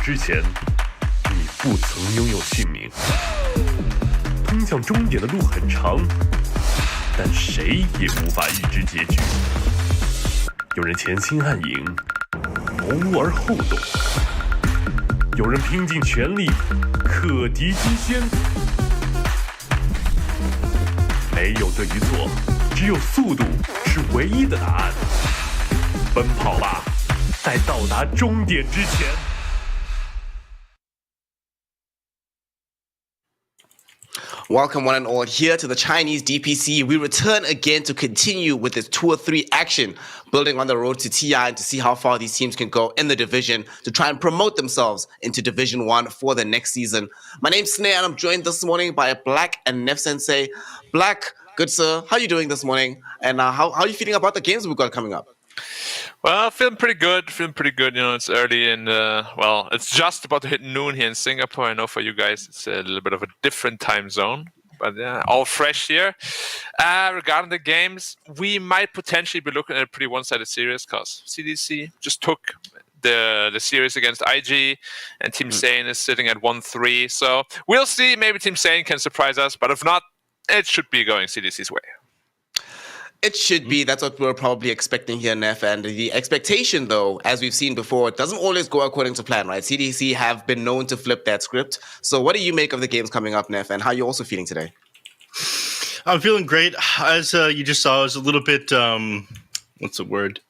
之前，你不曾拥有姓名。通向终点的路很长，但谁也无法预知结局。有人前倾暗影，谋而后动；有人拼尽全力，克敌机先。没有对与错，只有速度是唯一的答案。奔跑吧，在到达终点之前。Welcome one and all here to the Chinese DPC. We return again to continue with this Tour 3 action, building on the road to TI and to see how far these teams can go in the division to try and promote themselves into Division 1 for the next season. My name's Snare and I'm joined this morning by Black and Nef Sensei. Black, good sir, how are you doing this morning? And how are you feeling about the games we've got coming up? Well, feeling pretty good. You know, it's early and, it's just about to hit noon here in Singapore. I know for you guys, it's a little bit of a different time zone. But yeah, all fresh here. Regarding the games, we might potentially be looking at a pretty one-sided series because CDC just took the series against IG and Team Sane is sitting at 1-3. So we'll see. Maybe Team Sane can surprise us. But if not, it should be going CDC's way. It should be. That's what we're probably expecting here, Nef. And the expectation, though, as we've seen before, it doesn't always go according to plan, right? CDC have been known to flip that script. So what do you make of the games coming up, Nef, and how are you also feeling today? I'm feeling great. As you just saw, I was a little bit,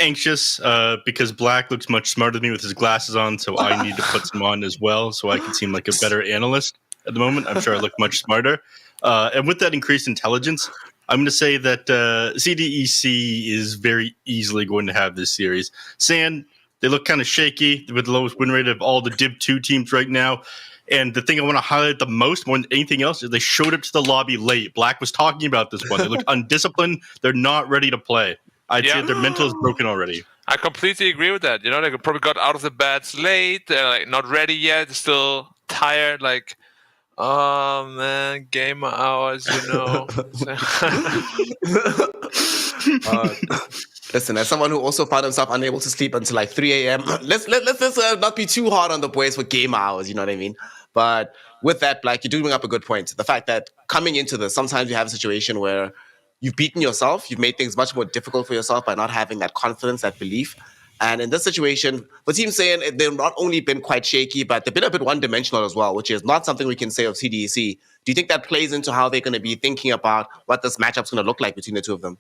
anxious because Black looks much smarter than me with his glasses on, so I need to put some on as well so I can seem like a better analyst at the moment. I'm sure I look much smarter. And with that increased intelligence, I'm going to say that CDEC is very easily going to have this series. San, they look kind of shaky with the lowest win rate of all the Div 2 teams right now. And the thing I want to highlight the most, more than anything else, is they showed up to the lobby late. Black was talking about this one. They look undisciplined. They're not ready to play. I'd say their mental is broken already. I completely agree with that. You know, they probably got out of the beds late. They're like not ready yet. Still tired. Like, oh man, game hours, you know. Listen, as someone who also found himself unable to sleep until like 3 a.m., let's not be too hard on the boys for game hours, you know what I mean? But with that, Black, you do bring up a good point. The fact that coming into this, sometimes you have a situation where you've beaten yourself, you've made things much more difficult for yourself by not having that confidence, that belief. And in this situation, the team's saying they've not only been quite shaky, but they've been a bit one-dimensional as well, which is not something we can say of CDEC. Do you think that plays into how they're going to be thinking about what this matchup's going to look like between the two of them?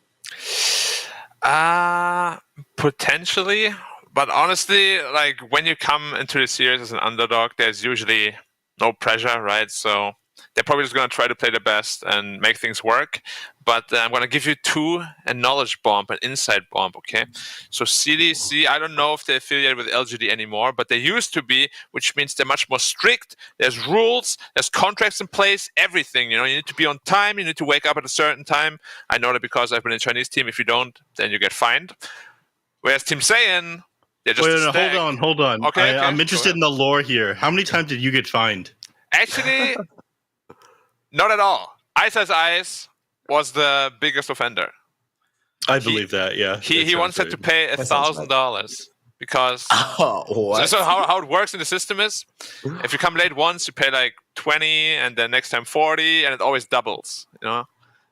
Potentially. But honestly, like when you come into the series as an underdog, there's usually no pressure, right? So they're probably just going to try to play the best and make things work. But I'm going to give you two, a knowledge bomb, an insight bomb, okay? So CDC, I don't know if they're affiliated with LGD anymore, but they used to be, which means they're much more strict. There's rules, there's contracts in place, everything. You know, you need to be on time, you need to wake up at a certain time. I know that because I've been in a Chinese team. If you don't, then you get fined. Whereas Team Saiyan, they're just hold on. Okay, I'm interested in the lore here. How many times did you get fined? Actually, not at all. Ice Ice was the biggest offender. I believe that, yeah. He once had to pay $1,000 because so how it works in the system is if you come late once, you pay like 20 and then next time 40 and it always doubles, you know?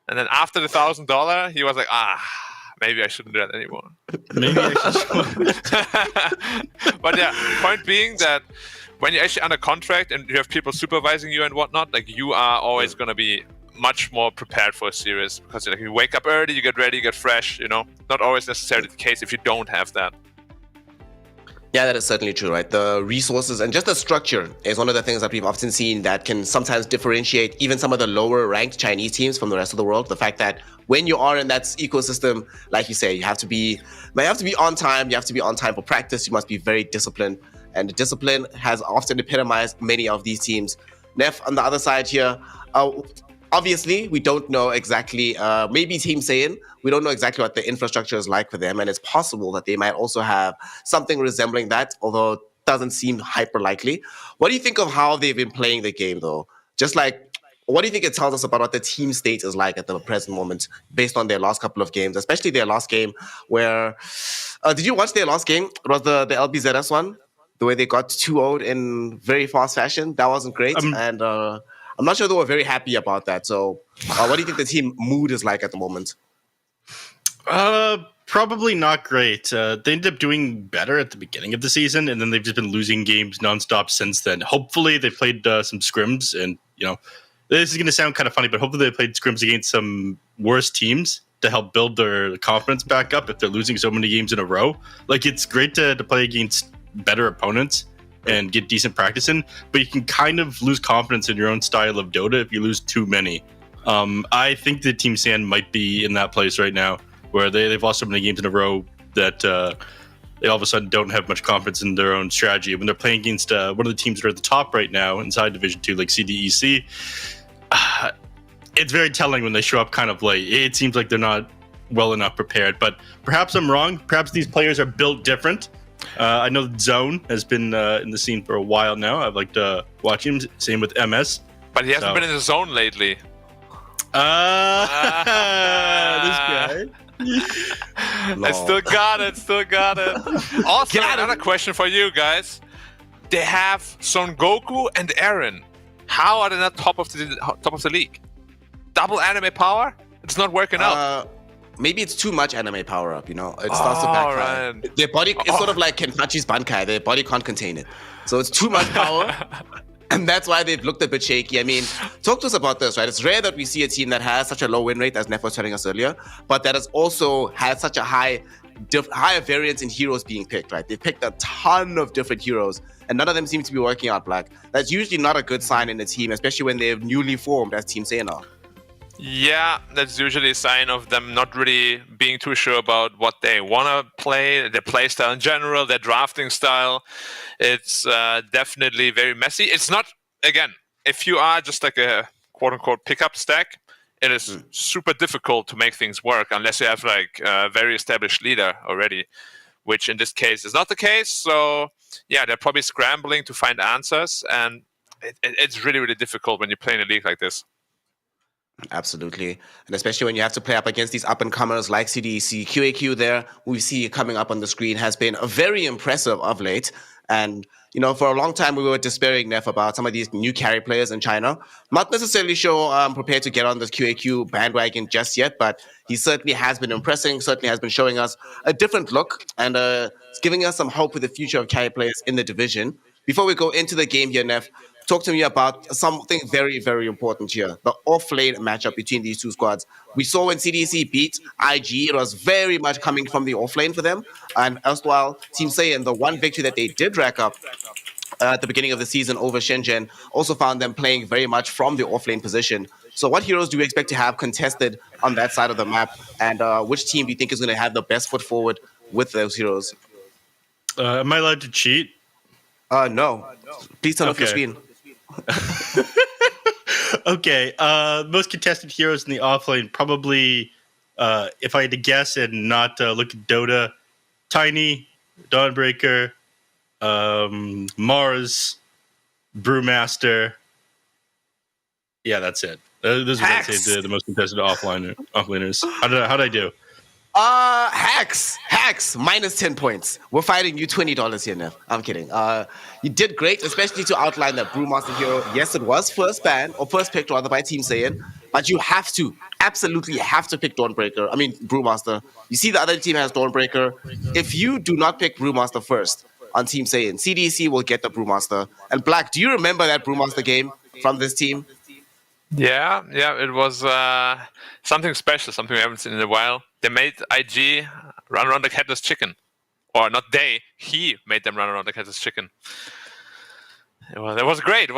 And then after the $1,000, he was like, maybe I shouldn't do that anymore. Maybe I should. But yeah, point being that when you're actually under contract and you have people supervising you and whatnot, like you are always going to be much more prepared for a series because like, you wake up early, you get ready, you get fresh, you know. Not always necessarily the case if you don't have that. Yeah, that is certainly true, right? The resources and just the structure is one of the things that we've often seen that can sometimes differentiate even some of the lower ranked Chinese teams from the rest of the world. The fact that when you are in that ecosystem, like you say, you have to be on time, you have to be on time for practice, you must be very disciplined. And discipline has often epitomized many of these teams. Nef, on the other side here, obviously, we don't know exactly, maybe Team Saiyan, we don't know exactly what the infrastructure is like for them, and it's possible that they might also have something resembling that, although it doesn't seem hyper likely. What do you think of how they've been playing the game, though? Just like, what do you think it tells us about what the team state is like at the present moment, based on their last couple of games, especially their last game where, did you watch their last game? It was the LBZS one? the way they got 2-0'd in very fast fashion. That wasn't great. And I'm not sure they were very happy about that. So what do you think the team mood is like at the moment? Probably not great. They ended up doing better at the beginning of the season, and then they've just been losing games nonstop since then. Hopefully, they played some scrims, and this is going to sound kind of funny, but hopefully they played scrims against some worse teams to help build their confidence back up if they're losing so many games in a row. Like, it's great to play against better opponents and get decent practice in, but you can kind of lose confidence in your own style of Dota if you lose too many. I think that Team Sand might be in that place right now, where they've lost so many games in a row that they all of a sudden don't have much confidence in their own strategy. When they're playing against one of the teams that are at the top right now inside Division 2, like CDEC, it's very telling when they show up kind of late. It seems like they're not well enough prepared, but perhaps I'm wrong. Perhaps these players are built different. I know Zone has been in the scene for a while now. I've liked watching him. Same with MS. But he hasn't been in the zone lately. This guy. I still got it. Also, another question for you guys. They have Son Goku and Eren. How are they not top of the league? Double anime power? It's not working out. Maybe it's too much anime power up, It starts to backfire. Right. Their body is sort of like Kenpachi's Bankai. Their body can't contain it. So it's too much power. And that's why they've looked a bit shaky. I mean, talk to us about this, right? It's rare that we see a team that has such a low win rate, as Neff was telling us earlier, but that has also had such a higher variance in heroes being picked, right? They've picked a ton of different heroes, and none of them seem to be working out, Black. That's usually not a good sign in a team, especially when they're newly formed as Team Sena. Yeah, that's usually a sign of them not really being too sure about what they want to play, their play style in general, their drafting style. It's definitely very messy. It's not, again, if you are just like a quote-unquote pickup stack, it is super difficult to make things work unless you have like a very established leader already, which in this case is not the case. So yeah, they're probably scrambling to find answers, and it's really, really difficult when you play in a league like this. Absolutely. And especially when you have to play up against these up-and-comers like CDEC. QAQ there, we see coming up on the screen, has been very impressive of late. And, for a long time, we were despairing, Neff, about some of these new carry players in China. Not necessarily sure prepared to get on this QAQ bandwagon just yet, but he certainly has been impressing, certainly has been showing us a different look, and giving us some hope for the future of carry players in the division. Before we go into the game here, Neff, talk to me about something very, very important here. The off-lane matchup between these two squads. We saw when CDC beat IG, it was very much coming from the off-lane for them. And erstwhile, Team Saiyan, the one victory that they did rack up at the beginning of the season over Shenzhen, also found them playing very much from the off-lane position. So what heroes do we expect to have contested on that side of the map? And which team do you think is going to have the best foot forward with those heroes? Am I allowed to cheat? No. Please turn off your screen. Okay, most contested heroes in the offlane, probably, if I had to guess and not look at Dota, Tiny, Dawnbreaker, Mars, Brewmaster. Yeah, that's it. Those are, I'd say, the most contested offlaners. How did I do? Hacks, minus 10 points. We're fighting you $20 here, Neff. I'm kidding. You did great, especially to outline that Brewmaster hero. Yes, it was first picked rather by Team Saiyan, but you absolutely have to pick Brewmaster. You see the other team has Dawnbreaker. If you do not pick Brewmaster first on Team Saiyan, CDC will get the Brewmaster. And Black, do you remember that Brewmaster game from this team? Yeah, it was something special, something we haven't seen in a while. They made IG run around like headless chicken. Or not he made them run around like headless chicken. It was great.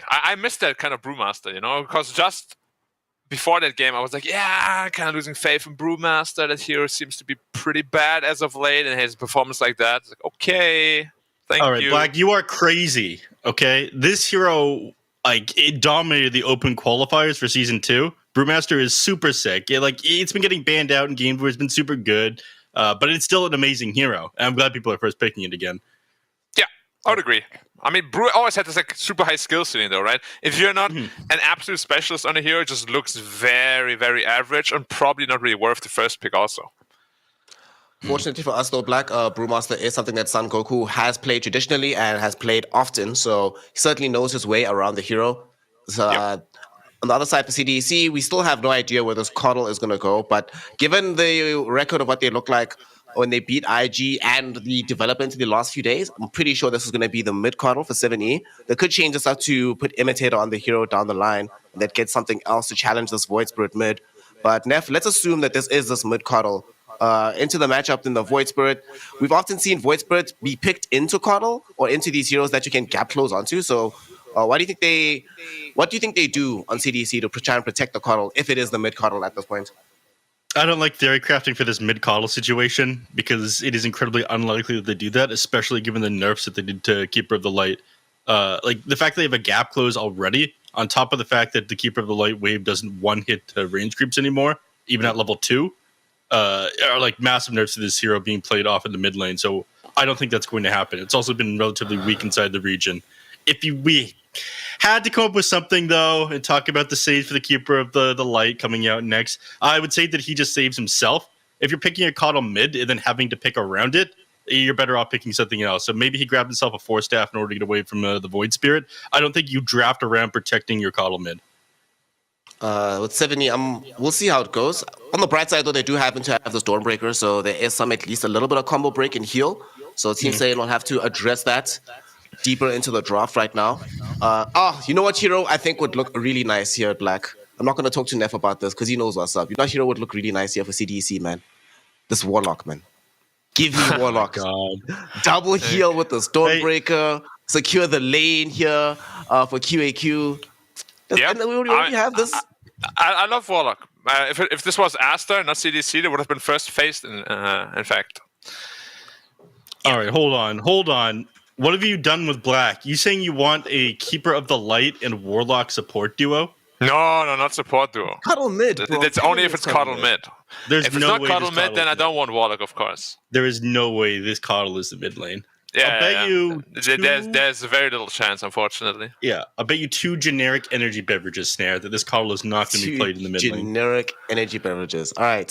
I missed that kind of Brewmaster, because just before that game, I was like, kind of losing faith in Brewmaster. That hero seems to be pretty bad as of late, and his performance like that. It's like, okay, thank you. All right, Black, you are crazy, okay? This hero, it dominated the open qualifiers for Season 2. Brewmaster is super sick. It's been getting banned out in games where it's been super good, but it's still an amazing hero. And I'm glad people are first picking it again. Yeah, I would agree. I mean, Brew always had this super high skill ceiling, though, right? If you're not an absolute specialist on a hero, it just looks very, very average and probably not really worth the first pick also. Fortunately for us, though, Black, Brewmaster is something that Son Goku has played traditionally and has played often, so he certainly knows his way around the hero. So, on the other side for CDEC, we still have no idea where this Coddle is going to go, but given the record of what they look like when they beat IG and the development in the last few days, I'm pretty sure this is going to be the mid Coddle for 7E. They could change this up to put Imitator on the hero down the line and that gets something else to challenge this Void Spirit mid. But Neff, let's assume that this is this mid Coddle. Into the matchup in the Void Spirit. We've often seen Void Spirit be picked into Coddle or into these heroes that you can gap close onto. So what do you think they do on CDC to try and protect the Coddle if it is the mid Coddle at this point? I don't like theory crafting for this mid Coddle situation because it is incredibly unlikely that they do that, especially given the nerfs that they did to Keeper of the Light. Like the fact they have a gap close already, on top of the fact that the Keeper of the Light wave doesn't one-hit range creeps anymore, even at level 2. Are like massive nerfs to this hero being played off in the mid lane, so I don't think that's going to happen. It's also been relatively weak inside the region. We had to come up with something though and talk about the save for the Keeper of the Light coming out next, I would say that he just saves himself. If you're picking a Coddle mid and then having to pick around it, you're better off picking something else. So maybe he grabbed himself a 4-staff in order to get away from the Void Spirit. I don't think you draft around protecting your Coddle mid. With 70, we'll see how it goes. On the bright side, though, they do happen to have the Stormbreaker, so there is at least a little bit of combo break and heal. So Team Saiyan will have to address that deeper into the draft right now. You know what hero I think would look really nice here at Black? I'm not going to talk to Neff about this because he knows what's up. You know what hero would look really nice here for CDC, man? This Warlock, man. Give me Warlock. Double heal with the Stormbreaker. Secure the lane here for QAQ. Yeah, we already have this. I love Warlock. If this was Aster, not CDC, they would have been first faced, in fact. All right, hold on. What have you done with Black? You saying you want a Keeper of the Light and Warlock support duo? No, not support duo. Cuddle mid. It's only if it's Cuddle mid. If it's not Cuddle mid, then I don't want Warlock, of course. There is no way this Coddle is the mid lane. Yeah, there's very little chance, unfortunately. Yeah, I'll bet you 2 generic energy beverages, Snare, that this Coddle is not going to be played in the mid lane. Generic energy beverages. All right.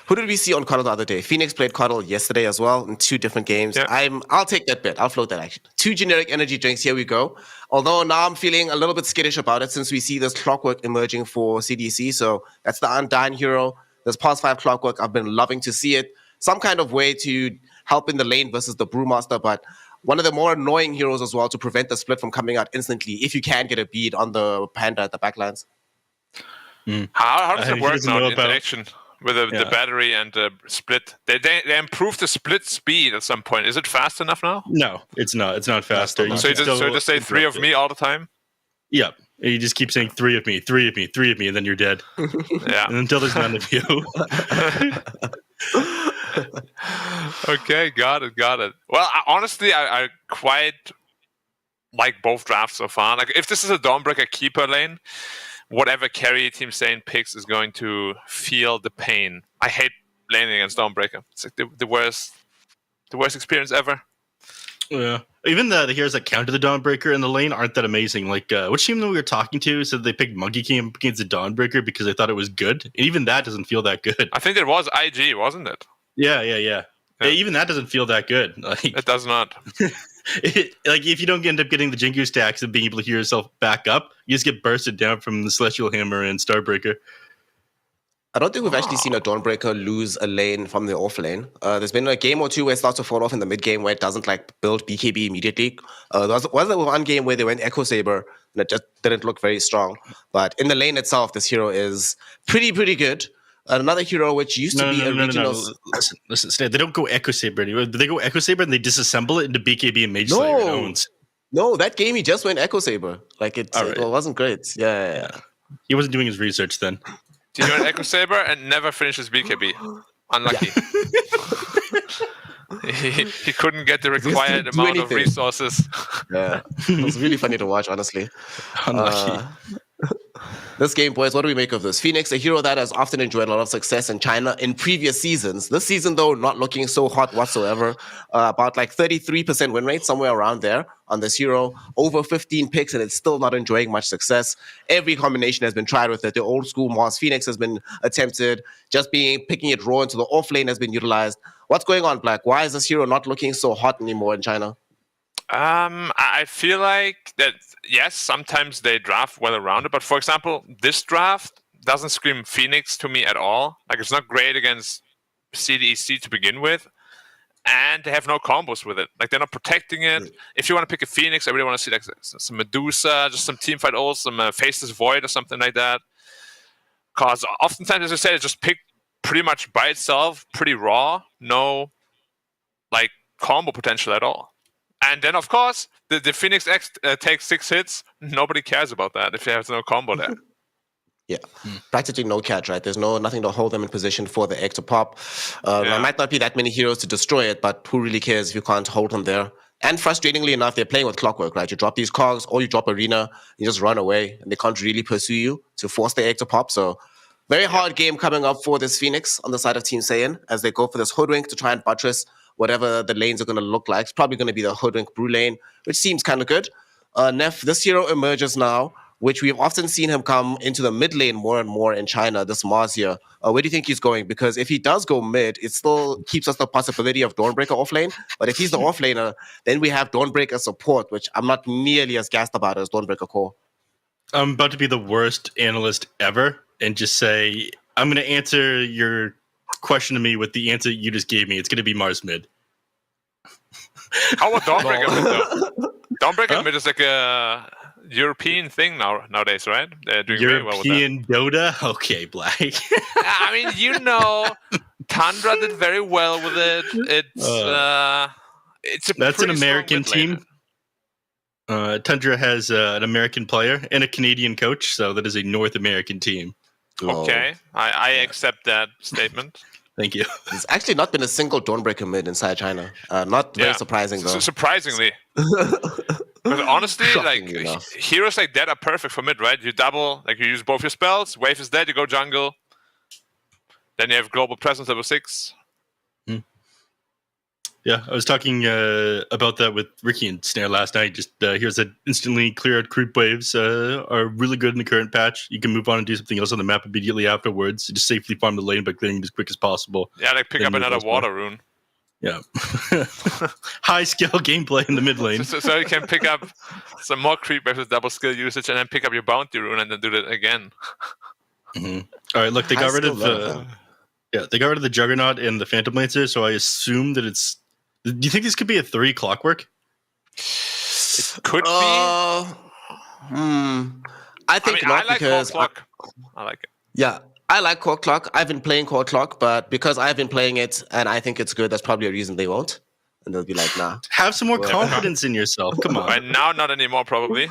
Who did we see on Coddle the other day? Phoenix played Coddle yesterday as well in 2 different games. Yeah. I'll take that bet. I'll float that action. 2 generic energy drinks. Here we go. Although now I'm feeling a little bit skittish about it since we see this Clockwork emerging for CDC. So that's the Undyne hero. This past 5 Clockwork, I've been loving to see it. Some kind of way to help in the lane versus the Brewmaster, but one of the more annoying heroes as well to prevent the split from coming out instantly if you can get a bead on the Panda at the backlines. How does it work now, the interaction with the battery and the split? They improved the split speed at some point. Is it fast enough now? No, it's not. It's not faster. So you just say 3 of me all the time? Yeah. You just keep saying 3 of me, 3 of me, 3 of me, and then you're dead. Yeah. And until there's none of you. Okay, got it. Well, honestly, I quite like both drafts so far. Like, if this is a Dawnbreaker Keeper lane, whatever carry Team Saiyan picks is going to feel the pain. I hate laning against Dawnbreaker. It's like the worst experience ever. Yeah. Even the heroes that counter the Dawnbreaker in the lane aren't that amazing. Like, which team that we were talking to said they picked Monkey King against the Dawnbreaker because they thought it was good. And even that doesn't feel that good. I think it was IG, wasn't it? Yeah. Even that doesn't feel that good. Like, it does not. Like, if you don't end up getting the Jingu stacks and being able to heal yourself back up, you just get bursted down from the Celestial Hammer and Starbreaker. I don't think we've actually seen a Dawnbreaker lose a lane from the off lane. There's been a game or 2 where it starts to fall off in the mid game where it doesn't build BKB immediately. There was one game where they went Echo Saber and it just didn't look very strong. But in the lane itself, this hero is pretty good. Another hero which used to be a regional... No. Listen, Stan, they don't go Echo Saber anyway. They go Echo Saber and they disassemble it into BKB and Mage Slayer and owns. No, that game he just went Echo Saber. It wasn't great. Yeah. He wasn't doing his research then. He went Echo Saber and never finishes BKB. Unlucky. Yeah. he couldn't get the required amount of resources. Yeah, it was really funny to watch, honestly. Unlucky. This game, boys, what do we make of this? Phoenix, a hero that has often enjoyed a lot of success in China in previous seasons. This season, though, not looking so hot whatsoever. About like 33% win rate, somewhere around there on this hero. Over 15 picks, and it's still not enjoying much success. Every combination has been tried with it. The old school Mars Phoenix has been attempted. Just picking it raw into the off lane has been utilized. What's going on, Black? Why is this hero not looking so hot anymore in China? I feel like that, yes, sometimes they draft well around it, but for example, this draft doesn't scream Phoenix to me at all. Like, it's not great against CDEC to begin with, and they have no combos with it. Like, they're not protecting it. If you want to pick a Phoenix, I really want to see like some Medusa, just some teamfight ult, some Faceless Void or something like that. Because oftentimes, as I said, it's just picked pretty much by itself, pretty raw, no like combo potential at all. And then, of course, the Phoenix X takes 6 hits. Nobody cares about that if you have no combo there. Yeah, practically no catch, right? There's nothing to hold them in position for the X to pop. There might not be that many heroes to destroy it, but who really cares if you can't hold them there? And frustratingly enough, they're playing with clockwork, right? You drop these cogs or you drop arena, you just run away, and they can't really pursue you to force the X to pop. So very hard game coming up for this Phoenix on the side of Team Saiyan as they go for this hoodwink to try and buttress whatever the lanes are going to look like. It's probably going to be the hoodwink brew lane, which seems kind of good. Neff, this hero emerges now, which we've often seen him come into the mid lane more and more in China, this Mars here. Where do you think he's going? Because if he does go mid, it still keeps us the possibility of Dawnbreaker offlane. But if he's the offlaner, then we have Dawnbreaker support, which I'm not nearly as gassed about as Dawnbreaker core. I'm about to be the worst analyst ever and just say, I'm going to answer your question to me with the answer you just gave me. It's going to be Mars mid. How about Dawnbreaker mid, though? Dawnbreaker mid is like a European thing nowadays, right? They're doing very well with that. European Dota? Okay, Black. I mean, Tundra did very well with it. It's That's an American team. Tundra has an American player and a Canadian coach, so that is a North American team. Okay, I accept that statement. Thank you. There's actually not been a single Dawnbreaker mid inside China. Not very surprising, though. Surprisingly. But honestly, heroes like that are perfect for mid, right? You double, you use both your spells, wave is dead, you go jungle. Then you have global presence level 6. Yeah, I was talking about that with Ricky and Snare last night. Just here's that instantly clear out creep waves are really good in the current patch. You can move on and do something else on the map immediately afterwards. You just safely farm the lane by clearing it as quick as possible. Yeah, pick up another water rune. Yeah. High skill gameplay in the mid lane. So you can pick up some more creep waves with double skill usage and then pick up your bounty rune and then do that again. Mm-hmm. All right, look, they got rid of the Juggernaut and the Phantom Lancer, so I assume that it's... Do you think this could be a 3 clockwork? It could be. I think not, I like because Clock. I like it. Yeah, I like Core Clock. I've been playing Core Clock, but because I've been playing it and I think it's good, that's probably a reason they won't. And they'll be like, nah. Have some more confidence in yourself. Come on. Right now, not anymore, probably.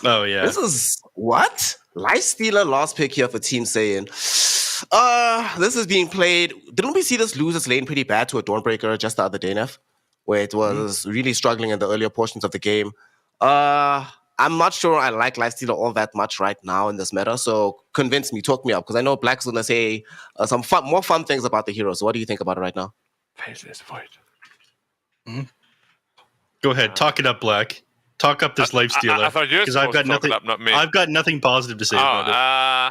Oh, yeah. This is what? Lifestealer last pick here for Team Saiyan. This is being played. Didn't we see this lose its lane pretty bad to a Dawnbreaker just the other day, Neff? Where it was really struggling in the earlier portions of the game. I'm not sure I like Lifestealer all that much right now in this meta, so convince me, talk me up, because I know Black's going to say some more fun things about the hero. So what do you think about it right now? Faceless Void. Go ahead, talk it up, Black. Talk up this Lifestealer. I thought you were supposed to talk it up, not me. I've got nothing positive to say about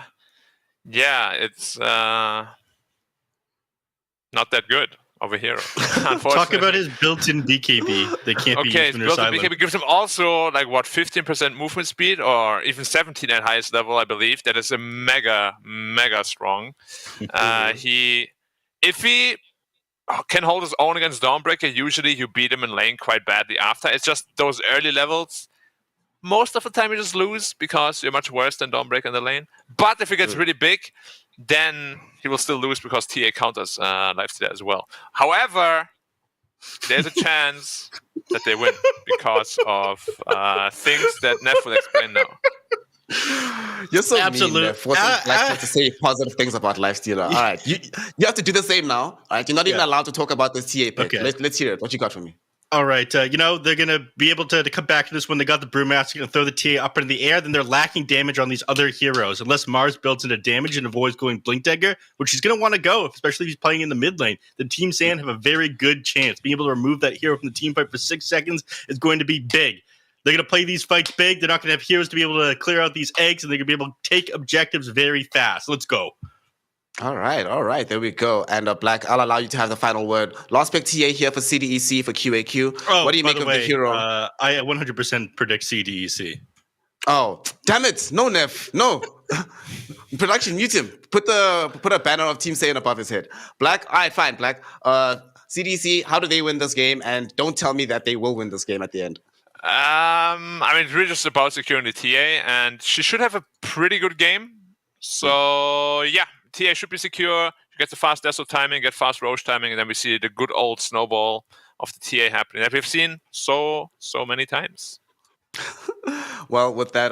it. Yeah, it's not that good of a hero. Unfortunately. Talk about his built-in BKB. They can't be used when they're silent. BKB gives him also 15% movement speed, or even 17 at highest level, I believe. That is a mega strong. If he can hold his own against Dawnbreaker, usually you beat him in lane quite badly after. It's just those early levels. Most of the time you just lose because you're much worse than Dawnbreaker in the lane. But if it gets really big, then he will still lose because TA counters Lifestealer as well. However, there's a chance that they win because of things that Neff will explain now. You're so mean, Neff. Like to say positive things about Lifestealer. All right, you have to do the same now. All right, you're not even allowed to talk about this TA pick. Okay. Let's hear it. What you got from me? All right, they're going to be able to come back to this when they got the Brewmaster and throw the TA up in the air. Then they're lacking damage on these other heroes. Unless Mars builds into damage and avoids going Blink Dagger, which he's going to want to go, especially if he's playing in the mid lane. The Team Sand have a very good chance. Being able to remove that hero from the team fight for 6 seconds is going to be big. They're going to play these fights big. They're not going to have heroes to be able to clear out these eggs, and they're going to be able to take objectives very fast. Let's go. All right. There we go. And Black, I'll allow you to have the final word. Last pick TA here for CDEC for QAQ. Oh, what do you make of the hero? I 100% predict CDEC. Oh, damn it. No, Neff. No. Production, mute him. Put a banner of Team Saiyan above his head. Black, all right, fine, Black. CDC, how do they win this game? And don't tell me that they will win this game at the end. It's really just about securing the TA, and she should have a pretty good game. So, yeah. TA should be secure. You get the fast Deso timing, get fast Roche timing, and then we see the good old snowball of the TA happening that we've seen so many times. Well, with that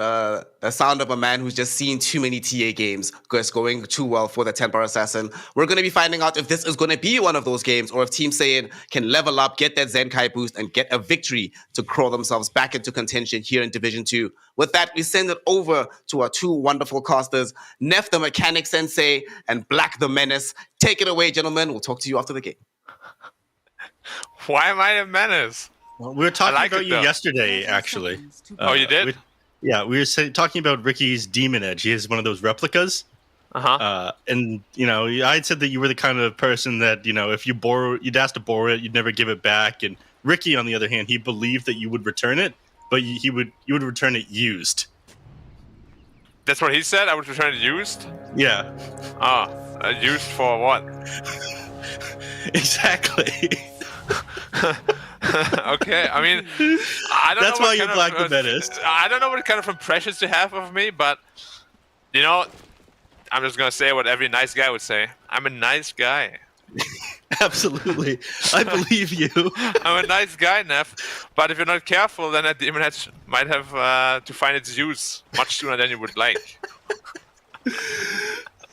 the sound of a man who's just seen too many TA games going too well for the 10-bar assassin, we're going to be finding out if this is going to be one of those games or if Team Saiyan can level up, get that Zenkai boost, and get a victory to crawl themselves back into contention here in Division 2. With that, we send it over to our two wonderful casters, Neff the Mechanic Sensei and Black the Menace. Take it away, gentlemen. We'll talk to you after the game. Why am I a menace? Well, we were talking about you yesterday, actually. Oh, you did? We were talking about Ricky's Demon Edge. He has one of those replicas. And, I'd said that you were the kind of person that, if you'd ask to borrow it, you'd never give it back. And Ricky, on the other hand, he believed that you would return it, but you would return it used. That's what he said? I would return it used? Yeah. Used for what? Exactly. Okay, I mean, I don't That's know why you're Black the Menace. I don't know what kind of impressions you have of me, but, I'm just going to say what every nice guy would say. I'm a nice guy. Absolutely. I believe you. I'm a nice guy, Neff. But if you're not careful, then that Demon Edge might have to find its use much sooner than you would like.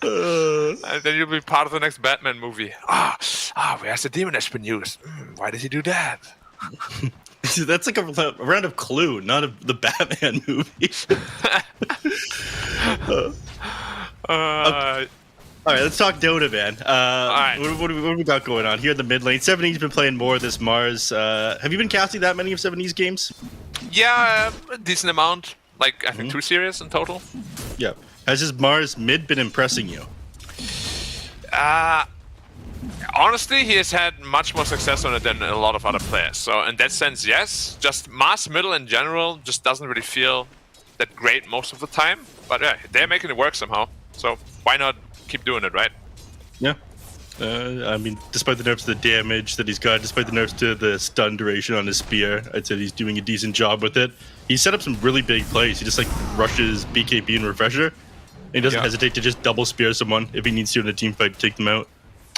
And then you'll be part of the next Batman movie. Where's the Demon Edge been used? Why did he do that? That's like a round of Clue, not of the Batman movie. All right, let's talk Dota, man. All right. What do we got going on here in the mid lane? 70's been playing more of this Mars. Have you been casting that many of 70's games? Yeah, a decent amount. I think 2 series in total. Yeah. Has his Mars mid been impressing you? Honestly, he has had much more success on it than a lot of other players. So in that sense, yes. Just Mars middle in general just doesn't really feel that great most of the time. But yeah, they're making it work somehow. So why not keep doing it, right? Yeah. Despite the nerfs to the damage that he's got, despite the nerfs to the stun duration on his spear, I'd say he's doing a decent job with it. He set up some really big plays. He just rushes BKB and Refresher. And he doesn't hesitate to just double spear someone if he needs to in a team fight to take them out.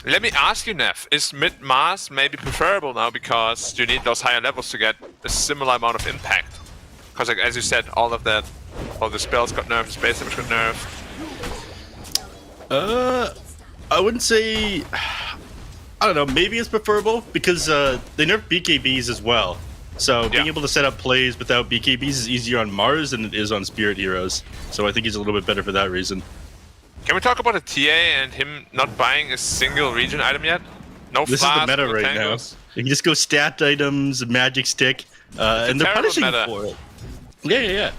Let me ask you, Neff, is mid-Mars maybe preferable now because you need those higher levels to get a similar amount of impact? Because as you said, all the spells got nerfed, space damage got nerfed. I wouldn't say... I don't know, maybe it's preferable because they nerf BKBs as well. So being able to set up plays without BKBs is easier on Mars than it is on Spirit Heroes. So I think he's a little bit better for that reason. Can we talk about a TA and him not buying a single region item yet? No This flash, is the meta no right tangles. now. You just go stat items, magic stick, and they're punishing meta. for it. Yeah.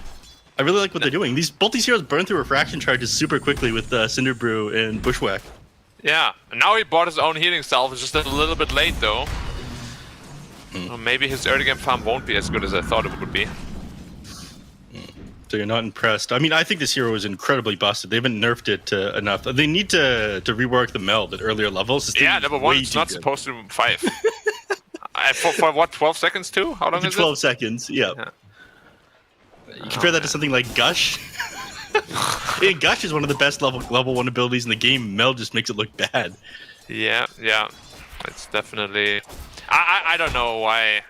I really like what they're doing. Both these heroes burn through refraction charges super quickly with Cinder Brew and Bushwhack. Yeah, and now he bought his own healing salve. It's just a little bit late though. Well, maybe his early game farm won't be as good as I thought it would be. So you're not impressed. I think this hero is incredibly busted. They haven't nerfed it enough. They need to rework the meld at earlier levels. Yeah, level 1 it's not supposed to 5. For what, 12 seconds too? How long is 12 it? seconds, yeah. You compare that to something like Gush. Gush is one of the best level 1 abilities in the game. Meld just makes it look bad. Yeah. It's definitely... I don't know why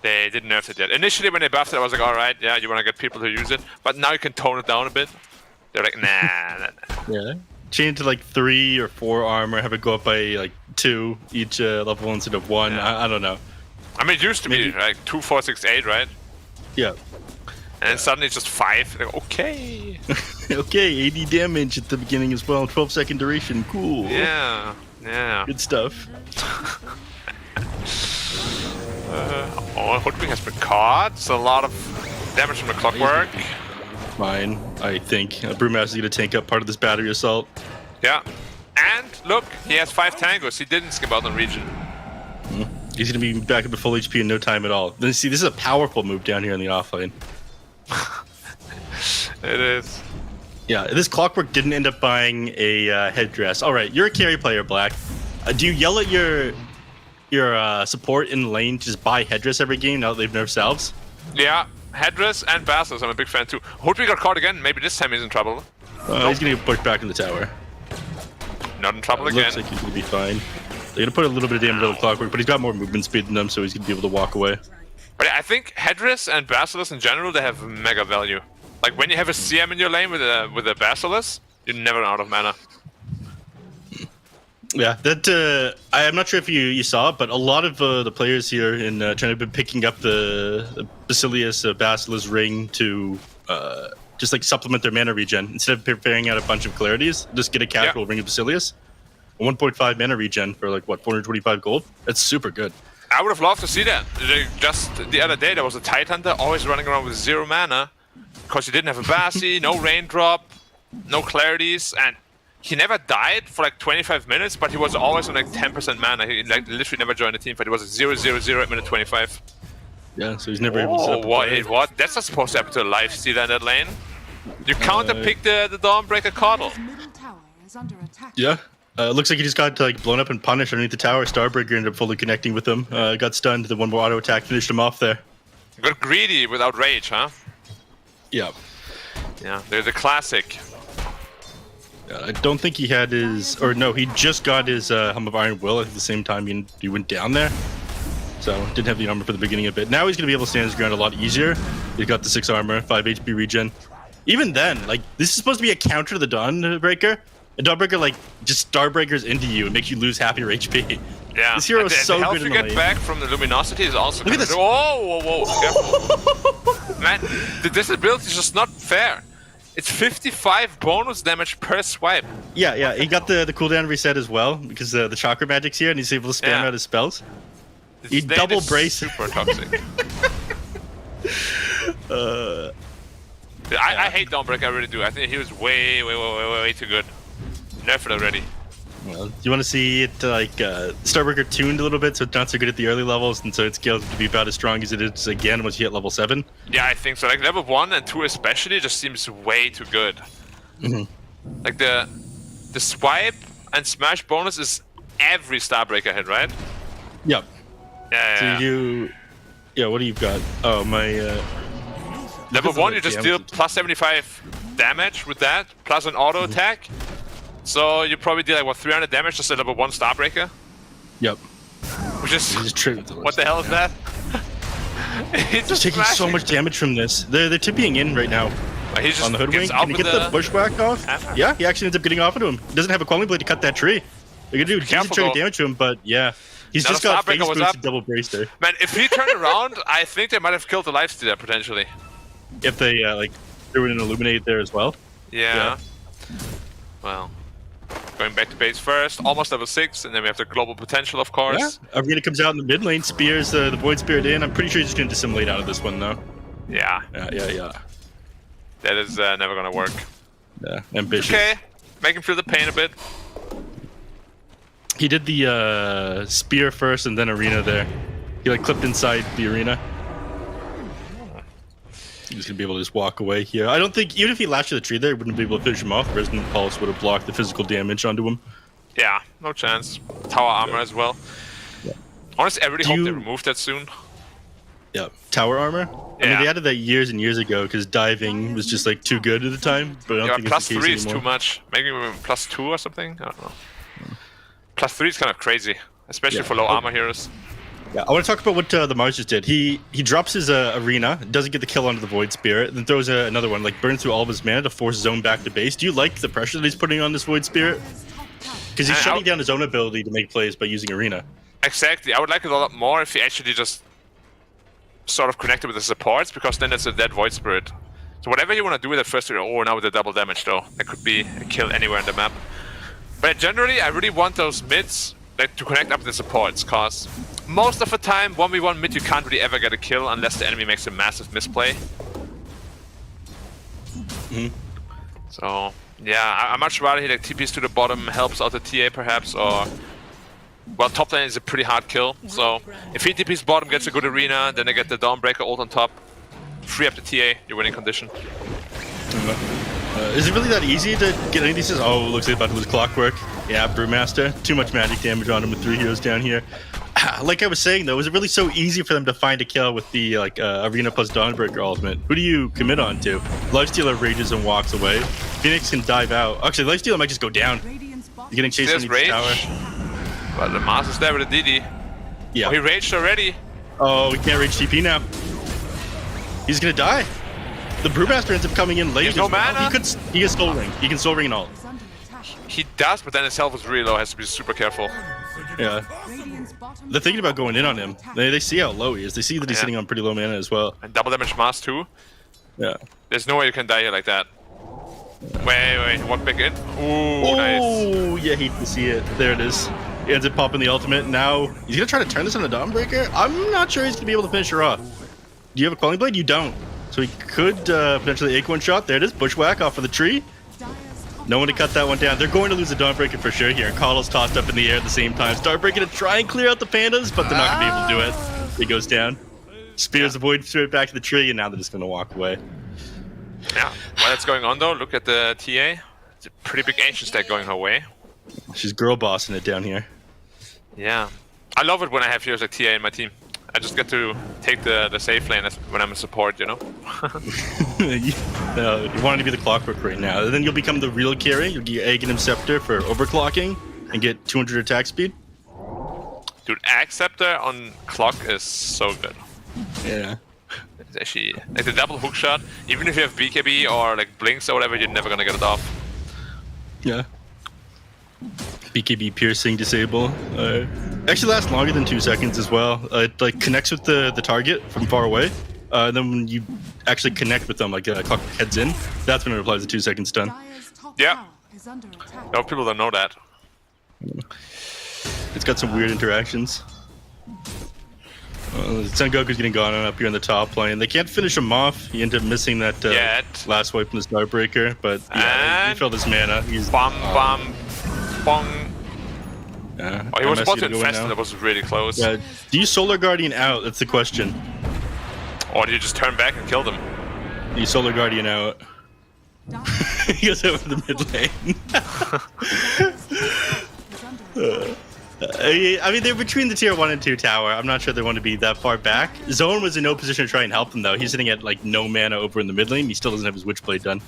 they didn't nerf it yet. Initially when they buffed it, I was like, alright, yeah, you want to get people to use it. But now you can tone it down a bit. They're like, nah. Yeah. Change to 3 or 4 armor, have it go up by 2 each level instead of 1. Yeah. I don't know. I mean, it used to be like 2, 4, 6, 8, right? Yeah. And then suddenly it's just 5. Like, okay. Okay, 80 damage at the beginning as well. 12-second duration. Cool. Yeah. Yeah. Good stuff. Hoodwink has been caught. It's a lot of damage from the clockwork. Fine, I think. Brewmaster is going to tank up part of this battery assault. Yeah. And look, he has 5 tangos. He didn't skip out on region. He's going to be back up to full HP in no time at all. Then see, this is a powerful move down here in the offlane. It is. Yeah, this clockwork didn't end up buying a headdress. All right, you're a carry player, Black. Do you yell at your support in lane to just buy headdress every game now that they've nerfed salves? Yeah, headdress and Bastos. I'm a big fan too. Hoodwink got caught again. Maybe this time he's in trouble. He's going to get pushed back in the tower. Not in trouble again. Looks like he's going to be fine. They're going to put a little bit of damage on the clockwork, but he's got more movement speed than them, so he's going to be able to walk away. But I think Headdress and Basilisk in general, they have mega value. Like when you have a CM in your lane with a Basilisk, you're never out of mana. Yeah, that I'm not sure if you saw it, but a lot of the players here in China have been picking up the Basilius Basilisk ring to just like supplement their mana regen instead of preparing out a bunch of clarities. Just get a casual ring of Basilius, 1.5 mana regen for like what 425 gold. That's super good. I would have loved to see that. Just the other day, there was a Tide Hunter always running around with 0 mana because he didn't have a Basi, no raindrop, no clarities, and he never died for like 25 minutes, but he was always on like 10% mana. He like literally never joined the team, but he was 0-0-0 at minute 25. Yeah, so he's never able to set up a what? play. What? That's not supposed to happen to a lifestealer in that lane. You counter-pick the Dawnbreaker Coddle. Yeah. Looks like he just got like blown up and punished underneath the tower. Starbreaker ended up fully connecting with him. Got stunned. The one more auto attack finished him off there. Got greedy without rage, huh? Yeah. Yeah, they're the classic. I don't think he had his, or no, he just got his Helm of Iron Will at the same time he went down there. So didn't have the armor for the beginning of it. Now he's gonna be able to stand his ground a lot easier. He's got the 6 armor, 5 HP regen. Even then, like this is supposed to be a counter to the Dawnbreaker. A Dawnbreaker like just Starbreakers into you and makes you lose half your HP. Yeah. This hero is so the health good in you the get lane. back from the luminosity is also. Look at this. Whoa, whoa, whoa! Careful. Man, this ability is just not fair. It's 55 bonus damage per swipe. Yeah, he got the cooldown reset as well because the chakra magic's here and he's able to spam out his spells. He double brace. Super toxic. I hate Dawnbreaker, I really do. I think he was way too good. Nerfed already. Well, you want to see it like Starbreaker tuned a little bit so it's not so good at the early levels and so it scales to be about as strong as it is again once you hit level 7? Yeah, I think so. Like level 1 and 2 especially just seems way too good. Like the swipe and smash bonus is every Starbreaker hit, right? Yep. Yeah. So what do you got? Oh, my... level 1 you just deal plus 75 damage with that, plus an auto attack. So you probably deal like what 300 damage just at level 1 Starbreaker. Yep. Which is triggered what the hell is that? He's just taking so much damage from this. They're tipping in right now. He just on the Hoodwink. Can he get the bushwhack off? Yeah, he actually ends up getting off into him. He doesn't have a quelling blade to cut that tree. They're gonna do decent chunk of damage to him, but yeah. He's just got face boots and double brace there. Man, if he turned around, I think they might have killed the lifestealer potentially. If they like threw in an illuminate there as well. Yeah. Well, going back to base first, almost level 6, and then we have the global potential, of course. Yeah. Arena comes out in the mid lane, spears the Void Spirit in. I'm pretty sure he's just gonna dissimulate out of this one though. Yeah. Yeah. That is never gonna work. Yeah, ambitious. Okay, make him feel the pain a bit. He did the spear first and then arena there. He like clipped inside the arena. He's gonna be able to just walk away here. I don't think, even if he lashed to the tree there, he wouldn't be able to finish him off. Resonant Pulse would have blocked the physical damage onto him. Yeah, no chance. Tower armor as well. Yeah. Honestly, I really hope they remove that soon. Yeah, tower armor. I mean, they added that years and years ago because diving was just like too good at the time. But I don't think it's the case +3 is anymore. too much. Maybe +2 or something. I don't know. +3 is kind of crazy, especially for low armor heroes. Yeah, I want to talk about what the Mars just did. He drops his arena, doesn't get the kill onto the Void Spirit, then throws another one, like burns through all of his mana to force Zone back to base. Do you like the pressure that he's putting on this Void Spirit? Because he's shutting down his own ability to make plays by using arena. Exactly. I would like it a lot more if he actually just sort of connected with the supports, because then it's a dead Void Spirit. So whatever you want to do with that first hero, now with the double damage though, that could be a kill anywhere in the map. But generally, I really want those mids to connect up with the supports, cause most of the time, 1v1 mid, you can't really ever get a kill unless the enemy makes a massive misplay. So yeah, I much rather he like TPs to the bottom, helps out the TA perhaps, or well, top lane is a pretty hard kill. So if he TPs bottom, gets a good arena, then they get the Dawnbreaker ult on top, free up the TA, you're winning condition. Is it really that easy to get any of these? Oh, looks like about to lose Clockwork. Yeah, Brewmaster. Too much magic damage on him with 3 heroes down here. Like I was saying though, is it really so easy for them to find a kill with the Arena plus Dawnbreaker ultimate? Who do you commit on to? Lifestealer rages and walks away. Phoenix can dive out. Actually, Lifestealer might just go down. You're getting chased There's in the rage. tower. Well, the Mars is there with a DD. Yeah. Oh, he raged already. Oh, we can't rage TP now. He's gonna die. The Brewmaster ends up coming in late. He has no as well. mana. He can Soul Ring. He can Soul Ring and all. He does, but then his health is really low. Has to be super careful. Yeah. They're thinking about going in on him. They see how low he is. They see that he's sitting on pretty low mana as well. And double damage Mars too. Yeah. There's no way you can die here like that. Wait, walk back in. Ooh, nice. Oh, yeah, hate to see it. There it is. He ends up popping the ultimate. Now, he's gonna try to turn this into Dawnbreaker. I'm not sure he's gonna be able to finish her off. Do you have a Quelling Blade? You don't. So he could potentially AK one shot. There it is. Bushwhack off of the tree. No one to cut that one down. They're going to lose the Dawnbreaker for sure here. Coddle's tossed up in the air at the same time. Dawnbreaker to try and clear out the pandas, but they're not going to be able to do it. He goes down. Spears the Void straight back to the tree, and now they're just going to walk away. Yeah, while that's going on though, look at the TA. It's a pretty big Ancient stack going her way. She's girl bossing it down here. Yeah. I love it when I have heroes like TA in my team. I just get to take the safe lane when I'm a support, you know? You wanted to be the Clockwork right now. Then you'll become the real carry. You'll get your Aghanim Scepter for overclocking and get 200 attack speed. Dude, Acceptor on clock is so good. Yeah. It's actually, like the double hook shot, even if you have BKB or like blinks or whatever, you're never gonna get it off. Yeah. BKB piercing disable. Actually lasts longer than 2 seconds as well. It like connects with the target from far away. Then when you actually connect with them, like Clockwork heads in, that's when it applies the 2 second stun. Yeah. No, people don't know that. It's got some weird interactions. Sengoku's getting gone up here in the top lane. They can't finish him off. He ended up missing that last wipe from the Starbreaker, but yeah, he filled his mana. He's bong. Yeah, oh, he was about to go in infest now. and that was really close. Yeah, do you Solar Guardian out? That's the question. Or do you just turn back and kill them? Do you Solar Guardian out? He goes over the mid lane. I mean, they're between the tier 1 and 2 tower. I'm not sure they want to be that far back. Zone was in no position to try and help them, though. He's sitting at, like, no mana over in the mid lane. He still doesn't have his Witchblade done.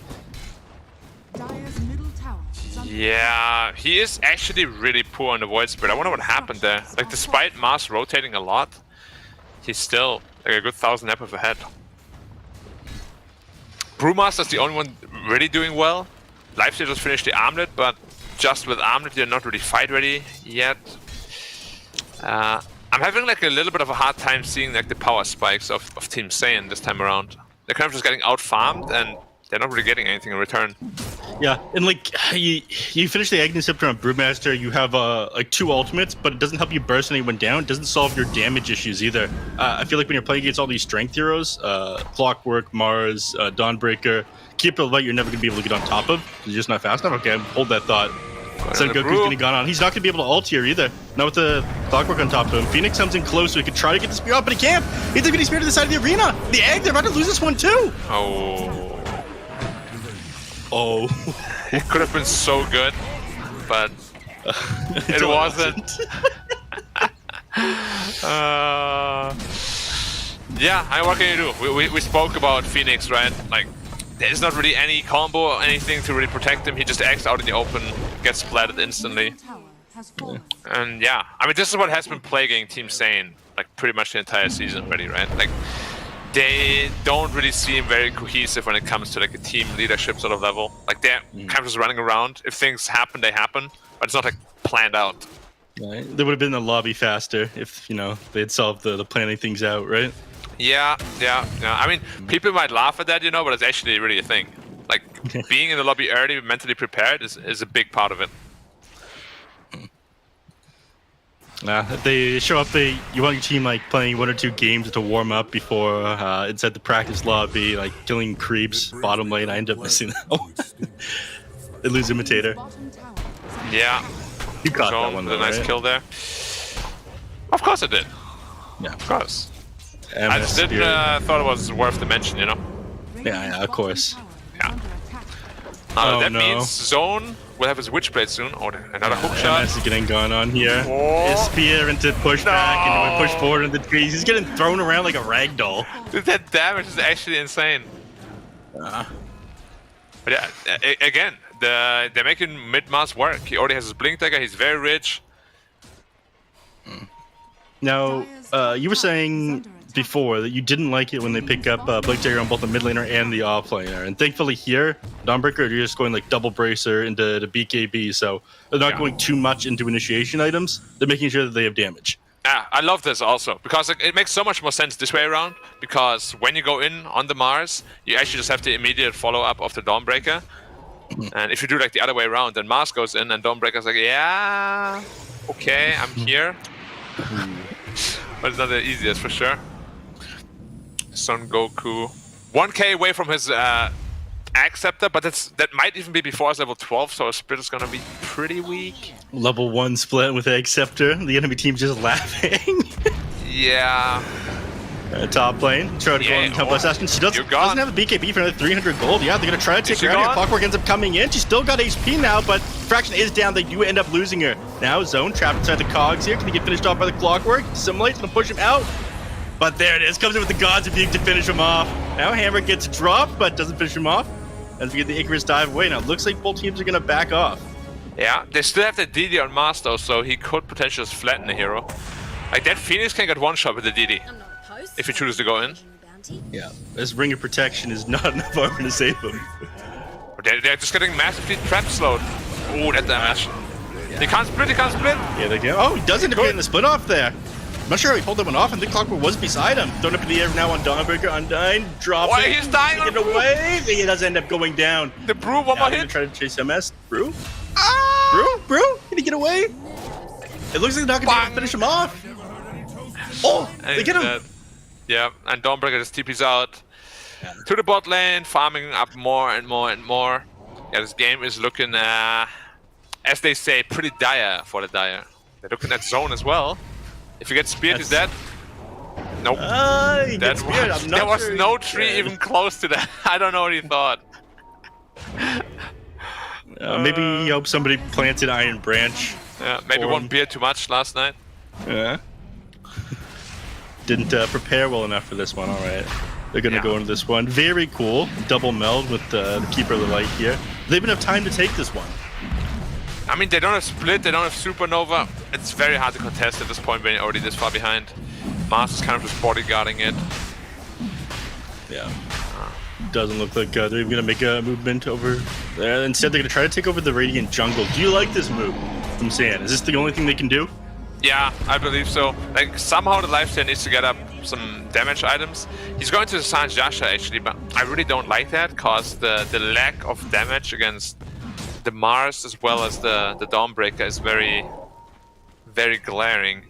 Yeah, he is actually really poor on the Void Spirit. I wonder what happened there. Like, despite Mars rotating a lot, he's still like a good 1,000 EP ahead. Brewmaster's the only one really doing well. Lifesteal just finished the Armlet, but just with Armlet, you're not really fight ready yet. I'm having like a little bit of a hard time seeing like the power spikes of Team Saiyan this time around. They're kind of just getting out farmed and they're not really getting anything in return. Yeah, and like you finish the Aghanim Scepter on Brewmaster, you have like 2 ultimates, but it doesn't help you burst anyone down. It doesn't solve your damage issues either. I feel like when you're playing against all these strength heroes, Clockwork, Mars, Dawnbreaker, Keeper of Light, you're never gonna be able to get on top of. You're just not fast enough. Okay, hold that thought. Sengoku's getting gone on. He's not gonna be able to ult here either. Not with the Clockwork on top of him. Phoenix comes in close, so he could try to get the spear up, but he can't. He's getting spear to the side of the arena. The Egg, they're about to lose this one too. Oh. It could have been so good, but it wasn't. Yeah, what can you do? We spoke about Phoenix, right? Like, there's not really any combo or anything to really protect him. He just acts out in the open, gets splattered instantly. And yeah, I mean, this is what has been plaguing Team Saiyan, like pretty much the entire season already, right? Like, they don't really seem very cohesive when it comes to like a team leadership sort of level. Like they're kind of just running around. If things happen, they happen, but it's not like planned out. Right. They would have been in the lobby faster if they had solved the planning things out, right? Yeah. I mean, people might laugh at that, but it's actually really a thing. Like, being in the lobby early, mentally prepared, is a big part of it. If they show up, you want your team like playing 1 or 2 games to warm up before inside the practice lobby, like killing creeps. Bottom lane, I end up missing that. They lose imitator. Yeah. You caught Zone that one, with though, a nice right? kill there. Of course I did. Yeah, Of course. MS I just didn't Spirit. thought it was worth the mention, Yeah, of course. Yeah. Oh, That no. means Zone will have his Witchblade soon. Oh, another hook shot. MS is getting gone on here. Oh. His spear into pushback and push forward into the trees. He's getting thrown around like a rag doll. Dude, that damage is actually insane. But yeah, again, they're making mid-mass work. He already has his Blink Dagger. He's very rich. Now, you were saying before that you didn't like it when they pick up Blink Dagger on both the mid laner and the off laner, and thankfully here, Dawnbreaker, you're just going like double bracer into the BKB, so they're not going too much into initiation items. They're making sure that they have damage. Yeah, I love this also because it makes so much more sense this way around. Because when you go in on the Mars, you actually just have the immediate follow-up of the Dawnbreaker. And if you do like the other way around, then Mars goes in and Dawnbreaker's like, yeah, okay, I'm here. But it's not the easiest for sure. Son Goku, 1k away from his Acceptor, but that might even be before his level 12, so his split is gonna be pretty weak. Level 1 split with Egg Scepter. The enemy team's just laughing. Yeah. Top lane. Try to go and help Assassin. She doesn't have a BKB for another 300 gold. Yeah, they're going to try to take her out here. Clockwork ends up coming in. She's still got HP now, but Fraction is down. They do end up losing her. Now Zone trapped inside the cogs here. Can he get finished off by the Clockwork? Assimilate's going to push him out. But there it is. Comes in with the Gods of Ink to finish him off. Now Hammer gets dropped, but doesn't finish him off. As we get the Icarus dive away. Now it looks like both teams are going to back off. Yeah, they still have the DD on Mars though, so he could potentially just flatten the hero. Like that Phoenix can get one shot with the DD if he chooses to go in. Yeah, this Ring of Protection is not enough armor to save him. They're just getting massively trap slowed. Oh, that damage. Yeah. He can't split. Yeah, they can. Oh, he does end up getting the split off there. I'm not sure how he pulled that one off, and the Clockwork was beside him. Thrown up in the air now on Dawnbreaker, Undyne, dropping. Why he's dying on Get away! He does end up going down. The Brew, one more hit. Try to chase MS. Brew? Brew? Can he get away? It looks like they're not going to be able to finish him off. Oh, they get him. Yeah, and Dawnbreaker just TP's out to the bot lane, farming up more and more and more. Yeah, this game is looking, as they say, pretty dire for the Dire. They're looking at Zone as well. If you get speared, he's dead. Nope. There was no tree even close to that. I don't know what he thought. Maybe he hoped somebody planted Iron Branch. Yeah, maybe one beer too much last night. Yeah. Didn't prepare well enough for this one. All right. They're going to go into this one. Very cool. Double meld with the Keeper of the Light here. They even have time to take this one. I mean, they don't have Split, they don't have Supernova. It's very hard to contest at this point when you're already this far behind. Mars is kind of just bodyguarding it. Yeah. Doesn't look like they're even going to make a movement over there. Instead, they're going to try to take over the Radiant Jungle. Do you like this move from Sand? Is this the only thing they can do? Yeah, I believe so. Like, somehow the lifesteal needs to get up some damage items. He's going to the Sanj Yasha, actually, but I really don't like that, because the lack of damage against the Mars as well as the Dawnbreaker is very, very glaring.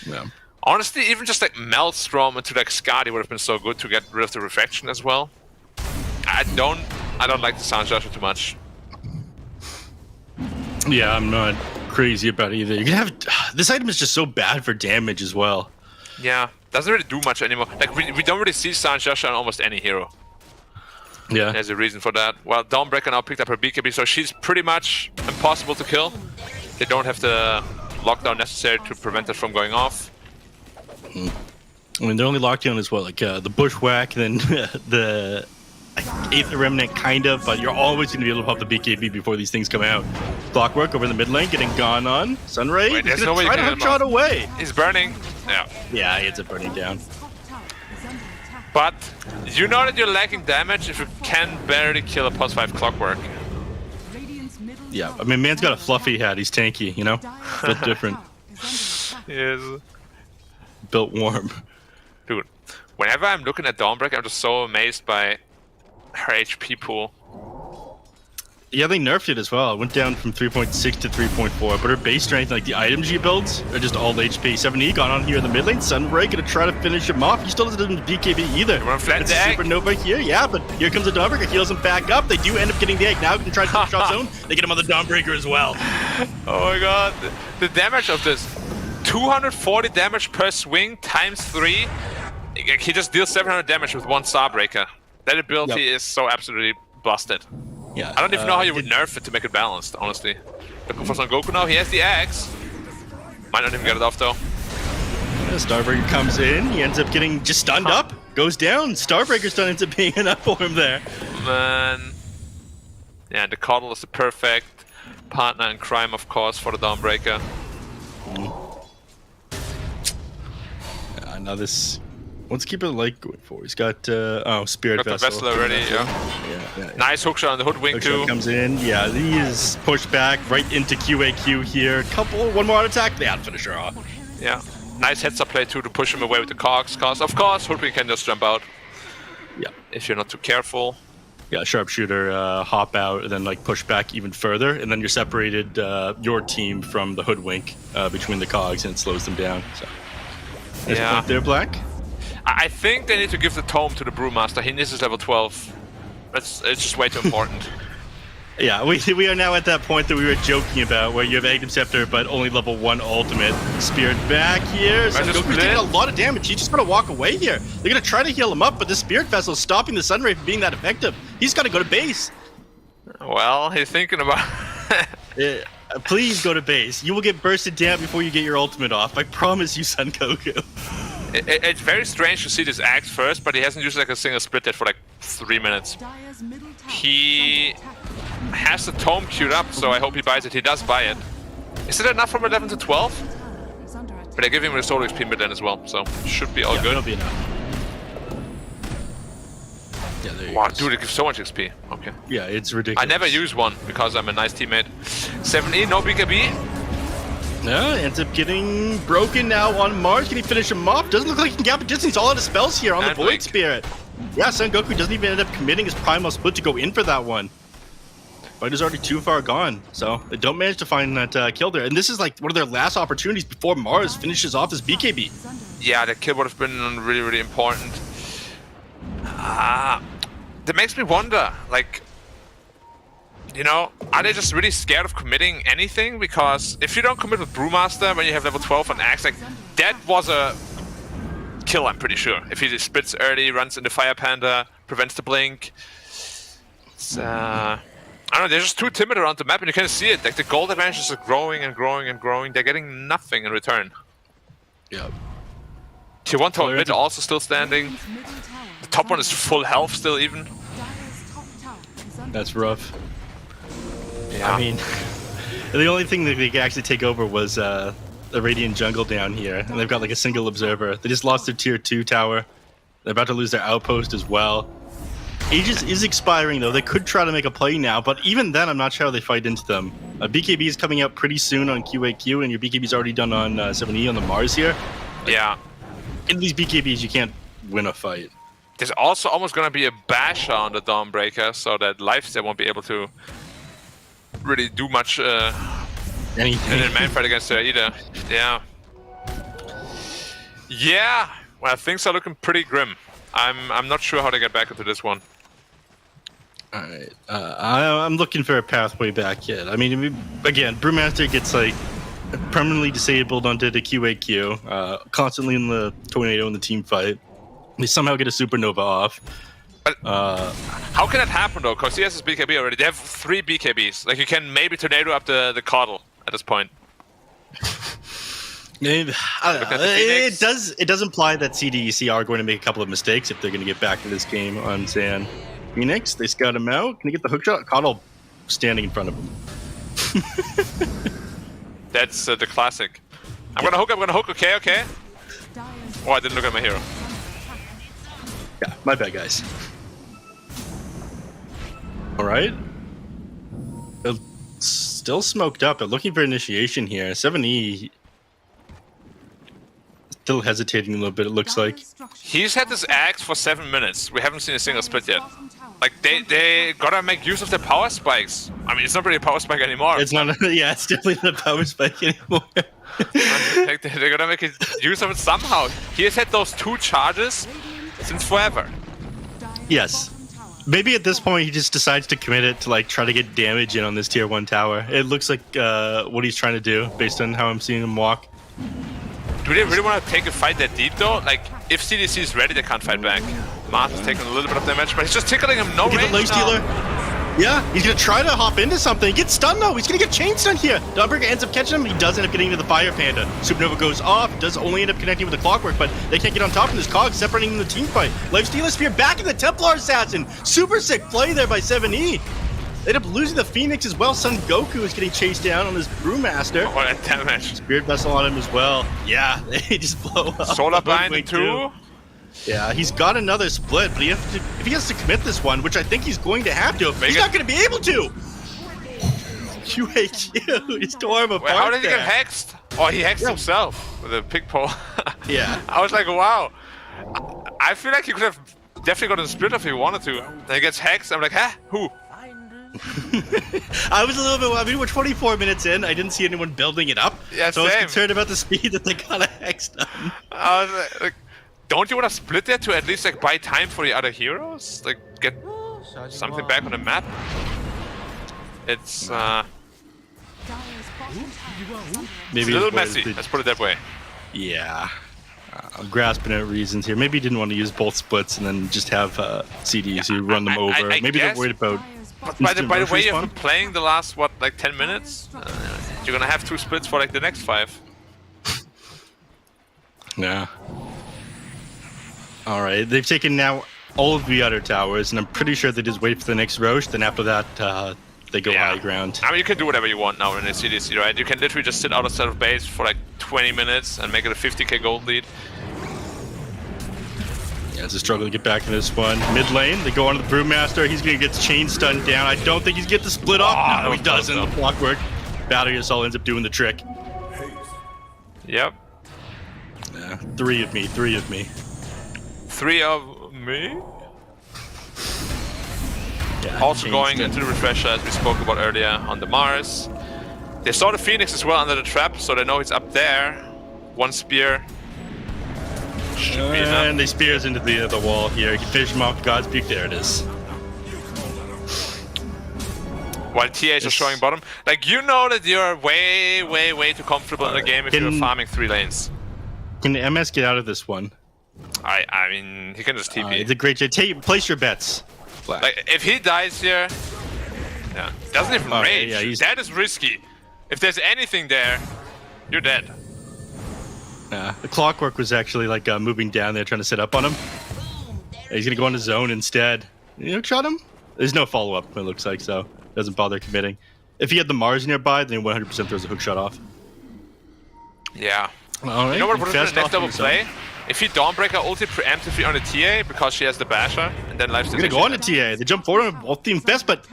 Yeah. Honestly, even just like Maelstrom into like Skadi would have been so good to get rid of the refraction as well. I don't like the Sanj Yasha too much. Yeah, I'm not crazy about either. You can have this item is just so bad for damage as well. Yeah, doesn't really do much anymore. Like we don't really see Sanj Yasha on almost any hero. Yeah, there's a reason for that. Well, Dawnbreaker now picked up her BKB, so she's pretty much impossible to kill. They don't have the lockdown necessary to prevent it from going off. I mean, they're only locked down as well, like the Bushwhack, and then the Eighth Remnant, kind of, but you're always going to be able to pop the BKB before these things come out. Clockwork over in the mid lane, getting gone on. Sunray, wait, he's going to try to hook shot away. He's burning. Yeah, he ends up burning down. But you know that you're lacking damage if you can barely kill a +5 Clockwork. Yeah, I mean, man's got a fluffy hat. He's tanky, you know? Built different. Yes. Built warm. Dude, whenever I'm looking at Dawnbreaker, I'm just so amazed by her HP pool. Yeah, they nerfed it as well. It went down from 3.6 to 3.4, but her base strength, like the items she builds, are just all HP. 7E got on here in the mid lane. Sunbreak gonna try to finish him off. He still doesn't have BKB either. You wanna flatten It's the a egg? supernova here, yeah, but here comes the Dawnbreaker, heals him back up. They do end up getting the egg. Now he can try to finish off zone. They get him on the Dawnbreaker as well. Oh my god, the damage of this. 240 damage per swing times 3. He just deals 700 damage with one Starbreaker. That ability is so absolutely busted. Yeah, I don't even know how you would nerf it to make it balanced, honestly. Looking for Son Goku now, he has the axe. Might not even get it off though. Starbreaker comes in, he ends up getting just stunned up, goes down. Starbreaker stun ends up being enough for him there. Man. Yeah, the Coddle is the perfect partner in crime, of course, for the Dawnbreaker. Now this... Let's keep it light going forward. He's got, Spirit Got the Vessel. Vessel already, yeah. Nice hookshot on the Hoodwink too. Comes in, yeah, he is pushed back right into QAQ here. One more attack, they had to finish her off. Yeah. Nice heads up play too to push him away with the cogs, cause of course Hoodwink can just jump out. Yeah. If you're not too careful. Yeah, sharpshooter, hop out, and then like push back even further, and then you're separated your team from the Hoodwink between the cogs, and it slows them down. So there's a point there, Black. I think they need to give the tome to the Brewmaster. He needs his level 12. It's just way too important. Yeah, we are now at that point that we were joking about, where you have Agnem Scepter, but only level 1 ultimate. Spirit back here. So Goku's taking a lot of damage. He's just going to walk away here. They're going to try to heal him up, but the Spirit Vessel is stopping the Sunray from being that effective. He's got to go to base. Well, he's thinking about... Please go to base. You will get bursted down before you get your ultimate off. I promise you, Son Goku. It's very strange to see this axe first, but he hasn't used like a single split yet for like 3 minutes. He has the tome queued up, so I hope he buys it. He does buy it. Is it enough from 11 to 12? But I give him a solo XP mid then as well, so should be all good. That'll be enough. Yeah, there you Wow, go. dude, it gives so much XP. Okay. Yeah, it's ridiculous. I never use one because I'm a nice teammate. 7E, no BKB. No, ends up getting broken now on Mars. Can he finish him off? Doesn't look like he can gap a distance. He's all out of spells here on the And Void Blink. Spirit. Yeah, Son Goku doesn't even end up committing his Primal Split to go in for that one. Fight is already too far gone, so they don't manage to find that kill there. And this is like one of their last opportunities before Mars finishes off his BKB. Yeah, the kill would have been really, really important. That makes me wonder, like, you know, are they just really scared of committing anything? Because if you don't commit with Brewmaster when you have level 12 on Axe, like, that was a kill, I'm pretty sure. If he just splits early, runs into Fire Panda, prevents the blink. It's, I don't know, they're just too timid around the map, and you can see it. Like, the gold advantages are growing and growing and growing. They're getting nothing in return. Yeah. Tier 1 top mid also still standing. The top one is full health still even. That's rough. Yeah. I mean, the only thing that they could actually take over was the Radiant Jungle down here, and they've got like a single observer. They just lost their tier 2 tower. They're about to lose their outpost as well. Aegis is expiring though. They could try to make a play now, but even then, I'm not sure how they fight into them. BKB is coming out pretty soon on QAQ, and your BKB is already done on 7E on the Mars here. Yeah. In these BKBs, you can't win a fight. There's also almost gonna be a basher on the Dawnbreaker, so that Lifesteal won't be able to really do much Anything. in a man fight against her either. Yeah. Yeah. Well, things are looking pretty grim. I'm not sure how they get back into this one. All right, I'm looking for a pathway back yet. I mean, again, Brewmaster gets like permanently disabled onto the QAQ, constantly in the tornado in the team fight. They somehow get a supernova off. But how can that happen though? Because he has his BKB already. They have 3 BKBs. Like you can maybe tornado up the Coddle at this point. I don't know. It does imply that CDEC are going to make a couple of mistakes if they're going to get back to this game on San Phoenix. They scout him out. Can he get the hookshot? Coddle standing in front of him. That's the classic. I'm gonna hook. Okay. Oh, I didn't look at my hero. Yeah, my bad, guys. All right. Still smoked up, but looking for initiation here. 7E still hesitating a little bit, it looks like. He's had this axe for 7 minutes. We haven't seen a single split yet. Like, they gotta make use of their power spikes. I mean, it's not really a power spike anymore. It's not, yeah, it's definitely not a power spike anymore. Like, they're gonna make use of it somehow. He has had those 2 charges since forever. Yes. Maybe at this point he just decides to commit it to like try to get damage in on this tier 1 tower. It looks like what he's trying to do based on how I'm seeing him walk. Do they really want to take a fight that deep though? Like, if CDC is ready, they can't fight back. Mars is taking a little bit of damage, but he's just tickling him. No range the stealer. Yeah, he's gonna try to hop into something. He gets stunned though. He's gonna get chain stunned here. Dawnbreaker ends up catching him. He does end up getting into the Fire Panda. Supernova goes off. Does only end up connecting with the Clockwork, but they can't get on top of this cog, separating the team fight. Lifestealer Spear back in the Templar Assassin. Super sick play there by 7E. They end up losing the Phoenix as well. Son Goku is getting chased down on this Brewmaster. Oh, that damage. Spirit Vessel on him as well. Yeah, they just blow up. Solar Bind too. Yeah, he's got another split, but if he has to commit this one, which I think he's going to have to, he's not going to be able to! QAQ, he's tore him apart. Wait, how did he there. get hexed? Oh, he hexed himself with a pig pole. Yeah. I was like, wow. I feel like he could have definitely gotten a split if he wanted to. Then he gets hexed, I'm like, huh? Who? I was a little bit, I mean, we're 24 minutes in, I didn't see anyone building it up. Yeah, so I was same. concerned about the speed that they got a hex done. I was like, don't you want to split that to at least like buy time for the other heroes? Like get something back on the map? It's Maybe a little messy, let's put it that way. Yeah. I'm grasping at reasons here. Maybe he didn't want to use both splits and then just have CDs who run them over. I Maybe guess, they're worried about. But by the way you've been playing the last, what, like 10 minutes? You're gonna have 2 splits for like the next 5. Yeah. Alright, they've taken now all of the other towers, and I'm pretty sure they just wait for the next Roche, then after that, they go high ground. I mean, you can do whatever you want now in the CDC, right? You can literally just sit outside of base for like 20 minutes and make it a 50k gold lead. Yeah, it's a struggle to get back in this one. Mid lane, they go on to the Brewmaster. He's going to get chain stunned down. I don't think he's going to get the split off. No, he doesn't. The Clockwork. Battery Assault ends up doing the trick. Yep. Yeah, 3 of me. 3 of me. 3 of me? Yeah, also going into the refresher as we spoke about earlier on the Mars. They saw the Phoenix as well under the trap, so they know it's up there. 1 spear. Should be enough. And they spears into the wall here. You can finish him off. Godspeak. There it is. While TH is showing bottom. Like, you know that you're way too comfortable in the game if you're farming 3 lanes. Can the MS get out of this one? I mean, he can just TP. It's a great job. Place your bets. Black. Like, if he dies here, yeah, doesn't even rage. Yeah, that is risky. If there's anything there, you're dead. The Clockwork was actually like moving down there, trying to set up on him. He's gonna go on his zone instead. You hook shot him? There's no follow up. It looks like so. Doesn't bother committing. If he had the Mars nearby, then he 100% throws a hook shot off. Yeah. All right. You know what would have been the next double play? If he Dawnbreaker ulted preemptively on the TA because she has the Basher, and then lifesteal. They're gonna go on to TA. They jump forward on both team best, but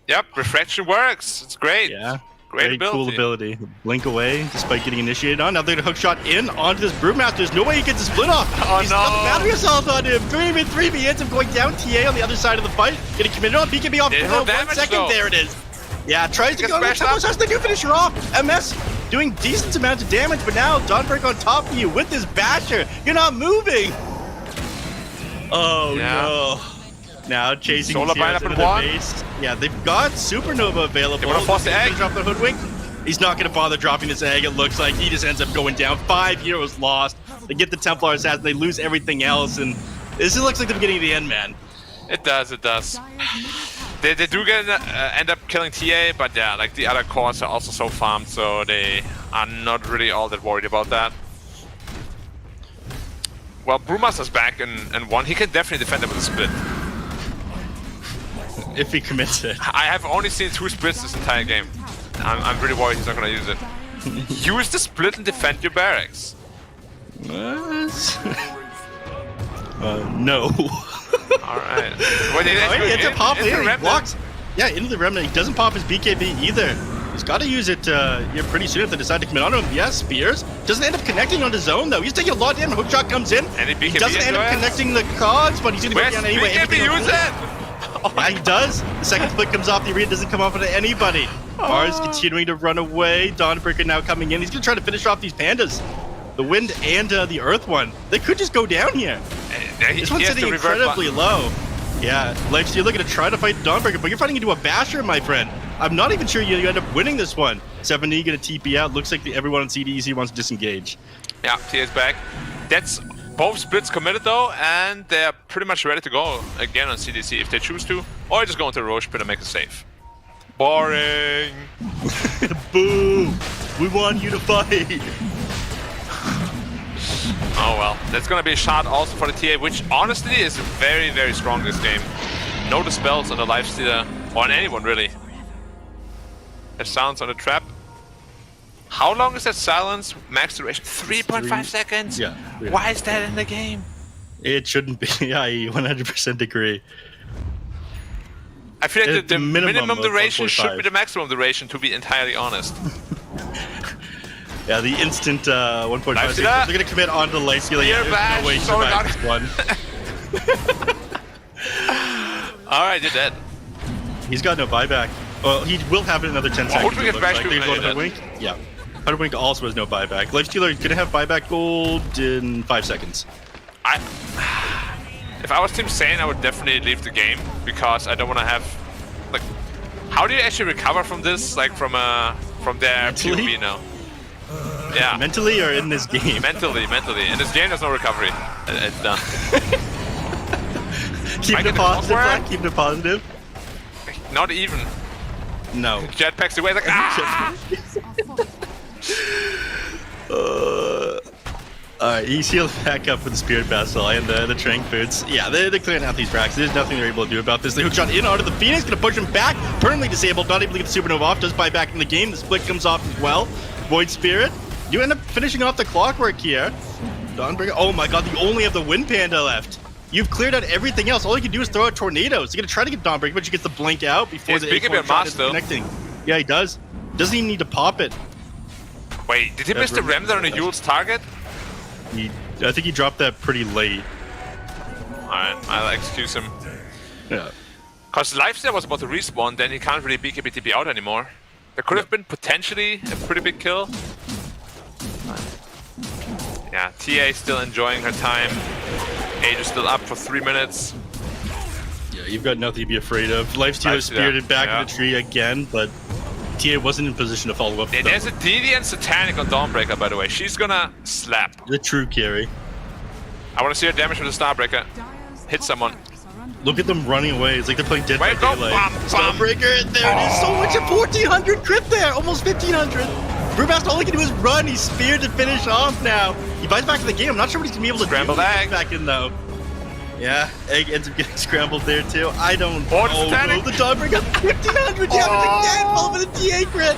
yep, refraction works. It's great. Yeah. Great ability. Cool ability. Blink away despite getting initiated on. Now they're gonna hook shot in onto this Brewmaster. There's no way he gets a split off. Oh, He's no. got the battery assault on him. 3v3 ends him going down TA on the other side of the fight. Getting committed on. BKB off for 1 damage, second. though. There it is. Yeah, tries to Gets go on the smashed up. Templar. They do finish her off. MS doing decent amount of damage, but now Dawnbreaker on top of you with this Basher. You're not moving. Oh no. Now chasing Solar Bind up into in the one. base. Yeah, they've got Supernova available. They wanna force the egg. Drop the Hoodwink. He's not going to bother dropping this egg. It looks like he just ends up going down. 5 heroes lost. They get the Templar Assassin. They lose everything else, and this looks like the beginning of the end, man. It does. It does. They do get end up killing TA, but yeah, like the other cores are also so farmed, so they are not really all that worried about that. Well, Brewmaster's back and 1. He can definitely defend it with a split. If he commits it. I have only seen 2 splits this entire game. I'm really worried he's not gonna use it. Use the split and defend your barracks. No. Alright. Well, He ends up hopping in. He blocks. Yeah, into the Remnant. He doesn't pop his BKB either. He's got to use it here pretty soon if they decide to commit on him. Yes, Spears. Doesn't end up connecting on his own, though. He's taking a lot of damage. Hookshot comes in. He doesn't end up connecting the cogs, but he's going to go down anyway. BKB, use it! Yeah, he does. The second flick comes off the arena, doesn't come off into anybody. Mars continuing to run away. Dawnbreaker now coming in. He's going to try to finish off these pandas. The wind and the earth one. They could just go down here. This one's sitting incredibly low. Yeah, Lex, you're looking to try to fight Dawnbreaker, but you're fighting into a Basher, my friend. I'm not even sure you end up winning this one. 7E going to TP out. Looks like everyone on CDEC wants to disengage. Yeah, TA's back. That's both splits committed though, and they're pretty much ready to go again on CDC if they choose to, or just go into Roche pit and make it safe. Boring. Boo! We want you to fight. Oh well, that's gonna be a shot also for the TA, which honestly is very, very strong this game. No dispels on the lifestealer, or on anyone really. There's silence on the trap. How long is that silence? Max duration? 3.5 seconds? Yeah. Why is that in the game? It shouldn't be. I 100% agree. I feel like the minimum duration 1.5. should be the maximum duration, to be entirely honest. Yeah, the instant 1.5 seconds. Lifestealer? They're going to commit onto the lifestealer. You're Yeah, back. no way to So survive this one. Alright, you're dead. He's got no buyback. Well, he will have it in another 10 seconds. Hoodwink it and looks Bash like. Group They're going to dead. Hoodwink. Yeah. Hoodwink also has no buyback. Lifestealer is going to have buyback gold in 5 seconds. If I was Team Sane, I would definitely leave the game because I don't want to have like. How do you actually recover from this? Like from their Mentally? POV now? Yeah. Mentally or in this game? Mentally. In this game, there's no recovery. It's done. Keeping it positive, Black. Keeping it positive. Not even. No. Jetpacks away like ah! Alright, he's healed back up with the Spirit Vessel and the Trank Boots. Yeah, they're clearing out these racks. There's nothing they're able to do about this. They hook shot in onto the Phoenix, gonna push him back. Permanently disabled, not able to get the Supernova off. Does buy back in the game. The split comes off as well. Void Spirit. You end up finishing off the clockwork here. Dawnbreaker. Oh my god, you only have the Wind Panda left. You've cleared out everything else. All you can do is throw out tornadoes. You're gonna try to get Dawnbreaker, but you get the blink out before the BKB shot is though. connecting. Yeah, he does. Doesn't even need to pop it. Wait, did he miss the Remnant on the Yule's target? I think he dropped that pretty late. Alright, I'll excuse him. Yeah. Because Lifesteal was about to respawn, then he can't really BKB TP out anymore. There could have been potentially a pretty big kill. Yeah, TA is still enjoying her time. Age is still up for 3 minutes. Yeah, you've got nothing to be afraid of. Lifestealer spirited back in the tree again, but TA wasn't in position to follow up. There's a DD and Satanic on Dawnbreaker, by the way. She's gonna slap. The true carry. I want to see her damage with the Starbreaker. Hit someone. Look at them running away. It's like they're playing Dead by Wait, go, Daylight. bam, bam. Starbreaker, there it is. So much at 1,400 crit there. Almost 1,500. Brewmaster, all he can do is run. He's speared to finish off now. He buys back to the game. I'm not sure what he's going to be able to Scrambled do. egg. Back in, though. Yeah, egg ends up getting scrambled there, too. I don't Oh, know. The Dawnbreaker, 1,500. Yeah, again. Fall for the TA crit.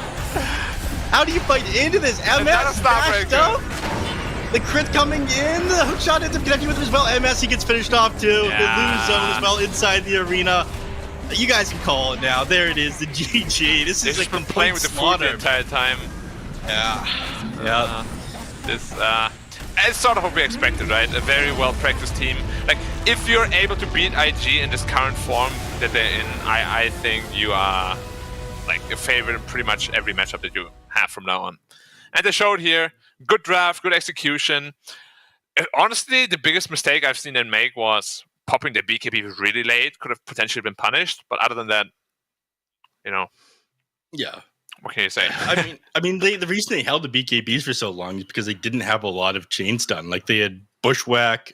How do you fight into this? MS dashed up. The crit coming in. The hookshot ends up connecting with him as well. MS, he gets finished off, too. Yeah. The lose zone as well inside the arena. You guys can call it now. There it is, the GG. This is They've a been complete playing with the food slaughter. the entire time. Yeah. It's sort of what we expected, right? A very well-practiced team. Like, if you're able to beat IG in this current form that they're in, I think you are like a favorite in pretty much every matchup that you have from now on. And they showed here, good draft, good execution. Honestly, the biggest mistake I've seen them make was popping the BKB really late. Could have potentially been punished, but other than that, you know. Yeah. What can you say? I mean, the reason they held the BKBs for so long is because they didn't have a lot of chains done. Like they had Bushwhack,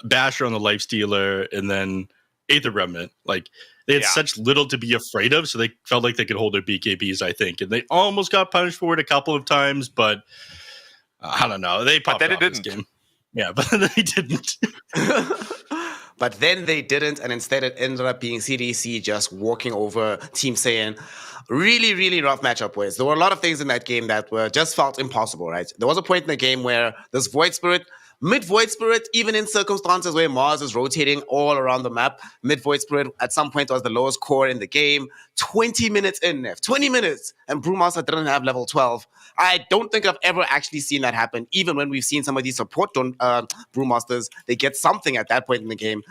Basher on the Lifestealer, and then Aether Remnant. Like they had such little to be afraid of, so they felt like they could hold their BKBs, I think. And they almost got punished for it a couple of times, but I don't know. They popped off this game. Yeah, but they didn't. But then they didn't, and instead it ended up being CDC just walking over Team Saiyan. Really, really rough matchup wise. There were a lot of things in that game that were just felt impossible, right? There was a point in the game where this Void Spirit Mid-Void Spirit, even in circumstances where Mars is rotating all around the map, Mid-Void Spirit at some point was the lowest core in the game. 20 minutes in, Neff. 20 minutes! And Brewmaster didn't have level 12. I don't think I've ever actually seen that happen. Even when we've seen some of these support Brewmasters, they get something at that point in the game.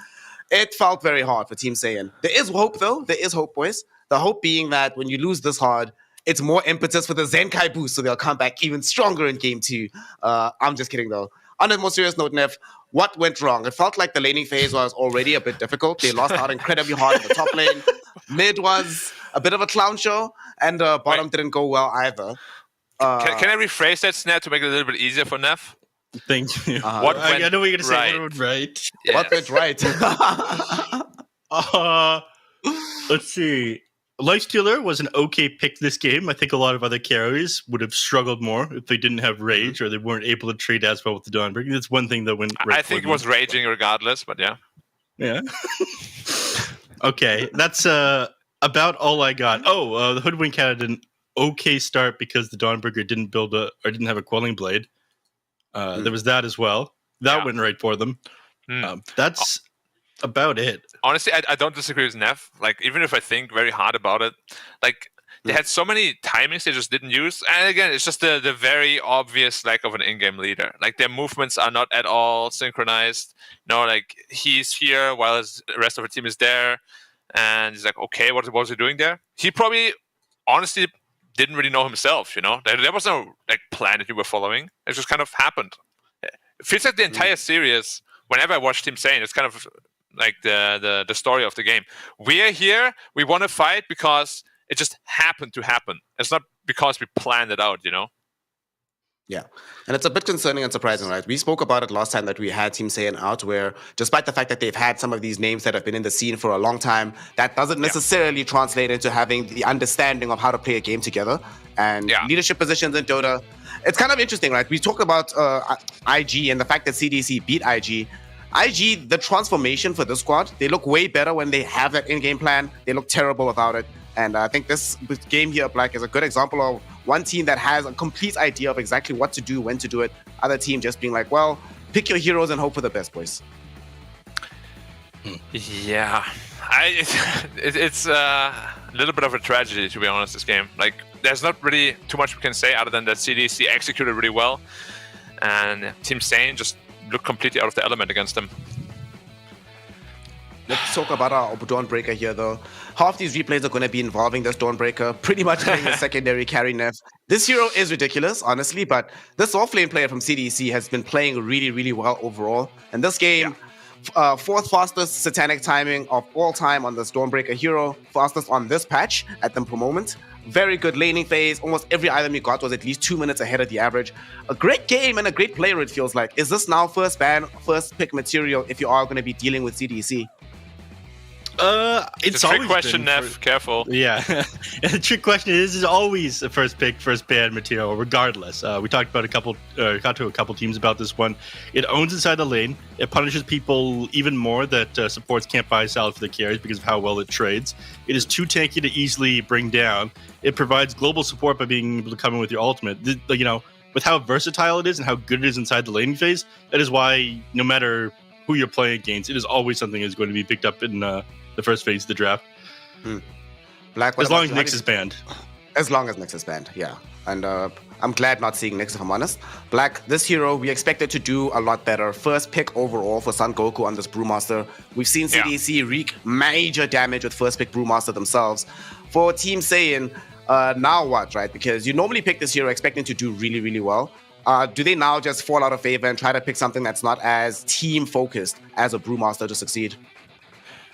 It felt very hard for Team Saiyan. There is hope, though. There is hope, boys. The hope being that when you lose this hard, it's more impetus for the Zenkai boost, so they'll come back even stronger in Game 2. I'm just kidding, though. On a more serious note, Neff, what went wrong? It felt like the laning phase was already a bit difficult. They lost out incredibly hard in the top lane. Mid was a bit of a clown show, and bottom didn't go well either. Can I rephrase that, Snap, to make it a little bit easier for Neff? Thank you. What went I know what you're going to say. right? What went right? Yes. What went right? Let's see. Lifestealer was an okay pick this game. I think a lot of other carries would have struggled more if they didn't have Rage or they weren't able to trade as well with the Dawnbreaker. That's one thing that went right. I think it was raging regardless, but yeah. Yeah. Okay, that's about all I got. The Hoodwink had an okay start because the Dawnbreaker didn't didn't have a Quelling Blade. There was that as well. That went right for them. That's about it. Honestly, I don't disagree with Neff. Like, even if I think very hard about it, like, they had so many timings they just didn't use. And again, it's just the very obvious lack of an in-game leader. Like, their movements are not at all synchronized. Like, he's here while the rest of the team is there. And he's like, okay, what was he doing there? He probably, honestly, didn't really know himself, There was no, plan that you were following. It just kind of happened. It feels like the entire series, whenever I watch Team Saiyan, it's kind of like the story of the game. We're here, we want to fight because it just happened to happen. It's not because we planned it out, Yeah, and it's a bit concerning and surprising, right? We spoke about it last time that we had Team Saiyan out, where despite the fact that they've had some of these names that have been in the scene for a long time, that doesn't necessarily translate into having the understanding of how to play a game together and leadership positions in Dota. It's kind of interesting, right? We talk about IG and the fact that CDC beat IG. IG, the transformation for this squad, they look way better when they have that in-game plan. They look terrible without it. And I think this game here, Black, is a good example of one team that has a complete idea of exactly what to do, when to do it. Other team just being like, well, pick your heroes and hope for the best, boys. Yeah. It's a little bit of a tragedy, to be honest, this game. Like, there's not really too much we can say other than that CDC executed really well. And Team Saiyan just looked completely out of the element against them. Let's talk about our Dawnbreaker here, though. Half these replays are going to be involving this Dawnbreaker, pretty much being a secondary carry Neff. This hero is ridiculous, honestly, but this offlane player from CDC has been playing really, really well overall. And this game, fourth fastest satanic timing of all time on this Dawnbreaker hero, fastest on this patch at the moment. Very good laning phase. Almost every item you got was at least 2 minutes ahead of the average. A great game and a great player, it feels like. Is this now first ban, first pick material if you are going to be dealing with CDC? It's a trick question, Neff. Careful. Yeah. The trick question is always a first pick, first ban material, regardless. We talked about got to a couple teams about this one. It owns inside the lane. It punishes people even more that supports can't buy salad for the carries because of how well it trades. It is too tanky to easily bring down. It provides global support by being able to come in with your ultimate. With how versatile it is and how good it is inside the laning phase, that is why no matter who you're playing against, it is always something that is going to be picked up in the first phase of the draft. Black, as long as Nyx is banned. As long as Nyx is banned, yeah. And I'm glad not seeing Nyx, if I'm honest. Black, this hero, we expected to do a lot better. First pick overall for Sun Goku on this Brewmaster. We've seen CDC wreak major damage with first pick Brewmaster themselves. For Team Saiyan, now what, right? Because you normally pick this hero expecting to do really, really well. Do they now just fall out of favor and try to pick something that's not as team-focused as a Brewmaster to succeed?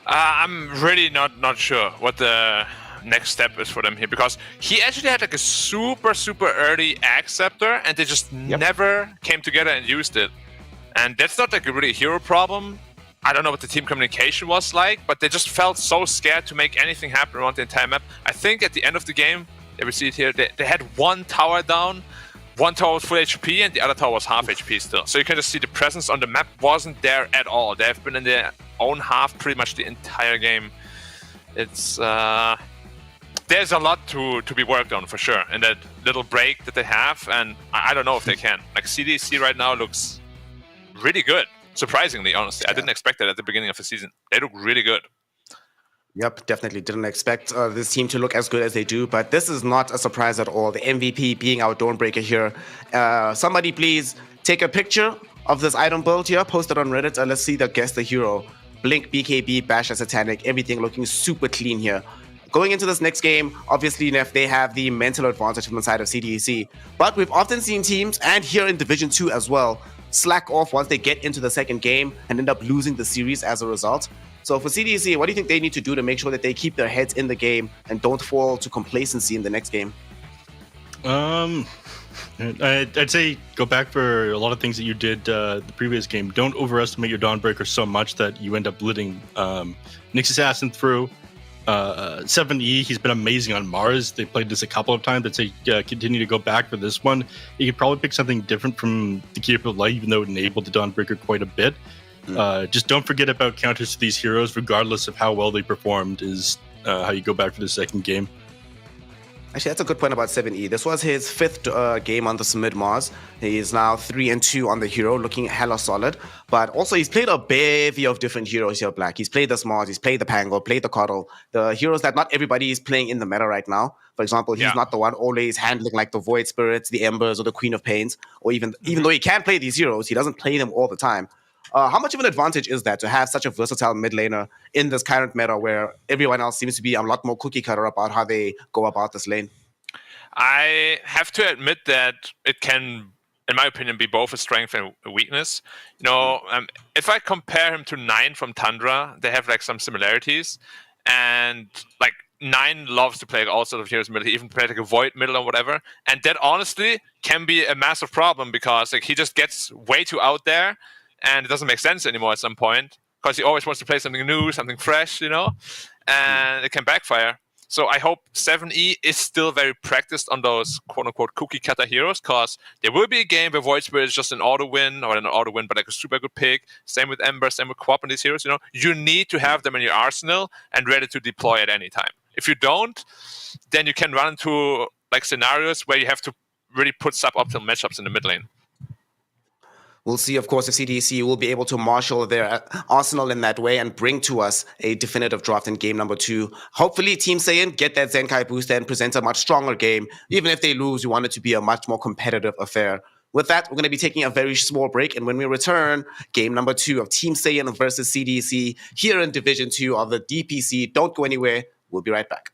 I'm really not sure what the next step is for them here, because he actually had like a super early Axe Scepter and they just never came together and used it. And that's not like a really hero problem. I don't know what the team communication was like, but they just felt so scared to make anything happen around the entire map. I think at the end of the game, we see it here, they had one tower down, one tower was full HP and the other tower was half HP still. So you can just see the presence on the map wasn't there at all. They have been in their own half pretty much the entire game. It's there's a lot to be worked on for sure in that little break that they have, and I don't know if they can. Like CDC right now looks really good. Surprisingly, honestly, I didn't expect that at the beginning of the season. They look really good. Yep, definitely didn't expect this team to look as good as they do, but this is not a surprise at all. The MVP being our Dawnbreaker here. Somebody please take a picture of this item build here, post it on Reddit, and let's see the guess the hero. Blink, BKB, Bash, Satanic, everything looking super clean here. Going into this next game, obviously, Neff, they have the mental advantage from the side of CDEC, but we've often seen teams, and here in Division 2 as well, slack off once they get into the second game and end up losing the series as a result. So for CDC, what do you think they need to do to make sure that they keep their heads in the game and don't fall to complacency in the next game? I'd say go back for a lot of things that you did the previous game. Don't overestimate your Dawnbreaker so much that you end up letting Nyx Assassin through. 7E, he's been amazing on Mars. They played this a couple of times. I'd say continue to go back for this one. You could probably pick something different from the Keeper of Light, even though it enabled the Dawnbreaker quite a bit. Just don't forget about counters to these heroes, regardless of how well they performed, is how you go back for the second game. Actually, that's a good point about 7E. This was his fifth game on this mid-Mars. He is now 3-2 on the hero, looking hella solid. But also, he's played a bevy of different heroes here, Black. He's played the Mars, he's played the Pango, played the Coddle. The heroes that not everybody is playing in the meta right now. For example, he's not the one always handling like the Void Spirits, the Embers, or the Queen of Pains. Or even though he can play these heroes, he doesn't play them all the time. How much of an advantage is that to have such a versatile mid laner in this current meta where everyone else seems to be a lot more cookie cutter about how they go about this lane? I have to admit that it can, in my opinion, be both a strength and a weakness. You know, if I compare him to Nine from Tundra, they have like some similarities. And like Nine loves to play all sorts of heroes middle. He even played like a Void middle or whatever. And that honestly can be a massive problem because like he just gets way too out there. And it doesn't make sense anymore at some point because he always wants to play something new, something fresh, you know, and it can backfire. So I hope 7E is still very practiced on those quote-unquote cookie-cutter heroes because there will be a game where Void Spirit is just an auto-win, or not auto-win, but like a super good pick. Same with Ember, same with Quap and these heroes, you know. You need to have them in your arsenal and ready to deploy at any time. If you don't, then you can run into like scenarios where you have to really put suboptimal matchups in the mid lane. We'll see, of course, if CDC will be able to marshal their arsenal in that way and bring to us a definitive draft in game number 2. Hopefully, Team Saiyan get that Zenkai booster and present a much stronger game. Even if they lose, we want it to be a much more competitive affair. With that, we're going to be taking a very small break. And when we return, game number 2 of Team Saiyan versus CDC here in Division 2 of the DPC. Don't go anywhere. We'll be right back.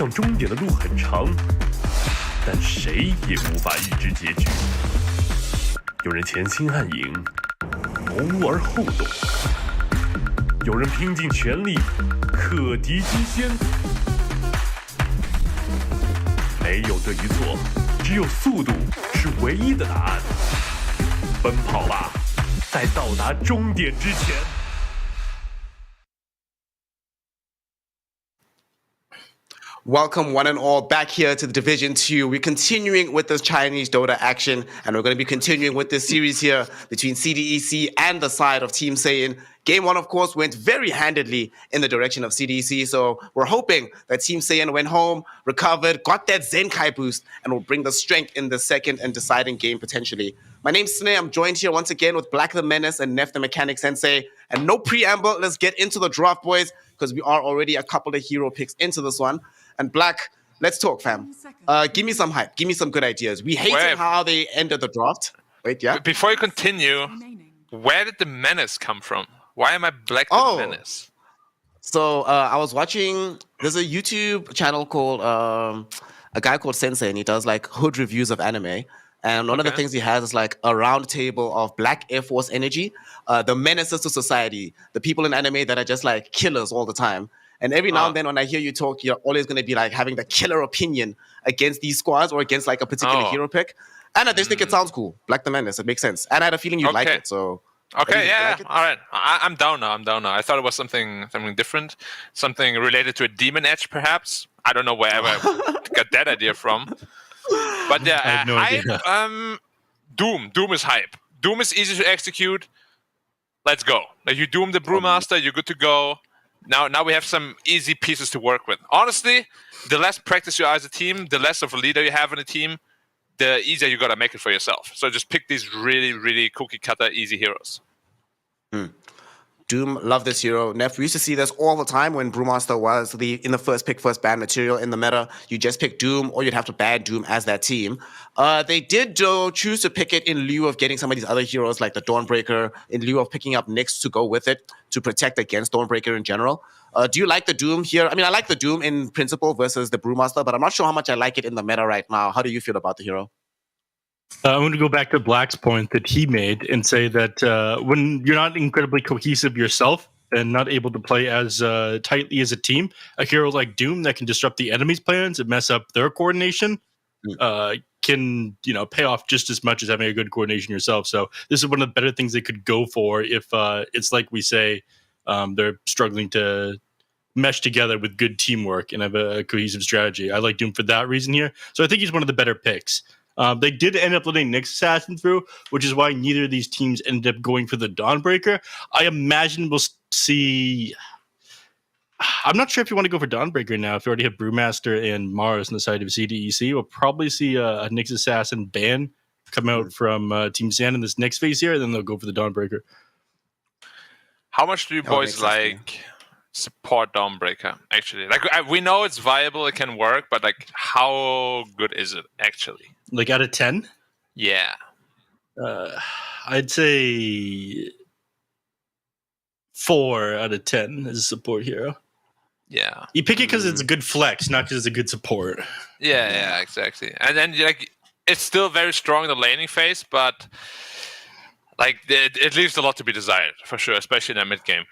向终点的路很长，但谁也无法预知结局。有人前心暗影，谋而后动；有人拼尽全力，克敌机先。没有对与错，只有速度是唯一的答案。奔跑吧，在到达终点之前。Welcome, one and all, back here to the Division 2. We're continuing with this Chinese Dota action, and we're going to be continuing with this series here between CDEC and the side of Team Saiyan. Game 1, of course, went very handedly in the direction of CDEC, so we're hoping that Team Saiyan went home, recovered, got that Zenkai boost, and will bring the strength in the second and deciding game potentially. My name's Sneh. I'm joined here once again with Black the Menace and Neff the Mechanic Sensei. And no preamble, let's get into the draft, boys, because we are already a couple of hero picks into this one. And Black, let's talk, fam. Give me some hype. Give me some good ideas. We hated how they ended the draft. Wait, yeah? Before you continue, where did the Menace come from? Why am I Black the Menace? So I was watching, there's a YouTube channel called, a guy called Sensei, and he does like hood reviews of anime. And one of the things he has is like a round table of Black Air Force energy, the menaces to society, the people in anime that are just like killers all the time. And every now and then when I hear you talk, you're always going to be like having the killer opinion against these squads or against like a particular hero pick. And I just think it sounds cool. Black the Menace, it makes sense. And I had a feeling you'd like it, so... Okay, yeah, like all right. I'm down now. I thought it was something different, something related to a demon edge, perhaps. I don't know wherever I got that idea from. But yeah, I have no idea. Doom is hype. Doom is easy to execute. Let's go. Like you Doom the Brewmaster, you're good to go. Now we have some easy pieces to work with. Honestly, the less practice you are as a team, the less of a leader you have in a team, the easier you gotta make it for yourself. So just pick these really, really cookie cutter easy heroes. Doom, love this hero. Neff, we used to see this all the time when Brewmaster was in the first pick, first ban material in the meta. You just pick Doom, or you'd have to ban Doom as that team. They did choose to pick it in lieu of getting some of these other heroes like the Dawnbreaker, in lieu of picking up Nyx to go with it to protect against Dawnbreaker in general. Do you like the Doom here? I mean, I like the Doom in principle versus the Brewmaster, but I'm not sure how much I like it in the meta right now. How do you feel about the hero? I'm going to go back to Black's point that he made and say that when you're not incredibly cohesive yourself and not able to play as tightly as a team, a hero like Doom that can disrupt the enemy's plans and mess up their coordination can pay off just as much as having a good coordination yourself. So this is one of the better things they could go for if it's like we say they're struggling to mesh together with good teamwork and have a cohesive strategy. I like Doom for that reason here. So I think he's one of the better picks. They did end up letting Nyx Assassin through, which is why neither of these teams ended up going for the Dawnbreaker. I imagine we'll see... I'm not sure if you want to go for Dawnbreaker now. If you already have Brewmaster and Mars on the side of CDEC, we'll probably see a Nyx Assassin ban come out from Team Sand in this next phase here, and then they'll go for the Dawnbreaker. How much do you boys like support Dawnbreaker, actually? Like, we know it's viable, it can work, but like, how good is it, actually? Like, out of 10? Yeah. I'd say 4 out of 10 as a support hero. Yeah. You pick it because it's a good flex, not because it's a good support. Yeah, exactly. And then, like, it's still very strong in the laning phase, but like, it leaves a lot to be desired, for sure, especially in the mid-game.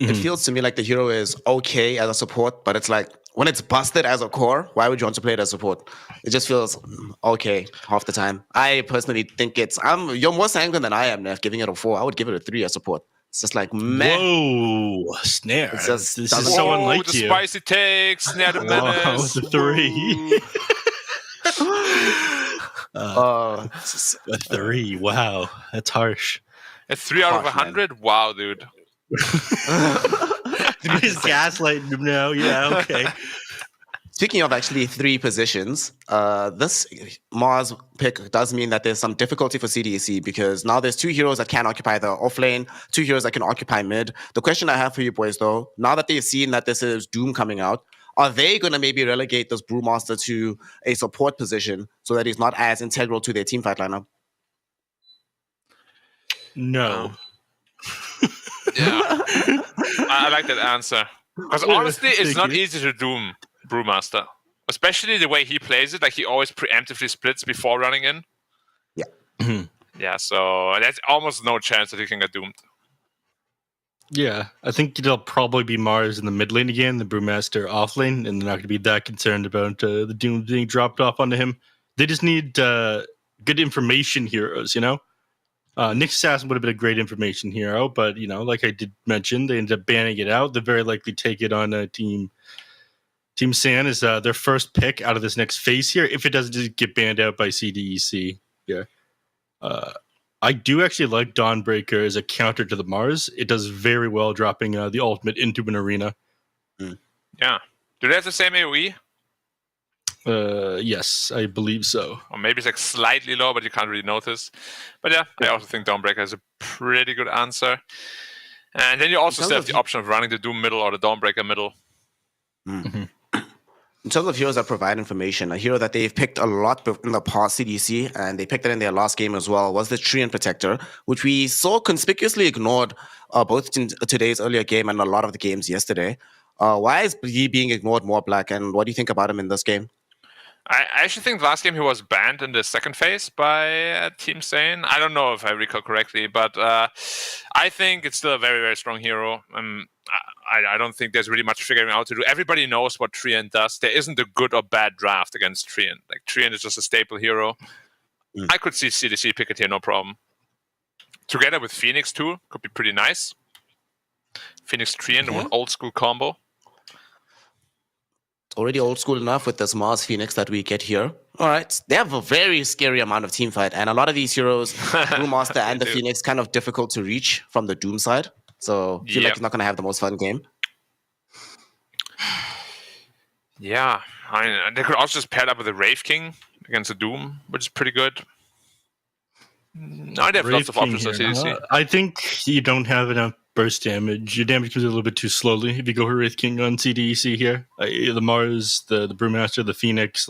It feels to me like the hero is okay as a support, but it's like, when it's busted as a core, why would you want to play it as support? It just feels okay half the time. I personally think you're more sanguine than I am, Neff, giving it a 4. I would give it a 3 as support. It's just like, meh. Whoa, Snare. This is so unlike the you. Spicy takes, Snare the Menace. Wow, the 3. A 3, wow. That's harsh. A 3 out of 100? Wow, dude. He's gaslighting him now. Yeah, okay. Speaking of actually 3 positions, this Mars pick does mean that there's some difficulty for CDEC because now there's 2 heroes that can occupy the off lane, 2 heroes that can occupy mid. The question I have for you boys, though, now that they've seen that this is Doom coming out, are they going to maybe relegate this Brewmaster to a support position so that he's not as integral to their teamfight lineup? No. Yeah. I like that answer. Because honestly, it's not easy to Doom Brewmaster. Especially the way he plays it, like he always preemptively splits before running in. Yeah. Yeah, so there's almost no chance that he can get doomed. Yeah, I think it'll probably be Mars in the mid lane again, the Brewmaster off lane, and they're not going to be that concerned about the Doom being dropped off onto him. They just need good information heroes, Nick Assassin would have been a great information hero, but, like I did mention, they ended up banning it out. They're very likely take it on Team San as their first pick out of this next phase here, if it doesn't get banned out by CDEC. Yeah. I do actually like Dawnbreaker as a counter to the Mars. It does very well dropping the ultimate into an arena. Yeah. Do they have the same AoE? Yes, I believe so. Or maybe it's like slightly low, but you can't really notice. But yeah, I also think Dawnbreaker is a pretty good answer. And then you also still have the option of running the Doom middle or the Dawnbreaker middle. Mm-hmm. In terms of heroes that provide information, a hero that they've picked a lot in the past CDC, and they picked it in their last game as well, was the Treant Protector, which we saw conspicuously ignored both in today's earlier game and a lot of the games yesterday. Why is he being ignored more, Black, and what do you think about him in this game? I actually think last game he was banned in the second phase by Team Sane. I don't know if I recall correctly, but I think it's still a very, very strong hero. I don't think there's really much figuring out to do. Everybody knows what Treant does. There isn't a good or bad draft against Treant. Like, Treant is just a staple hero. I could see CDC pick it here, no problem. Together with Phoenix too, could be pretty nice. Phoenix Treant, one old school combo. Already old school enough with this Mars Phoenix that we get here. All right. They have a very scary amount of teamfight, and a lot of these heroes, Brewmaster and the Phoenix, kind of difficult to reach from the Doom side. So I feel like it's not going to have the most fun game. Yeah. They could also just pair it up with the Wraith King against the Doom, which is pretty good. No, they have lots of options on CDC. I think you don't have enough burst damage. Your damage comes a little bit too slowly if you go Wraith King on CDEC here. The Mars, the Brewmaster, the Phoenix,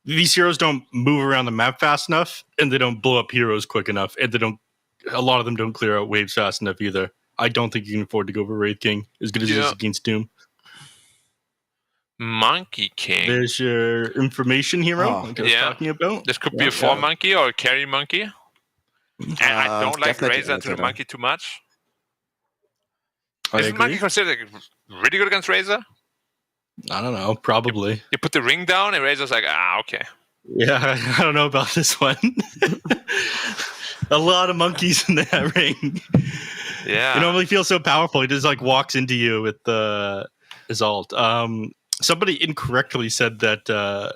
these heroes don't move around the map fast enough, and they don't blow up heroes quick enough, and a lot of them don't clear out waves fast enough either. I don't think you can afford to go for Wraith King as good as he is against Doom. Monkey King. There's your information hero I was talking about. This could be a 4 monkey or a carry monkey. And I don't like Razor into the monkey too much. Isn't monkey considered really good against Razor? I don't know. Probably. You put the ring down and Razor's like, okay. Yeah, I don't know about this one. A lot of monkeys in that ring. Yeah. You normally feel so powerful. He just walks into you with his ult. Somebody incorrectly said that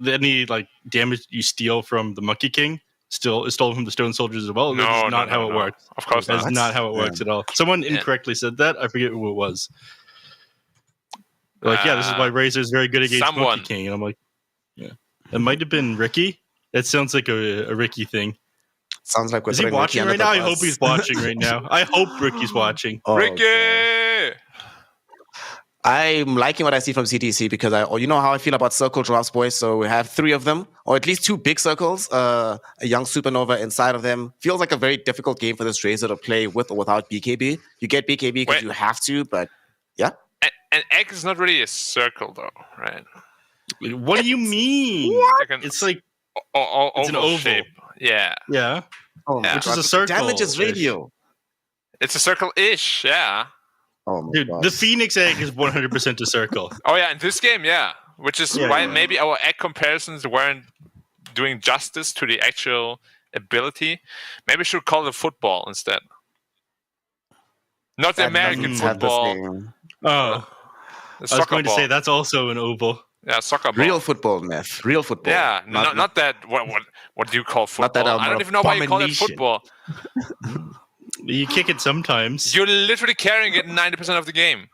any damage you steal from the Monkey King is stolen from the Stone Soldiers as well. That's not how it works. Of course not. That's not how it works at all. Someone incorrectly said that. I forget who it was. This is why Razor is very good against Monkey King. And I'm like, yeah. It might have been Ricky. That sounds like a Ricky thing. Sounds like we're Is he watching right now? I hope he's watching right now. I hope Ricky's watching. Ricky! Okay. I'm liking what I see from CTC because you know how I feel about circle drops, boys. So we have 3 of them, or at least 2 big circles, a young supernova inside of them. Feels like a very difficult game for this Razor to play with or without BKB. You get BKB because you have to, but yeah. An egg is not really a circle, though, right? What do you mean? It's like it's an oval shape. Yeah. Yeah. Oh my Which God. is a circle. Damage is radio. It's a circle-ish, yeah. Oh my Dude, God. the Phoenix egg is 100% a circle. Oh yeah, in this game, yeah. Which is why maybe our egg comparisons weren't doing justice to the actual ability. Maybe we should call it football instead. Not the American football. Oh. I was going to say that's also an oval. Yeah, soccer ball. Real football, Meth. Real football. Yeah, not that. What do you call football? Not that, I don't even know why you call it football. You kick it sometimes. You're literally carrying it 90% of the game.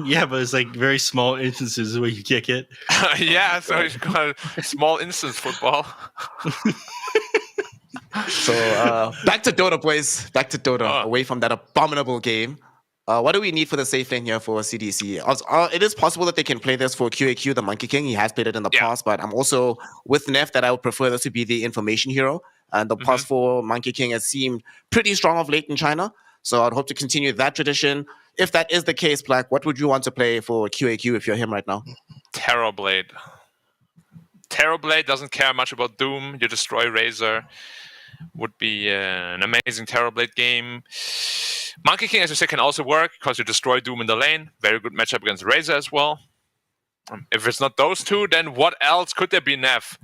Yeah, but it's very small instances where you kick it. Yeah, so it's called small instance football. So back to Dota, boys. Back to Dota. Away from that abominable game. What do we need for the safe lane here for CDC? It is possible that they can play this for QAQ, the Monkey King. He has played it in the past, but I'm also with Neff that I would prefer this to be the information hero. And the past for Monkey King has seemed pretty strong of late in China. So I'd hope to continue that tradition. if that is the case, Black, what would you want to play for QAQ if you're him right now? Terrorblade. Terrorblade doesn't care much about Doom. You destroy Razor. Would be an amazing Terrorblade game. Monkey King, as you said, can also work because you destroy Doom in the lane. Very good matchup against Razor as well. If it's not those two, then what else could there be, Neff?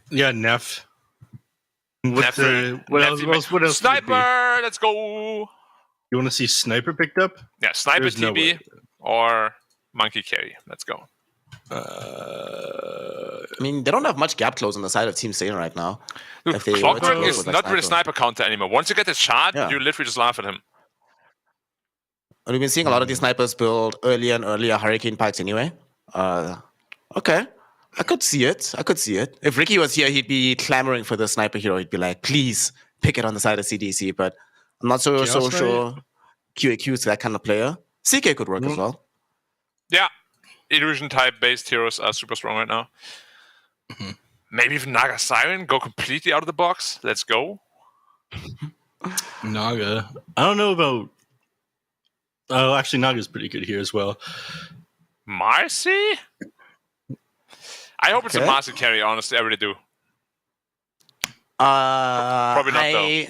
Yeah, Neff. What else? Sniper! Let's go! You want to see Sniper picked up? Yeah, Sniper There's no TB way. or Monkey Carry. Let's go. I mean, they don't have much gap close on the side of Team Saiyan right now. Look, If they were to Clockwork go is with a not really sniper. sniper counter anymore. Once you get the shot, Yeah. you literally just laugh at him. And we've been seeing a lot of these snipers build earlier and earlier Hurricane Pikes anyway. Okay. I could see it. If Ricky was here, he'd be clamoring for the sniper hero. He'd be like, please pick it on the side of CDC. But I'm not so Chaos Knight? sure QAQ is that kind of player. CK could work as well. Yeah. Illusion type based heroes are super strong right now. Maybe even Naga Siren, go completely out of the box. Let's go. Naga. I don't know about. Oh, actually, Naga's pretty good here as well. Marcy? I hope it's a Okay. Marcy carry, honestly. I really do. Probably not, though.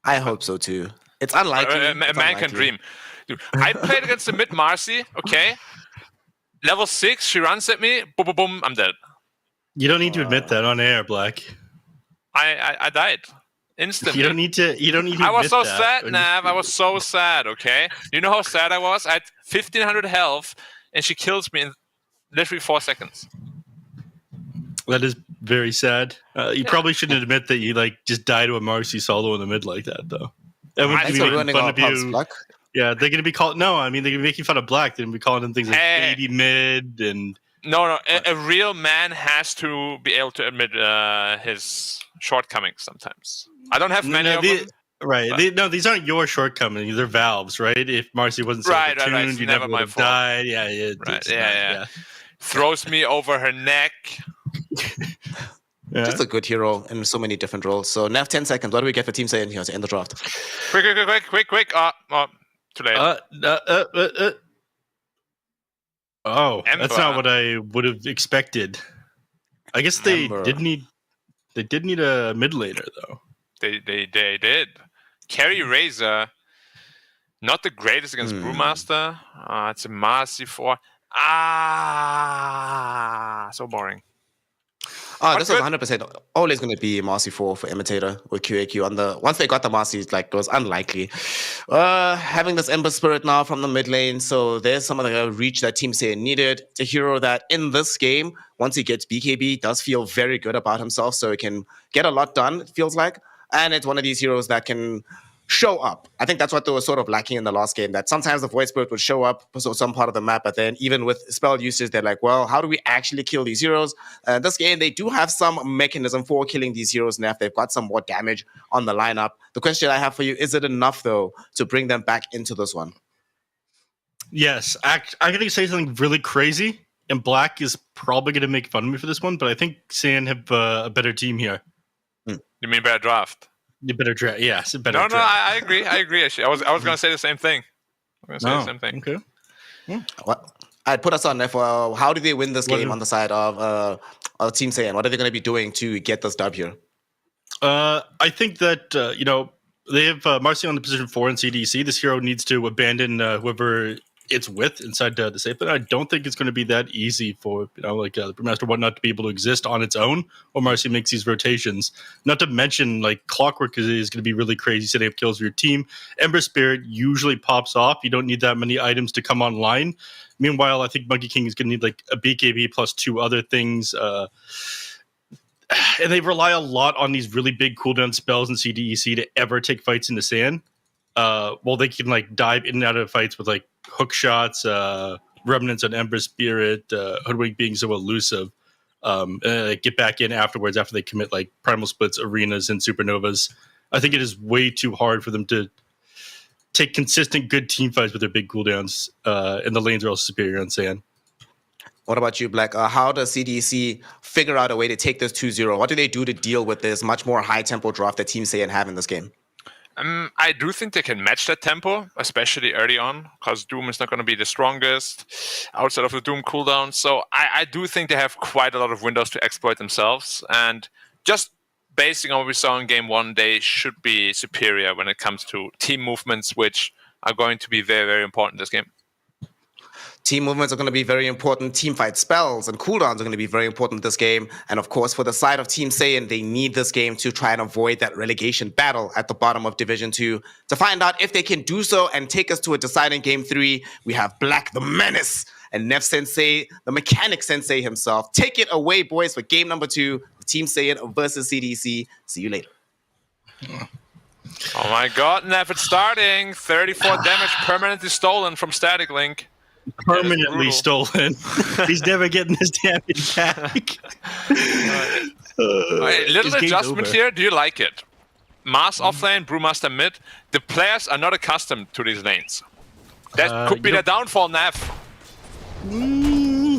I hope so too. It's unlikely. A man can dream. Dude, I played against the mid Marcy, okay? Level 6, she runs at me, boom, boom, boom, I'm dead. You don't need to admit that on air, Black. I died instantly. You don't need to. I was admit so that. sad, Nav. I was so sad, okay? You know how sad I was? I had 1,500 health, and she kills me in literally 4 seconds. That is very sad. You probably shouldn't admit that you just died to a Marcy solo in the mid like that, though. Everyone's Thanks gonna for be ruining making fun our of pubs, you. Black. Yeah, they're gonna be called. No, I mean they're gonna be making fun of Black. They're gonna be calling him things like Hey. baby mid and. No, a real man has to be able to admit his shortcomings sometimes. I don't have many of them. Right. These aren't your shortcomings. They're Valve's, right? If Marcy wasn't so Right, tuned, right. It's you never never my would have fault. died. Yeah, Right, it's yeah. not- Throws me over her neck. yeah. Just a good hero in so many different roles. So Nav, 10 seconds. What do we get for Team Saiyan here to end the draft? Quick. Too late. Oh, Ember. that's not what I would have expected. I guess they Ember. did need a mid laner though. They did. Carry Razor, not the greatest against Brewmaster. It's a Marcy 4. So boring. This was 100% always going to be Marcy 4 for Imitator with QAQ. Once they got the Marcy, it was unlikely. Having this Ember Spirit now from the mid lane, so there's some of the reach that Team Saiyan needed. It's a hero that in this game, once he gets BKB, does feel very good about himself, so he can get a lot done, it feels like. And it's one of these heroes that can show up. I think that's what they were sort of lacking in the last game, that sometimes the Void Spirit would show up for some part of the map, but then even with spell usage, they're like, well, how do we actually kill these heroes? This game, they do have some mechanism for killing these heroes now. They've got some more damage on the lineup. The question I have for you, is it enough, though, to bring them back into this one? Yes, I'm gonna say something really crazy, and Black is probably gonna make fun of me for this one, but I think Saiyan have a better team here. You mean better draft? A better draft, yes, a better No, draft. I agree. Actually, I was going to say the same thing. Okay. What? I'd put us on there for how do they win this What game do- on the side of Team Saiyan? What are they going to be doing to get this dub here? I think that they have Marcy on the position 4 in CDC. This hero needs to abandon whoever it's with inside the safe. But I don't think it's going to be that easy for the Brewmaster whatnot to be able to exist on its own. Or Marcy makes these rotations. Not to mention Clockwork is going to be really crazy setting up kills for your team. Ember Spirit usually pops off. You don't need that many items to come online. Meanwhile, I think Monkey King is going to need a BKB plus 2 other things. And they rely a lot on these really big cooldown spells in CDEC to ever take fights in the sand. Well, they can dive in and out of fights with hook shots, remnants on Ember Spirit, Hoodwink being so elusive. Get back in afterwards after they commit Primal Splits, Arenas, and Supernovas. I think it is way too hard for them to take consistent good team fights with their big cooldowns, and the lanes are also superior on sand. What about you, Black? How does CDC figure out a way to take this 2-0? What do they do to deal with this much more high-tempo draft that Team Saiyan have in this game? I do think they can match that tempo, especially early on, because Doom is not going to be the strongest outside of the Doom cooldown. So I do think they have quite a lot of windows to exploit themselves. And just basing on what we saw in Game 1, they should be superior when it comes to team movements, which are going to be very, very important this game. Team movements are going to be very important. Team fight spells and cooldowns are going to be very important in this game. And of course, for the side of Team Saiyan, they need this game to try and avoid that relegation battle at the bottom of Division 2. To find out if they can do so and take us to a deciding Game 3, we have Black the Menace and Nev Sensei, the Mechanic Sensei himself. Take it away, boys, for game number 2, Team Saiyan versus CDC. See you later. Oh my god, Nev, it's starting. 34 damage permanently stolen from Static Link. Permanently stolen. He's never getting his damage back. Little adjustment here. Do you like it? Mars offlane, Brewmaster mid. The players are not accustomed to these lanes. That could be the downfall, Nav.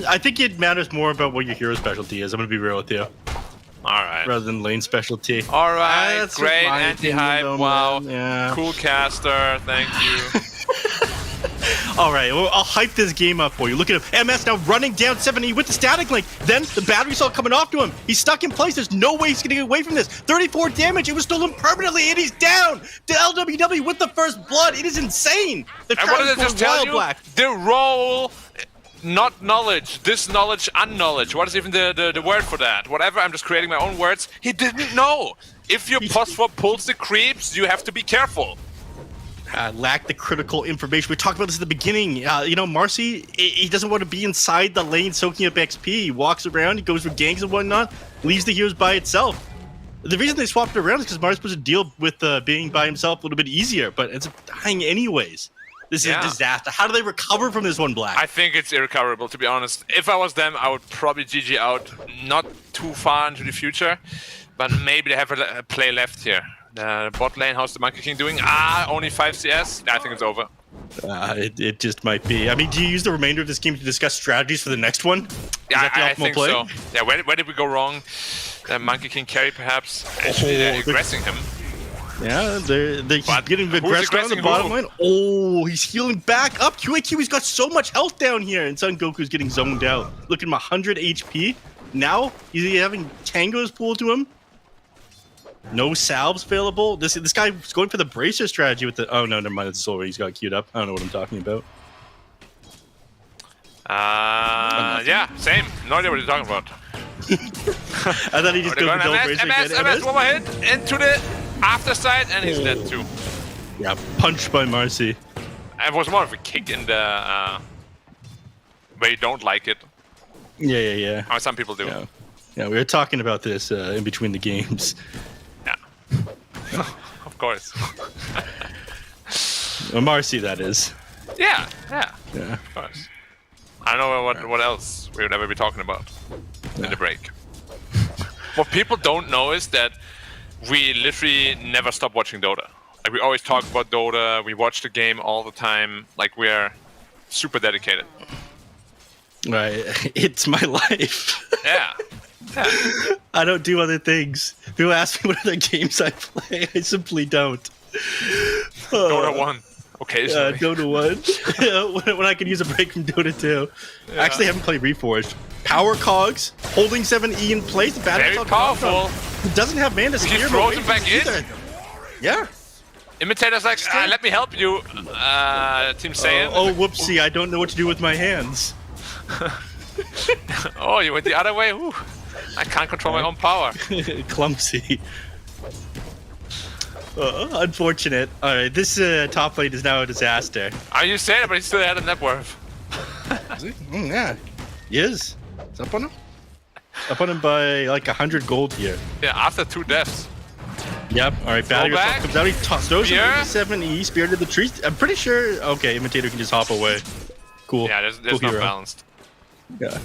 I think it matters more about what your hero specialty is. I'm going to be real with you. All right. Rather than lane specialty. All right. That's Great my anti-hype. opinion, though, wow. Yeah. Cool caster. Thank you. All right, well, I'll hype this game up for you. Look at him. MS now running down 70 with the Static Link. Then the battery cell coming off to him. He's stuck in place. There's no way he's going to get away from this. 34 damage. It was stolen permanently, and he's down. The LWW with the first blood. It is insane. The And what did crowd it is just going tell wild you? black. The role, not knowledge. This knowledge, unknowledge. What is even the word for that? Whatever, I'm just creating my own words. He didn't know. If your phosphor pulls the creeps, you have to be careful. Lack the critical information. We talked about this at the beginning. Marcy, he doesn't want to be inside the lane soaking up XP. He walks around, he goes for ganks and whatnot, leaves the heroes by itself. The reason they swapped it around is because Marcy's supposed to deal with being by himself a little bit easier, but it's dying anyways. This is a disaster. How do they recover from this one, Black? I think it's irrecoverable, to be honest. If I was them, I would probably GG out, not too far into the future, but maybe they have a play left here. The bot lane, how's the Monkey King doing? Only 5 CS? I think it's over. It just might be. I mean, do you use the remainder of this game to discuss strategies for the next one? Yeah, I think play? So. Yeah, where did we go wrong? Monkey King carry, perhaps? Actually, they're aggressing him. Yeah, they're getting aggressive on the bottom line. Oh, he's healing back up. QAQ, he's got so much health down here, and Son Goku's getting zoned out. Look at him, 100 HP. Now, he's having tangos pulled to him. No salves available. This guy's going for the bracer strategy with the. Oh no, never mind. It's already he's got queued up. I don't know what I'm talking about. Yeah, same. No idea what you're talking about. I thought he just goes for double bracer again. MS, one more hit into the after side, and he's dead too. Yeah, punched by Marcy. It was more of a kick in the where you don't like it. Yeah. How some people do. Yeah, we were talking about this in between the games. Yeah. Of course. Well, Marcy, that is. Yeah. Of course. I don't know what else we would ever be talking about in the break. What people don't know is that we literally never stop watching Dota. Like, we always talk about Dota, we watch the game all the time, like we're super dedicated. Right, it's my life. Yeah. I don't do other things. People ask me what other games I play. I simply don't. Dota 1. Occasionally. Dota 1. when I can use a break from Dota 2. Yeah. Actually, I haven't played Reforged. Power Cogs, holding 7E in place. The battery's very powerful. He doesn't have mana to steer He throws him back in. Yeah. Imitator's like, let me help you, Team Saiyan. Oh, whoopsie, I don't know what to do with my hands. Oh, you went the other way? Ooh. I can't control my own power. Clumsy. Unfortunate. Alright, this top lane is now a disaster. Are you saying it, but he still had a net worth? Yeah. He is. It's up on him? Up on him by like 100 gold here. Yeah, after 2 deaths. Yep. Alright, battery back. comes out. He throws him into 7E, Spirit of the Trees. I'm pretty sure. Okay, Imitator can just hop away. Cool. Yeah, there's cool not hero. balanced. Yeah.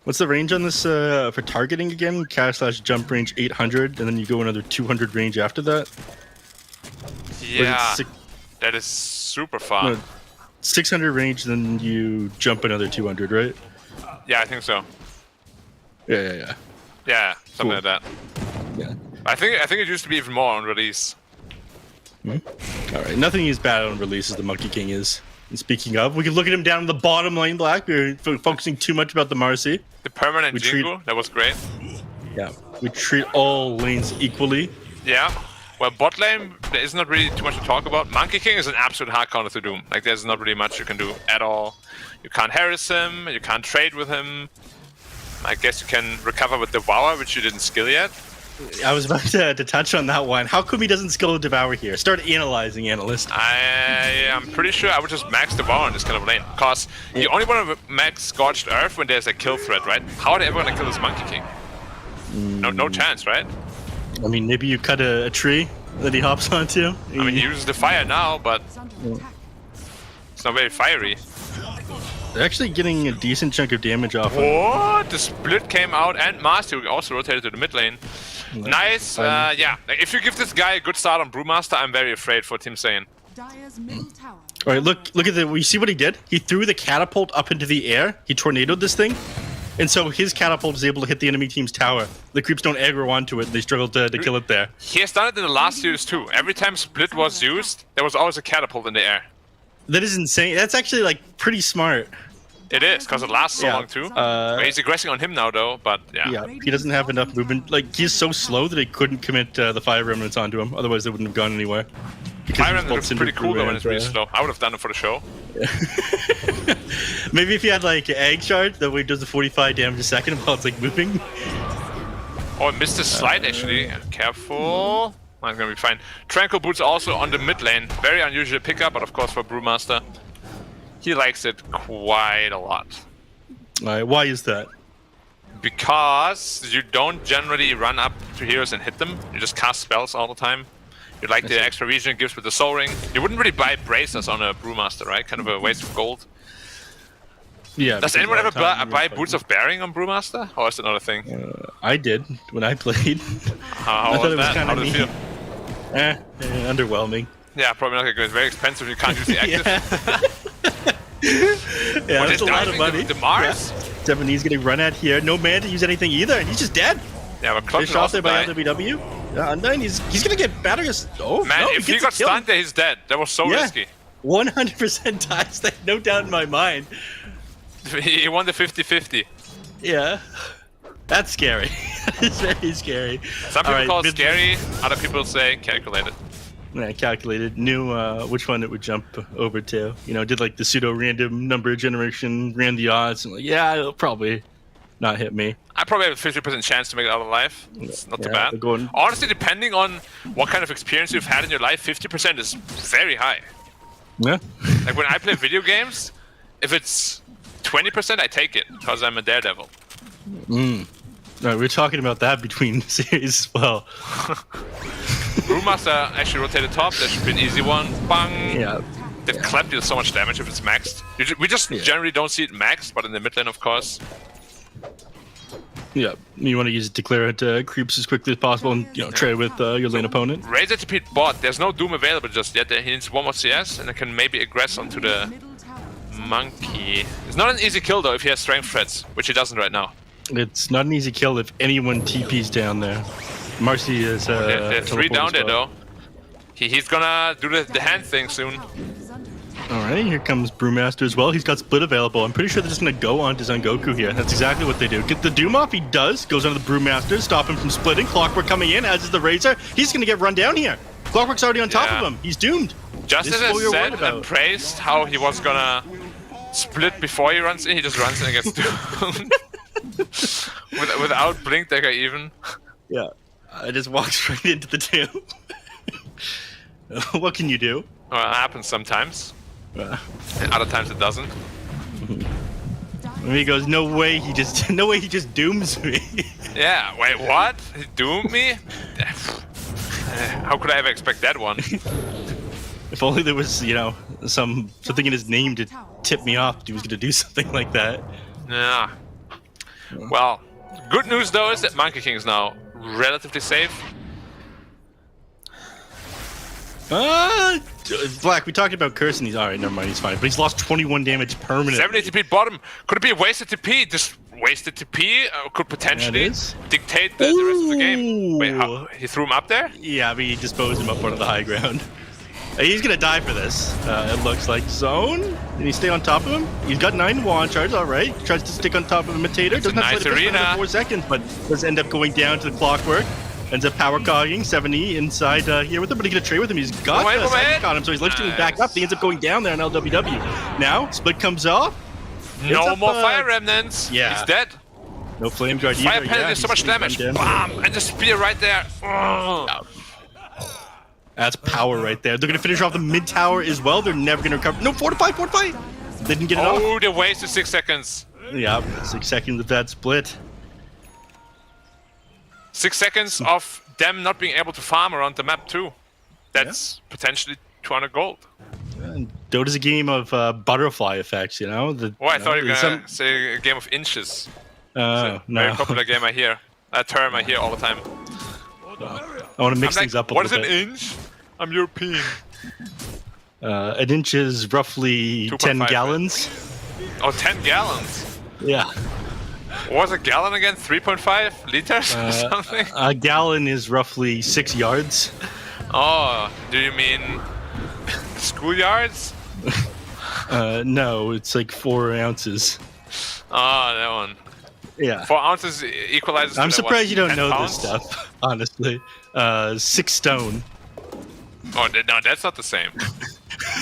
What's the range on this for targeting again? /jump range 800, and then you go another 200 range after that? Yeah, that is super far. No, 600 range, then you jump another 200, right? Yeah, I think so. Yeah. Yeah, something like that. Yeah. I think it used to be even more on release. All right, nothing is bad on release as the Monkey King is. And speaking of, we can look at him down in the bottom lane, Black. We're focusing too much about the Marcy. The permanent Jingu, that was great. Yeah, we treat all lanes equally. Yeah. Well, bot lane, there is not really too much to talk about. Monkey King is an absolute hard counter to Doom. Like, there's not really much you can do at all. You can't harass him, you can't trade with him. I guess you can recover with Devour, which you didn't skill yet. I was about to touch on that one. How come he doesn't skill Devour here? Start analyzing, Analyst. I'm pretty sure I would just max Devour in this kind of lane. Because you only want to max Scorched Earth when there's a kill threat, right? How are they ever going to kill this Monkey King? No chance, right? I mean, maybe you cut a tree that he hops onto. I mean, he uses the fire now, but it's not very fiery. They're actually getting a decent chunk of damage off him. What? The split came out, and Master also rotated to the mid lane. Nice. Yeah. Like, if you give this guy a good start on Brewmaster, I'm very afraid for Team Saiyan. All right, look at the. You see what he did? He threw the catapult up into the air. He tornadoed this thing, and so his catapult is able to hit the enemy team's tower. The creeps don't aggro onto it. They struggle to kill it there. He has done it in the last series too. Every time split was used, there was always a catapult in the air. That is insane. That's actually like pretty smart. It is, because it lasts so long too. He's aggressing on him now though, but yeah. Yeah, he doesn't have enough movement. Like, he's so slow that he couldn't commit the fire remnants onto him. Otherwise, they wouldn't have gone anywhere. Fire remnant looks pretty cool though when it's really slow. I would have done it for the show. Maybe if you had like egg shard, that way it does the 45 damage a second while it's like moving. Oh, I missed the slide actually. Careful. I'm gonna be fine. Tranquil Boots also on the mid lane. Very unusual pickup, but of course for Brewmaster, he likes it quite a lot. Alright, why is that? Because you don't generally run up to heroes and hit them. You just cast spells all the time. You like the extra region it gives with the Soul Ring. You wouldn't really buy Bracers on a Brewmaster, right? Kind of a waste of gold. Yeah. Does anyone ever buy Boots of Bearing on Brewmaster? Or is it not a thing? I did when I played. How was that? How did it feel? Underwhelming. Yeah, probably not good. It's very expensive. You can't use the active. Yeah, that's a lot of money. The Mars? Yeah. Japanese getting run at here. No man to use anything either, and he's just dead. Yeah, but Clutch shot there by LWW. Yeah, and then he's gonna get better. Oh man, no, if he got stunned there, he's dead. That was so risky. 100% dies. No doubt in my mind. He won the 50-50. Yeah. That's scary. It's very scary. Some people call it scary, other people say calculated. Yeah, calculated. Knew which one it would jump over to. You know, did like the pseudo-random number generation, ran the odds, and like, yeah, it'll probably not hit me. I probably have a 50% chance to make it out alive. It's not too bad. Honestly, depending on what kind of experience you've had in your life, 50% is very high. Yeah. Like when I play video games, if it's 20%, I take it, because I'm a daredevil. No, we're talking about that between series as well. Brewmaster actually rotated top. That should be an easy one. Bang! Yeah. That clap deals so much damage if it's maxed. We just generally don't see it maxed, but in the mid lane, of course. Yeah, you want to use it to clear it creeps as quickly as possible and, you know, trade with your lane opponent. Razor to Pete bot. There's no Doom available just yet. He needs one more CS, and it can maybe aggress onto the monkey. It's not an easy kill, though, if he has strength threats, which he doesn't right now. It's not an easy kill if anyone TP's down there. Marcy is there are 3 down there, though. He's gonna do the hand thing soon. Alright, here comes Brewmaster as well. He's got split available. I'm pretty sure they're just gonna go on to Zangoku here. That's exactly what they do. Get the Doom off, he does. Goes onto the Brewmaster, stop him from splitting. Clockwork coming in, as is the Razor. He's gonna get run down here. Clockwork's already on top of him. He's doomed. Just as I said and praised how he was gonna split before he runs in, he just runs in and gets doomed. Without Blink Dagger even. Yeah, I just walks right into the tomb. What can you do? Well, it happens sometimes. And other times it doesn't. And he goes, no way he just dooms me. Yeah, wait, what? He doomed me? How could I ever expect that one? If only there was, you know, something in his name to tip me off that he was going to do something like that. Yeah. Well, good news though is that Monkey King is now relatively safe. Black, we talked about cursing these. Alright, never mind, he's fine. But he's lost 21 damage permanently. 70 TP bottom. Could it be a wasted TP? This wasted TP could potentially dictate the rest of the game. Wait, he threw him up there? Yeah, but he disposed him up onto the high ground. He's gonna die for this. It looks like Zone. Did he stay on top of him? He's got 9 wand charge. All right. Tries to stick on top of Imitator. Doesn't have nice to arena. another 4 seconds, but does end up going down to the clockwork. Ends up power cogging 70 inside here with him, but he gonna trade with him. He's got the psychic on him, so he's live streaming back up. He ends up going down there on LWW. Now split comes off. No more fire remnants. Yeah. He's dead. No flame guard Fire either. penalty, so much damage. Bam! And the spear right there. Oh. That's power right there. They're gonna finish off the mid tower as well. They're never gonna recover. No, fortify. They didn't get it off. Oh, they wasted 6 seconds. Yeah, 6 seconds of that split. 6 seconds of them not being able to farm around the map too. That's potentially 200 gold. And Dota's a game of butterfly effects, you know? I thought you were gonna say a game of inches. No. Very popular game I hear. A term I hear all the time. I want to mix things up a what little is bit. an inch? I'm European. An inch is roughly 10 2.5, gallons. Oh, 10 gallons. Yeah. What was a gallon again? 3.5 liters or something? A gallon is roughly 6 yards. Oh, do you mean schoolyards? No, it's like 4 ounces. Oh, that one. Yeah. 4 ounces equalizes. I'm to surprised what, you don't 10 know pounds? this stuff, honestly. 6 stone. Oh, no, that's not the same. No,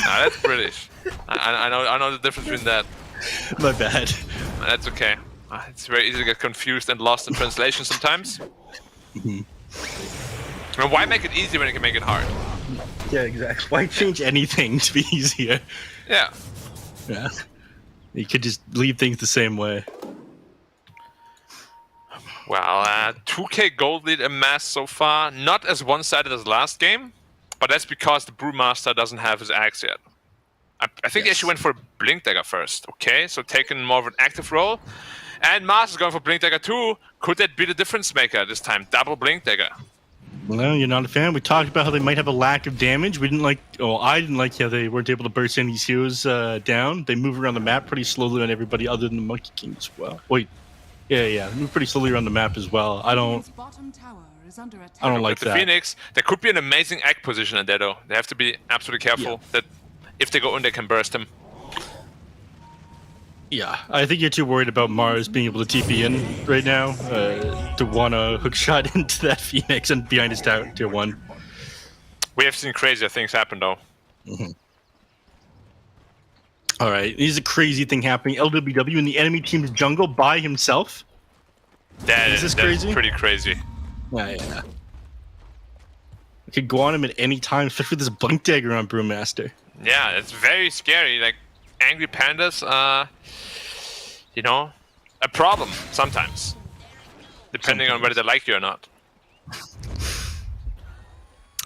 that's British. I know the difference between that. My bad. That's okay. It's very easy to get confused and lost in translation sometimes. And why make it easy when you can make it hard? Yeah, exactly. Why change anything to be easier? Yeah. Yeah. You could just leave things the same way. Well, 2k gold lead amassed so far. Not as one-sided as last game, but that's because the Brewmaster doesn't have his axe yet. I think they actually went for Blink Dagger first. Okay, so taking more of an active role. And Mars is going for Blink Dagger too. Could that be the difference maker this time? Double Blink Dagger. Well, you're not a fan. We talked about how they might have a lack of damage. We didn't like, I didn't like how they weren't able to burst any heroes down. They move around the map pretty slowly on everybody other than the Monkey King as well. Wait, yeah, they move pretty slowly around the map as well. I don't like With that. the Phoenix, there could be an amazing egg position in there though. They have to be absolutely careful that if they go in, they can burst him. Yeah, I think you're too worried about Mars being able to TP in right now to want a hook shot into that Phoenix and behind his tower, tier 1. We have seen crazier things happen though. All right, here's a crazy thing happening. LWW in the enemy team's jungle by himself. That's crazy? pretty crazy. Yeah. We could go on him at any time, especially with this Blink Dagger on Brewmaster. Yeah, it's very scary. Like, angry pandas are, a problem sometimes. Depending on whether they like you or not.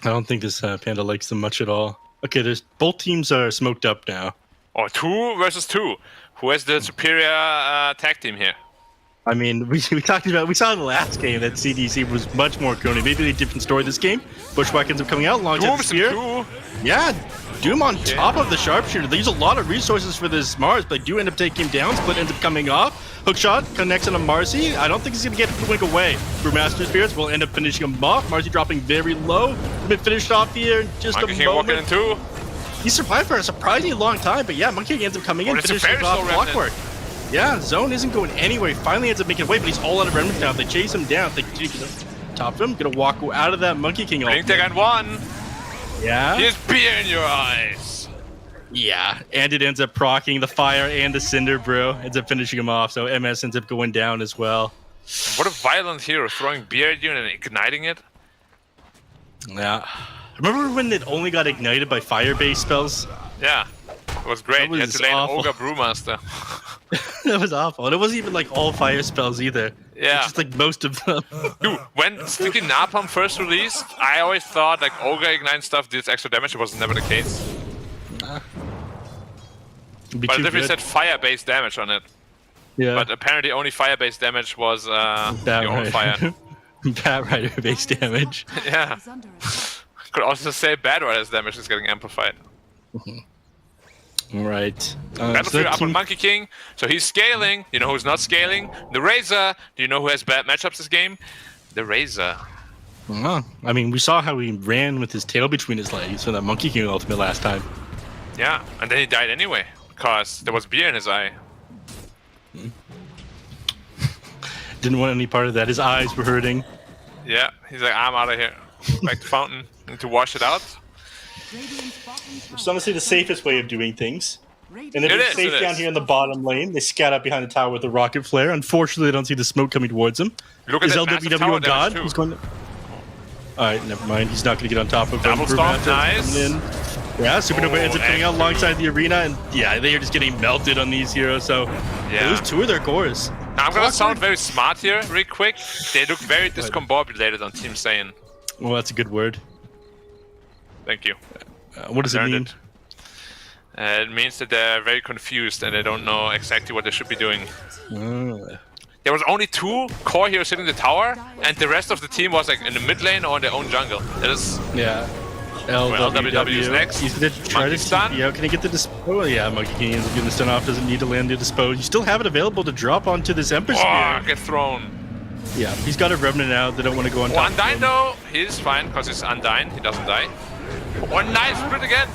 I don't think this panda likes them much at all. Okay, both teams are smoked up now. Oh, 2 versus 2. Who has the superior tag team here? I mean, we saw in the last game that CDC was much more crony. Maybe a different story this game. Bushwhack ends up coming out, launches the spear. Yeah, Doom on top of the sharpshooter. They use a lot of resources for this Mars, but they do end up taking him down. Split ends up coming off. Hookshot connects on a Marcy. I don't think he's going to get the wink away. Brewmaster Spirits will end up finishing him off. Marcy dropping very low. Been finished off here in just Monkey a King moment. walking in 2. He survived for a surprisingly long time, but yeah, Monkey King ends up coming in, it's a finishing very off slow remnant. Clockwork. Yeah, Zone isn't going anywhere. He finally ends up making a way, but he's all out of remnants now. If they chase him down, they continue to top of him. Gonna walk out of that Monkey King. Blink Dagger and 1. Yeah. Here's beer in your eyes. Yeah, and it ends up proccing the fire and the Cinder Brew. Ends up finishing him off, so MS ends up going down as well. What a violent hero, throwing beer at you and igniting it. Yeah. Remember when it only got ignited by fire-based spells? Yeah, it was great. That You had was to lay an awful. Ogre Brewmaster. That was awful. And it wasn't even like all fire spells either. Yeah. It's just like most of them. Dude, when Sticky Napalm first released, I always thought like Ogre Ignite stuff did extra damage. It was never the case. It'd be But too it definitely good. said fire-based damage on it. Yeah. But apparently only fire-based damage was Bat your own Rider. fire. Bat Rider based damage. Yeah. Could also say Bad Rider's damage is getting amplified. Right. Battlefield up on Monkey King, so he's scaling. You know who's not scaling? The Razor. Do you know who has bad matchups this game? The Razor. I mean, we saw how he ran with his tail between his legs for that Monkey King ultimate last time. Yeah, and then he died anyway because there was beer in his eye. Didn't want any part of that. His eyes were hurting. Yeah, he's like, I'm out of here. Back to fountain. Need to wash it out. It's honestly the safest way of doing things. And they're It safe is. down here in the bottom lane. They scat up behind the tower with a rocket flare. Unfortunately, they don't see the smoke coming towards them. Look at Is that massive LWW tower a god? damage too. He's going to... Alright, never mind. He's not going to get on top of Double him. stomp, nice. Yeah, Supernova ends up coming out X3. alongside the arena, and yeah, they are just getting melted on these heroes, so they lose 2 of their cores. Now, I'm gonna sound very smart here, real quick. They look very discombobulated on Team Saiyan. Well, that's a good word. Thank you. What does it Learned mean? it. It means that they're very confused and they don't know exactly what they should be doing. There was only 2 core heroes sitting in the tower, and the rest of the team was like in the mid lane or in their own jungle. That is Yeah. LWW is next. He's going to try Monkey to stun. TP out. Can he get the dispose? Oh, yeah, Monkey King is getting the stun off. Doesn't need to land the dispose. You still have it available to drop onto this Emperor Oh, Spear. get thrown. Yeah, he's got a Revenant out. They don't want to go on top of Undyne him. though, he's fine because he's Undyne. He doesn't die. One nice split again.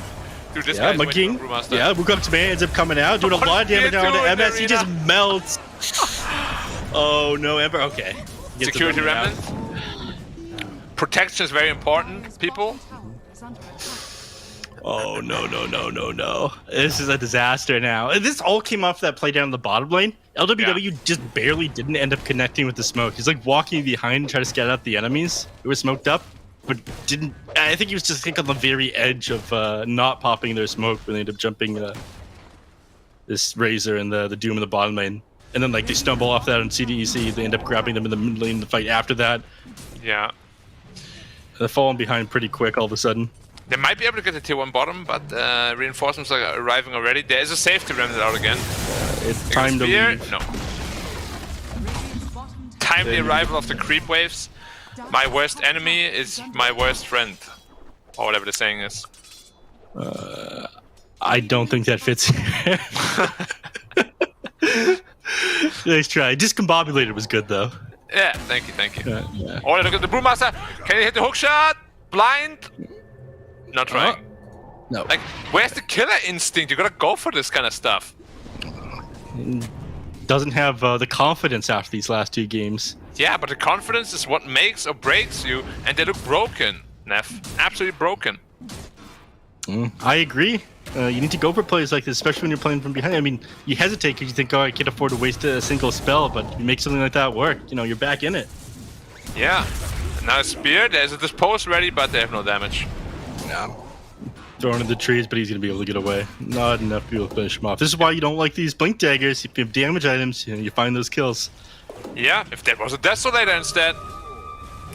Dude, this Yeah, guy's Monkey winning King. Brewmaster. Yeah, Wukong's man ends up coming out, doing a lot of damage down to MS. He just melts. Oh, no, Emperor. Okay. Gets the Security Revenant out. remnant. Protection is very important, people. Oh, no. This is a disaster now. And this all came off that play down the bottom lane. LWW just barely didn't end up connecting with the smoke. He's like walking behind and trying to scout out the enemies. It was smoked up, but didn't... I think he was just on the very edge of not popping their smoke when they ended up jumping this Razor and the Doom in the bottom lane. And then like they stumble off that on CDEC. They end up grabbing them in the mid lane to fight after that. Yeah. They're falling behind pretty quick all of a sudden. They might be able to get the tier 1 bottom, but reinforcements are arriving already. There is a safety remnant out again. It's time to Spear? leave. No. Timely arrival of the creep waves. My worst enemy is my worst friend. Or whatever the saying is. I don't think that fits here. Nice try. Discombobulated was good though. Yeah, thank you. Yeah. Oh, look at the Brewmaster. Can he hit the hook shot? Blind? Not trying. No. Like, where's the killer instinct? You gotta go for this kind of stuff. Doesn't have the confidence after these last 2 games. Yeah, but the confidence is what makes or breaks you, and they look broken, Neff. Absolutely broken. I agree. You need to go for plays like this, especially when you're playing from behind. I mean, you hesitate because you think, oh, I can't afford to waste a single spell, but you make something like that work. You know, you're back in it. Yeah. And now a spear, there's a dispose ready, but they have no damage. Yeah. Thrown in the trees, but he's going to be able to get away. Not enough to be able to finish him off. This is why you don't like these blink daggers. If you have damage items, you find those kills. Yeah, if there was a Desolator instead.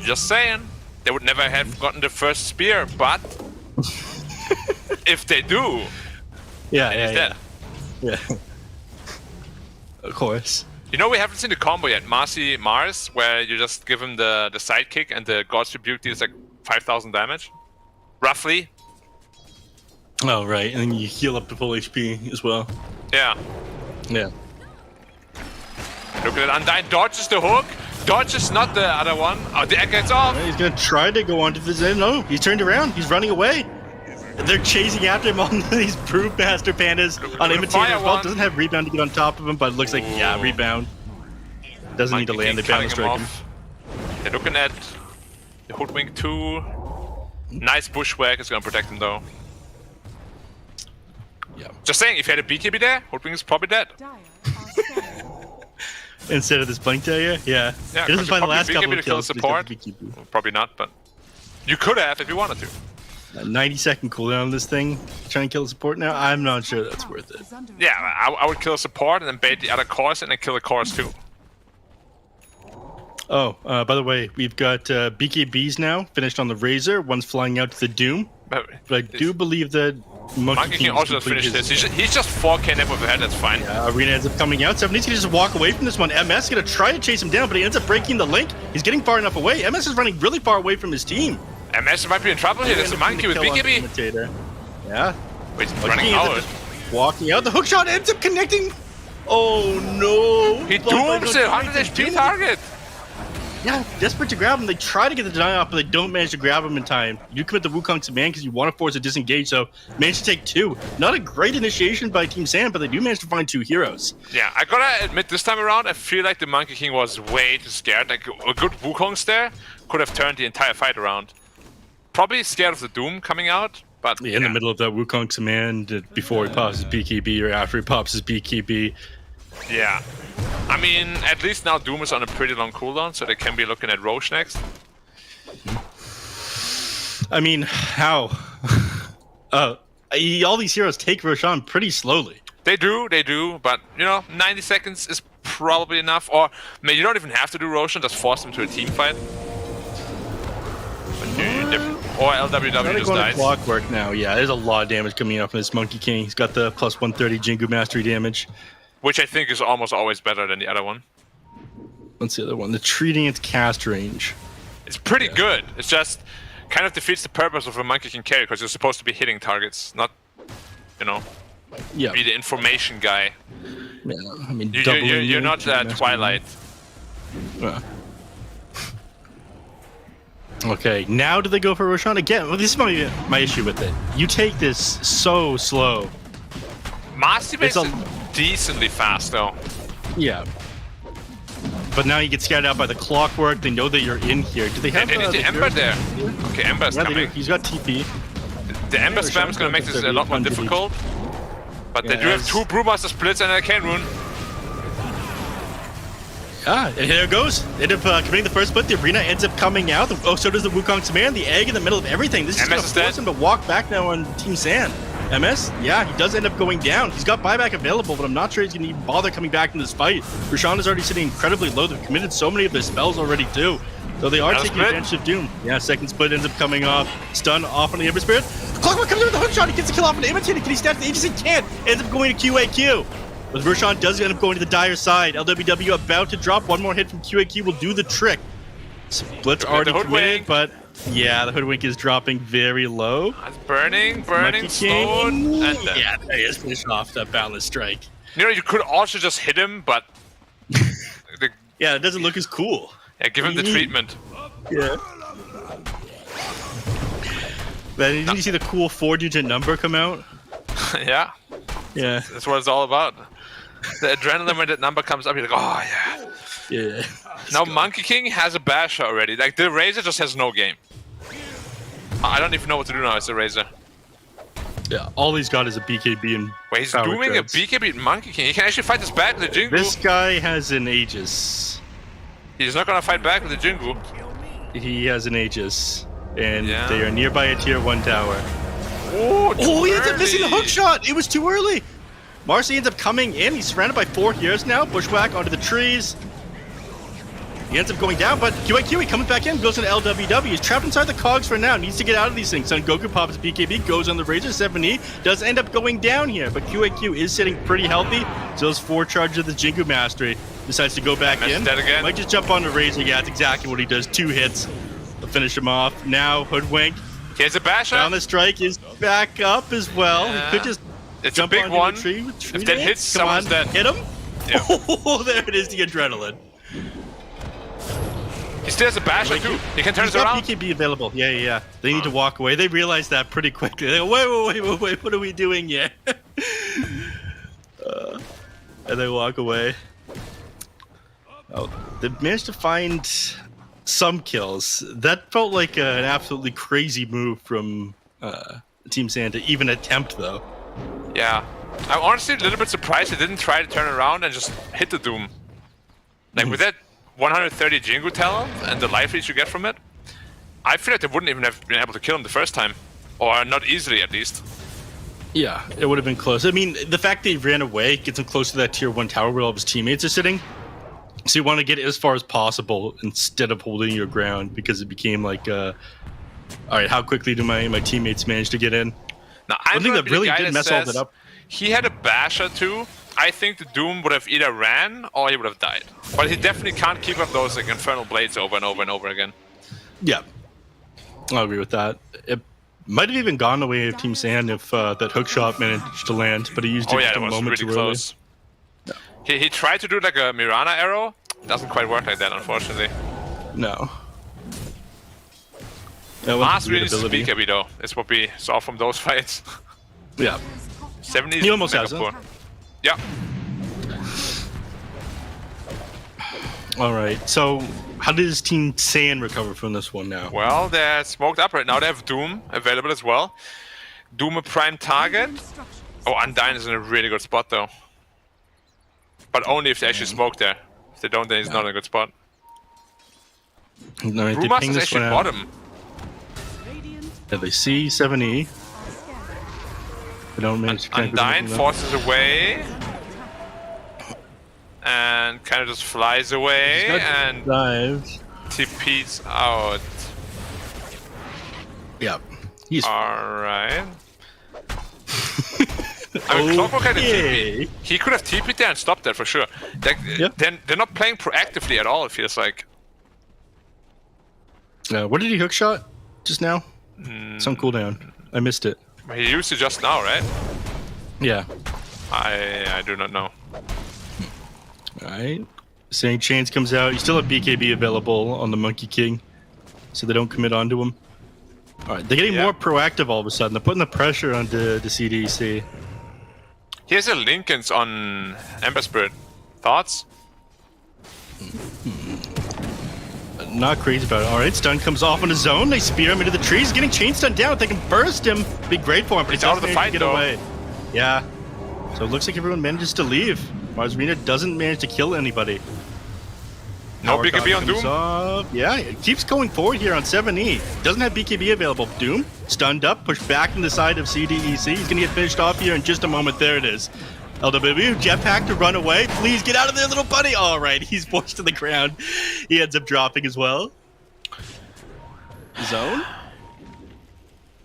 Just saying. They would never have gotten the first spear, but... if they do... Yeah. he's dead. Yeah. Of course. You know, we haven't seen the combo yet, Marcy Mars, where you just give him the sidekick and the God's Rebuke deals like 5,000 damage. Roughly. Oh, right. And then you heal up to full HP as well. Yeah. Yeah. Look at it, Undyne dodges the hook. Dodges not the other one. Oh, the egg gets off. He's going to try to go onto the... No, he's turned around. He's running away. They're chasing after him on these Brewmaster Pandas on Imitator as well. one. Doesn't have Rebound to get on top of him, but it looks like, yeah, Rebound. Doesn't need to land. They bound strike him. They're looking at the Hoodwink 2. Nice bushwhack is going to protect him though. Yeah. Just saying, if you had a BKB there, Hoodwink is probably dead. Instead of this Blink Dagger, yeah. Yeah, He doesn't 'cause find the you last probably couple BKB of to kill kills. but he's got support. the BKB. Probably not, but you could have if you wanted to. A 90-second cooldown on this thing. Trying to kill the support now? I'm not sure that's worth it. Yeah, I would kill a support and then bait the other cores and then kill the cores too. Oh, by the way, we've got BKBs now, finished on the Razor. One's flying out to the Doom. But I do believe that Monkey King also just finished this. He's just 4k net with a head, that's fine. Arena ends up coming out. 70's gonna just walk away from this one. MS gonna try to chase him down, but he ends up breaking the link. He's getting far enough away. MS is running really far away from his team. MS might be in trouble here. There's a monkey with BKB. Imitator. Yeah. Wait, he's Monkey running King ends up out. just walking out. The hookshot ends up connecting. Oh no. He dooms it. 100 HP target. Yeah, desperate to grab him. They try to get the deny off, but they don't manage to grab him in time. You commit the Wukong to man because you want to force a disengage, so manage to take 2. Not a great initiation by Team Sand, but they do manage to find 2 heroes. Yeah, I gotta admit, this time around, I feel like the Monkey King was way too scared. Like, a good Wukong stare could have turned the entire fight around. Probably scared of the Doom coming out, but... In the middle of that Wukong command, before he pops his BKB or after he pops his BKB. Yeah. I mean, at least now Doom is on a pretty long cooldown, so they can be looking at Roche next. I mean, how? All these heroes take Roshan pretty slowly. They do, but, you know, 90 seconds is probably enough. Or, I mean, you don't even have to do Roshan, just force them to a team fight. Or LWW just dies. Clockwork now, yeah. There's a lot of damage coming up from this Monkey King. He's got the plus 130 Jingu Mastery damage. Which I think is almost always better than the other one. What's the other one? The treating its cast range. It's pretty good. It's just kind of defeats the purpose of a Monkey King carry because you're supposed to be hitting targets, not, you know, be the information guy. Yeah, I mean, you're not Twilight. Okay, now do they go for Roshan again? Well, this is my issue with it. You take this so slow. Masti makes it decently fast, though. Yeah. But now you get scattered out by the Clockwork. They know that you're in here. Do they have they need the Ember there? Okay, Ember's coming. He's got TP. The Ember spam is going to make this a lot more difficult. But they do have 2 Brewmaster splits and a Cane Rune. And there it goes. They end up committing the first split. The arena ends up coming out. Oh, so does the Wukong Command. The egg in the middle of everything. This is going to force him to walk back now on Team Sand. MS? Yeah, he does end up going down. He's got buyback available, but I'm not sure he's going to even bother coming back in this fight. Roshan is already sitting incredibly low. They've committed so many of their spells already too. So they are taking advantage of Doom. Yeah, second split ends up coming off. Stun off on the Ember Spirit. Clockwork comes in with the hook shot. He gets a kill off an imitator. Can he snap the Aegis? He can't. Ends up going to QAQ. But Roshan does end up going to the dire side. LWW about to drop. One more hit from QAQ will do the trick. Split's already committed, but yeah, the Hoodwink is dropping very low. It's burning, slowed, and yeah, there he is, finish off that Boundless Strike. You know, you could also just hit him, but yeah, it doesn't look as cool. Yeah, give him the treatment. Yeah. Then did you see the cool 4-digit number come out? Yeah. Yeah. That's what it's all about. The adrenaline when that number comes up, you're like, oh yeah. Yeah. Now Monkey King has a basher already. Like the Razor just has no game. I don't even know what to do now as a Razor. Yeah, all he's got is a BKB and wait, he's doing a BKB Monkey King. He can actually fight this back with the Jingu. This guy has an Aegis. He's not gonna fight back with the Jingu. He has an Aegis. And they are nearby a tier 1 tower. Oh, he ends up missing the hook shot! It was too early! Marcy ends up coming in. He's surrounded by 4 heroes now. Bushwhack onto the trees. He ends up going down, but QAQ coming back in, goes into LWW. He's trapped inside the cogs for now, needs to get out of these things. Son Goku pops BKB, goes on the Razor 7E, does end up going down here, but QAQ is sitting pretty healthy. So those 4 charges of the Jingu Mastery, decides to go back in. Dead again. Might just jump on the Razor. Yeah, that's exactly what he does. 2 hits. They'll finish him off. Now, Hoodwink. Here's a basher. Down the strike is back up as well. He could just jump a big one. The tree with if that hits, someone's dead. Hit him? Yeah. Oh, there it is, the adrenaline. He still has a basher too. He can turn it around. BKB available. Yeah. They need to walk away. They realize that pretty quickly. They go, wait, what are we doing here? And they walk away. Oh, they managed to find some kills. That felt like an absolutely crazy move from Team Sand to even attempt, though. Yeah. I'm honestly a little bit surprised they didn't try to turn around and just hit the Doom. Like, with that 130 Jingu talent and the life leech you get from it, I feel like they wouldn't even have been able to kill him the first time. Or not easily, at least. Yeah, it would have been close. I mean, the fact that he ran away gets him close to that tier 1 tower where all of his teammates are sitting. So you want to get as far as possible instead of holding your ground, because it became like, all right, how quickly do my teammates manage to get in? Now, I think that really did mess all that up. He had a basher too. I think the Doom would have either ran or he would have died. But he definitely can't keep up those like infernal blades over and over and over again. Yeah, I'll agree with that. It might have even gone the way of Team Sand if that hook shot managed to land, but he used it just a moment too early. He tried to do like a Mirana arrow. Doesn't quite work like that, unfortunately. No. Mars really needs to speak a bit though. Is what we saw from those fights. Yeah. 70s. He almost has it. Yeah. All right. So, how does Team Sand recover from this one now? Well, they're smoked up right now. They have Doom available as well. Doom a prime target. Oh, Undyne is in a really good spot though. But only if they actually smoke there. If they don't, then he's not in a good spot. All right, they Brewmaster's ping this actually one out. bottom. Yeah, they see 7E. They don't manage to connect with Undyne anything, though. forces away. And kind of just flies away and Dives. TP's out. Yeah. He's Alright. I mean, Clockwork had a TP. He could have TP'd there and stopped that for sure. They're not playing proactively at all, it feels like. what did he hook shot just now? Some cooldown. I missed it. He used it just now, right? Yeah. I do not know. Alright. Saying Chains comes out. You still have BKB available on the Monkey King, so they don't commit onto him. Alright, they're getting more proactive all of a sudden. They're putting the pressure onto the CDC. Here's a Lincoln's on Ember Spirit. Thoughts? Not crazy about it. Alright, stun comes off on his zone. They spear him into the trees. Getting chain stun down. If they can burst him, be great for him. But He's out of the fight, get though. away. Yeah. So it looks like everyone manages to leave. Marzarina doesn't manage to kill anybody. No Power BKB on comes Doom. off. Yeah, it keeps going forward here on 7E. Doesn't have BKB available. Doom, stunned up, pushed back from the side of CDEC. He's gonna get finished off here in just a moment. There it is. LWW, jetpack to run away. Please get out of there, little buddy. All right, he's forced to the ground. He ends up dropping as well. Zone.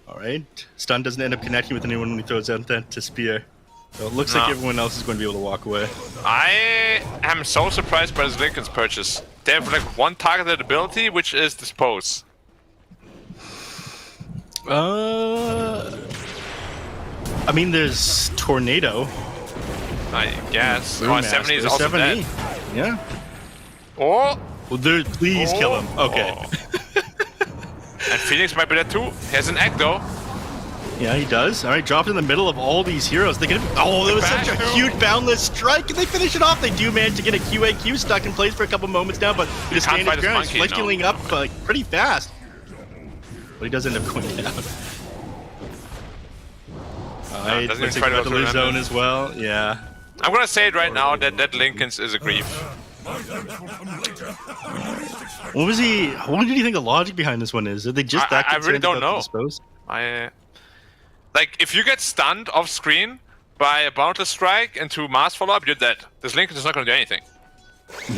All right. Stun doesn't end up connecting with anyone when he throws out that to spear. So it looks like everyone else is going to be able to walk away. I am so surprised by this Lincoln's purchase. They have like one targeted ability, which is Dispose. I mean, there's Tornado. I guess. Oh, Brewmaster, 70 is also 7E. dead. Yeah. Oh! Well, please kill him. Okay. And Phoenix might be dead too. He has an egg though. Yeah, he does. All right, dropped in the middle of all these heroes. They get oh, there was such a huge boundless strike, and they finish it off. They do manage to get a QAQ stuck in place for a couple moments now, but he just stands his ground. He's flanking up pretty fast. But he does end up going down. All right, doesn't looks even like try to about to lose remember. zone as well. Yeah. I'm gonna say it right now that Lincoln's is a grief. What did you think the logic behind this one is? Are they just that I really concerned don't about the know. Dispose? Like, if you get stunned off screen by a Boundless Strike into Mars follow-up, you're dead. This Lincoln is not going to do anything.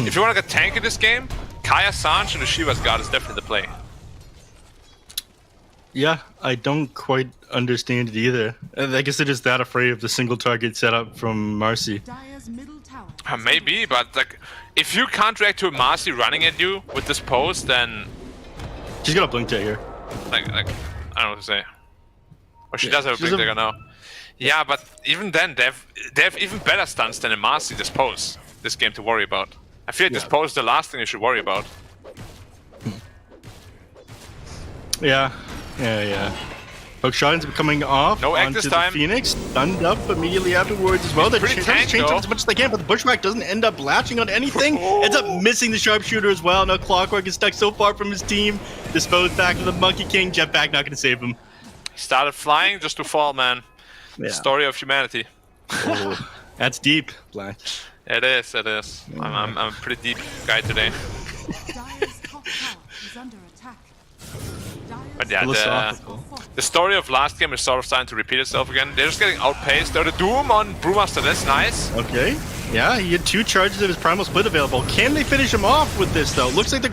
If you want to get tank in this game, Kaya Sanj and the Shiva's God is definitely the play. Yeah, I don't quite understand it either. I guess they're just that afraid of the single target setup from Marcy. Maybe, but like, if you can't react to a Marcy running at you with this pose, then... She's got a blink dagger. Like, I don't know what to say. Or she does have a blink dagger now. Yeah, but even then, they have even better stunts than a Marcy this pose, this game to worry about. I feel like this pose is the last thing you should worry about. Yeah. Hook shot ends up coming off No egg onto this time. the Phoenix, stunned up immediately afterwards as well. They're pretty trying to tanked, change though. as much as they can, but the Bushwhack doesn't end up latching on anything. Ends up missing the sharpshooter as well. Now Clockwork is stuck so far from his team. Disposed back to the Monkey King. Jetpack not going to save him. Started flying just to fall, man. Yeah. Story of humanity. Oh, that's deep, Black. It is. I'm a pretty deep guy today. But yeah, the story of last game is sort of starting to repeat itself again. They're just getting outpaced. They're the Doom on Brewmaster, that's nice. Okay. Yeah, he had 2 charges of his Primal Split available. Can they finish him off with this, though? Looks like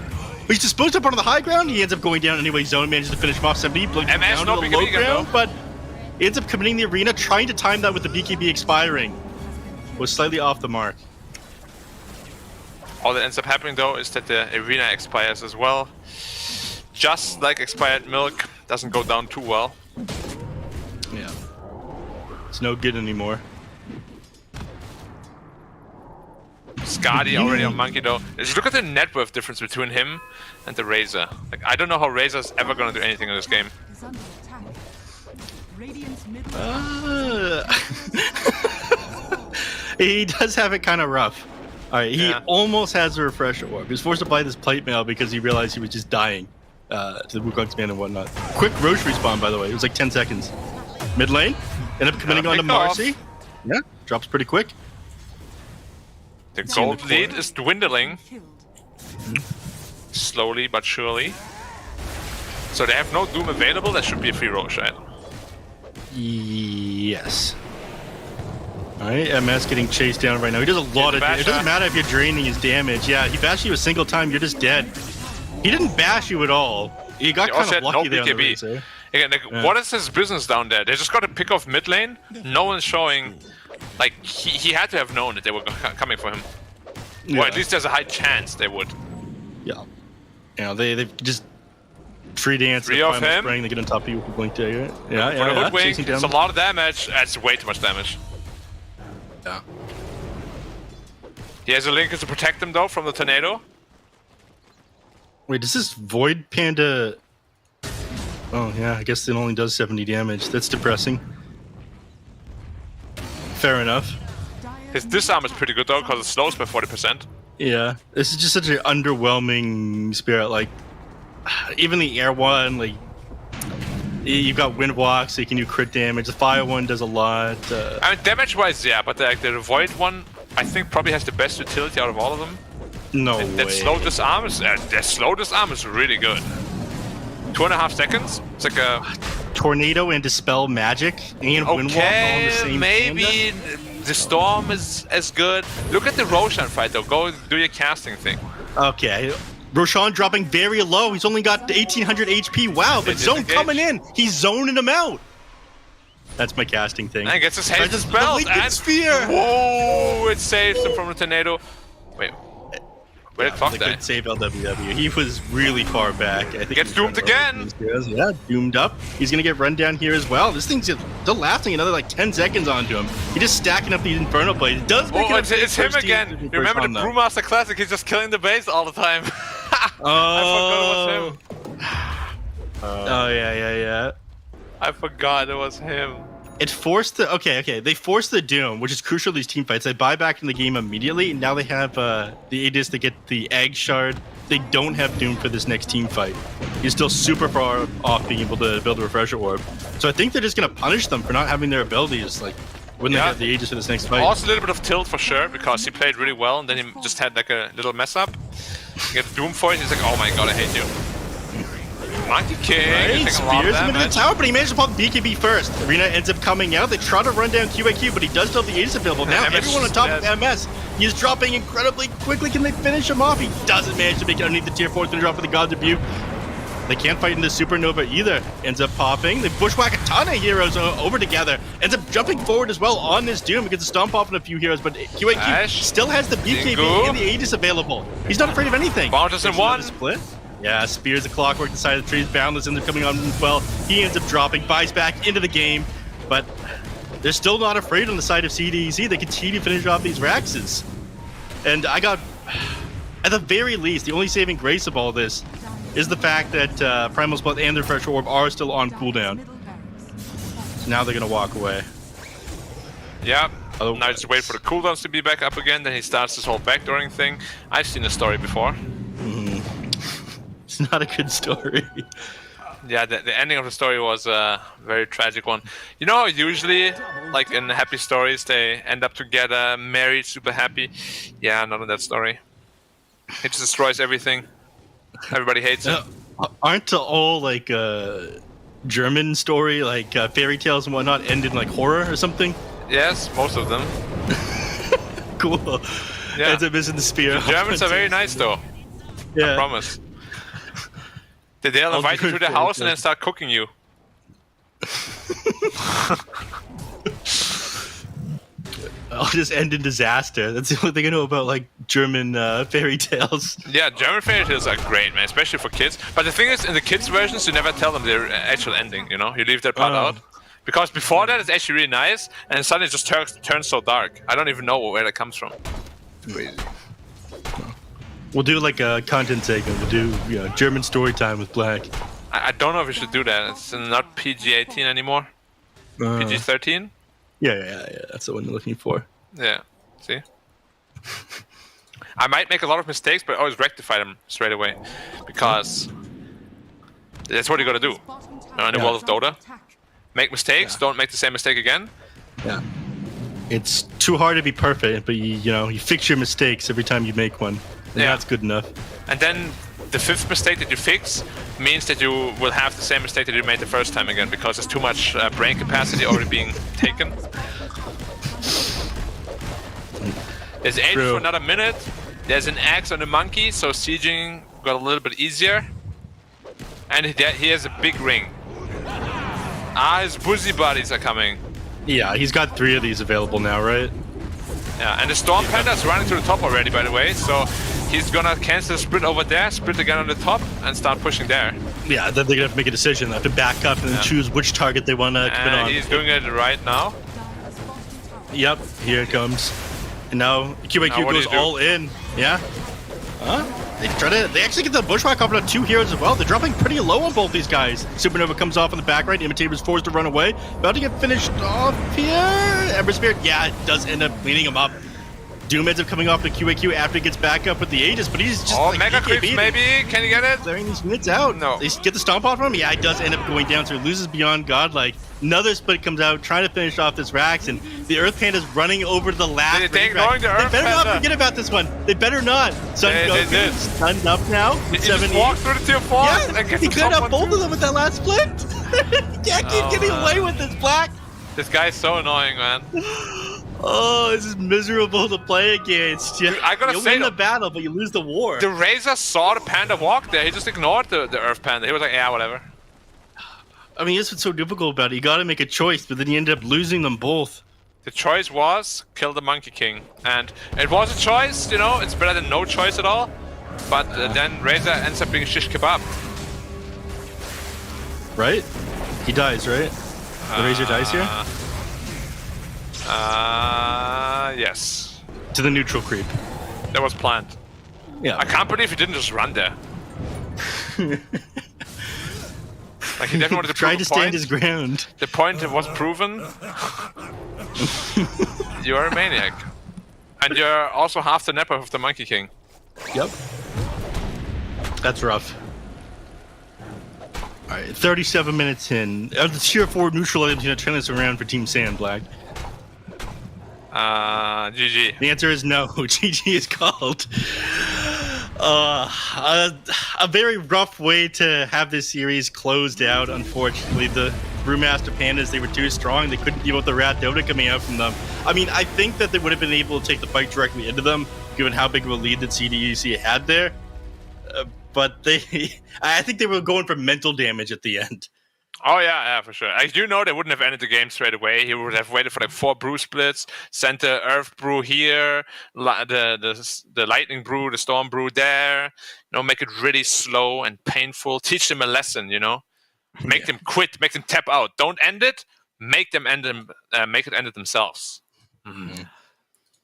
he's disposed up onto the high ground. He ends up going down anyway. Zone manages to finish him off. 70 down to the low ground, but ends up committing the arena, trying to time that with the BKB expiring. Was slightly off the mark. All that ends up happening, though, is that the arena expires as well. Just like expired milk, doesn't go down too well. Yeah. It's no good anymore. Skadi already on Monkey though. Just look at the net worth difference between him and the Razor. Like, I don't know how Razor's ever gonna do anything in this game. He does have it kind of rough. All right, he almost has a refresher orb. He was forced to buy this plate mail because he realized he was just dying to the Wukong command and whatnot. Quick Roche respawn, by the way. It was like 10 seconds. Mid lane, end up committing onto Marcy. Yeah, drops pretty quick. The gold lead is dwindling. Slowly but surely. So they have no Doom available. That should be a free Roche, right? Yes. Alright, MS getting chased down right now. He does a lot of damage. It doesn't matter if you're draining his damage. Yeah, he bashed you a single time, you're just dead. He didn't bash you at all. He got kind of lucky there on the Razor. Again, like, what is his business down there? They just got to pick off mid lane. No one's showing. Like, he had to have known that they were coming for him. Yeah. Or at least there's a high chance they would. Yeah. You know, they just free dance. Free off him. Spraying, they get on top of you with a blink dagger. Yeah, for the hoodwink, it's a lot of damage. That's way too much damage. Yeah. He has a Linker to protect him though from the tornado. Wait, does this Void Panda... Oh yeah, I guess it only does 70 damage. That's depressing. Fair enough. His disarm is pretty good though, because it slows by 40%. Yeah, this is just such an underwhelming spirit. Like, even the air one, like, you've got wind walk, so you can do crit damage. The fire one does a lot. I mean, damage-wise, yeah, but the void one, I think probably has the best utility out of all of them. No way. That slow disarm is really good. 2.5 seconds. It's like a tornado and dispel magic and wind walk all in the same. Maybe the storm is as good. Look at the Roshan fight though. Go do your casting thing. Okay. Roshan dropping very low. He's only got 1800 HP. Wow, but Zone coming in. He's zoning him out. That's my casting thing. And gets his head dispelled. And sphere. Whoa! It saves him from the tornado. Wait. Where did Clock die? Good save LWW. He was really far back. I think gets doomed again. Yeah, doomed up. He's gonna get run down here as well. This thing's still lasting another like 10 seconds onto him. He's just stacking up these Inferno plates. It does make it's him again. Remember the Brewmaster Classic? He's just killing the base all the time. I forgot it was him. Oh yeah. I forgot it was him. It forced the they forced the Doom, which is crucial to these team fights. They buy back in the game immediately, and now they have the Aegis to get the Egg Shard. They don't have Doom for this next team fight. He's still super far off being able to build a Refresher Orb. So I think they're just gonna punish them for not having their abilities, like when they have the Aegis for this next fight. Also a little bit of tilt for sure, because he played really well, and then he just had like a little mess up. He gets Doom for it, he's like, oh my god, I hate you. Monkey King, right? Spears him into the tower, but he managed to pop BKB first. Arena ends up coming out. They try to run down QAQ, but he does still have the Aegis available. Now everyone on top of MS. He is dropping incredibly quickly. Can they finish him off? He doesn't manage to make it underneath the tier 4. It's going to drop for the God Rebuke. They can't fight in the Supernova either. Ends up popping. They bushwhack a ton of heroes over together. Ends up jumping forward as well on this Doom. He gets a stomp off on a few heroes, but QAQ still has the BKB and the Aegis available. He's not afraid of anything. Bounces in one. Split. Yeah, Spears the Clockwork inside of the trees. Boundless ends up coming on as well. He ends up dropping, buys back into the game, but they're still not afraid on the side of CDEC. They continue to finish off these Raxes. And I got, at the very least, the only saving grace of all this is the fact that Primal Split and the Refresher Orb are still on cooldown. So now they're going to walk away. Yeah. Now just wait for the cooldowns to be back up again, then he starts this whole backdooring thing. I've seen the story before. It's not a good story. Yeah, the ending of the story was a very tragic one. You know how usually, like in happy stories, they end up together, married, super happy? Yeah, not in that story. It just destroys everything. Everybody hates it. Aren't all like German story, like fairy tales and whatnot, end in like horror or something? Yes, most of them. Cool. Yeah. Ends up missing the spear. The Germans are very nice though. Yeah. I promise. They'll invite you to the house and then start cooking you. I'll just end in disaster. That's the only thing I know about like German fairy tales. Yeah, German fairy tales are great, man, especially for kids. But the thing is, in the kids' versions, you never tell them their actual ending, you know? You leave that part out. Because before that, it's actually really nice, and suddenly it just turns so dark. I don't even know where that comes from. It's crazy. We'll do like a content segment. We'll do German story time with Black. I don't know if we should do that. It's not PG-18 anymore. PG-13? Yeah. That's the one you're looking for. Yeah. See? I might make a lot of mistakes, but I always rectify them straight away. Because that's what you gotta do in the world of Dota. Make mistakes, don't make the same mistake again. Yeah. It's too hard to be perfect, but you fix your mistakes every time you make one. And that's good enough. And then the fifth mistake that you fix means that you will have the same mistake that you made the first time again, because there's too much brain capacity already being taken. There's 8 for another minute. There's an axe on the monkey, so sieging got a little bit easier. And he has a big ring. His buzzy buddies are coming. Yeah, he's got 3 of these available now, right? Yeah, and the Storm Panda is running to the top already, by the way, so he's gonna cancel the sprint over there, sprint again on the top, and start pushing there. Yeah, then they're gonna have to make a decision. They have to back up and then choose which target they want to commit on. He's doing it right now. Yep, here it comes. And now QAQ goes all in. Yeah. They actually get the Bushwhack off on 2 heroes as well. They're dropping pretty low on both these guys. Supernova comes off on the back right. Imitator's forced to run away. About to get finished off here. Ember Spirit, yeah, it does end up cleaning him up. Doom ends up coming off the QAQ after he gets back up with the Aegis, but he's just like Mega Creeps maybe? Can you get it? Clearing these units out. No. They get the stomp off him. Yeah, it does end up going down, so he loses beyond godlike. Another split comes out, trying to finish off this Rax, and the Earth Panda's running over the last. They're ignoring the Earth Panda. They better not forget about this one. They better not. Sun Goku stunned up now. He just walked through the tier 4. Yeah, he could have both of them with that last split. He can't keep getting away with this, Black. This guy's so annoying, man. Oh, this is miserable to play against. Yeah, I gotta say, win the battle, but you lose the war. The Razor saw the panda walk there. He just ignored the Earth Panda. He was like, yeah, whatever. I mean, that's what's so difficult about it. You gotta make a choice, but then you end up losing them both. The choice was kill the Monkey King. And it was a choice, it's better than no choice at all. But then Razor ends up being shish kebab. Right? He dies, right? The Razor dies here? Yes. To the neutral creep. That was planned. Yeah. I can't believe he didn't just run there. Like, he definitely wanted to try to stand his ground. The point was proven. You're a maniac. And you're also half the nepper of the Monkey King. Yep. That's rough. Alright, 37 minutes in. The tier 4 neutral items going to turn this around for Team Sand, Black. GG. The answer is no. GG is called. A very rough way to have this series closed out, unfortunately. The Brewmaster Pandas, they were too strong. They couldn't deal with the Rat Dota coming out from them. I mean, I think that they would have been able to take the fight directly into them, given how big of a lead that CDEC had there. But I think they were going for mental damage at the end. Oh, yeah, for sure. I do know they wouldn't have ended the game straight away. He would have waited for like 4 brew splits, sent the Earth brew here, the Lightning brew, the Storm brew there. Make it really slow and painful. Teach them a lesson, Make them quit, make them tap out. Don't end it. Make them end them. Make it end it themselves. Mm-hmm.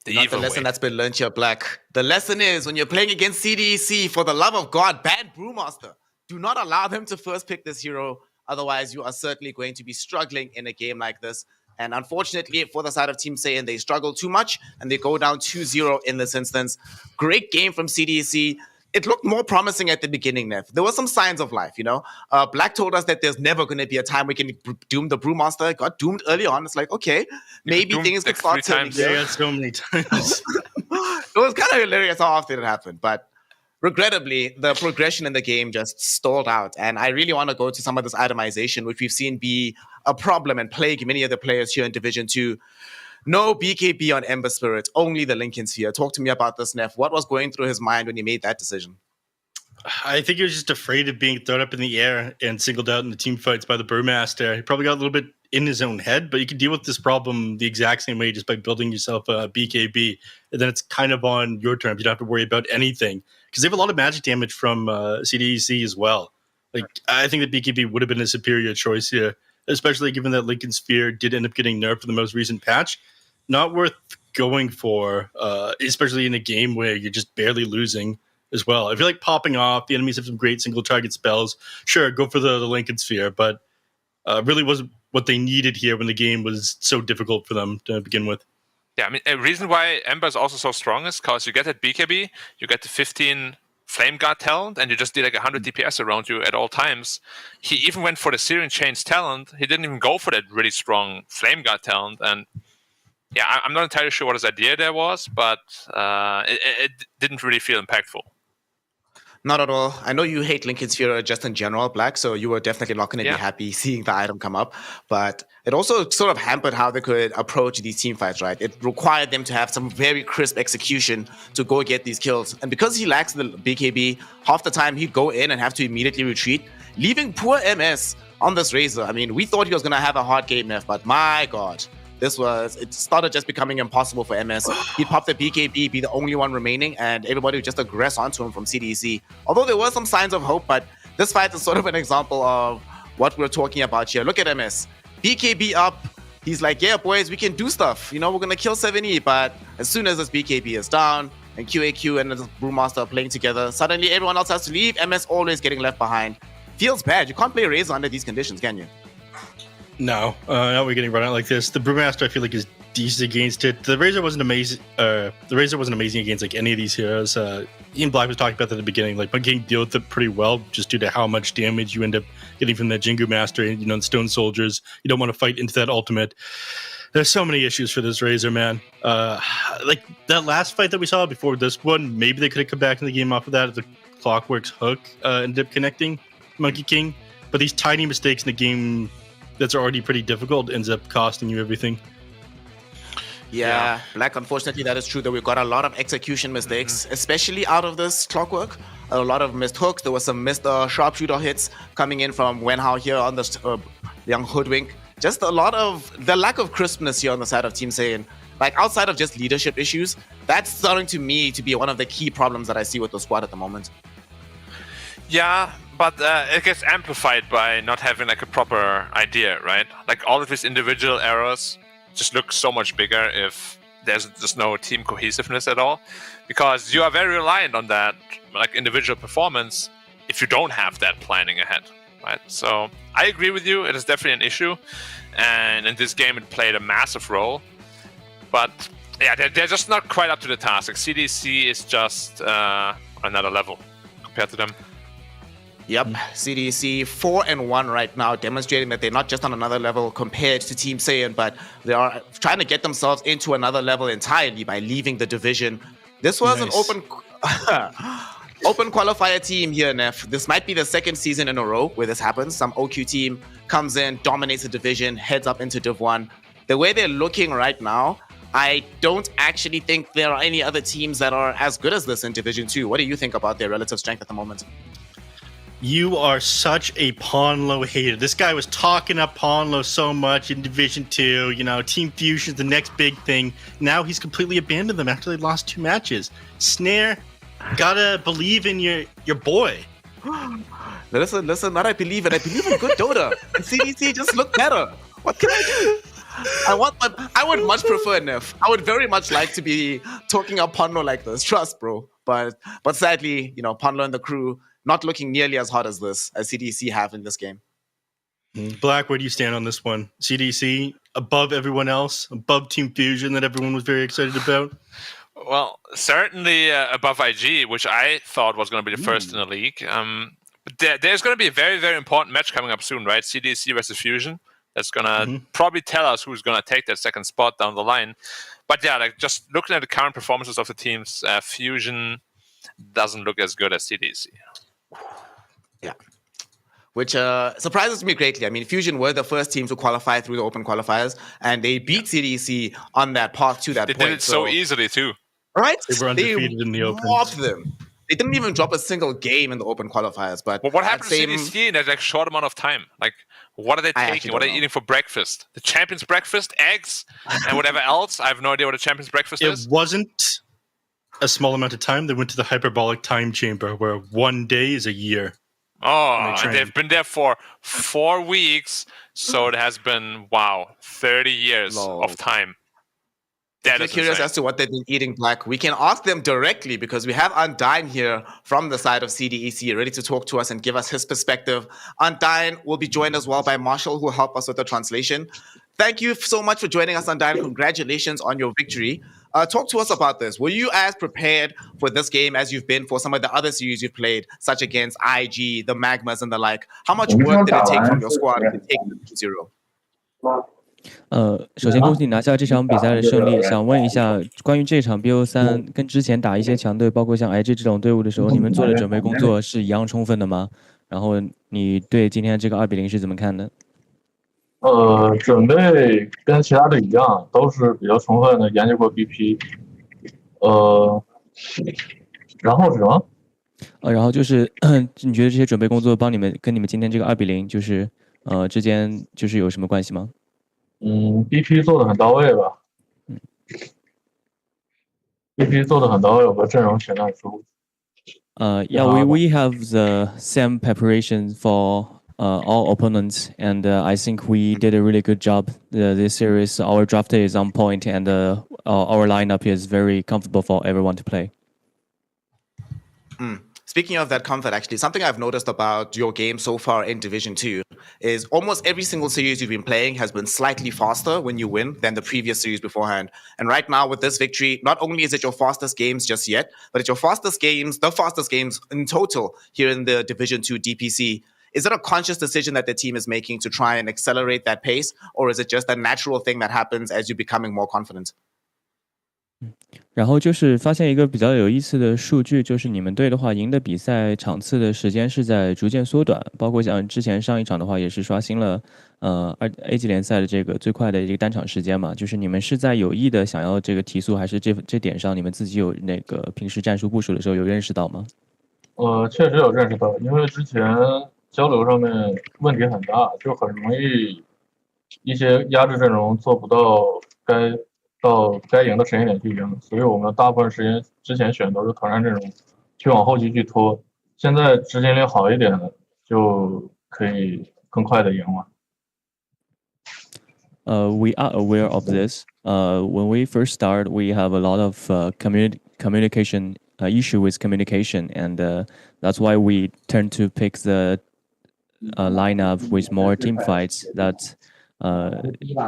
The lesson that's been learned here, Black. The lesson is when you're playing against CDEC, for the love of God, ban Brewmaster. Do not allow them to first pick this hero. Otherwise, you are certainly going to be struggling in a game like this. And unfortunately, for the side of Team Saiyan, they struggle too much, and they go down 2-0 in this instance. Great game from CDC. It looked more promising at the beginning, Nev. There were some signs of life, Black told us that there's never going to be a time we can doom the Brewmaster. Got doomed early on. It's like, okay, maybe things could start turning. Yeah, so many times. It was kind of hilarious how often it happened, but regrettably, the progression in the game just stalled out. And I really want to go to some of this itemization, which we've seen be a problem and plague many of the players here in Division 2. No BKB on Ember Spirit, only the Lincoln Sphere. Talk to me about this, Neff. What was going through his mind when he made that decision? I think he was just afraid of being thrown up in the air and singled out in the team fights by the Brewmaster. He probably got a little bit in his own head, but you can deal with this problem the exact same way just by building yourself a BKB. And then it's kind of on your terms. You don't have to worry about anything. Because they have a lot of magic damage from CDEC as well. Like, I think that BKB would have been a superior choice here, especially given that Lincoln Sphere did end up getting nerfed for the most recent patch. Not worth going for, especially in a game where you're just barely losing as well. I feel like popping off, the enemies have some great single target spells. Sure, go for the Lincoln Sphere, but really wasn't what they needed here when the game was so difficult for them to begin with. Yeah, I mean, a reason why Ember is also so strong is because you get that BKB, you get the 15 Flame Guard talent, and you just did like 100 DPS around you at all times. He even went for the Syrian Chains talent. He didn't even go for that really strong Flame Guard talent. And yeah, I'm not entirely sure what his idea there was, but it didn't really feel impactful. Not at all. I know you hate Lincoln Sphere just in general, Black, so you were definitely not going to be happy seeing the item come up. But it also sort of hampered how they could approach these team fights, right? It required them to have some very crisp execution to go get these kills. And because he lacks the BKB, half the time he'd go in and have to immediately retreat, leaving poor MS on this Razor. I mean, we thought he was going to have a hard game, Nef, but my God. It started just becoming impossible for MS. He'd pop the BKB, be the only one remaining, and everybody would just aggress onto him from CDC. Although there were some signs of hope, but this fight is sort of an example of what we're talking about here. Look at MS. BKB up. He's like, yeah, boys, we can do stuff. You know, we're going to kill 7E, but as soon as this BKB is down, and QAQ and the Brewmaster are playing together, suddenly everyone else has to leave. MS always getting left behind. Feels bad. You can't play Razor under these conditions, can you? No, now we're getting run out like this. The Brewmaster, I feel like, is decent against it. The Razor wasn't amazing. The Razor wasn't amazing against like any of these heroes. Ian Black was talking about that at the beginning. Like, one can deal with it pretty well, just due to how much damage you end up getting from that Jingu Master and the Stone Soldiers. You don't want to fight into that ultimate. There's so many issues for this Razor, man. Like that last fight that we saw before this one, maybe they could have come back in the game off of that if the Clockwork's hook ended up connecting Monkey King. But these tiny mistakes in the game that's already pretty difficult ends up costing you everything. Yeah, Black, unfortunately, that is true that we've got a lot of execution mistakes, especially out of this Clockwork. A lot of missed hooks. There was some missed sharpshooter hits coming in from Wenhao here on the young Hoodwink. Just a lot of the lack of crispness here on the side of Team Saiyan. Like, outside of just leadership issues, that's starting to me to be one of the key problems that I see with the squad at the moment. Yeah, but it gets amplified by not having like a proper idea, right? Like all of these individual errors just look so much bigger if there's just no team cohesiveness at all, because you are very reliant on that like individual performance if you don't have that planning ahead, right? So I agree with you. It is definitely an issue, and in this game it played a massive role. But yeah, they're just not quite up to the task. Like, CDC is just another level compared to them. Yep, CDC 4-1 right now, demonstrating that they're not just on another level compared to Team Saiyan, but they are trying to get themselves into another level entirely by leaving the division. This was an open qualifier team here, Nef. This might be the second season in a row where this happens. Some OQ team comes in, dominates the division, heads up into Div 1. The way they're looking right now, I don't actually think there are any other teams that are as good as this in Division 2. What do you think about their relative strength at the moment? You are such a Ponlo hater. This guy was talking up Ponlo so much in Division 2. Team Fusion's the next big thing. Now he's completely abandoned them after they lost 2 matches. Snare, gotta believe in your boy. Listen, not I believe it. I believe in good Dota. And CDC just look better. What can I do? I would much prefer Nef. I would very much like to be talking up Ponlo like this. Trust, bro. But sadly, Ponlo and the crew not looking nearly as hot as CDC have in this game. Black, where do you stand on this one? CDC above everyone else, above Team Fusion that everyone was very excited about? Well, certainly above IG, which I thought was going to be the first in the league. But there's going to be a very, very important match coming up soon, right? CDC versus Fusion. That's going to probably tell us who's going to take that second spot down the line. But yeah, like just looking at the current performances of the teams, Fusion doesn't look as good as CDC. Yeah. Which surprises me greatly. I mean, Fusion were the first team to qualify through the open qualifiers, and they beat CDC on that path to that point. They did it so easily, too. Right? They were undefeated in the open. Them. They didn't even drop a single game in the open qualifiers. But what happened to CDC in that like short amount of time? Like, what are they taking? What are they eating for breakfast? The champion's breakfast, eggs, and whatever else? I have no idea what a champion's breakfast is. It wasn't a small amount of time. They went to the hyperbolic time chamber, where 1 day is a year. Oh, and they've been there for 4 weeks, so it has been 30 years of time. If you're curious as to what they've been eating, Black, we can ask them directly because we have Undyne here from the side of CDEC ready to talk to us and give us his perspective. Undyne will be joined as well by Marshall, who will help us with the translation. Thank you so much for joining us, Undyne. Congratulations on your victory. Talk to us about this. Were you as prepared for this game as you've been for some of the other series you've played, such against IG, the Magmas, and the like? How much work did it take from your squad to take them to 0? 首先恭喜你拿下这场比赛的胜利。想问一下，关于这场 BO3 跟之前打一些强队，包括像 IG 这种队伍的时候，你们做的准备工作是一样充分的吗？然后你对今天这个2-0是怎么看的？准备跟其他队一样，都是比较充分的研究过 BP。然后是什么？然后就是你觉得这些准备工作帮你们跟你们今天这个2-0就是之间就是有什么关系吗？BP 做的很到位吧。BP 做的很到位，我的阵容选得很舒服。Yeah, we have the same preparation for all opponents, and I think we did a really good job. This series, our draft is on point, and our lineup is very comfortable for everyone to play. Speaking of that comfort, actually, something I've noticed about your game so far in Division 2 is almost every single series you've been playing has been slightly faster when you win than the previous series beforehand. And right now with this victory, not only is it your fastest games just yet, but it's your fastest games, the fastest games in total here in the Division 2 DPC. Is it a conscious decision that the team is making to try and accelerate that pace? Or is it just a natural thing that happens as you're becoming more confident? 然后就是发现一个比较有意思的数据，就是你们队的话，赢的比赛场次的时间是在逐渐缩短，包括像之前上一场的话，也是刷新了A 级联赛的这个最快的一个单场时间嘛。就是你们是在有意的想要这个提速，还是这点上你们自己有那个平时战术部署的时候有认识到吗？确实有认识到，因为之前交流上面问题很大，就很容易一些压制阵容做不到该赢的时间点去赢，所以我们大部分时间之前选都是团战阵容，去往后期去拖。现在执行力好一点了，就可以更快的赢了。We are aware of this. When we first start, we have a lot of communication issue with communication, and that's why we tend to pick the lineup with more team fights that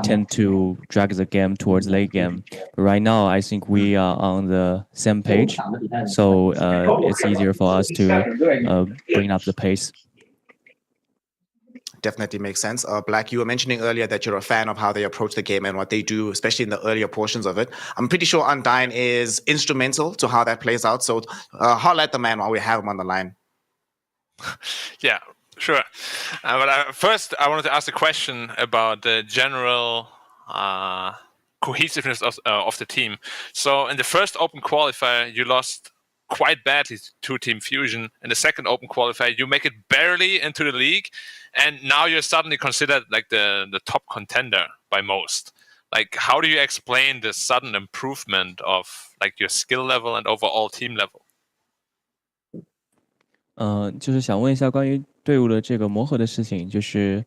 tend to drag the game towards late game. But right now, I think we are on the same page, so it's easier for us to bring up the pace. Definitely makes sense. Black, you were mentioning earlier that you're a fan of how they approach the game and what they do, especially in the earlier portions of it. I'm pretty sure Undyne is instrumental to how that plays out. So holla at the man while we have him on the line. Yeah, sure. But first, I wanted to ask a question about the general cohesiveness of the team. So in the first open qualifier, you lost quite badly to Team Fusion. In the second open qualifier, you make it barely into the league, and now you're suddenly considered like the top contender by most. Like, how do you explain the sudden improvement of like your skill level and overall team level? 就是想问一下关于队伍的这个磨合的事情，就是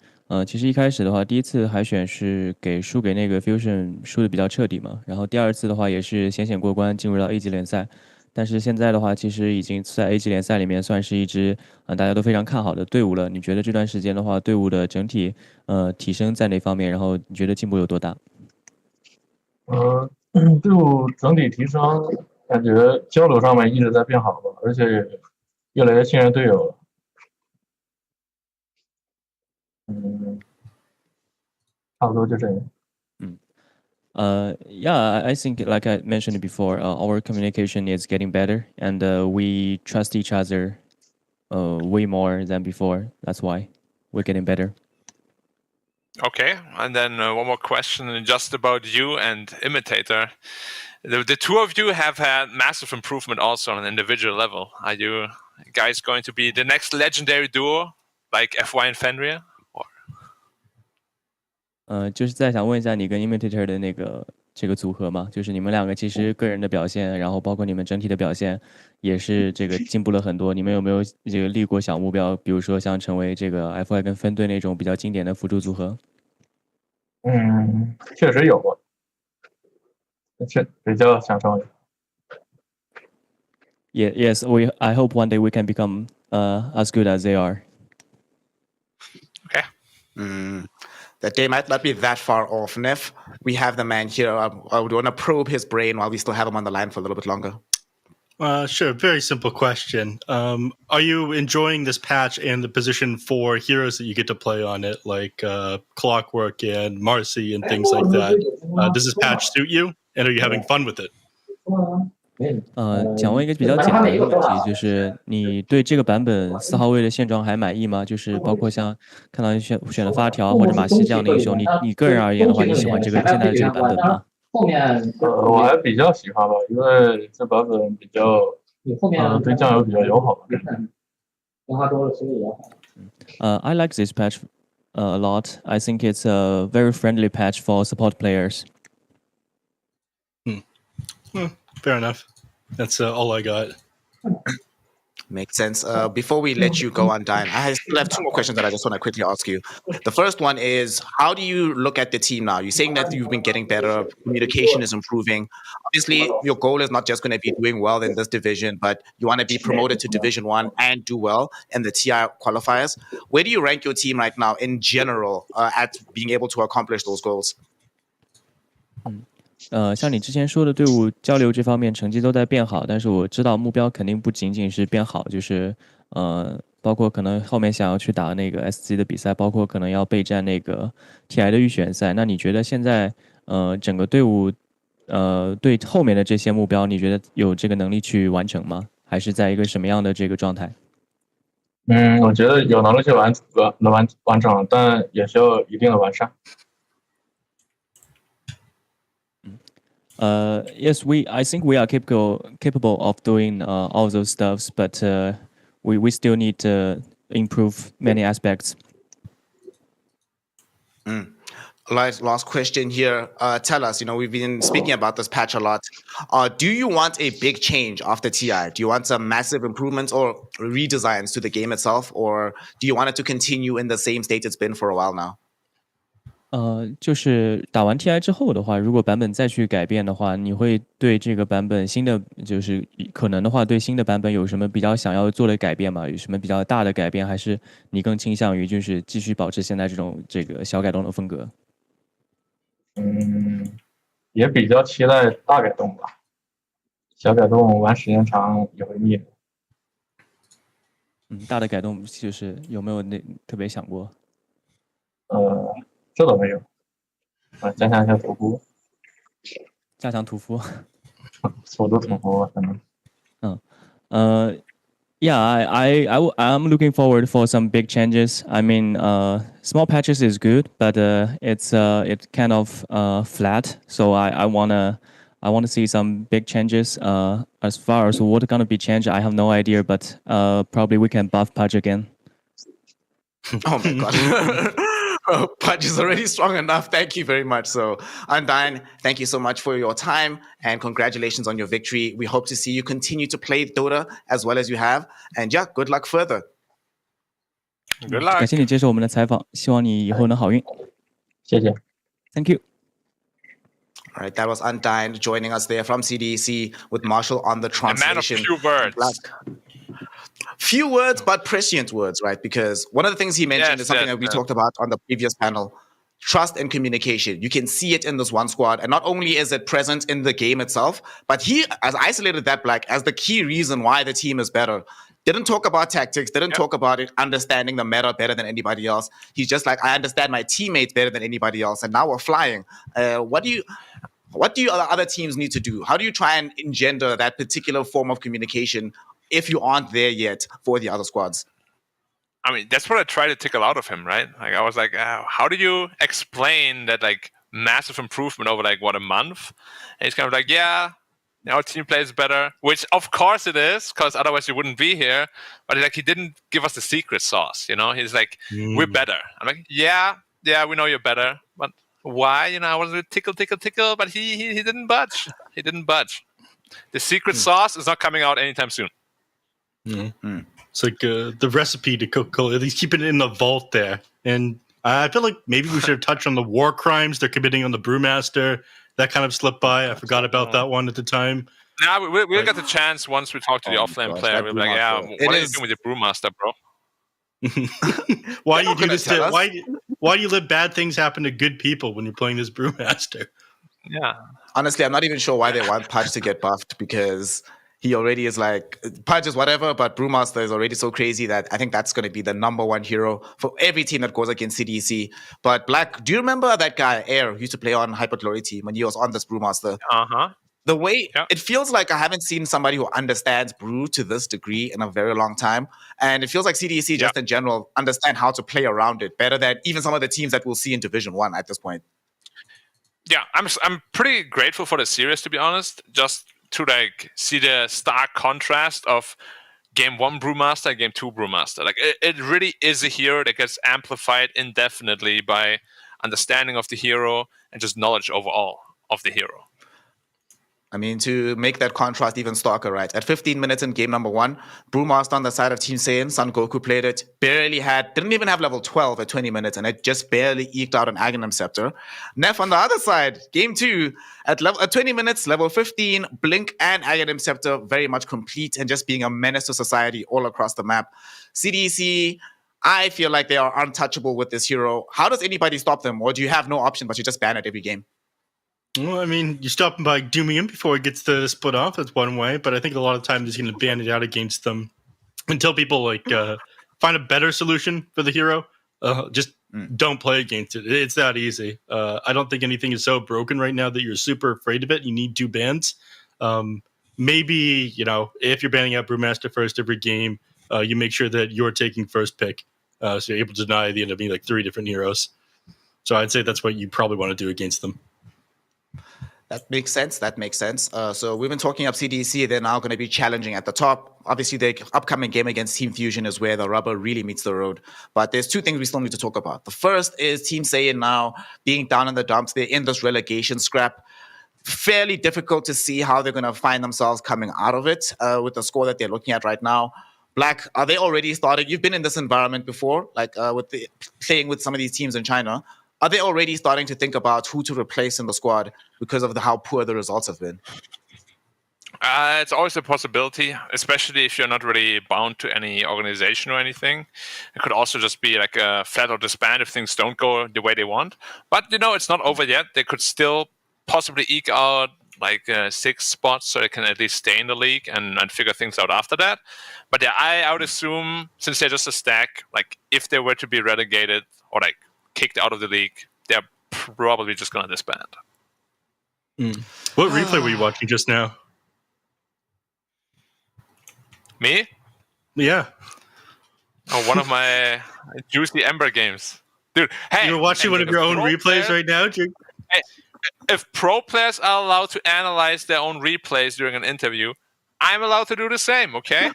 其实一开始的话，第一次海选是输给那个 Fusion 输的比较彻底嘛，然后第二次的话也是险险过关进入到 A 级联赛。但是现在的话，其实已经在 A 级联赛里面算是一支大家都非常看好的队伍了。你觉得这段时间的话，队伍的整体提升在哪方面？然后你觉得进步有多大？队伍整体提升，感觉交流上面一直在变好吧，而且越来越信任队友了。差不多就这样。Yeah, I think like I mentioned before, our communication is getting better, and we trust each other way more than before. That's why we're getting better. Okay, and then one more question just about you and Imitator. The two of you have had massive improvement also on an individual level. Are you guys going to be the next legendary duo like FY and Fenrir? 就是再想问一下你跟 Imitator 的这个组合嘛，就是你们两个其实个人的表现，然后包括你们整体的表现，也是这个进步了很多。你们有没有这个立过小目标，比如说像成为这个 FY 跟分队那种比较经典的辅助组合？确实有过。是比较享受。Yes, I hope one day we can become as good as they are. Okay. That day might not be that far off. Neff, we have the man here. I would want to probe his brain while we still have him on the line for a little bit longer. Sure. Very simple question. Are you enjoying this patch and the position 4 heroes that you get to play on it, like Clockwork and Marcy and things like that? Does this patch suit you? And are you having fun with it? 想问一个比较简单的问题，就是你对这个版本4号位的现状还满意吗？就是包括像看到选了发条或者马西这样的英雄，你个人而言的话，你喜欢现在的这个版本吗？我还比较喜欢吧，因为这版本比较对酱油比较友好吧。I like this patch a lot. I think it's a very friendly patch for support players. Fair enough. That's all I got. Makes sense. Before we let you go, Undyne, I still have 2 more questions that I just want to quickly ask you. The first one is, how do you look at the team now? You're saying that you've been getting better, communication is improving. Obviously, your goal is not just going to be doing well in this division, but you want to be promoted to Division 1 and do well in the TI qualifiers. Where do you rank your team right now in general at being able to accomplish those goals? 像你之前说的队伍交流这方面成绩都在变好，但是我知道目标肯定不仅仅是变好，就是包括可能后面想要去打那个 SC 的比赛，包括可能要备战那个 TI 的预选赛。那你觉得现在整个队伍对后面的这些目标，你觉得有这个能力去完成吗？还是在一个什么样的这个状态？我觉得有能力去完成，但也需要一定的完善。Yes, I think we are capable of doing all those stuffs, but we still need to improve many aspects. Last question here. Tell us, we've been speaking about this patch a lot. Do you want a big change after TI? Do you want some massive improvements or redesigns to the game itself? Or do you want it to continue in the same state it's been for a while now? 就是打完 TI 之后的话，如果版本再去改变的话，你会对这个版本新的，就是可能的话，对新的版本有什么比较想要做的改变吗？有什么比较大的改变，还是你更倾向于就是继续保持现在这个小改动的风格？也比较期待大改动吧，小改动玩时间长也会腻的。大的改动就是有没有特别想过？这倒没有。加强一下屠夫。加强屠夫。速度屠夫可能。Yeah, I'm looking forward for some big changes. I mean, small patches is good, but it's kind of flat. So I wanna see some big changes. As far as what's gonna be changed, I have no idea. But probably we can buff patch again. Oh my god. Patch is already strong enough. Thank you very much. So, Undyne, thank you so much for your time and congratulations on your victory. We hope to see you continue to play Dota as well as you have. And yeah, good luck further. Good luck. 感谢你接受我们的采访，希望你以后能好运。谢谢。Thank you. All right, that was Undyne joining us there from CDC with Marshall on the translation. A man of few words. Few words, but prescient words, right? Because one of the things he mentioned is something that we talked about on the previous panel. Trust and communication. You can see it in this one squad. And not only is it present in the game itself, but he has isolated that Black as the key reason why the team is better. Didn't talk about tactics, didn't talk about it, understanding the meta better than anybody else. He's just like, I understand my teammates better than anybody else. And now we're flying. What do other teams need to do? How do you try and engender that particular form of communication if you aren't there yet for the other squads? I mean, that's what I tried to tickle out of him, right? Like, I was like, how do you explain that, like, massive improvement over, like, what, a month? And he's kind of like, yeah, our team plays better, which, of course it is, because otherwise you wouldn't be here. But, like, he didn't give us the secret sauce, He's like, we're better. I'm like, yeah, we know you're better. But why? I was like, tickle, but he didn't budge. He didn't budge. The secret sauce is not coming out anytime soon. It's like the recipe to Coca-Cola. He's keeping it in the vault there. And I feel like maybe we should have touched on the war crimes they're committing on the Brewmaster. That kind of slipped by. I forgot about that one at the time. Nah, we'll get the chance once we talk to the offlane gosh, player. that We'll be like, yeah, Brewmaster. what are you doing with the Brewmaster, bro? Why do you They're do not this gonna to? tell us. Why do you let bad things happen to good people when you're playing this Brewmaster? Yeah. Honestly, I'm not even sure why they want Pudge to get buffed, because he already is like, Pudge is whatever, but Brewmaster is already so crazy that I think that's going to be the number one hero for every team that goes against CDC. But Black, do you remember that guy, Air, who used to play on Hyperglory team when he was on this Brewmaster? Uh-huh. The way Yeah. it feels like I haven't seen somebody who understands brew to this degree in a very long time. And it feels like CDC just in general understand how to play around it better than even some of the teams that we'll see in Division 1 at this point. Yeah, I'm pretty grateful for the series, to be honest. Just to like see the stark contrast of Game 1 Brewmaster and Game 2 Brewmaster. Like it really is a hero that gets amplified indefinitely by understanding of the hero and just knowledge overall of the hero. I mean, to make that contrast even starker, right? At 15 minutes in game number 1, Brewmaster on the side of Team Saiyan, Son Goku played it, didn't even have level 12 at 20 minutes, and it just barely eked out an Aghanim Scepter. Neff on the other side, game 2, at 20 minutes, level 15, Blink and Aghanim Scepter very much complete and just being a menace to society all across the map. CDC, I feel like they are untouchable with this hero. How does anybody stop them? Or do you have no option but you just ban it every game? Well, I mean, you stop him by dooming him before he gets to split off. That's one way, but I think a lot of times he's going to ban it out against them until people find a better solution for the hero. Just don't play against it. It's that easy. I don't think anything is so broken right now that you're super afraid of it. You need 2 bans. Maybe, if you're banning out Brewmaster first every game, you make sure that you're taking first pick. So you're able to deny the end up being like 3 different heroes. So I'd say that's what you probably want to do against them. That makes sense. So we've been talking up CDC. They're now going to be challenging at the top. Obviously, the upcoming game against Team Fusion is where the rubber really meets the road. But there's 2 things we still need to talk about. The first is Team Saiyan now being down in the dumps. They're in this relegation scrap. Fairly difficult to see how they're going to find themselves coming out of it with the score that they're looking at right now. Black, are they already starting? You've been in this environment before, playing with some of these teams in China. Are they already starting to think about who to replace in the squad because of how poor the results have been? It's always a possibility, especially if you're not really bound to any organization or anything. It could also just be like a flat out disband if things don't go the way they want. But, it's not over yet. They could still possibly eke out 6 spots so they can at least stay in the league and figure things out after that. But yeah, I would assume, since they're just a stack, if they were to be relegated or kicked out of the league, they're probably just going to disband. What replay were you watching just now? Me? Yeah. Oh, one of my juicy Ember games. Dude, hey. You're watching one of your own replays right now, Jake? Hey, if pro players are allowed to analyze their own replays during an interview, I'm allowed to do the same, okay?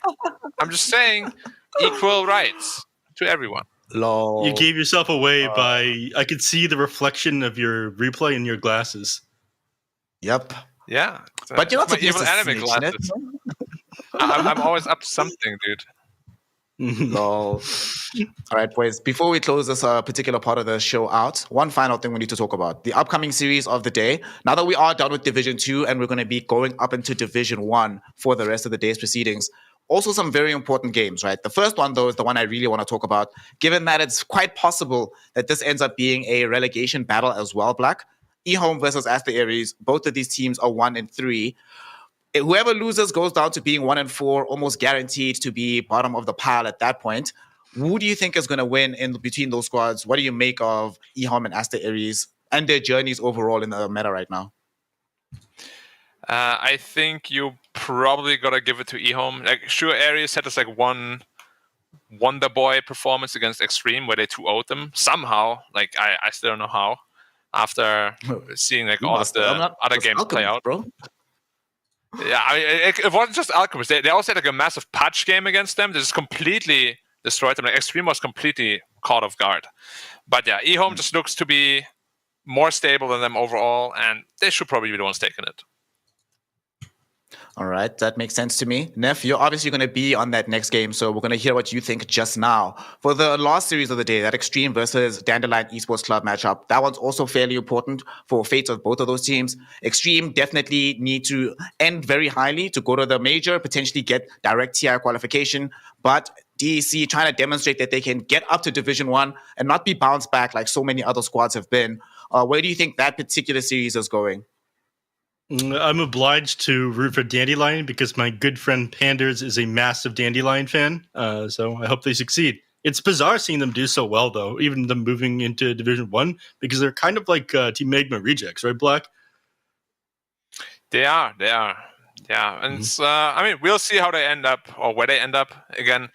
I'm just saying equal rights to everyone. Lol. You gave yourself away by... I could see the reflection of your replay in your glasses. Yep. Yeah. But you're not my supposed evil to anime snitch, glasses. I'm always up to something, dude. Lol. All right, boys. Before we close this particular part of the show out, one final thing we need to talk about. The upcoming series of the day. Now that we are done with Division 2 and we're going to be going up into Division 1 for the rest of the day's proceedings, also some very important games, right? The first one, though, is the one I really want to talk about, given that it's quite possible that this ends up being a relegation battle as well, Black. eHome versus Aster Aries. Both of these teams are 1-3. Whoever loses goes down to being 1-4, almost guaranteed to be bottom of the pile at that point. Who do you think is going to win in between those squads? What do you make of eHome and Aster Aries and their journeys overall in the meta right now? I think you probably gotta give it to eHome. Sure, Aries had this one Wonder Boy performance against Xtreme where they 2-0'd them somehow. I still don't know how. After seeing all of the other games play out, bro. Yeah, it wasn't just Alchemist. They also had a massive patch game against them. They just completely destroyed them. Xtreme was completely caught off guard. But yeah, eHome just looks to be more stable than them overall, and they should probably be the ones taking it. All right, that makes sense to me. Neff, you're obviously going to be on that next game, so we're going to hear what you think just now. For the last series of the day, that Xtreme versus Dandelion Esports Club matchup, that one's also fairly important for fates of both of those teams. Xtreme definitely need to end very highly to go to the major, potentially get direct TI qualification, but DEC trying to demonstrate that they can get up to Division 1 and not be bounced back like so many other squads have been. Where do you think that particular series is going? I'm obliged to root for Dandelion because my good friend Panders is a massive Dandelion fan. So I hope they succeed. It's bizarre seeing them do so well, though, even them moving into Division 1, because they're kind of like Team Magma rejects, right, Black? They are. Yeah, and I mean, we'll see how they end up or where they end up. Again,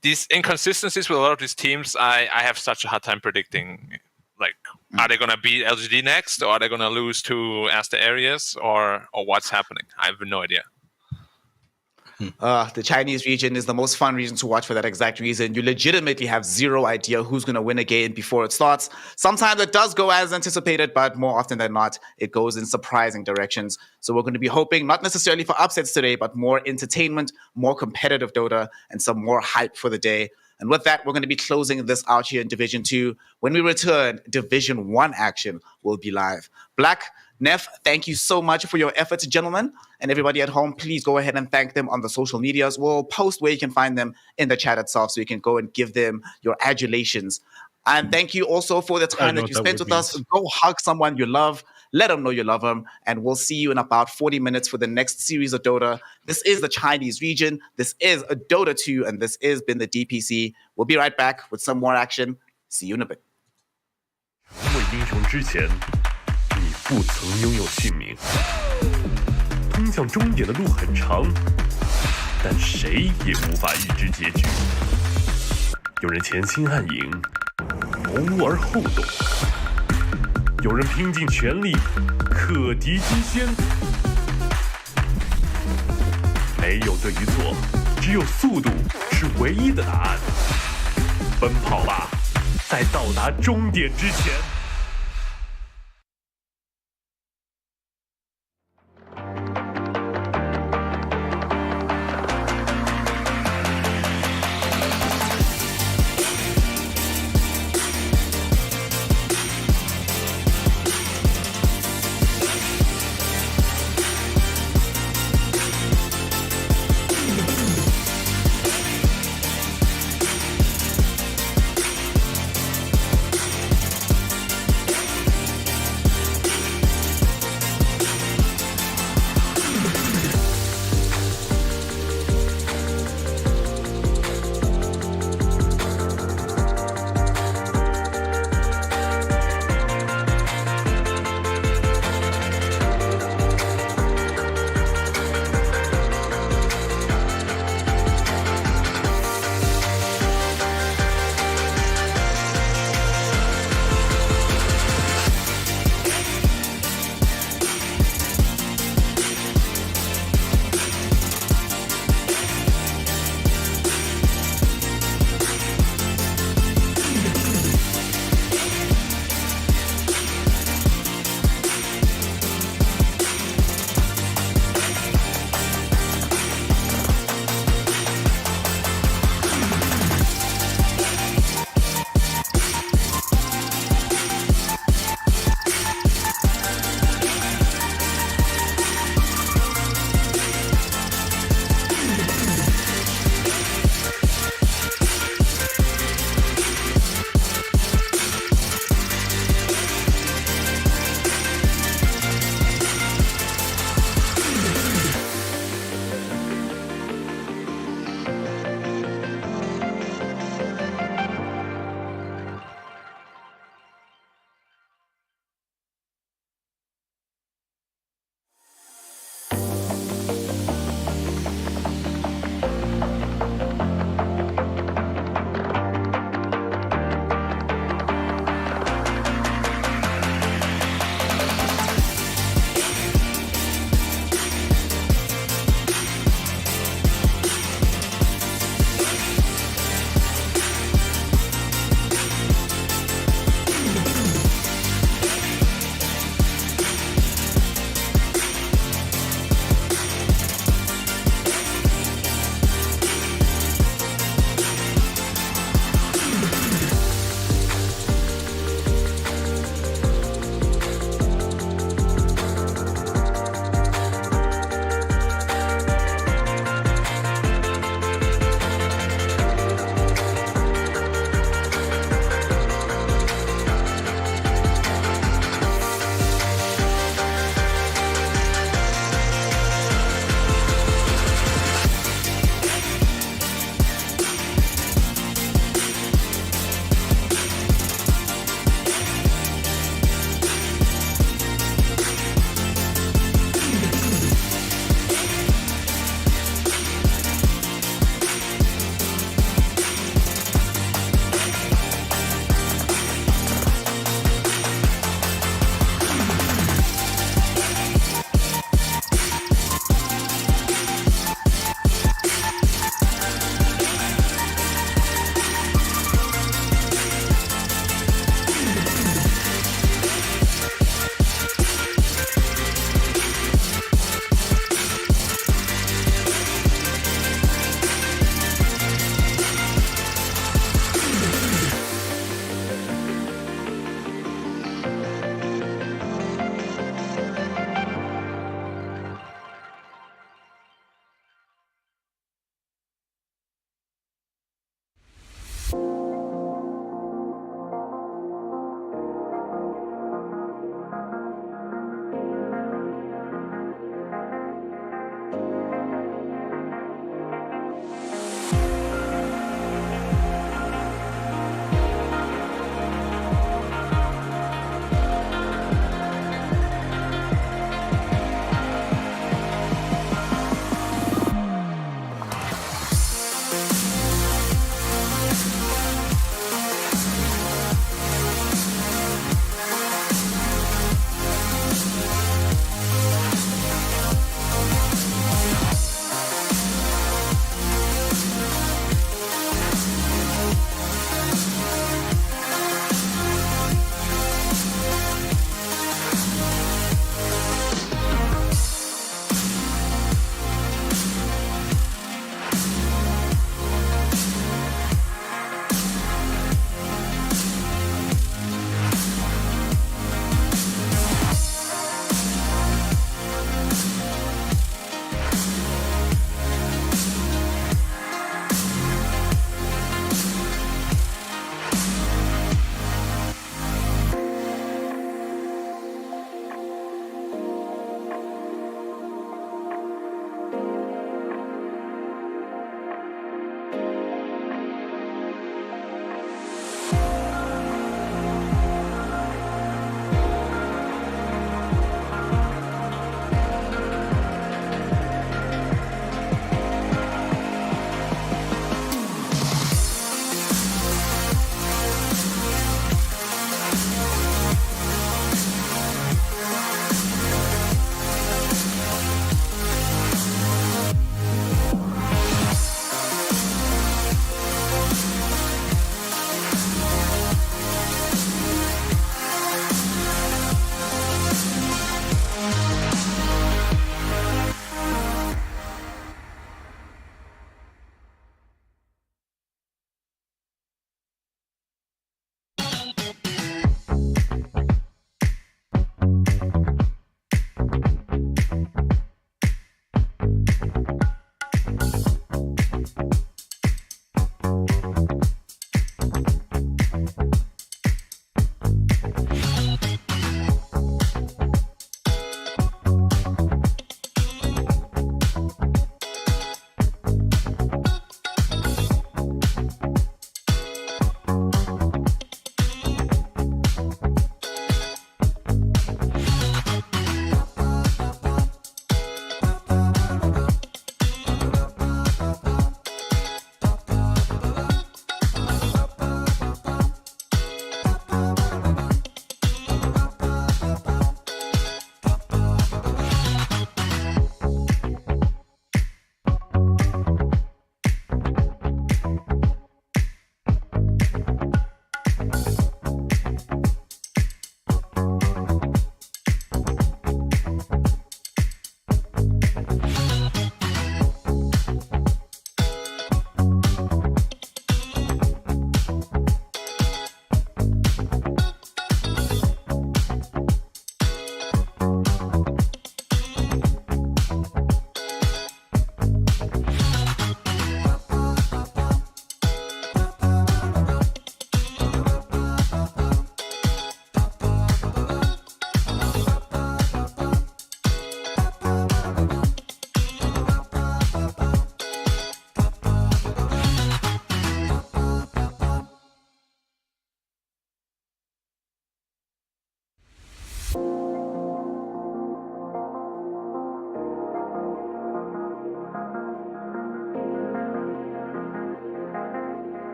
these inconsistencies with a lot of these teams, I have such a hard time predicting. Like, are they going to beat LGD next, or are they going to lose to Aster Areas, or what's happening? I have no idea. The Chinese region is the most fun region to watch for that exact reason. You legitimately have zero idea who's going to win a game before it starts. Sometimes it does go as anticipated, but more often than not, it goes in surprising directions. So we're going to be hoping, not necessarily for upsets today, but more entertainment, more competitive Dota, and some more hype for the day. And with that, we're going to be closing this out here in Division 2. When we return, Division 1 action will be live. Black, Neff, thank you so much for your efforts, gentlemen. And everybody at home, please go ahead and thank them on the social medias. We'll post where you can find them in the chat itself so you can go and give them your adulations. And thank you also for the time that you spent with us. Go hug someone you love. Let them know you love them. And we'll see you in about 40 minutes for the next series of Dota. This is the Chinese region. This is a Dota 2, and this has been the DPC. We'll be right back with some more action. See you in a bit. 成为英雄之前，你不曾拥有姓名。通向终点的路很长，但谁也无法预知结局。有人前倾暗影，谋而后动；有人拼尽全力，克敌机先。没有对与错，只有速度是唯一的答案。奔跑吧，在到达终点之前。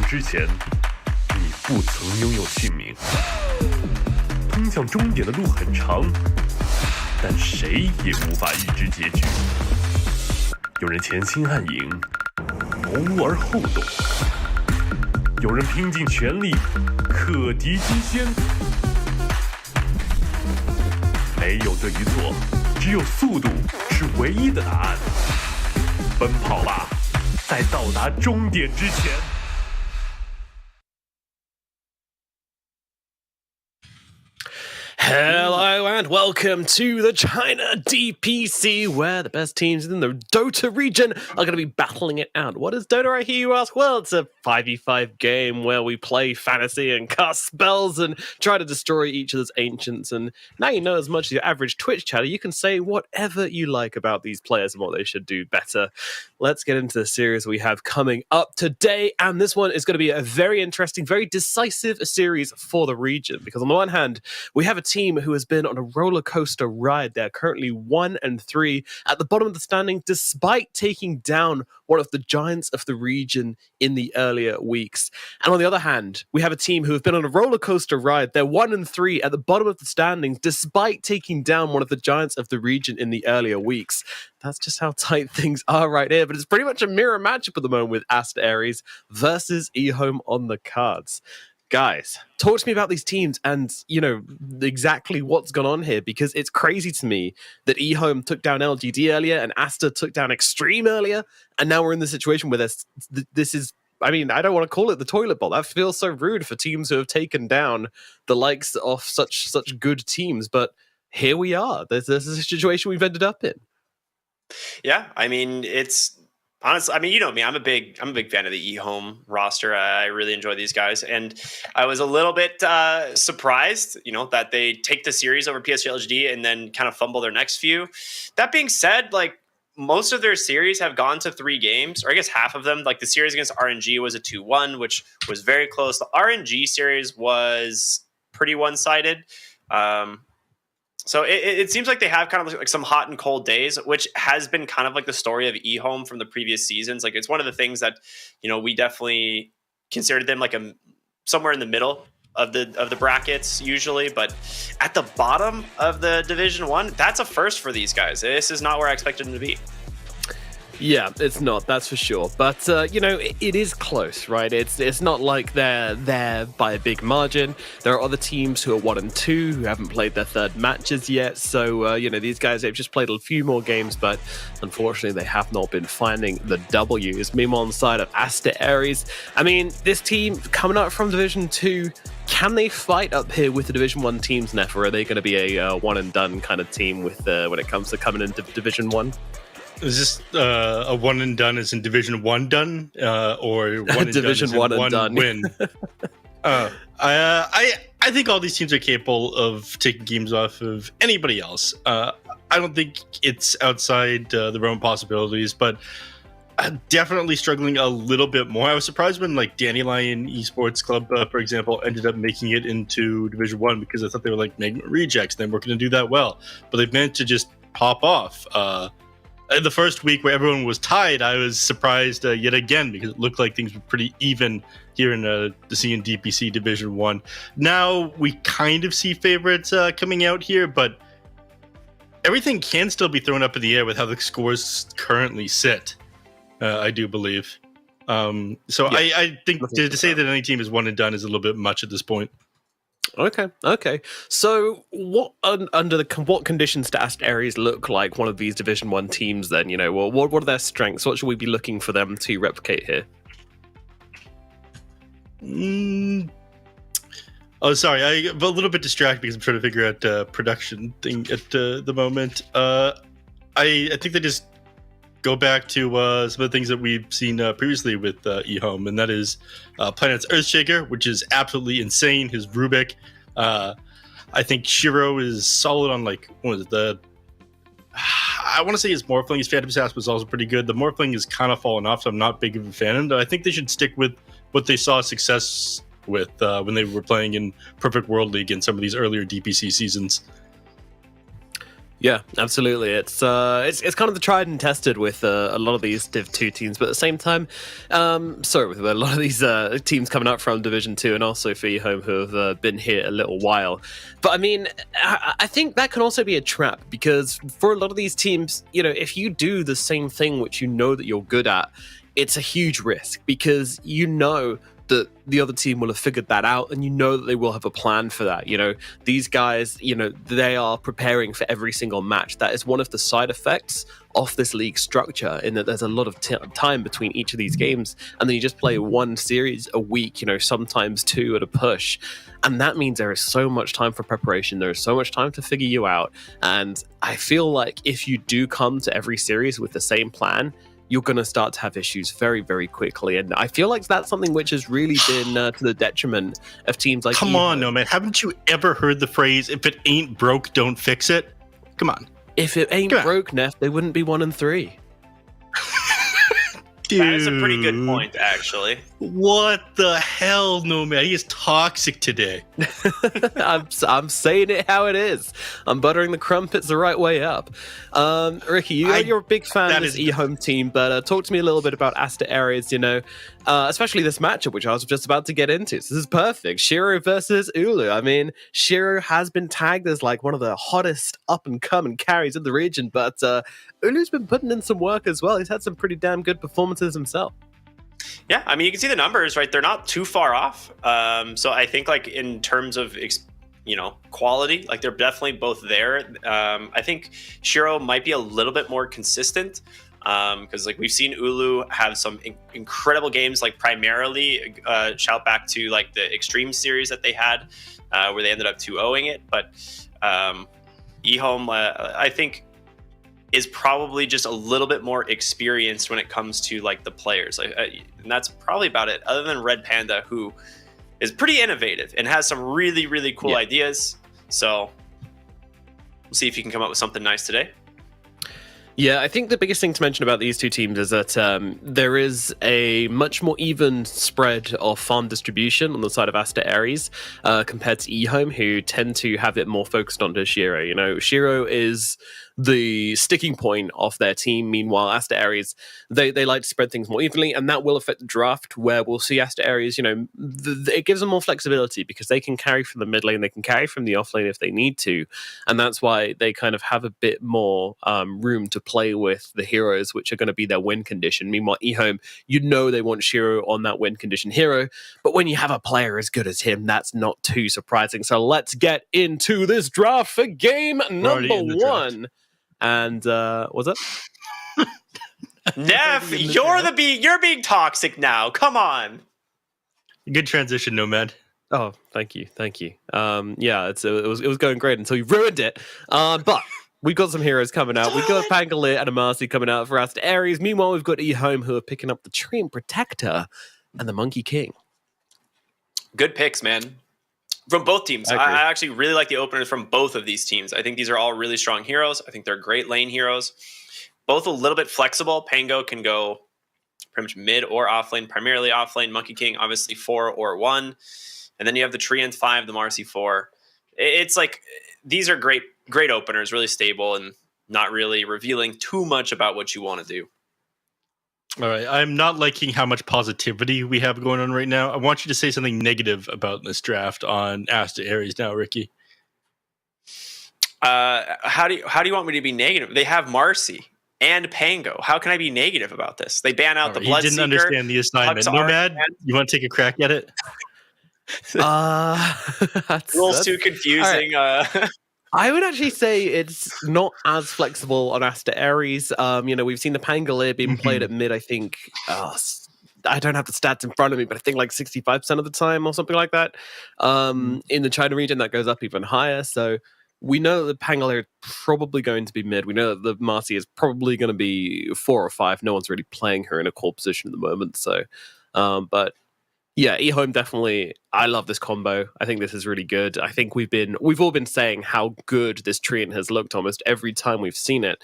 之前，你不曾拥有姓名。通向终点的路很长，但谁也无法预知结局。有人前心暗影，谋而后动；有人拼尽全力，克敌金仙。没有对与错，只有速度是唯一的答案。奔跑吧，在到达终点之前。Hello and welcome to the China DPC, where the best teams in the Dota region are going to be battling it out. What is Dota, I hear you ask? Well, it's a 5v5 game where we play fantasy and cast spells and try to destroy each other's ancients. And now you know as much as your average Twitch chatter, you can say whatever you like about these players and what they should do better. Let's get into the series we have coming up today. And this one is going to be a very interesting, very decisive series for the region. Because on the one hand, we have a team who has been on a roller coaster ride. They're currently 1-3 at the bottom of the standing, despite taking down one of the giants of the region in the earlier weeks. And on the other hand, we have a team who have been on a roller coaster ride. They're 1-3 at the bottom of the standings, despite taking down one of the giants of the region in the earlier weeks. That's just how tight things are right here. But it's pretty much a mirror matchup at the moment with Aster Aries versus eHome on the cards. Guys, talk to me about these teams and, you know, exactly what's gone on here, because it's crazy to me that eHome took down LGD earlier and Aster took down Xtreme earlier, and now we're in the situation where this is, I mean, I don't want to call it the toilet bowl. That feels so rude for teams who have taken down the likes of such good teams, but here we are. This is a situation we've ended up in. Yeah, I mean, it's honestly, I mean, you know me, I'm a big fan of the eHome roster. I really enjoy these guys, and I was a little bit surprised, you know, that they take the series over PSG LGD and then kind of fumble their next few. That being said, like, most of their series have gone to 3 games, or I guess half of them. Like the series against RNG was a 2-1, which was very close. The RNG series was pretty one-sided. So it seems like they have kind of like some hot and cold days, which has been kind of like the story of eHome from the previous seasons. Like it's one of the things that, you know, we definitely considered them like somewhere in the middle of the brackets usually, but at the bottom of the Division 1, that's a first for these guys. This is not where I expected them to be. Yeah, it's not, that's for sure. But, you know, it is close, right? It's not like they're there by a big margin. There are other teams who are 1-2 who haven't played their third matches yet. So, you know, these guys, they've just played a few more games, but unfortunately, they have not been finding the W's. Meanwhile, on the side of Aster Aries, I mean, this team coming up from Division 2, can they fight up here with the Division 1 teams, Neff, or are they going to be a one-and-done kind of team with when it comes to coming into Division 1? Is this a one and done as in Division 1 done, or one and Division done as in 1 and done win? I think all these teams are capable of taking games off of anybody else. I don't think it's outside the realm of possibilities, but definitely struggling a little bit more. I was surprised when like Dandelion Esports Club, for example, ended up making it into Division 1 because I thought they were like Magma rejects and they weren't going to do that well, but they've managed to just pop off. The first week where everyone was tied, I was surprised yet again because it looked like things were pretty even here in the CN DPC Division 1. Now we kind of see favorites coming out here, but everything can still be thrown up in the air with how the scores currently sit, I do believe. So yeah, I think to say that any team is one and done is a little bit much at this point. Okay. So, what under what conditions does Aster Aries look like one of these Division 1 teams? Then, you know, well, what are their strengths? What should we be looking for them to replicate here? Oh, sorry, I'm a little bit distracted because I'm trying to figure out production thing at the moment. I think they just go back to some of the things that we've seen previously with eHome, and that is Planet's Earthshaker, which is absolutely insane. His Rubik. I think Shiro is solid on like, what is it, I want to say his Morphling, his Phantom Assassin was also pretty good. The Morphling is kind of fallen off, so I'm not big of a fan of it. I think they should stick with what they saw success with when they were playing in Perfect World League in some of these earlier DPC seasons. Yeah, absolutely. It's kind of the tried and tested with a lot of these Div 2 teams, but at the same time, with a lot of these teams coming up from Division 2 and also for eHome who have been here a little while. But I mean, I think that can also be a trap because for a lot of these teams, if you do the same thing which you know that you're good at, it's a huge risk because that the other team will have figured that out and that they will have a plan for that. These guys, they are preparing for every single match. That is one of the side effects of this league structure in that there's a lot of time between each of these games and then you just play one series a week, sometimes two at a push. And that means there is so much time for preparation. There is so much time to figure you out. And I feel like if you do come to every series with the same plan, you're going to start to have issues very, very quickly. And I feel like that's something which has really been to the detriment of teams like Come on, no, man. Haven't you ever heard the phrase, if it ain't broke, don't fix it? Come on. If it ain't broke, Neff, they wouldn't be 1-3. Dude. That is a pretty good point, actually. What the hell, no, man? He is toxic today. I'm saying it how it is. I'm buttering the crumpets the right way up. Ricky, you're a big fan of this eHome team, but talk to me a little bit about Aster Aries, especially this matchup, which I was just about to get into. So this is perfect. Shiro versus Ulu. I mean, Shiro has been tagged as like one of the hottest up-and-coming carries in the region, but Ulu's been putting in some work as well. He's had some pretty damn good performances himself. Yeah, I mean, you can see the numbers, right? They're not too far off. So I think, like, in terms of, quality, like, they're definitely both there. I think Shiro might be a little bit more consistent because, like, we've seen Ulu have some incredible games, like, primarily shout back to, like, the Xtreme series that they had where they ended up 2-0ing it. But eHome, I think, is probably just a little bit more experienced when it comes to like the players, and that's probably about it. Other than Red Panda, who is pretty innovative and has some really, really cool ideas. So we'll see if he can come up with something nice today. Yeah, I think the biggest thing to mention about these two teams is that there is a much more even spread of farm distribution on the side of Aster Aries compared to eHome, who tend to have it more focused onto Shiro. Shiro is the sticking point of their team. Meanwhile, Aster Aries, they like to spread things more evenly, and that will affect the draft, where we'll see Aster Aries, it gives them more flexibility because they can carry from the mid lane, they can carry from the off lane if they need to, and that's why they kind of have a bit more room to play with the heroes, which are going to be their win condition. Meanwhile, eHome, they want Shiro on that win condition hero, but when you have a player as good as him, that's not too surprising. So let's get into this draft for game number 1. And was it? Neff, you're being toxic now. Come on. Good transition, Nomad. Oh, thank you. Yeah, it was going great until you ruined it. But we've got some heroes coming out. We've got Pangolier and Amasi coming out for Aster Aries. Meanwhile, we've got eHome who are picking up the Treant Protector and the Monkey King. Good picks, man. From both teams. I actually really like the openers from both of these teams. I think these are all really strong heroes. I think they're great lane heroes. Both a little bit flexible. Pango can go pretty much mid or off lane, primarily off lane. Monkey King, obviously 4 or 1. And then you have the Treant 5, the Marcy 4. It's like, these are great openers, really stable and not really revealing too much about what you want to do. All right, I'm not liking how much positivity we have going on right now. I want you to say something negative about this draft on Aster Aries now, Ricky. How do you want me to be negative? They have Marcy and Pango. How can I be negative about this? They ban out the Bloodseeker. He didn't understand the assignment. Nomad, you want to take a crack at it? Rules too confusing. Right. I would actually say it's not as flexible on Aster Aries. We've seen the Pangolier being played at mid, I think. I don't have the stats in front of me, but I think like 65% of the time or something like that. In the China region, that goes up even higher. So we know that the Pangolier is probably going to be mid. We know that the Marcy is probably going to be 4 or 5. No one's really playing her in a core position at the moment. So, but yeah, eHome definitely. I love this combo. I think this is really good. I think we've all been saying how good this Treant has looked almost every time we've seen it.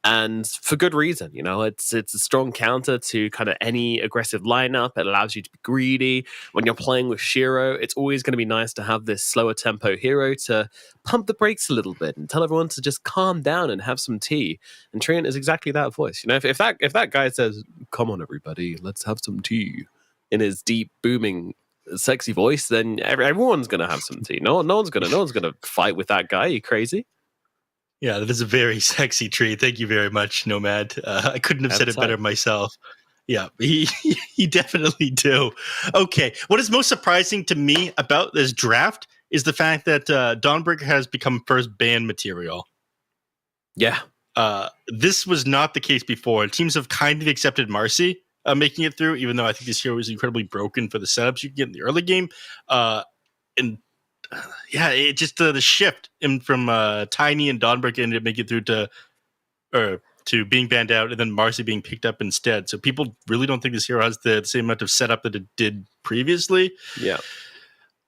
and for good reason. It's a strong counter to kind of any aggressive lineup. It allows you to be greedy. When you're playing with Shiro, it's always going to be nice to have this slower tempo hero to pump the brakes a little bit and tell everyone to just calm down and have some tea. And Treant is exactly that voice. If that guy says, "Come on, everybody, let's have some tea," in his deep, booming, sexy voice, then everyone's gonna have some tea. No one's gonna fight with that guy. Are you crazy? Yeah, that is a very sexy tree. Thank you very much, Nomad. I couldn't have said it better myself. Yeah, he definitely do. Okay, what is most surprising to me about this draft is the fact that Dawnbreaker has become first ban material. Yeah. This was not the case before. Teams have kind of accepted Marcy making it through, even though I think this hero is incredibly broken for the setups you can get in the early game. It just the shift from Tiny and Dawnbreaker ended up making it through to being banned out, and then Marcy being picked up instead. So people really don't think this hero has the same amount of setup that it did previously. Yeah.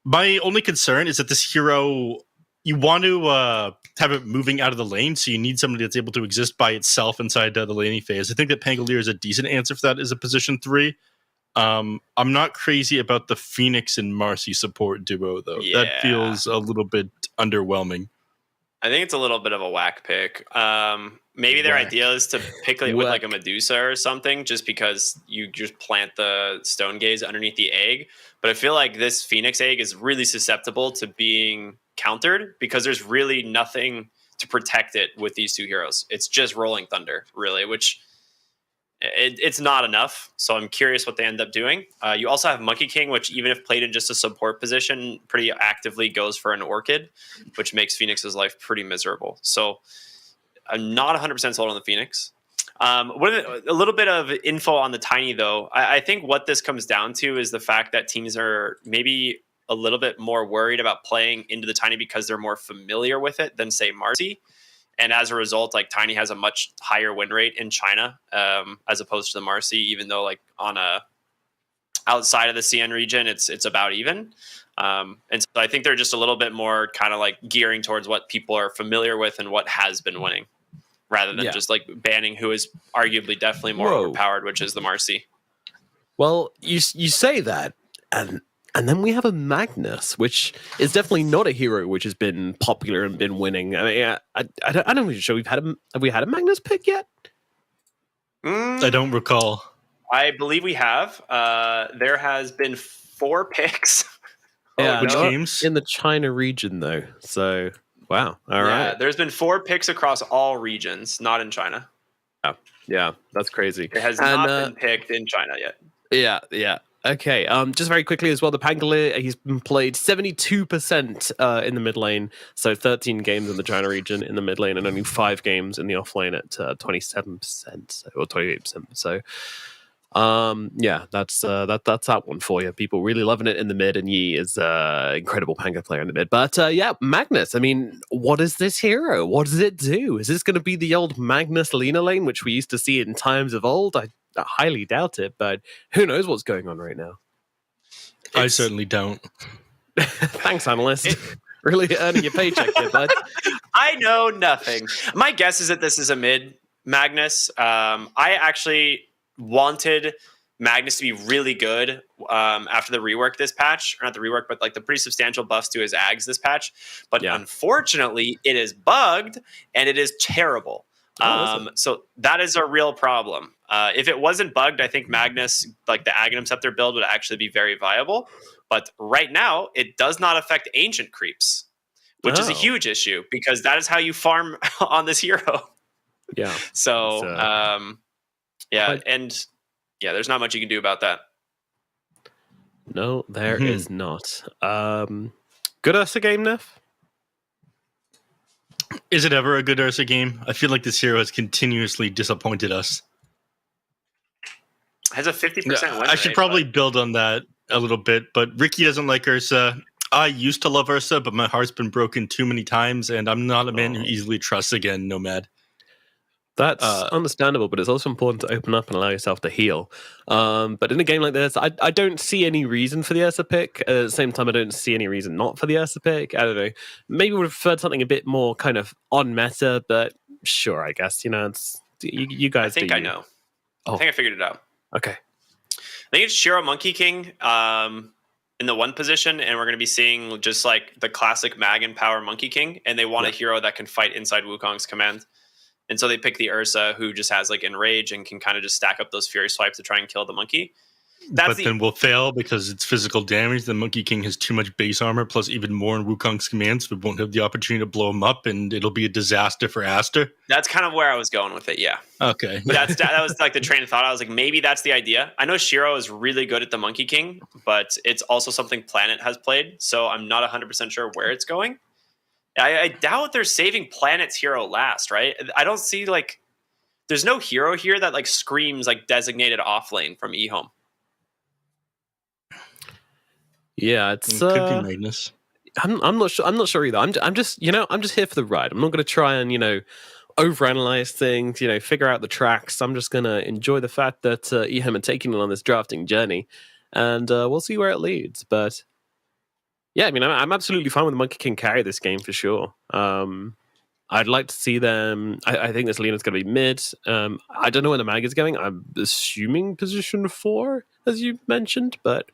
My only concern is that this hero, you want to have it moving out of the lane, so you need somebody that's able to exist by itself inside the laning phase. I think that Pangolier is a decent answer for that as a position 3. I'm not crazy about the Phoenix and Marcy support duo, though. Yeah. That feels a little bit underwhelming. I think it's a little bit of a whack pick. Maybe their idea is to pick with like a Medusa or something, just because you just plant the Stone Gaze underneath the egg. But I feel like this Phoenix egg is really susceptible to being countered because there's really nothing to protect it with these two heroes. It's just Rolling Thunder, really, which it's not enough. So I'm curious what they end up doing. You also have Monkey King, which even if played in just a support position, pretty actively goes for an Orchid, which makes Phoenix's life pretty miserable. So I'm not 100% sold on the Phoenix. A little bit of info on the Tiny, though. I think what this comes down to is the fact that teams are maybe a little bit more worried about playing into the Tiny because they're more familiar with it than, say, Marcy. And as a result, like Tiny has a much higher win rate in China as opposed to the Marcy, even though like on outside of the CN region, it's about even. And so I think they're just a little bit more kind of like gearing towards what people are familiar with and what has been winning, rather than just like banning who is arguably definitely more overpowered, which is the Marcy. Well, you say that, and then we have a Magnus, which is definitely not a hero which has been popular and been winning. I mean, I'm not even sure have we had a Magnus pick yet? I don't recall. I believe we have. There has been 4 picks. Which games? In the China region, though. So, wow. All right. There's been 4 picks across all regions, not in China. Yeah, that's crazy. It has not been picked in China yet. Yeah. Okay, just very quickly as well, the Pangolier, he's been played 72% in the mid lane, so 13 games in the China region in the mid lane, and only 5 games in the off lane at 27%, or 28%. So, that's that one for you. People really loving it in the mid, and Yi is an incredible Panga player in the mid. But Magnus, I mean, what is this hero? What does it do? Is this going to be the old Magnus Lena lane, which we used to see in times of old? I highly doubt it, but who knows what's going on right now? I certainly don't. Thanks, analyst. Really earning your paycheck here, bud. I know nothing. My guess is that this is a mid Magnus. I actually wanted Magnus to be really good after the rework this patch. Or not the rework, but like the pretty substantial buffs to his Ags this patch. But unfortunately, it is bugged and it is terrible. So that is a real problem. If it wasn't bugged, I think Magnus, like the Aghanim Scepter build, would actually be very viable. But right now, it does not affect ancient creeps, which is a huge issue because that is how you farm on this hero. Yeah. So, there's not much you can do about that. No, there is not. Good Ursa game, Neff? Is it ever a good Ursa game? I feel like this hero has continuously disappointed us. Has a 50% win rate. I should probably build on that a little bit, but Ricky doesn't like Ursa. I used to love Ursa, but my heart's been broken too many times, and I'm not a man who easily trusts again, Nomad. That's understandable, but it's also important to open up and allow yourself to heal. But in a game like this, I don't see any reason for the Ursa pick. At the same time, I don't see any reason not for the Ursa pick. I don't know. Maybe we would have preferred something a bit more kind of on meta, but sure, I guess. It's You I guys think do I you. know. Oh. I think I figured it out. Okay. I think it's Shiro Monkey King in the 1 position, and we're going to be seeing just like the classic Mag and Power Monkey King, and they want a hero that can fight inside Wukong's command. And so they pick the Ursa, who just has like Enrage and can kind of just stack up those Fury Swipes to try and kill the monkey. Then we'll fail because it's physical damage. The Monkey King has too much base armor, plus even more in Wukong's commands. We won't have the opportunity to blow him up, and it'll be a disaster for Aster. That's kind of where I was going with it, yeah. Okay. That was like the train of thought. I was like, maybe that's the idea. I know Shiro is really good at the Monkey King, but it's also something Planet has played, so I'm not 100% sure where it's going. I doubt they're saving Planet's hero last, right? I don't see like there's no hero here that like screams like designated off lane from eHome. Yeah, it's Could be Magnus. I'm not sure. I'm not sure either. I'm just I'm just here for the ride. I'm not going to try and overanalyze things. Figure out the tracks. I'm just going to enjoy the fact that eHome are taking it on this drafting journey, and we'll see where it leads. But yeah, I mean, I'm absolutely fine with the Monkey King carry this game for sure. I'd like to see them. I think this Lena's going to be mid. I don't know where the Mag is going. I'm assuming position 4, as you mentioned, but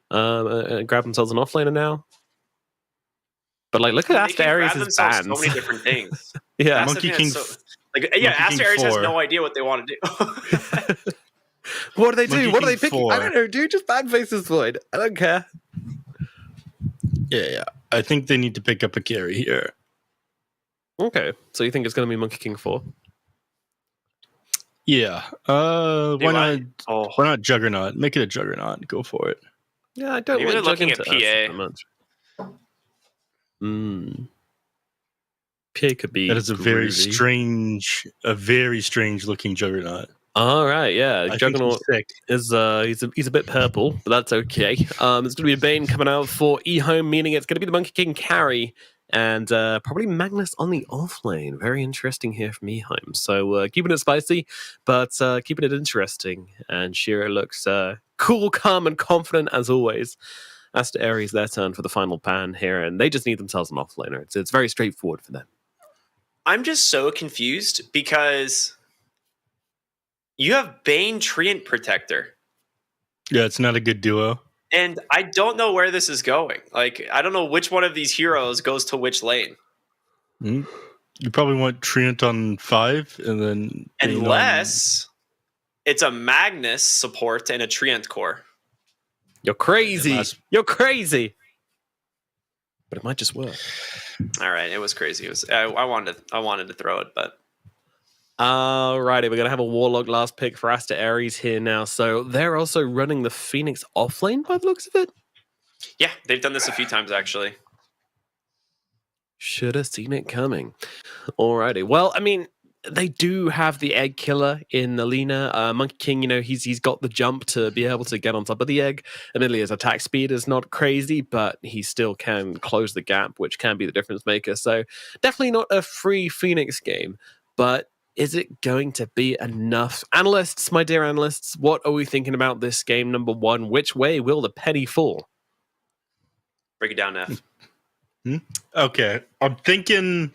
grab themselves an offlaner now. But like, look at Aster Aries' bans. So many different things. Yeah, Monkey King. Aster Aries has no idea what they want to do. What do they do? Monkey What are they King picking? 4. I don't know, dude. Just ban faces void. I don't care. Yeah. I think they need to pick up a carry here. Okay, so you think it's going to be Monkey King 4? Yeah. Why not Juggernaut? Make it a Juggernaut. Go for it. Yeah, I don't Maybe want they're looking at PA PA. so much. PA could be. That is a very groovy. strange looking Juggernaut. All right, yeah. I Juggernaut think he's sick. he's a bit purple, but that's okay. There's going to be a Bane coming out for eHome, meaning it's going to be the Monkey King carry, and probably Magnus on the off lane. Very interesting here from eHome. So keeping it spicy, but keeping it interesting. And Shiro looks cool, calm, and confident as always. Aster Aries, their turn for the final pan here, and they just need themselves an off laner. It's very straightforward for them. I'm just so confused because you have Bane Treant Protector. Yeah, it's not a good duo. And I don't know where this is going. Like, I don't know which one of these heroes goes to which lane. You probably want Treant on 5, and then unless it's a Magnus support and a Treant core. You're crazy. You're crazy. But it might just work. All right, it was crazy. It was. I wanted to throw it, but. Alrighty, we're gonna have a Warlock last pick for Aster Aries here now. So they're also running the Phoenix offlane by the looks of it. Yeah, they've done this a few times actually. Should have seen it coming. Alrighty. Well, I mean, they do have the egg killer in Alina. Monkey King, he's got the jump to be able to get on top of the egg. Admittedly, his attack speed is not crazy, but he still can close the gap, which can be the difference maker. So definitely not a free Phoenix game, but is it going to be enough? Analysts, my dear analysts, what are we thinking about this game number 1? Which way will the penny fall? Break it down, F. Okay, I'm thinking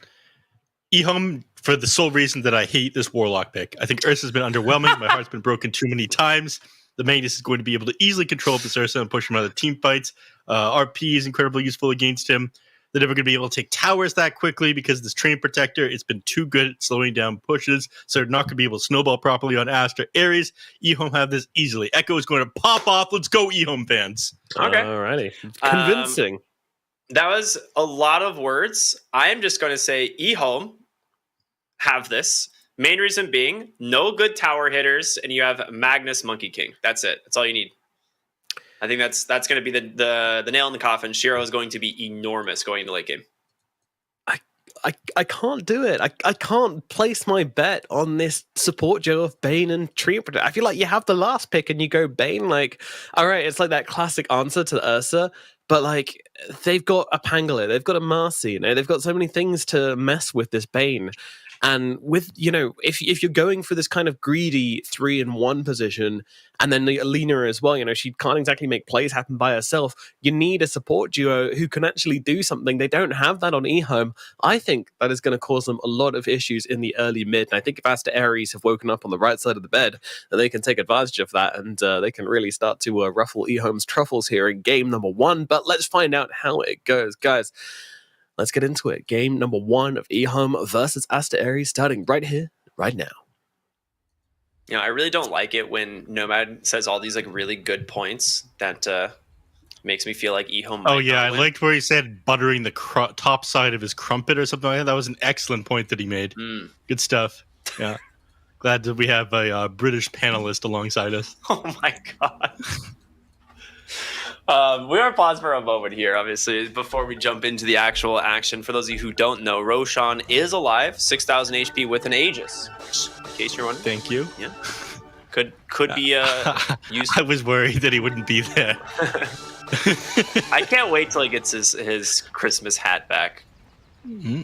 eHome for the sole reason that I hate this Warlock pick. I think Ursa's been underwhelming. My heart's been broken too many times. The Magnus is going to be able to easily control this Ursa and push him out of team fights. RP is incredibly useful against him. They're never going to be able to take towers that quickly because this Train Protector, it's been too good at slowing down pushes, so they're not going to be able to snowball properly on Aster Aries. eHome have this easily. Echo is going to pop off. Let's go, eHome fans. Okay. Alrighty. Convincing. That was a lot of words. I am just going to say eHome have this. Main reason being no good tower hitters, and you have Magnus Monkey King. That's it. That's all you need. I think that's going to be the nail in the coffin. Shiro is going to be enormous going into late game. I can't do it. I can't place my bet on this support duo of Bane and Treant Protector. I feel like you have the last pick and you go Bane. Like, all right, it's like that classic answer to Ursa, but like they've got a Pangolin, they've got a Marcy, they've got so many things to mess with this Bane. And with, if you're going for this kind of greedy 3-in-1 position, and then Alina as well, she can't exactly make plays happen by herself. You need a support duo who can actually do something. They don't have that on eHome. I think that is going to cause them a lot of issues in the early mid. And I think if Asta Ares have woken up on the right side of the bed, then they can take advantage of that, and they can really start to ruffle eHome's truffles here in game number 1. But let's find out how it goes, guys. Let's get into it. Game number 1 of eHome versus Asta Ares, starting right here, right now. I really don't like it when Nomad says all these like really good points that makes me feel like eHome might Oh yeah, I not win. liked where he said buttering the top side of his crumpet or something like that. That was an excellent point that he made. Good stuff. Yeah. Glad that we have a British panelist alongside us. Oh my god. We are paused for a moment here, obviously, before we jump into the actual action. For those of you who don't know, Roshan is alive, 6,000 HP with an Aegis. In case you're wondering. Thank you. Yeah. Could be used. I was worried that he wouldn't be there. I can't wait till he gets his Christmas hat back. Mm-hmm.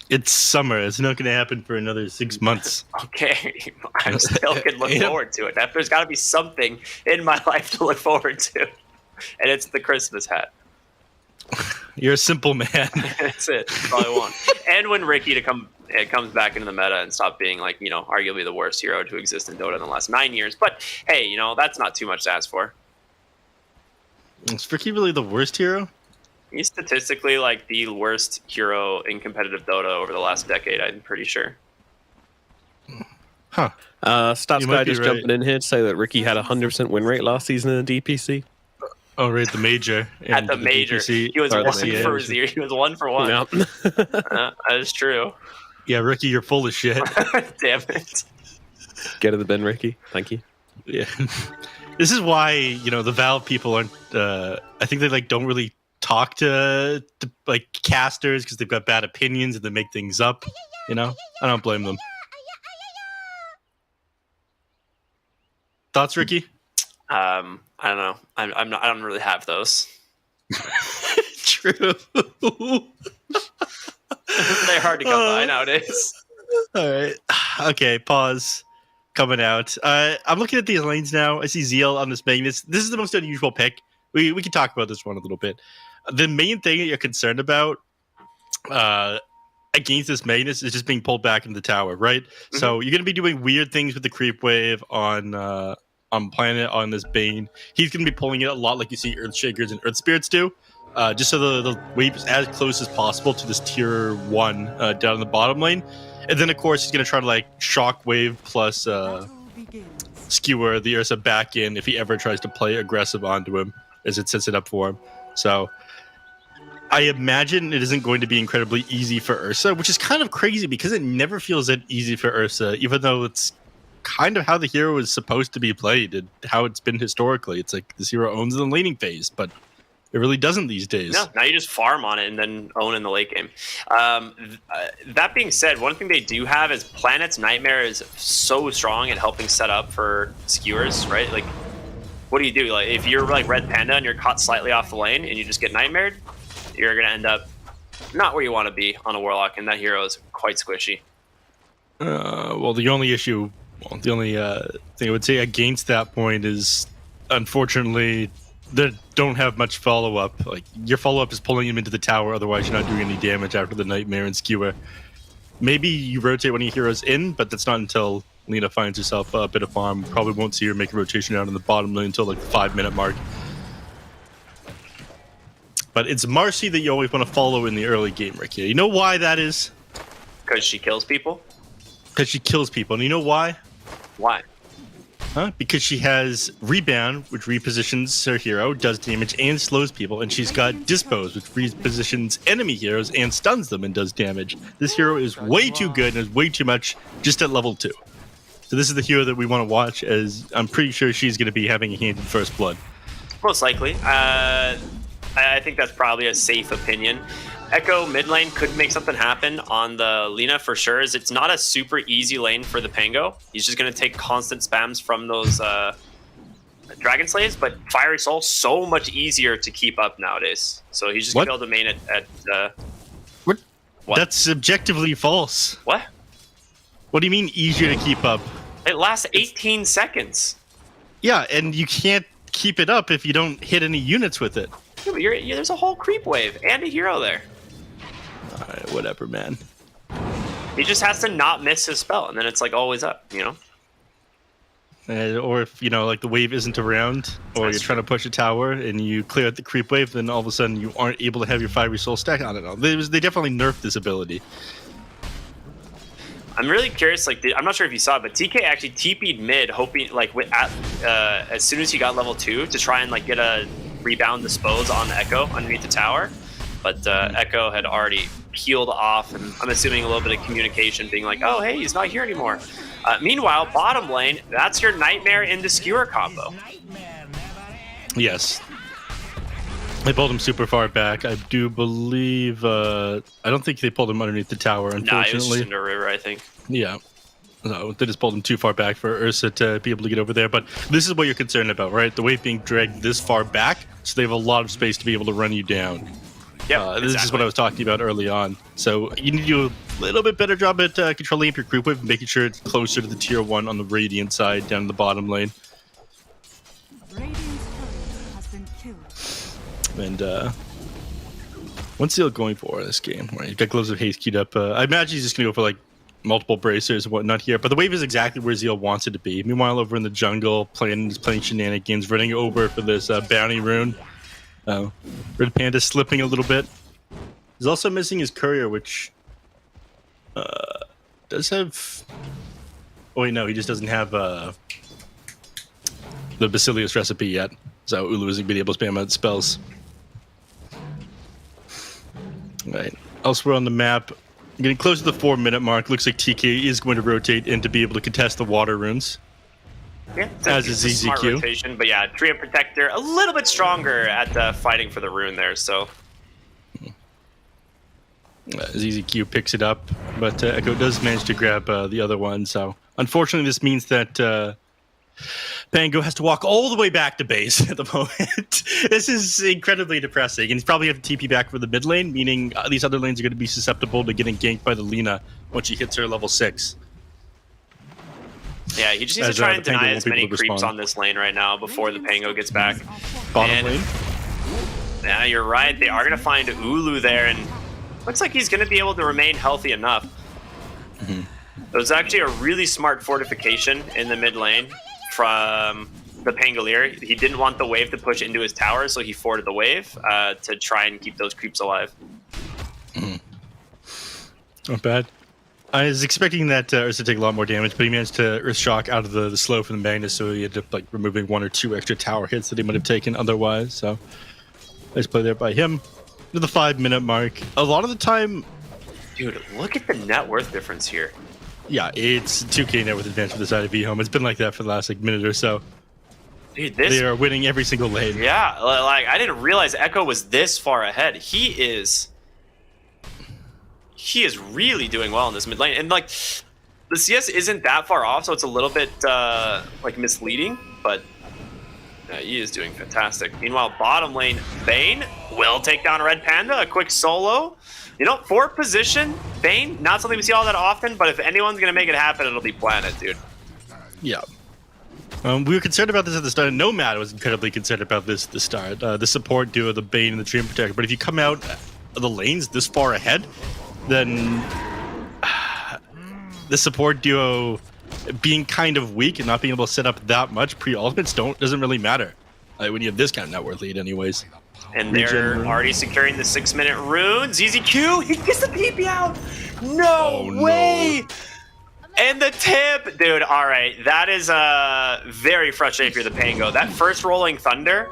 It's summer. It's not going to happen for another 6 months. Okay. I still can look forward to it. There's got to be something in my life to look forward to. And it's the Christmas hat. You're a simple man. That's it. That's all I want. And when Ricky comes back into the meta and stop being like, arguably the worst hero to exist in Dota in the last 9 years. But hey, that's not too much to ask for. Is Ricky really the worst hero? He's statistically like the worst hero in competitive Dota over the last decade, I'm pretty sure. Huh. Stats You guy might be just right. jumping in here to say that Ricky had a 100% win rate last season in the DPC. Oh, right, the major. At the major. DPC. He was Sorry, 1 the for 0. He was 1 for 1. Yeah. That is true. Yeah, Ricky, you're full of shit. Damn it. Get to the bin, Ricky. Thank you. Yeah. This is why, the Valve people aren't, I think they don't really talk to casters because they've got bad opinions and they make things up, I don't blame them. Thoughts, Ricky? I don't know. I don't really have those. True. They're hard to come by nowadays. All right. Okay, pause. Coming out. I'm looking at these lanes now. I see Zeal on this Magnus. This is the most unusual pick. We can talk about this one a little bit. The main thing that you're concerned about against this Magnus is just being pulled back into the tower, right? Mm-hmm. So you're going to be doing weird things with the creep wave on Planet, on this Bane. He's going to be pulling it a lot like you see Earthshakers and Earth Spirits do. Just so the wave is as close as possible to this tier 1 down in the bottom lane. And then, of course, he's going to try to Shockwave plus skewer the Ursa back in if he ever tries to play aggressive onto him as it sets it up for him. So I imagine it isn't going to be incredibly easy for Ursa, which is kind of crazy because it never feels that easy for Ursa, even though it's kind of how the hero is supposed to be played and how it's been historically. It's like this hero owns the laning phase, but it really doesn't these days. No, now you just farm on it and then own in the late game. That being said, one thing they do have is Planet's Nightmare is so strong at helping set up for skewers, right? What do you do? If you're Red Panda and you're caught slightly off the lane and you just get Nightmared, you're going to end up not where you want to be on a Warlock, and that hero is quite squishy. Well, the only thing I would say against that point is, unfortunately, they don't have much follow-up. Your follow-up is pulling him into the tower, otherwise you're not doing any damage after the Nightmare and Skewer. Maybe you rotate one of your heroes in, but that's not until Lena finds herself a bit of farm. Probably won't see her make a rotation out in the bottom lane until the 5-minute mark. But it's Marcy that you always want to follow in the early game, Ricky. You know why that is? Because she kills people? Because she kills people. And you know why? Why? Because she has Rebound, which repositions her hero, does damage, and slows people. And she's got Dispose, which repositions enemy heroes and stuns them and does damage. This hero is way too good and is way too much just at level 2. So this is the hero that we want to watch, as I'm pretty sure she's going to be having a hand in First Blood. Most likely. I think that's probably a safe opinion. Echo mid lane could make something happen on the Lina for sure. As it's not a super easy lane for the Pango. He's just going to take constant spams from those Dragon Slaves, but Fiery Soul so much easier to keep up nowadays. So he's just going to be able to main at What? What? That's subjectively false. What? What do you mean easier to keep up? It lasts 18 seconds. Yeah, and you can't keep it up if you don't hit any units with it. Yeah, but there's a whole creep wave and a hero there. All right, whatever, man. He just has to not miss his spell, and then it's like always up, you know? Or if, like the wave isn't around, or you're trying to push a tower and you clear out the creep wave, then all of a sudden you aren't able to have your 5 resource stack. I don't know. They definitely nerfed this ability. I'm really curious, I'm not sure if you saw it, but TK actually TP'd mid, hoping, as soon as he got level 2, to try and, get a rebound dispose on Echo underneath the tower. But Echo had already peeled off, and I'm assuming a little bit of communication being like, oh, hey, he's not here anymore. Meanwhile, bottom lane, that's your Nightmare into Skewer combo. Yes. They pulled him super far back. I do believe... I don't think they pulled him underneath the tower, unfortunately. Nah, it was just in the river, I think. Yeah. No, they just pulled him too far back for Ursa to be able to get over there. But this is what you're concerned about, right? The wave being dragged this far back, so they have a lot of space to be able to run you down. Yeah, This is what I was talking about early on. So you need to do a little bit better job at controlling up your creep wave and making sure it's closer to the tier 1 on the Radiant side down in the bottom lane. And what's Seal going for this game? Right, you've got Gloves of Haste queued up. I imagine he's just going to go for multiple bracers and whatnot here. But the wave is exactly where Zeal wants it to be. Meanwhile, over in the jungle, playing shenanigans, running over for this bounty rune. Red Panda slipping a little bit. He's also missing his courier, which does have... Oh wait, no, he just doesn't have the Basilius recipe yet. So Ulu isn't being able to spam out spells. Right. Elsewhere on the map, getting close to the 4-minute mark. Looks like TK is going to rotate in to be able to contest the water runes. Yeah, as is a smart ZZQ. rotation, but yeah, Tria Protector a little bit stronger at fighting for the rune there. So ZZQ picks it up, but Echo does manage to grab the other one. So unfortunately, this means that Pango has to walk all the way back to base at the moment. This is incredibly depressing, and he's probably have to TP back for the mid lane, meaning these other lanes are going to be susceptible to getting ganked by the Lina once she hits her level 6. yeah, he just needs to try and deny as many creeps on this lane right now before the Pango gets back. Bottom lane. Yeah, you're right. They are going to find Ulu there, and looks like he's going to be able to remain healthy enough. It was actually a really smart fortification in the mid lane from the Pangolier. He didn't want the wave to push into his tower, so he forwarded the wave to try and keep those creeps alive. Not bad. I was expecting that Ursa to take a lot more damage, but he managed to Earth Shock out of the slow from the Magnus, so he ended up removing 1 or 2 extra tower hits that he might have taken otherwise. So nice play there by him. To the 5-minute mark. A lot of the time... Dude, look at the net worth difference here. Yeah, it's 2k net worth advantage for the side of V-Home. It's been like that for the last minute or so. Dude, they are winning every single lane. Yeah, I didn't realize Echo was this far ahead. He is really doing well in this mid lane, and the CS isn't that far off, so it's a little bit misleading, but he is doing fantastic. Meanwhile, bottom lane, Bane will take down Red Panda, a quick solo. For position, Bane, not something we see all that often, but if anyone's gonna make it happen, it'll be Planet, dude. Yeah. We were concerned about this at the start. Nomad was incredibly concerned about this at the start. The support duo, the Bane and the Dream Protector. But if you come out of the lanes this far ahead, then the support duo being kind of weak and not being able to set up that much pre-ultimates doesn't really matter when you have this kind of net worth lead anyways. And they're already securing the 6-minute rune. ZZQ, he gets the PP out. No way. And the tip, dude. All right, that is very frustrating for the Pango. That first rolling thunder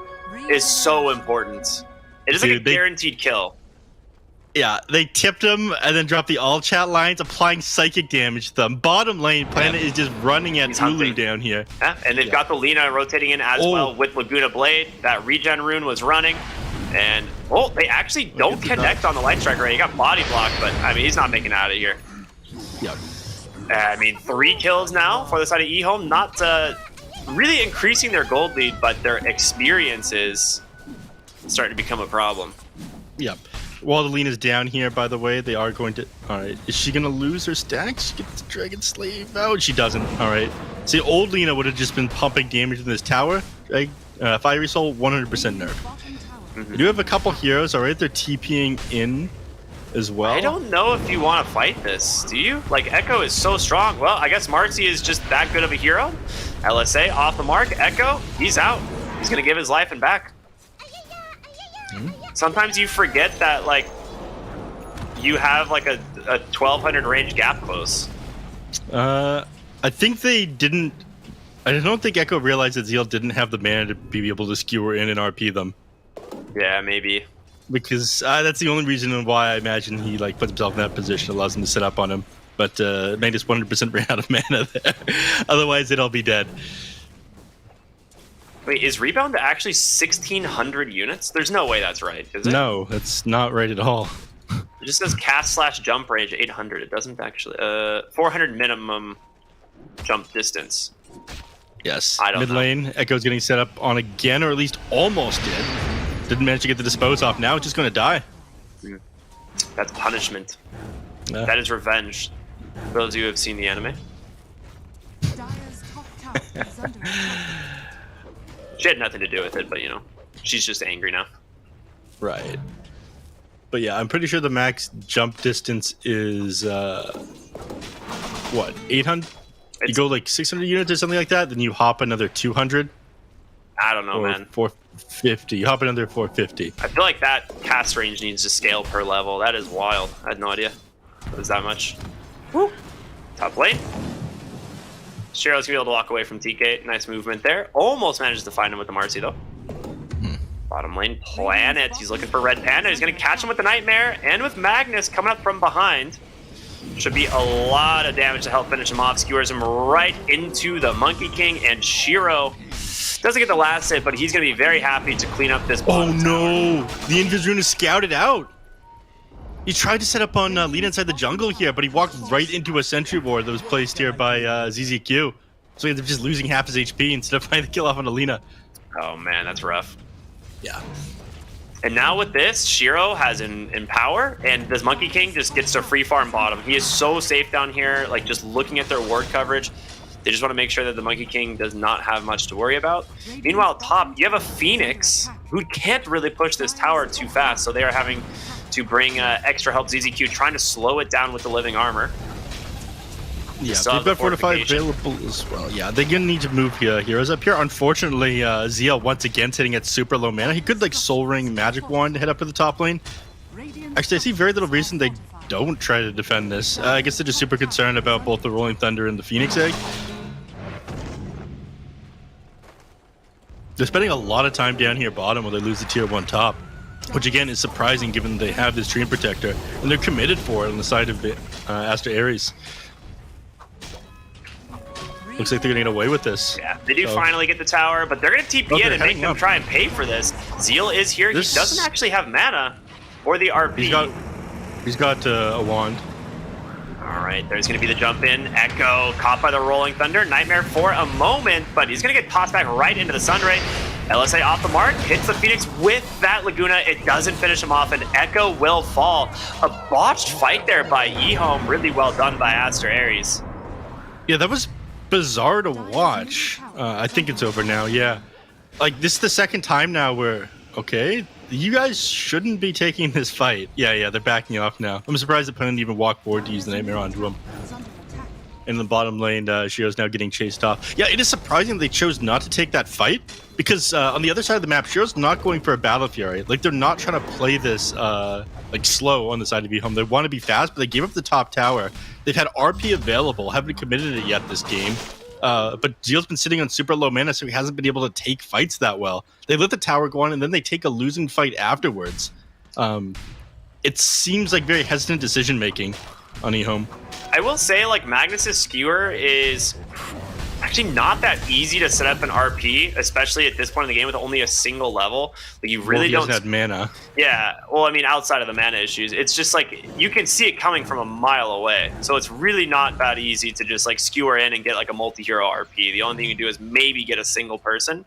is so important. It is like a guaranteed kill. Yeah, they tipped him and then dropped the all chat lines, applying psychic damage to them. Bottom lane, Planet is just running at Ulu down here. Yeah, and they've got the Lina rotating in as well with Laguna Blade. That regen rune was running. And, they actually don't connect on the Light Striker. He got body blocked, but, he's not making it out of here. Yeah. 3 kills now for the side of eHome. Not really increasing their gold lead, but their experience is starting to become a problem. Yeah. While the Lena's down here, by the way, they are going to... Alright, is she going to lose her stack? She gets the Dragon Slave out. She doesn't. Alright. See, old Lena would have just been pumping damage in this tower. Fiery Soul, 100% nerf. We do have a couple heroes, alright? They're TPing in as well. I don't know if you want to fight this, do you? Like, Echo is so strong. Well, I guess Marcy is just that good of a hero. LSA off the mark. Echo, he's out. He's going to give his life and back. Sometimes you forget that, like, you have, like, a 1200 range gap close. I think they didn't... I don't think Echo realized that Zeal didn't have the mana to be able to skewer in and RP them. Yeah, maybe. Because that's the only reason why I imagine he like puts himself in that position, allows him to set up on him. But Magnus 100% ran out of mana there. Otherwise, they'd all be dead. Wait, is Rebound actually 1,600 units? There's no way that's right, is it? No, that's not right at all. It just says cast/jump range 800. It doesn't actually... 400 minimum jump distance. Yes. I don't Mid lane, Echo's getting set up on again, or at least almost did. Didn't manage to get the dispose off. Now it's just going to die. That's punishment. That is revenge. For those of you who have seen the anime. She had nothing to do with it, but you know, she's just angry now. Right. But yeah, I'm pretty sure the max jump distance is what, 800? You go like 600 units or something like that, then you hop another 200. I don't know, or man. 450. You hop another 450. I feel like that cast range needs to scale per level. That is wild. I had no idea it was that much. Woo! Top lane. Shiro's gonna be able to walk away from TK. Nice movement there. Almost manages to find him with the Marcy though. Bottom lane, Planet. He's looking for Red Panda. He's gonna catch him with the Nightmare and with Magnus coming up from behind. Should be a lot of damage to help finish him off. Skewers him right into the Monkey King, and Shiro doesn't get the last hit, but he's gonna be very happy to clean up this bottom no! The Invis Rune is scouted out! He tried to set up on Lina inside the jungle here, but he walked right into a sentry ward that was placed here by ZZQ. So he ended up just losing half his HP instead of finding the kill off on Alina. Oh man, that's rough. Yeah. And now with this, Shiro has in power, and this Monkey King just gets to free farm bottom. He is so safe down here, like just looking at their ward coverage. They just want to make sure that the Monkey King does not have much to worry about. Meanwhile, top, you have a Phoenix who can't really push this tower too fast, so they are having to bring extra help. ZZQ trying to slow it down with the living armor. Yeah, they've got Fortify available as well. Yeah, they're going to need to move heroes up here. Unfortunately, Zeal once again sitting at super low mana. He could like Soul Ring Magic Wand to head up to the top lane. Actually, I see very little reason they don't try to defend this. I guess they're just super concerned about both the Rolling Thunder and the Phoenix Egg. They're spending a lot of time down here bottom while they lose the tier 1 top, which again is surprising given they have this Dream Protector and they're committed for it on the side of Astra Ares. Looks like they're gonna get away with this. Yeah, they do finally get the tower, but they're gonna TP in and make them try and pay for this. Zeal is here. He doesn't actually have mana or the RP. He's got a wand. All right, there's going to be the jump in. Echo caught by the Rolling Thunder. Nightmare for a moment, but he's going to get tossed back right into the Sunray. LSA off the mark, hits the Phoenix with that Laguna. It doesn't finish him off, and Echo will fall. A botched fight there by eHome. Really well done by Astra Ares. Yeah, that was bizarre to watch. I think it's over now, yeah. Like, this is the second time now where, okay, you guys shouldn't be taking this fight. Yeah, they're backing off now. I'm surprised the opponent even walked forward to use the Nightmare onto him. In the bottom lane, Shiro's now getting chased off. Yeah, it is surprising they chose not to take that fight, because on the other side of the map, Shiro's not going for a Battle Fury. Like, they're not trying to play this like slow on the side of eHome. They want to be fast, but they gave up the top tower. They've had RP available, haven't committed it yet this game. But Zeal's been sitting on super low mana, so he hasn't been able to take fights that well. They let the tower go on, and then they take a losing fight afterwards. It seems like very hesitant decision-making on eHome. I will say, like, Magnus's Skewer is actually not that easy to set up an RP, especially at this point in the game with only a single level. Like, you really don't have mana. Yeah, well, I mean, outside of the mana issues, it's just like you can see it coming from a mile away. So it's really not that easy to just like skewer in and get like a multi-hero RP. The only thing you can do is maybe get a single person.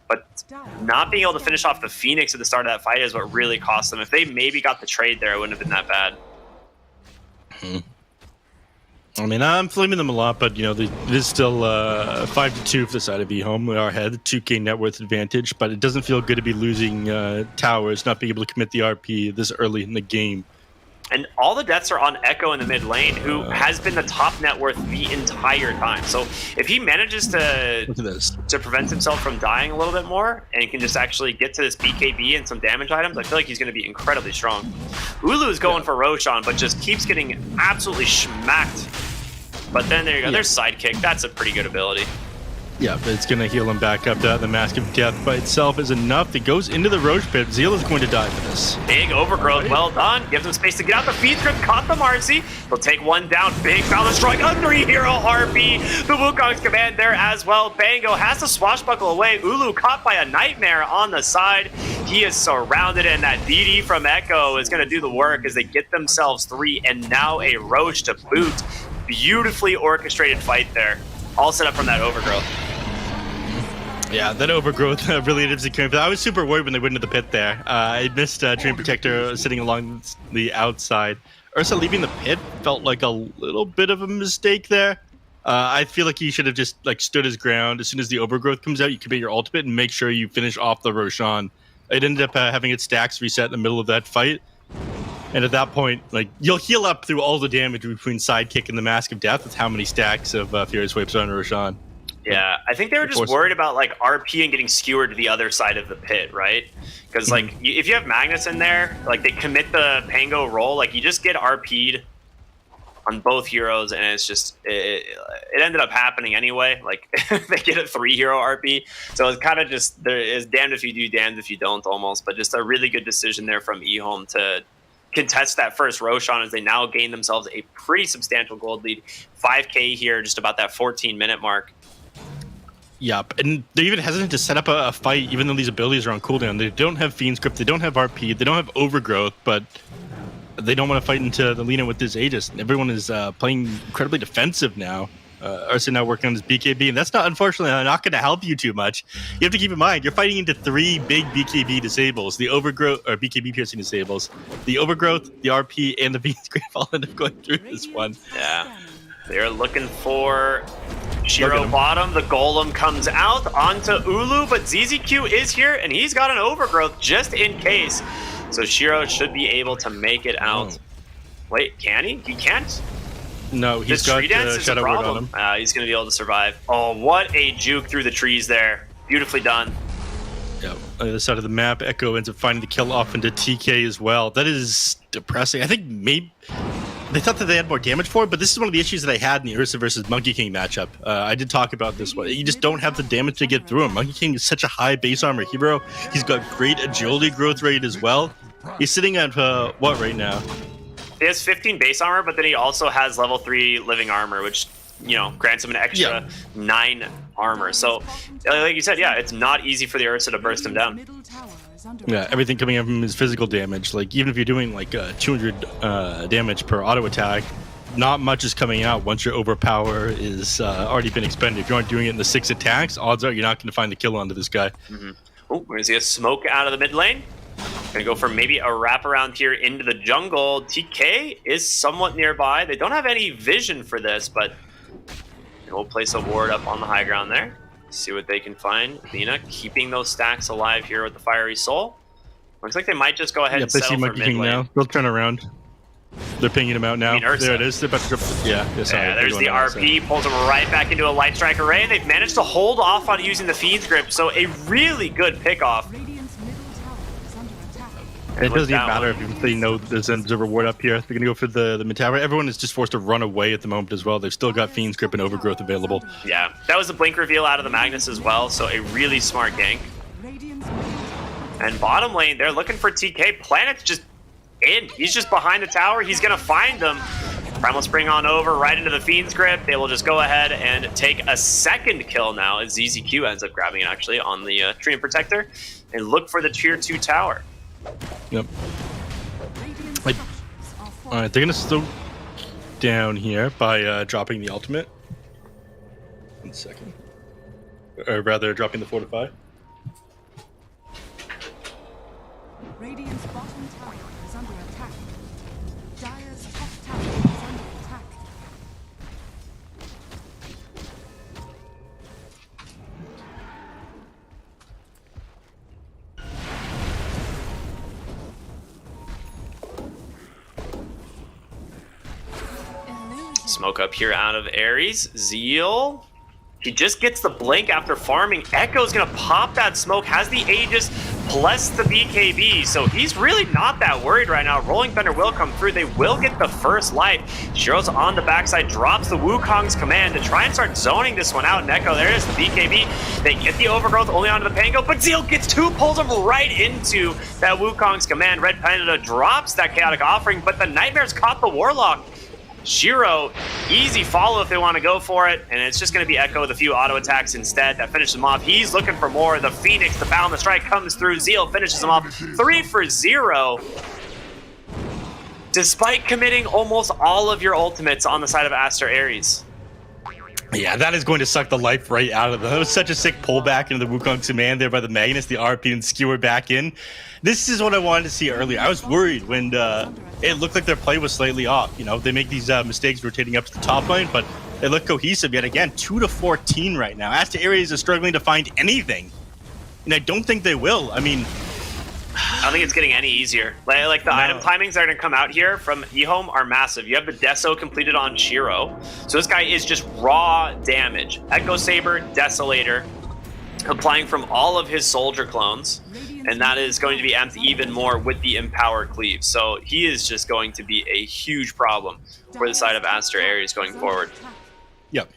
but not being able to finish off the Phoenix at the start of that fight is what really cost them. If they maybe got the trade there, it wouldn't have been that bad. I mean, I'm blaming them a lot, but you know, it is still 5-2 for the side of eHome. We are ahead, 2K net worth advantage, but it doesn't feel good to be losing towers, not being able to commit the RP this early in the game. And all the deaths are on Echo in the mid lane, who has been the top net worth the entire time. So if he manages to prevent himself from dying a little bit more, and he can just actually get to this BKB and some damage items, I feel like he's going to be incredibly strong. Ulu is going for Roshan, but just keeps getting absolutely schmacked. But then there you go, there's Sidekick. That's a pretty good ability. Yeah, but it's going to heal him back up. The Mask of Death by itself is enough. It goes into the Roach Pit. Zeal is going to die for this. Big overgrowth, well done. Gives him space to get out. The feed script caught the Marcy. He'll take one down. Big Foul Strike, a 3-hero RP. The Wukong's command there as well. Bango has to swashbuckle away. Ulu caught by a Nightmare on the side. He is surrounded, and that DD from Echo is going to do the work as they get themselves 3, and now a Roach to boot. Beautifully orchestrated fight there. All set up from that overgrowth. Yeah, that overgrowth really ended up securing. I was super worried when they went into the pit there. I missed Dream Protector sitting along the outside. Ursa leaving the pit felt like a little bit of a mistake there. I feel like he should have just like stood his ground. As soon as the overgrowth comes out, you commit your ultimate and make sure you finish off the Roshan. It ended up having its stacks reset in the middle of that fight. And at that point, like, you'll heal up through all the damage between Sidekick and the Mask of Death with how many stacks of Furious Whips on Roshan. Yeah, I think they were just worried about like RP and getting skewered to the other side of the pit, right? Because like if you have Magnus in there, like they commit the Pango roll, like you just get RP'd on both heroes, and it's just it ended up happening anyway. Like they get a 3-hero RP, so it's kind of just there is damned if you do, damned if you don't, almost. But just a really good decision there from eHome to contest that first Roshan as they now gain themselves a pretty substantial gold lead. 5K here, just about that 14-minute mark. Yep, and they're even hesitant to set up a fight, even though these abilities are on cooldown. They don't have Fiend Script, they don't have RP, they don't have Overgrowth, but they don't want to fight into the Lina with this Aegis. Everyone is playing incredibly defensive now. Ursa now working on his BKB, and that's not, unfortunately, not going to help you too much. You have to keep in mind, you're fighting into 3 big BKB disables, the Overgrowth, or BKB piercing disables, the Overgrowth, the RP, and the Fiend Script all end up going through this one. Yeah. They're looking for Shiro bottom. The Golem comes out onto Ulu, but ZZQ is here, and he's got an Overgrowth just in case. So Shiro should be able to make it out. Wait, can he? He can't? No, he's got Shadow Word on him. He's going to be able to survive. Oh, what a juke through the trees there. Beautifully done. Yeah, on the other side of the map, Echo ends up finding the kill off into TK as well. That is depressing. I think maybe they thought that they had more damage for it, but this is one of the issues that I had in the Ursa versus Monkey King matchup. I did talk about this one. You just don't have the damage to get through him. Monkey King is such a high base armor hero. He's got great agility growth rate as well. He's sitting at what right now? He has 15 base armor, but then he also has level 3 living armor, which, you know, grants him an extra 9 armor. So, like you said, yeah, it's not easy for the Ursa to burst him down. Yeah, everything coming up from his physical damage. Like, even if you're doing like 200 damage per auto attack, not much is coming out once your overpower is already been expended. If you aren't doing it in the 6 attacks, odds are you're not going to find the kill onto this guy. Oh, we're going to see a smoke out of the mid lane. Gonna go for maybe a wraparound here into the jungle. TK is somewhat nearby. They don't have any vision for this, but we'll place a ward up on the high ground there. See what they can find. Lina keeping those stacks alive here with the Fiery Soul. Looks like they might just go ahead and settle for mid lane. Now. They'll turn around. They're pinging him out now. There it is. They're about to drop. There's the RP. Pulls him right back into a Light Strike array, and they've managed to hold off on using the Fiend's Grip. So a really good pick-off. It doesn't even matter if they know there's a reward up here. They're going to go for the mid-tower. Everyone is just forced to run away at the moment as well. They've still got Fiend's Grip and Overgrowth available. Yeah, that was a blink reveal out of the Magnus as well, so a really smart gank. And bottom lane, they're looking for TK. Planet's just in. He's just behind the tower. He's going to find them. Primal Spring on over, right into the Fiend's Grip. They will just go ahead and take a second kill now as ZZQ ends up grabbing it actually on the Xtreme Protector and look for the tier 2 tower. Yep. Alright, they're gonna slow down here by dropping the ultimate. 1 second. Or rather, dropping the fortify. bottom tower is under attack. Dire's top tower is under attack. Smoke up here out of Ares. Zeal. He just gets the blink after farming. Echo's gonna pop that smoke, has the Aegis plus the BKB, so he's really not that worried right now. Rolling Thunder will come through. They will get the first life. Shiro's on the backside, drops the Wukong's command to try and start zoning this one out. And Echo, there is the BKB. They get the overgrowth only onto the Pango, but Zeal gets two, pulls him right into that Wukong's command. Red Panda drops that Chaotic Offering, but the Nightmares caught the Warlock. Shiro, easy follow if they want to go for it, and it's just going to be Echo with a few auto attacks instead. That finishes him off. He's looking for more. The Phoenix, the Bound, the Strike comes through. Zeal finishes him off 3-for-0. Despite committing almost all of your ultimates on the side of Aster Ares. Yeah, that is going to suck the life right out of them. That was such a sick pullback into the Wukong's command there by the Magnus, the RP, and skewer back in. This is what I wanted to see earlier. I was worried when it looked like their play was slightly off. You know, they make these mistakes rotating up to the top lane, but they look cohesive yet again. 2-14 right now. Aster Ares is struggling to find anything, and I don't think they will. I mean, I don't think it's getting any easier. Like the item timings that are going to come out here from eHome are massive. You have the Deso completed on Shiro. So this guy is just raw damage. Echo Saber, Desolator, applying from all of his soldier clones. And that is going to be amped even more with the Empower Cleave. So he is just going to be a huge problem for the side of Aster Ares going forward. Yep.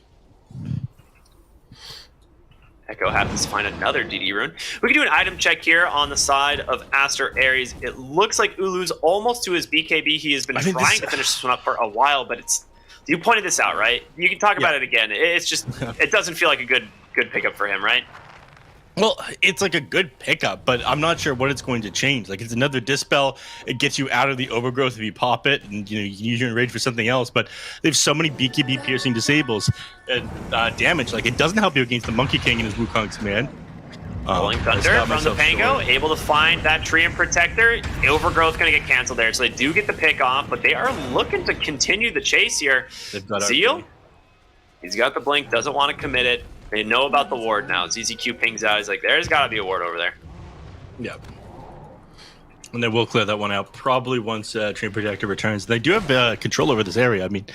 Echo happens to find another DD rune. We can do an item check here on the side of Aster Ares. It looks like Ulu's almost to his BKB. He has been trying to finish this one up for a while, but it's... You pointed this out, right? You can talk about it again. It's just... It doesn't feel like a good pickup for him, right? Well, it's like a good pickup, but I'm not sure what it's going to change. Like, it's another Dispel. It gets you out of the overgrowth if you pop it, and you know you can use your enrage for something else. But they have so many BKB piercing disables and damage. Like, it doesn't help you against the Monkey King and his Wukong's command. Rolling Thunder from the Pango, able to find that tree and protector. Overgrowth going to get canceled there, so they do get the pick off, but they are looking to continue the chase here. Zeal, he's got the blink, doesn't want to commit it. They know about the ward now. ZZQ pings out. He's like, there's got to be a ward over there. Yep. And then we'll clear that one out probably once Tree Protector returns. They do have control over this area. I mean,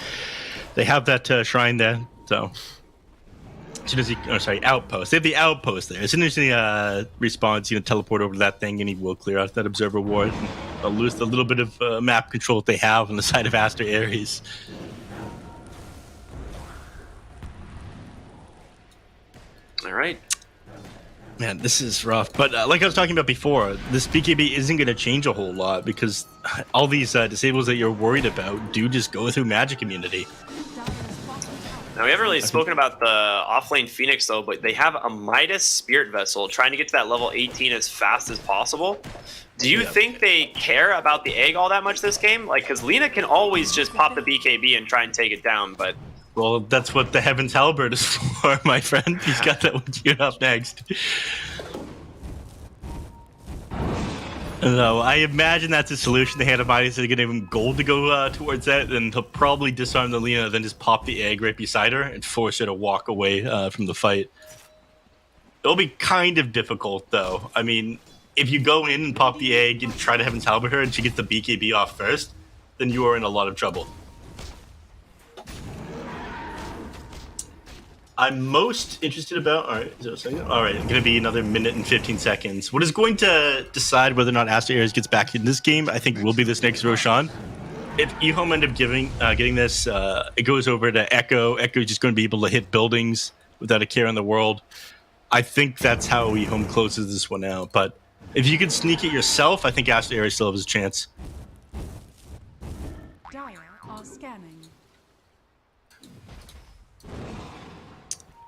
they have that shrine there. So, as soon as he, outpost. They have the outpost there. As soon as he respawns, teleport over to that thing, and he will clear out that observer ward. And they'll lose the little bit of map control that they have on the side of Aster Ares. All right. Man, this is rough. But like I was talking about before, this BKB isn't going to change a whole lot because all these disables that you're worried about do just go through magic immunity. Now, we haven't really spoken about the offlane Phoenix, though, but they have a Midas Spirit Vessel trying to get to that level 18 as fast as possible. Do you think they care about the egg all that much this game? Like, because Lina can always just pop the BKB and try and take it down, but... Well, that's what the Heaven's Halberd is for, my friend. He's got that one queued up next. So I imagine that's a solution. They had a Midas to give him gold to go towards that, and he'll probably disarm the Lina, then just pop the egg right beside her and force her to walk away from the fight. It'll be kind of difficult, though. I mean, if you go in and pop the egg and try to Heaven's Halberd her and she gets the BKB off first, then you are in a lot of trouble. I'm most interested about... All right, 0 second. All right, it's going to be another minute and 15 seconds. What is going to decide whether or not Aster Ares gets back in this game, I think, will be this next Roshan. If eHome end up getting this, it goes over to Echo. Echo is just going to be able to hit buildings without a care in the world. I think that's how eHome closes this one out. But if you can sneak it yourself, I think Aster Ares still has a chance. Dire are scanning.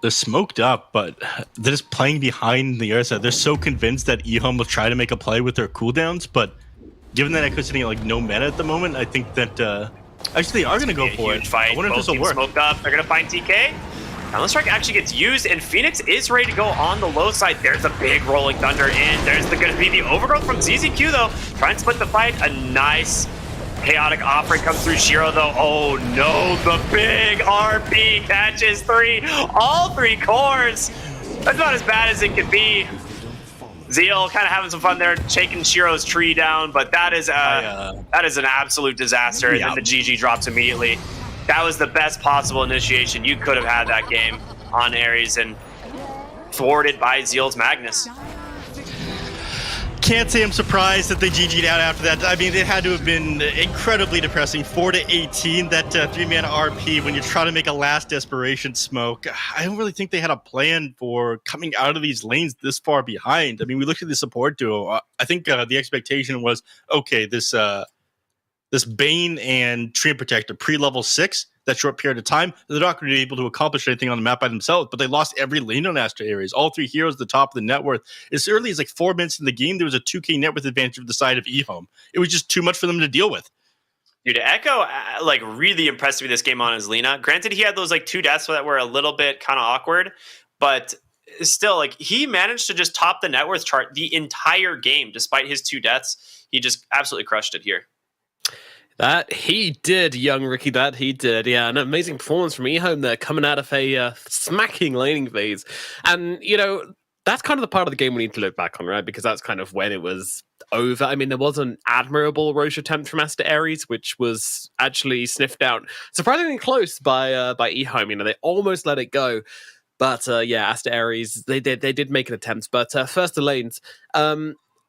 They're smoked up, but they're just playing behind the Ursa. They're so convinced that eHome will try to make a play with their cooldowns, but given that Echo's sitting at like no meta at the moment, I think that actually they are going to go for it. Fight. I wonder if this will work. Smoked up. They're going to find TK. Counter-Strike actually gets used, and Phoenix is ready to go on the low side. There's a big Rolling Thunder in. There's going to be the overgrowth from ZZQ, though. Try and split the fight. A nice chaotic offering comes through Shiro, though. Oh, no. The big RP catches 3. All 3 cores. That's not as bad as it could be. Zeal kind of having some fun there, shaking Shiro's tree down, but that is an absolute disaster. And then the GG drops immediately. That was the best possible initiation you could have had that game on Ares, and thwarted by Zeal's Magnus. Can't say I'm surprised that they GG'd out after that. I mean, it had to have been incredibly depressing. 4-18, that 3-man RP, when you're trying to make a last desperation smoke. I don't really think they had a plan for coming out of these lanes this far behind. I mean, we looked at the support duo. I think the expectation was, okay, this Bane and Treant Protector pre-level 6, that short period of time, they're not going to be able to accomplish anything on the map by themselves, but they lost every lane on Astra Ares. All 3 heroes at the top of the net worth. As early as like 4 minutes in the game, there was a 2k net worth advantage of the side of eHome. It was just too much for them to deal with. Dude, Echo, like, really impressed me this game on his Lina. Granted, he had those, like, 2 deaths that were a little bit kind of awkward, but still, like, he managed to just top the net worth chart the entire game, despite his 2 deaths. He just absolutely crushed it here. That he did, young Ricky. That he did. Yeah, an amazing performance from eHome there, coming out of a smacking laning phase. And, you know, that's kind of the part of the game we need to look back on, right? Because that's kind of when it was over. I mean, there was an admirable Roche attempt from Asta Ares, which was actually sniffed out surprisingly close by eHome. You know, they almost let it go. But, yeah, Asta Ares, they did make an attempt. But first the lanes.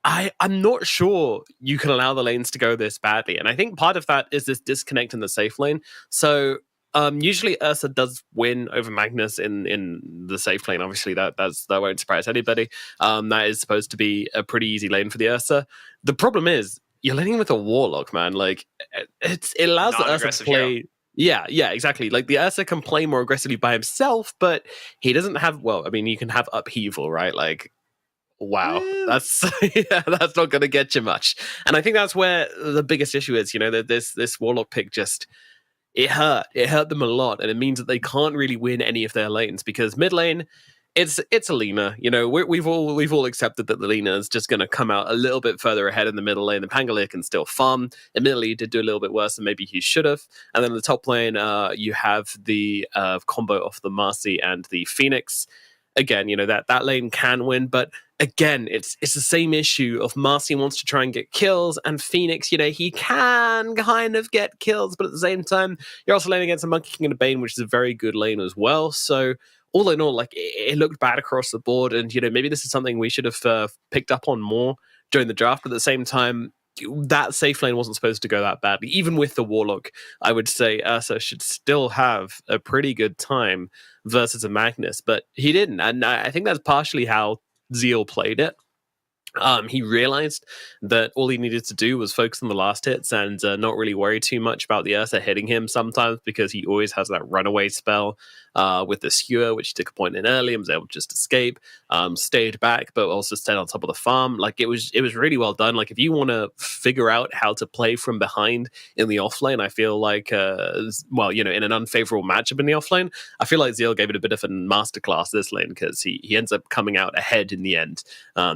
I'm not sure you can allow the lanes to go this badly. And I think part of that is this disconnect in the safe lane. So usually Ursa does win over Magnus in the safe lane. Obviously, that won't surprise anybody. That is supposed to be a pretty easy lane for the Ursa. The problem is, you're laning with a Warlock, man. Like, it allows the Ursa to play... Hero. Yeah, exactly. Like, the Ursa can play more aggressively by himself, but he doesn't have... Well, I mean, you can have Upheaval, right? Like... Wow, that's that's not going to get you much. And I think that's where the biggest issue is. You know, that this Warlock pick just it hurt them a lot, and it means that they can't really win any of their lanes because mid lane, it's a Lina. You know, we've all accepted that the Lina is just going to come out a little bit further ahead in the middle lane. The Pangolier can still farm. Admittedly, he did do a little bit worse than maybe he should have. And then in the top lane, you have the combo of the Marcy and the Phoenix. Again, you know, that lane can win, but again, it's the same issue of Marcy wants to try and get kills, and Phoenix, you know, he can kind of get kills, but at the same time, you're also laning against a Monkey King and a Bane, which is a very good lane as well. So all in all, like, it looked bad across the board, and, you know, maybe this is something we should have picked up on more during the draft, but at the same time, that safe lane wasn't supposed to go that badly. Even with the Warlock, I would say Ursa should still have a pretty good time versus a Magnus, but he didn't. And I think that's partially how Zeal played it. He realized that all he needed to do was focus on the last hits and not really worry too much about the Ursa hitting him sometimes, because he always has that runaway spell with the skewer, which he took a point in early and was able to just escape, stayed back, but also stayed on top of the farm. Like, it was really well done. Like, if you want to figure out how to play from behind in the offlane, I feel like, well, you know, in an unfavorable matchup in the offlane, I feel like Zeal gave it a bit of a masterclass this lane, because he ends up coming out ahead in the end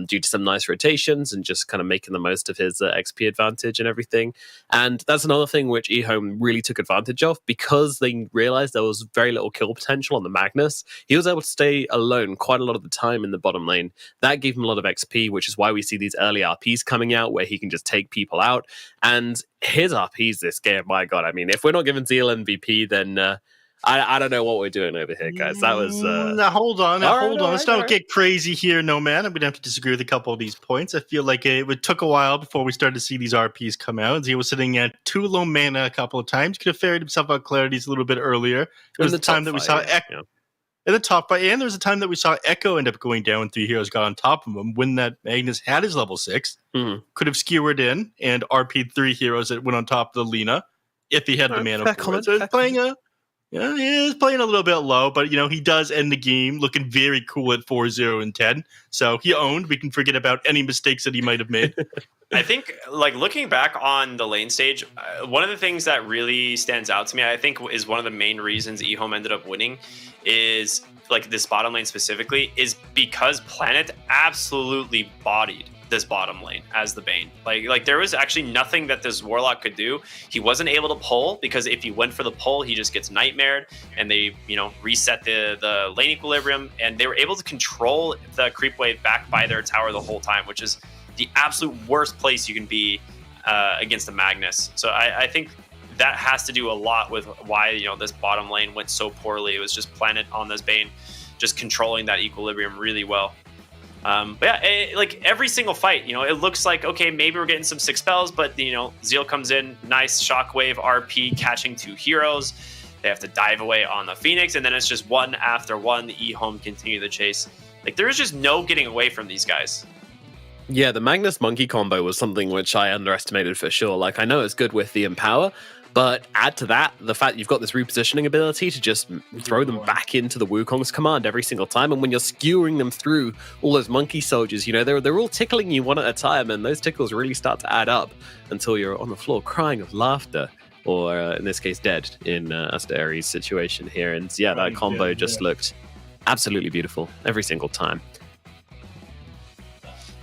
due to some nice rotations and just kind of making the most of his XP advantage and everything. And that's another thing which eHome really took advantage of, because they realized there was very little kill potential on the Magnus. He was able to stay alone quite a lot of the time in the bottom lane. That gave him a lot of XP, which is why we see these early RPs coming out where he can just take people out. And his RPs this game, my God, I mean, if we're not giving Zeal MVP, then I don't know what we're doing over here, guys. That was... Now, hold on. Let's not get crazy here, no, man. I'm going to have to disagree with a couple of these points. I feel like it took a while before we started to see these RPs come out. He was sitting at 2 low mana a couple of times. Could have ferried himself out Clarities a little bit earlier. There was the time that we saw Echo. In the top 5, and there was a time that we saw Echo end up going down when 3 heroes got on top of him. When that Magnus had his level 6, could have skewered in and RP'd 3 heroes that went on top of the Lina if he had the mana for it. So it's playing a Yeah, he's playing a little bit low, but he does end the game looking very cool at 4-0 and 10. So he owned. We can forget about any mistakes that he might have made. I think, like, looking back on the lane stage, one of the things that really stands out to me, I think, is one of the main reasons eHome ended up winning is, like, this bottom lane specifically, is because Planet absolutely bodied this bottom lane as the Bane. Like there was actually nothing that this Warlock could do. He wasn't able to pull, because if he went for the pull, he just gets nightmared, and they, reset the lane equilibrium, and they were able to control the creep wave back by their tower the whole time, which is the absolute worst place you can be against a Magnus. So I think that has to do a lot with why this bottom lane went so poorly. It was just Planet on this Bane just controlling that equilibrium really well. But yeah, like every single fight, it looks like, okay, maybe we're getting some 6 spells, but Zeal comes in, nice shockwave RP catching 2 heroes. They have to dive away on the Phoenix, and then it's just one after one. The eHome continue the chase. Like, there is just no getting away from these guys. Yeah, the Magnus Monkey combo was something which I underestimated for sure. Like, I know it's good with the Empower, but add to that the fact you've got this repositioning ability to just throw them back into the Wukong's command every single time. And when you're skewering them through all those monkey soldiers, they're all tickling you one at a time, and those tickles really start to add up until you're on the floor crying of laughter, or in this case, dead in Asteri's situation here. And yeah, that combo just looked absolutely beautiful every single time.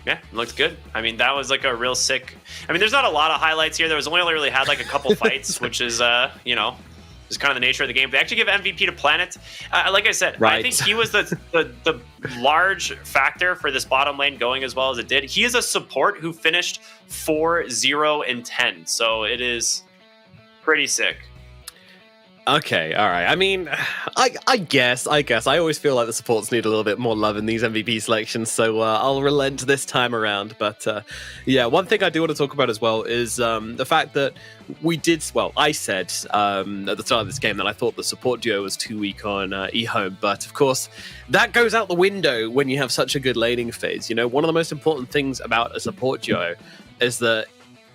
Yeah, it looked good. I mean, that was like a real sick. I mean, there's not a lot of highlights here. There was only really had like a couple fights, which is, is kind of the nature of the game. They actually give MVP to Planet. Like I said, right. I think he was the large factor for this bottom lane going as well as it did. He is a support who finished 4-0 and 10, so it is pretty sick. Okay, all right. I mean, I guess. I always feel like the supports need a little bit more love in these MVP selections, so I'll relent this time around. But yeah, one thing I do want to talk about as well is the fact that I said at the start of this game that I thought the support duo was too weak on eHome, but of course, that goes out the window when you have such a good laning phase. One of the most important things about a support duo is that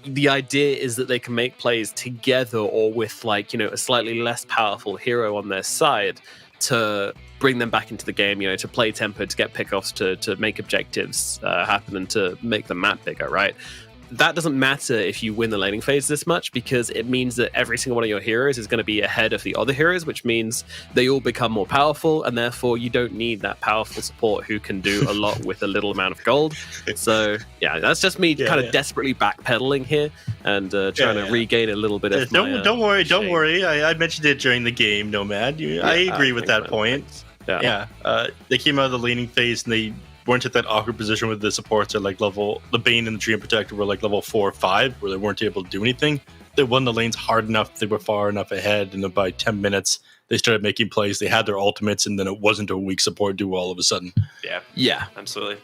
the idea is that they can make plays together, or with a slightly less powerful hero on their side to bring them back into the game, to play tempo, to get pickoffs, to make objectives happen, and to make the map bigger, right? That doesn't matter if you win the laning phase this much, because it means that every single one of your heroes is going to be ahead of the other heroes, which means they all become more powerful, and therefore you don't need that powerful support who can do a lot with a little amount of gold. So yeah, that's just me kind of desperately backpedaling here and trying to regain a little bit of don't worry. I mentioned it during the game, Nomad. I agree with that point. Yeah. They came out of the laning phase and they weren't at that awkward position where the supports are the Bane and the Dream Protector were like level 4 or 5, where they weren't able to do anything. They won the lanes hard enough, they were far enough ahead, and then by 10 minutes they started making plays. They had their ultimates, and then it wasn't a weak support duo all of a sudden. Yeah, absolutely.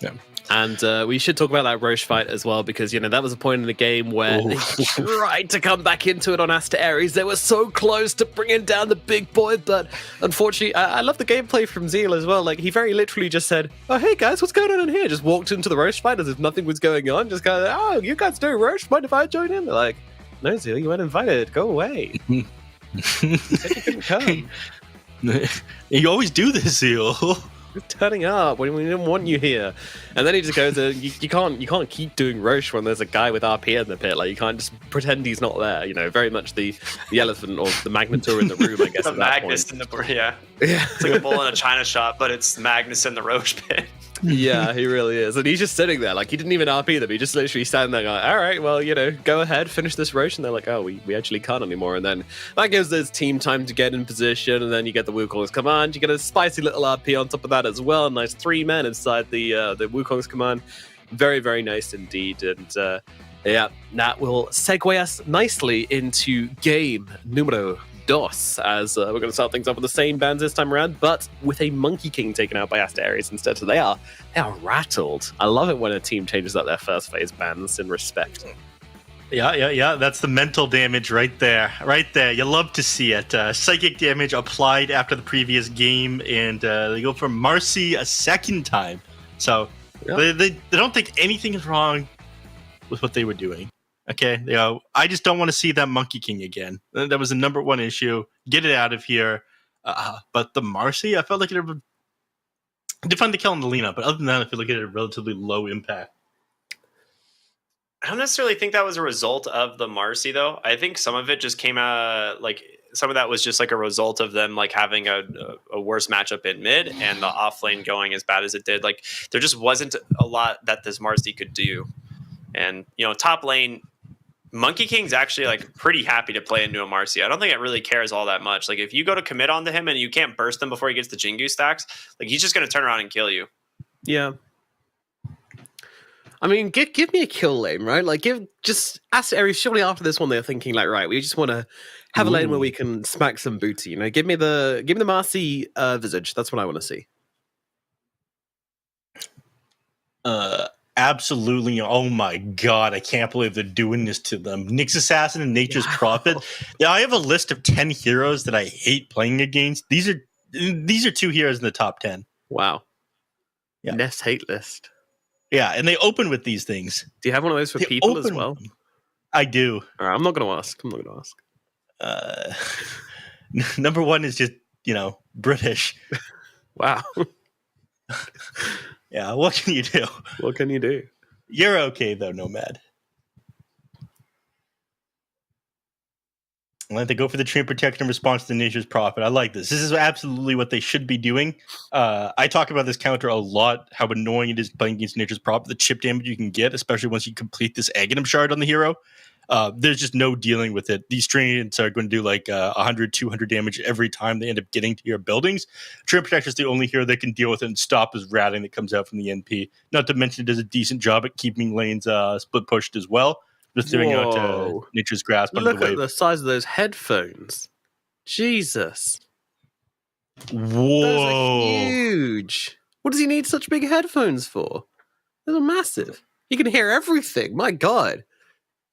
Yeah. And we should talk about that Roche fight as well, because, that was a point in the game where they tried to come back into it on Asteris. They were so close to bringing down the big boy, but unfortunately, I love the gameplay from Zeal as well. Like, he very literally just said, "Oh, hey guys, what's going on in here?" Just walked into the Roche fight as if nothing was going on. Just kind of, "Oh, you guys doing Roche? Mind if I join in?" They're like, "No, Zeal, you weren't invited. Go away." You said you couldn't come. You always do this, Zeal. Turning up when we didn't want you here. And then he just goes, you can't keep doing Roche when there's a guy with RP in the pit. Like, you can't just pretend he's not there. Very much the elephant or the Magnetor in the room, I guess. The Magnus in the yeah. It's like a bull in a china shop, but it's Magnus in the Roche pit. Yeah, he really is. And he's just sitting there, like, he didn't even RP them. He just literally standing there going, "All right, well, go ahead, finish this Roche." And they're like, "Oh, we actually can't anymore." And then that gives this team time to get in position, and then you get the Wukong's command. You get a spicy little RP on top of that as well. Nice 3 men inside the Wukong's command. Very, very nice indeed. And yeah, that will segue us nicely into game numero dos, as we're going to start things off with the same bands this time around, but with a Monkey King taken out by Asteris instead. So they are rattled. I love it when a team changes up their first phase bands in respect. Yeah. That's the mental damage right there. You love to see it. Psychic damage applied after the previous game, and they go for Marcy a second time. So they don't think anything is wrong with what they were doing. Okay, I just don't want to see that Monkey King again. That was the number one issue. Get it out of here. But the Marcy, I felt like it did find the kill on the Lena, but other than that, I feel like it had a relatively low impact. I don't necessarily think that was a result of the Marcy, though. I think some of it just came out some of that was just like a result of them like having a worse matchup in mid and the off lane going as bad as it did. Like there just wasn't a lot that this Marcy could do. And top lane, Monkey King's actually like pretty happy to play into a Marcy. I don't think it really cares all that much. Like if you go to commit onto him and you can't burst him before he gets the Jingu stacks, like he's just going to turn around and kill you. Yeah. I mean, give me a kill lane, right? Like surely after this one they're thinking like, right, we just want to have a lane where we can smack some booty. Give me the Marcy Visage. That's what I want to see. Absolutely. Oh my god, I can't believe they're doing this to them. Nyx Assassin and Nature's Prophet. Yeah, I have a list of 10 heroes that I hate playing against. These are 2 heroes in the top 10. Wow. Yeah. Nest hate list. Yeah, and they open with these things. Do you have one of those for people as well? I do. All right, I'm not going to ask. Number one is just, British. Wow. Yeah, what can you do? What can you do? You're okay, though, Nomad. Let they go for the Treant Protector in response to Nature's Prophet. I like this. This is absolutely what they should be doing. I talk about this counter a lot, how annoying it is playing against Nature's Prophet, the chip damage you can get, especially once you complete this Aghanim Shard on the hero. There's just no dealing with it. These Treants are going to do like 100, 200 damage every time they end up getting to your buildings. Treant Protector is the only hero that can deal with it and stop his ratting that comes out from the NP. Not to mention it does a decent job at keeping lanes split pushed as well. Just throwing out Nature's Grasp under Look the wave. at the size of those headphones. Jesus. Whoa. Those are huge. What does he need such big headphones for? Those are massive. He can hear everything. My God.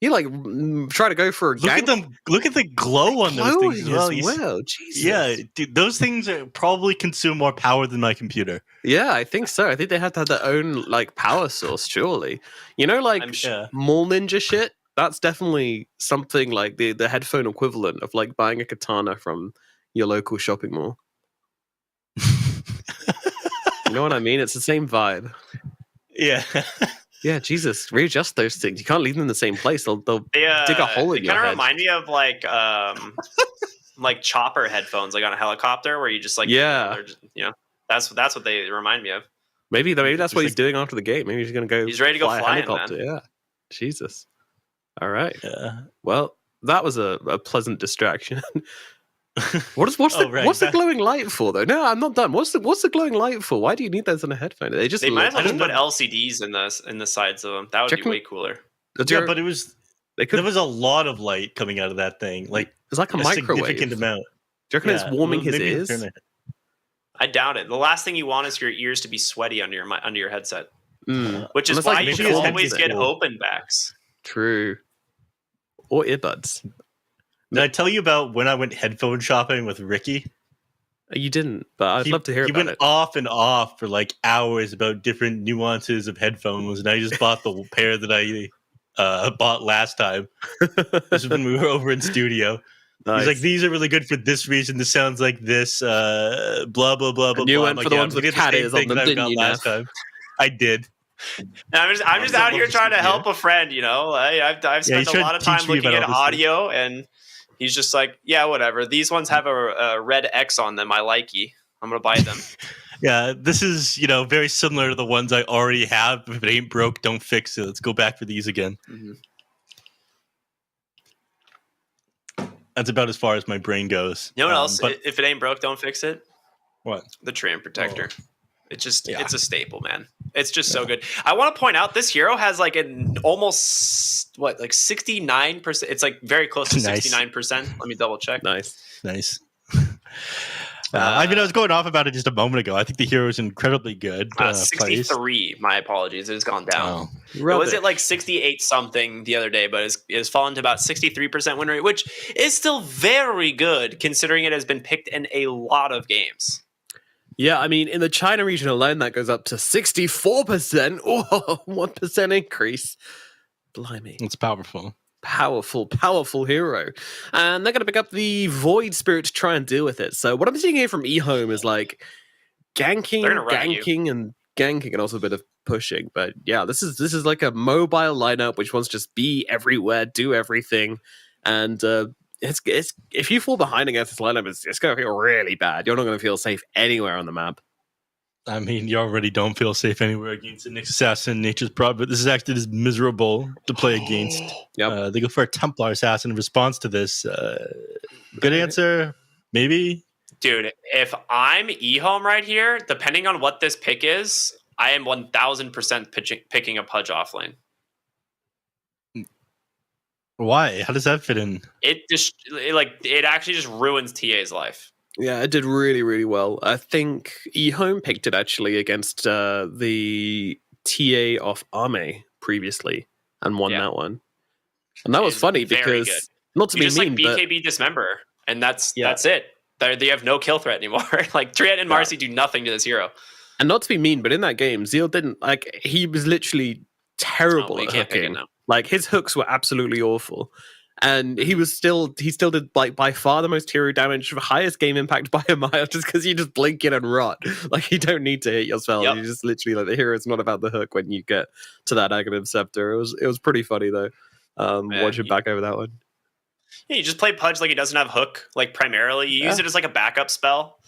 You try to go for a Look at them. Look at the glow on those things as well. Jesus. Yeah, dude, those things probably consume more power than my computer. Yeah, I think so. I think they have to have their own power source, surely. Mall Ninja shit? That's definitely something like the headphone equivalent of buying a katana from your local shopping mall. You know what I mean? It's the same vibe. Yeah. Yeah, Jesus, readjust those things. You can't leave them in the same place. They'll dig a hole in your head. They kind of remind me of chopper headphones, like on a helicopter, where you just that's what they remind me of. Maybe that's what he's doing after the game. Maybe he's going to go. He's ready to go fly a helicopter. man. Yeah, Jesus. All right. Yeah. Well, that was a pleasant distraction. What's the glowing light for though? No, I'm not done. What's the glowing light for? Why do you need those on a headphone? They might as well just put LCDs in the sides of them. That would be way cooler. Yeah, but there was a lot of light coming out of that thing. It's like a microwave. Significant amount. Do you reckon it's warming his ears? I doubt it. The last thing you want is your ears to be sweaty under your headset. Which is Unless, why you should always get open backs. True. Or earbuds. Did I tell you about when I went headphone shopping with Ricky? You didn't, but I'd love to hear about it. He went off and off for hours about different nuances of headphones, and I just bought the pair that I bought last time. This is when we were over in studio. Nice. He's like, these are really good for this reason. This sounds like this, blah, blah, blah, blah, blah. You went for the ones with cat ears on them, didn't you? Last time. I did. I'm just out here trying to help a friend, I've spent a lot of time looking at audio, and he's just like, yeah, whatever. These ones have a red X on them. I like you. I'm going to buy them. Yeah, this is, very similar to the ones I already have. If it ain't broke, don't fix it. Let's go back for these again. Mm-hmm. That's about as far as my brain goes. You know what else? If it ain't broke, don't fix it. What? The Treant Protector. It's a staple, man. It's just so good. I want to point out this hero has an almost 69%. It's very close to 69%. Let me double check. Nice. I was going off about it just a moment ago. I think the hero is incredibly good. 63. My apologies. It has gone down. Oh, it was at 68 something the other day, but it's fallen to about 63% win rate, which is still very good considering it has been picked in a lot of games. Yeah, I mean, in the China region alone, that goes up to 64%. Oh, 1% increase. Blimey. It's powerful. powerful hero. And they're going to pick up the Void Spirit to try and deal with it. So what I'm seeing here from eHome is like ganking, They're gonna run at you. ganking, and also a bit of pushing. But yeah, this is like a mobile lineup which wants to just be everywhere, do everything, and it's if you fall behind against this lineup, it's going to feel really bad. You're not going to feel safe anywhere on the map. I mean, you already don't feel safe anywhere against an Assassin Nature's Prod, but this is actually just miserable to play against. Yep. They go for a Templar Assassin in response to this. Good answer, maybe. Dude, if I'm eHome right here, depending on what this pick is, I am 1000% picking a Pudge offlane. Why? How does that fit in? It actually just ruins TA's life. Yeah, it did really, really well. I think eHome picked it actually against the TA of Arme previously and won that one. And that was It's funny very because, good. not to You be just mean, like but BKB Dismember, and that's it. They have no kill threat anymore. Like Triet and Marcy do nothing to this hero. and not to be mean, but in that game, Zeal didn't like he was literally terrible Oh, you at can't pick it hooking. now. Like his hooks were absolutely awful. And he still did like by far the most hero damage, highest game impact by a mile, just because you just blink in and rot. Like you don't need to hit your spell. Yep. You just literally like the hero is not about the hook when you get to that Aghanim Scepter. It was pretty funny though. Watching back over that one. Yeah, you just play Pudge like he doesn't have hook, like primarily. You use it as like a backup spell.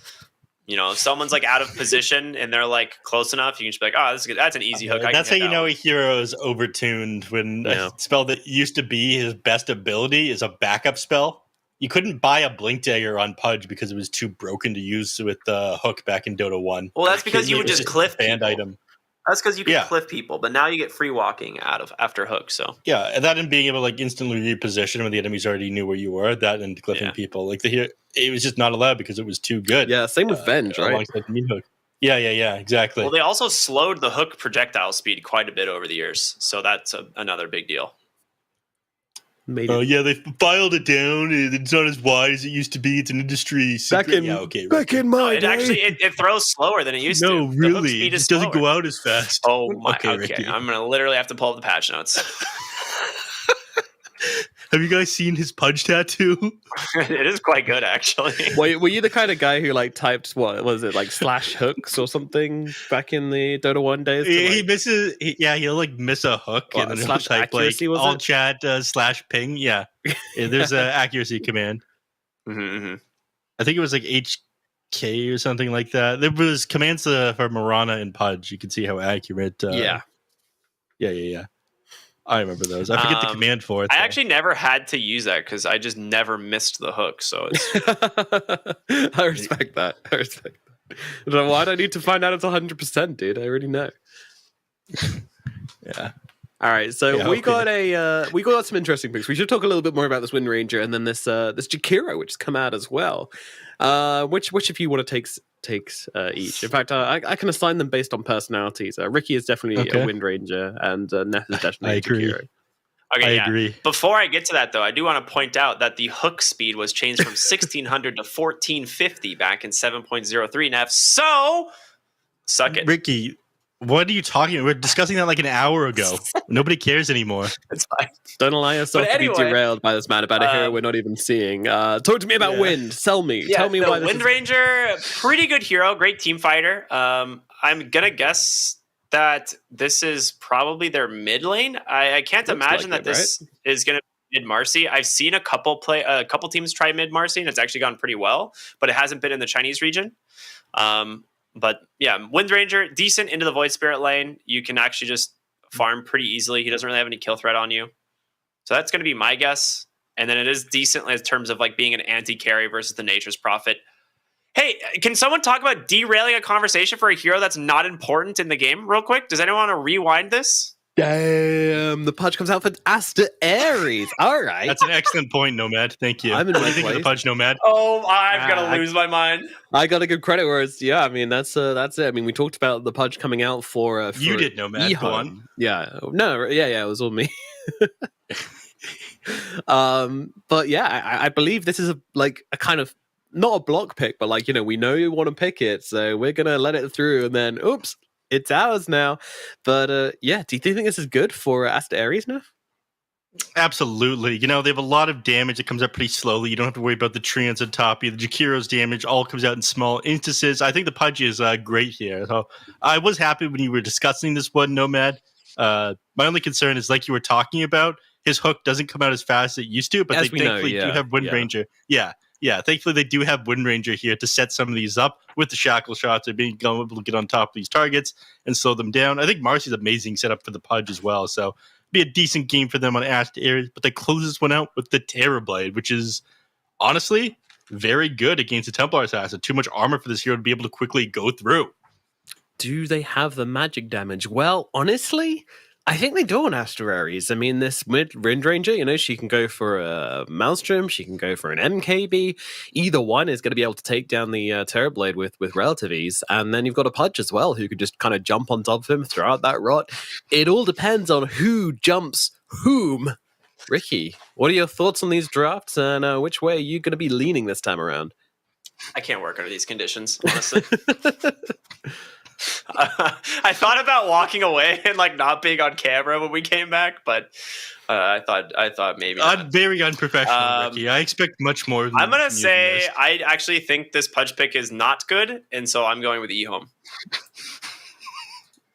You know, if someone's like out of position and they're like close enough, you can just be like, oh, this is good. That's an easy hook. That's how you know a hero is overtuned, when a spell that used to be his best ability is a backup spell. You couldn't buy a Blink Dagger on Pudge because it was too broken to use with the hook back in Dota 1. Well, that's because you would It was just cliff a banned people. item. That's because you can cliff people, but now you get free walking after hook. So Yeah, and that and being able to like instantly reposition when the enemies already knew where you were, that and clipping people. Like it was just not allowed because it was too good. Yeah, same with Venge, right? Alongside the meat hook. Yeah, exactly. well, they also slowed the hook projectile speed quite a bit over the years, so that's another big deal. They filed it down. It's not as wide as it used to be. It's an industry secret. Back in my It actually it throws slower than it used to. No, The hook really, speed it is just doesn't slower. go out as fast. Oh my! Okay, Okay, Ricky. I'm gonna literally have to pull up the patch notes. Have you guys seen his Pudge tattoo? It is quite good, actually. Were you the kind of guy who like typed what was it like slash hooks or something back in the Dota 1 days? He misses. He'll like miss a hook What, and then he'll slash type like accuracy, was all it? chat /ping. Yeah, there's an accuracy command. Mm-hmm. I think it was like HK or something like that. There was commands for Marana and Pudge. You can see how accurate. Yeah. I remember those. I forget the command for it. I though. actually never had to use that because I just never missed the hook. So it's I respect that. Why do I need to find out it's 100%, dude? I already know. Yeah. All right, so Yeah, we okay. got some interesting picks. We should talk a little bit more about this Wind Ranger and then this Jakiro, which has come out as well. Which of you want to take each? In fact, I can assign them based on personalities. Ricky is definitely a Wind Ranger, and Neth is definitely I a agree. Jakiro. okay. I agree. Before I get to that, though, I do want to point out that the hook speed was changed from 1600 to 1450 back in 7.03 NF. So suck it. Ricky, what are you talking about? We're discussing that like an hour ago. Nobody cares anymore. It's fine. Don't allow yourself But to be anyway, derailed by this man about a hero we're not even seeing. Talk to me about Wind. Sell me. Yeah, Tell me the why this Wind is... Ranger, pretty good hero, great team fighter. I'm gonna guess that this is probably their mid lane. I can't Looks imagine like that it, this is gonna be mid Marcy. I've seen a couple teams try mid Marcy, and it's actually gone pretty well, but it hasn't been in the Chinese region. But yeah, Wind Ranger, decent into the Void Spirit lane. You can actually just farm pretty easily. He doesn't really have any kill threat on you. So that's going to be my guess. And then it is decent in terms of like being an anti-carry versus the Nature's Prophet. Hey, can someone talk about derailing a conversation for a hero that's not important in the game real quick? Does anyone want to rewind this? Damn, the Pudge comes out for Aster Aries. All right. That's an excellent point, Nomad. Thank you. I'm in What do my you think of the place. Pudge, Nomad? Oh, I'm going to lose my mind. I got to give credit where it's I mean that's it. I mean we talked about the Pudge coming out for You did, Nomad. Go on. eHome. Yeah, no, yeah, it was all me. But yeah, I believe this is a kind of not a block pick, but like we know you want to pick it, so we're gonna let it through, and then oops, it's ours now. But yeah, do you think this is good for Aster Aries now? Absolutely. You know, they have a lot of damage that comes up pretty slowly. You don't have to worry about the treants on top of you. The Jakiro's damage all comes out in small instances. I think the Pudge is great here. So I was happy when you were discussing this one, Nomad. My only concern is, like you were talking about, his hook doesn't come out as fast as it used to, but As they we know, thankfully do have Wind Ranger. Yeah. Thankfully, they do have Wind Ranger here to set some of these up with the shackle shots and being able to get on top of these targets and slow them down. I think Marcy's amazing setup for the Pudge as well. So be a decent game for them on Ash to Ares, but they close this one out with the Terrorblade, which is honestly very good against the Templar Assassin. Too much armor for this hero to be able to quickly go through. Do they have the magic damage? Well, honestly, I think they do on Aster Ares. I mean, this Wind Ranger, you know, she can go for a Maelstrom, she can go for an MKB. Either one is going to be able to take down the Terrorblade with relative ease. And then you've got a Pudge as well, who could just kind of jump on top of him, throw out that rot. It all depends on who jumps whom. Ricky, what are your thoughts on these drafts, and which way are you going to be leaning this time around? I can't work under these conditions, honestly. I thought about walking away and like not being on camera when we came back, but I thought maybe not. I'm very unprofessional, Ricky. I expect much more. I'm gonna say I actually think this Pudge pick is not good, and so I'm going with eHome.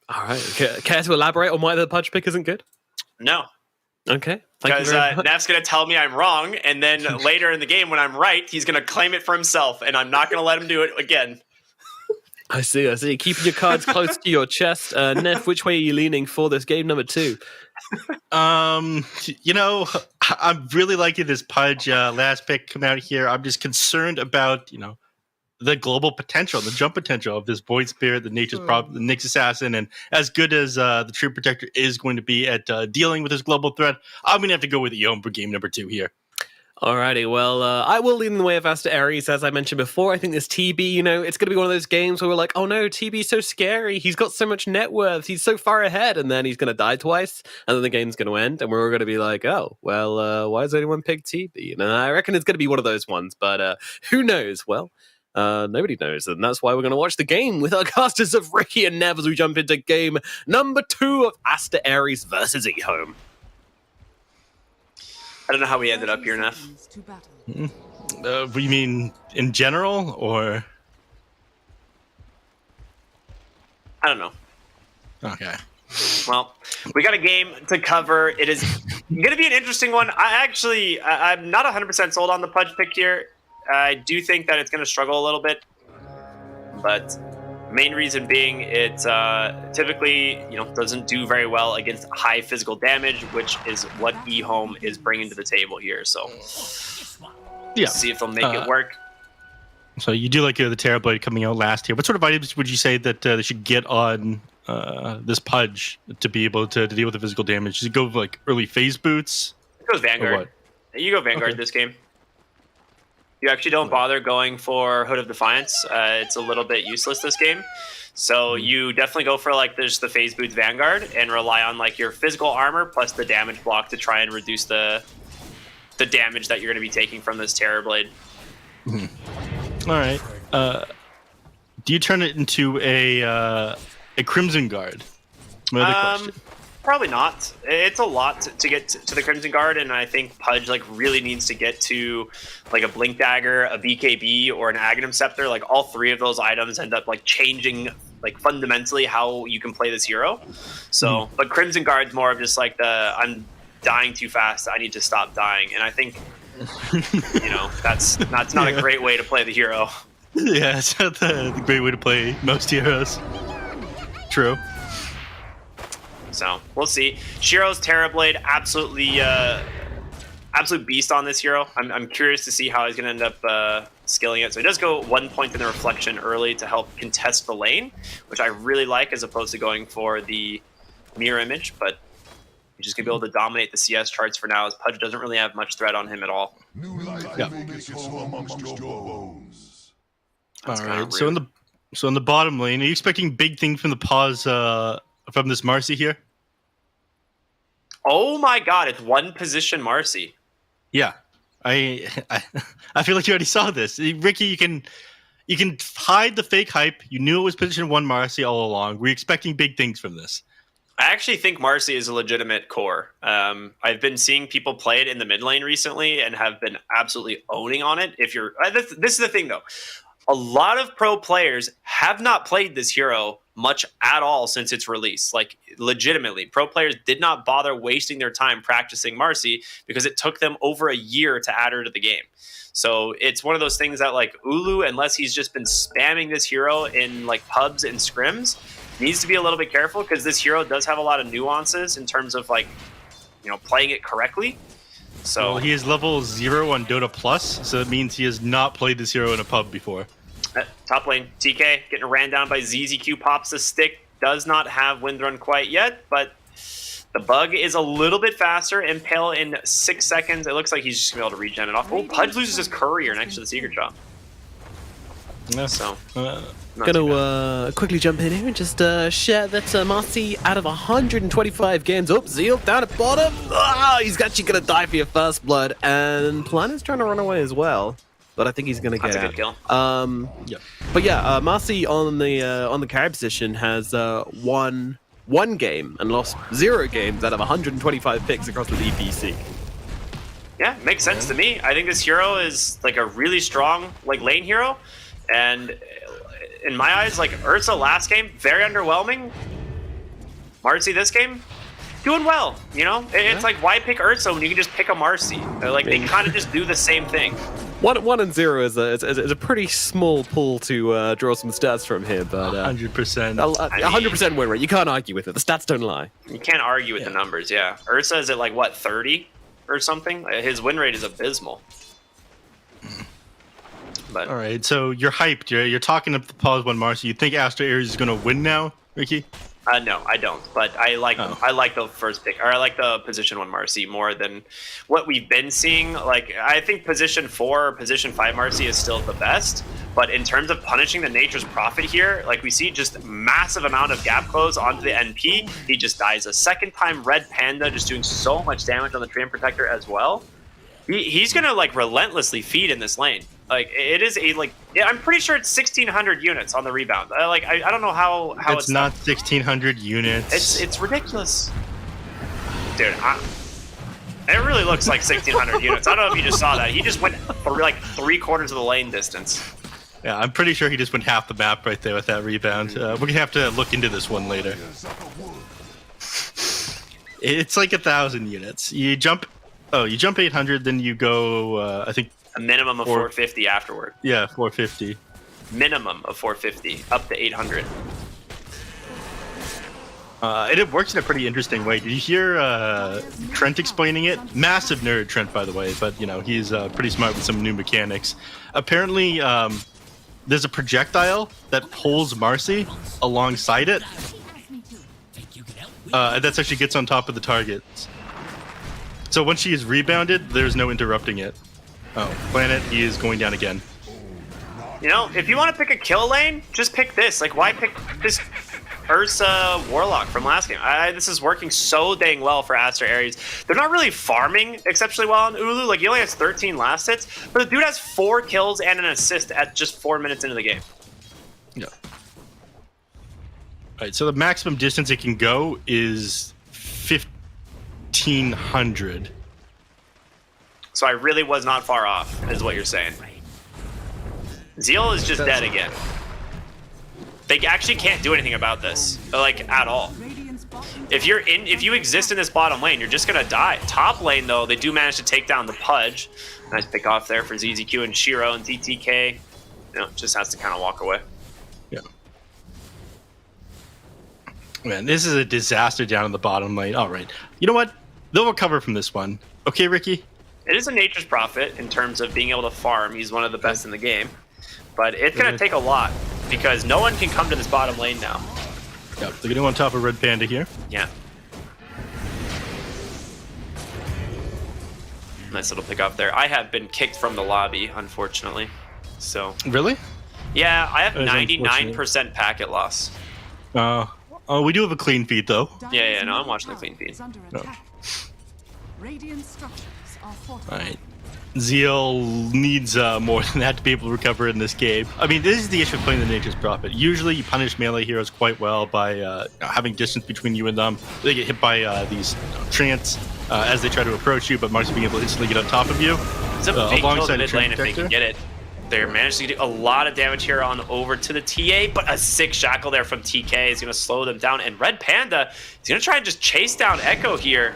All right, care to elaborate on why the Pudge pick isn't good? No. Okay. Because Neff's going to tell me I'm wrong, and then later in the game when I'm right, he's going to claim it for himself, and I'm not going to let him do it again. I see. Keeping your cards close to your chest. Neff, which way are you leaning for this game number 2? You know, I'm really liking this Pudge last pick come out here. I'm just concerned about, you know, the global potential, the jump potential of this Void Spirit, the Nyx Assassin, and as good as the True Protector is going to be at dealing with this global threat, I'm going to have to go with Eom for game number 2 here. Alrighty, well, I will lean in the way of Aster Ares, as I mentioned before. I think this TB, you know, it's going to be one of those games where we're like, oh no, TB's so scary. He's got so much net worth. He's so far ahead. And then he's going to die twice. And then the game's going to end. And we're all going to be like, oh, well, why has anyone picked TB? And I reckon it's going to be one of those ones. But who knows? Well, nobody knows. And that's why we're going to watch the game with our casters of Ricky and Nev as we jump into game number 2 of Aster Ares versus eHome. I don't know how we ended up here, Neff. What do you mean in general, or? I don't know. Okay. Well, we got a game to cover. It is going to be an interesting one. I'm not 100% sold on the Pudge pick here. I do think that it's going to struggle a little bit, but main reason being it typically, you know, doesn't do very well against high physical damage, which is what eHome is bringing to the table here. So, yeah, see if they'll make it work. So you do like the Terrorblade coming out last here. What sort of items would you say that they should get on this Pudge to be able to deal with the physical damage? Does it go like early phase boots? It goes Vanguard. You go Vanguard this game. You actually don't bother going for Hood of Defiance. It's a little bit useless this game. So you definitely go for like there's the phase boots Vanguard and rely on like your physical armor plus the damage block to try and reduce the damage that you're going to be taking from this Terrorblade. Mm-hmm. All right. Do you turn it into a Crimson Guard? My other question. Probably not. It's a lot to get to the Crimson Guard, and I think Pudge like really needs to get to like a Blink Dagger, a BKB, or an Aghanim Scepter. Like all 3 of those items end up like changing like fundamentally how you can play this hero. So, but Crimson Guard's more of just like I'm dying too fast. I need to stop dying, and I think you know that's not a great way to play the hero. Yeah, it's not the great way to play most heroes. True. So we'll see. Shiro's Terrorblade, absolute beast on this hero. I'm curious to see how he's going to end up skilling it. So he does go 1 point in the reflection early to help contest the lane, which I really like as opposed to going for the mirror image. But he's just going to be able to dominate the CS charts for now, as Pudge doesn't really have much threat on him at all. Yeah. All right. So in the bottom lane, are you expecting big things from the pause from this Marcy here? Oh my god, it's 1 position Marcy. Yeah. I feel like you already saw this. Ricky, you can hide the fake hype. You knew it was position 1 Marcy all along. We're expecting big things from this. I actually think Marcy is a legitimate core. I've been seeing people play it in the mid lane recently and have been absolutely owning on it. If you're this is the thing though. A lot of pro players have not played this hero much at all since its release. Like, legitimately, pro players did not bother wasting their time practicing Marcy because it took them over a year to add her to the game. So it's one of those things that, like, Ulu, unless he's just been spamming this hero in, like, pubs and scrims, needs to be a little bit careful because this hero does have a lot of nuances in terms of, like, you know, playing it correctly. So well, he is level 0 on Dota Plus, so it means he has not played this hero in a pub before. Top lane, TK getting ran down by ZZQ, pops the stick, does not have Windrun quite yet, but the bug is a little bit faster. Impale in 6 seconds. It looks like he's just going to be able to regen it off. Oh, Pudge loses his courier next to the secret shop. Yeah. So, Gonna quickly jump in here and just share that Marcy, out of 125 games, Zeal down at bottom. He's actually gonna die for your first blood, and Planet's trying to run away as well, but I think he's gonna get that's a out. good kill. Yeah. But yeah, Marcy on the carry position has won 1 game and lost 0 games out of 125 picks across the DPC. Yeah, makes sense to me. I think this hero is like a really strong like lane hero, and in my eyes, like Ursa last game, very underwhelming. Marcy this game, doing well. You know, it's like, why pick Ursa when you can just pick a Marcy? Like, they kind of just do the same thing. 1 and 0 is a pretty small pool to draw some stats from here, but 100%. 100% win rate. You can't argue with it. The stats don't lie. You can't argue with the numbers. Yeah, Ursa is at like what 30 or something. His win rate is abysmal. But All right, so you're hyped. You're talking up the pause one, Marcy. You think Astro Ares is going to win now, Ricky? no, I don't. But I like the first pick, or I like the position 1 Marcy more than what we've been seeing. Like, I think position 4 or position 5 Marcy is still the best. But in terms of punishing the Nature's Prophet here, like, we see just massive amount of gap close onto the NP. He just dies a second time. Red Panda just doing so much damage on the Treant Protector as well. He's gonna like relentlessly feed in this lane. Like, it is a I'm pretty sure it's 1,600 units on the rebound. I don't know how it's not 1,600 units. It's ridiculous, dude. It really looks like 1,600 units. I don't know if you just saw that. He just went for like 3/4 of the lane distance. Yeah, I'm pretty sure he just went half the map right there with that rebound. We're gonna have to look into this one later. It's like 1,000 units. You jump 800, then you go. I think a minimum of 450 afterward. Yeah, 450. Minimum of 450, up to 800. And it works in a pretty interesting way. Did you hear Trent explaining it? Massive nerd, Trent, by the way, but you know he's pretty smart with some new mechanics. Apparently, there's a projectile that pulls Marcy alongside it. And that's how she gets on top of the targets. So once she is rebounded, there's no interrupting it. Oh, Planet, he is going down again. You know, if you want to pick a kill lane, just pick this. Like, why pick this Ursa Warlock from last game? This is working so dang well for Astro Ares. They're not really farming exceptionally well on Ulu. Like, he only has 13 last hits, but the dude has 4 kills and an assist at just 4 minutes into the game. Yeah. All right, so the maximum distance it can go is 1,500. So I really was not far off, is what you're saying. Zeal is just dead again. They actually can't do anything about this, like, at all. If you exist in this bottom lane, you're just gonna die. Top lane, though, they do manage to take down the Pudge. Nice pick off there for ZZQ and Shiro and TTK. You know, just has to kind of walk away. Yeah. Man, this is a disaster down in the bottom lane. All right. You know what? They'll recover from this one. Okay, Ricky? It is a Nature's Prophet in terms of being able to farm. He's one of the best in the game. But it's going to take a lot because no one can come to this bottom lane now. Yeah, they're getting on top of Red Panda here. Yeah. Nice little pick off there. I have been kicked from the lobby, unfortunately. So. Really? Yeah, I have 99% packet loss. Oh, we do have a clean feed, though. Yeah, no, I'm watching the clean feed. Radiant structures are All right. Zeal needs more than that to be able to recover in this game. I mean, this is the issue of playing the Nature's Prophet. Usually you punish melee heroes quite well by having distance between you and them. They get hit by these treants as they try to approach you, but Marcy being able to instantly get on top of you. It's a big kill to alongside mid lane if they can get it. They're managing to do a lot of damage here on over to the TA, but a sick shackle there from TK is going to slow them down. And Red Panda is going to try and just chase down Echo here.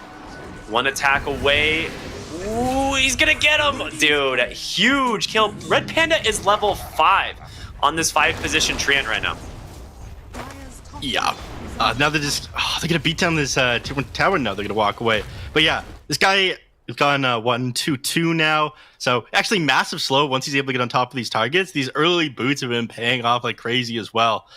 One attack away. Ooh, he's going to get him. Dude, huge kill. Red Panda is level 5 on this 5th position Treant right now. Yeah. Now they're just, they're going to beat down this tower now. They're going to walk away. But yeah, this guy has gone 1-2-2 now. So actually massive slow once he's able to get on top of these targets. These early boots have been paying off like crazy as well.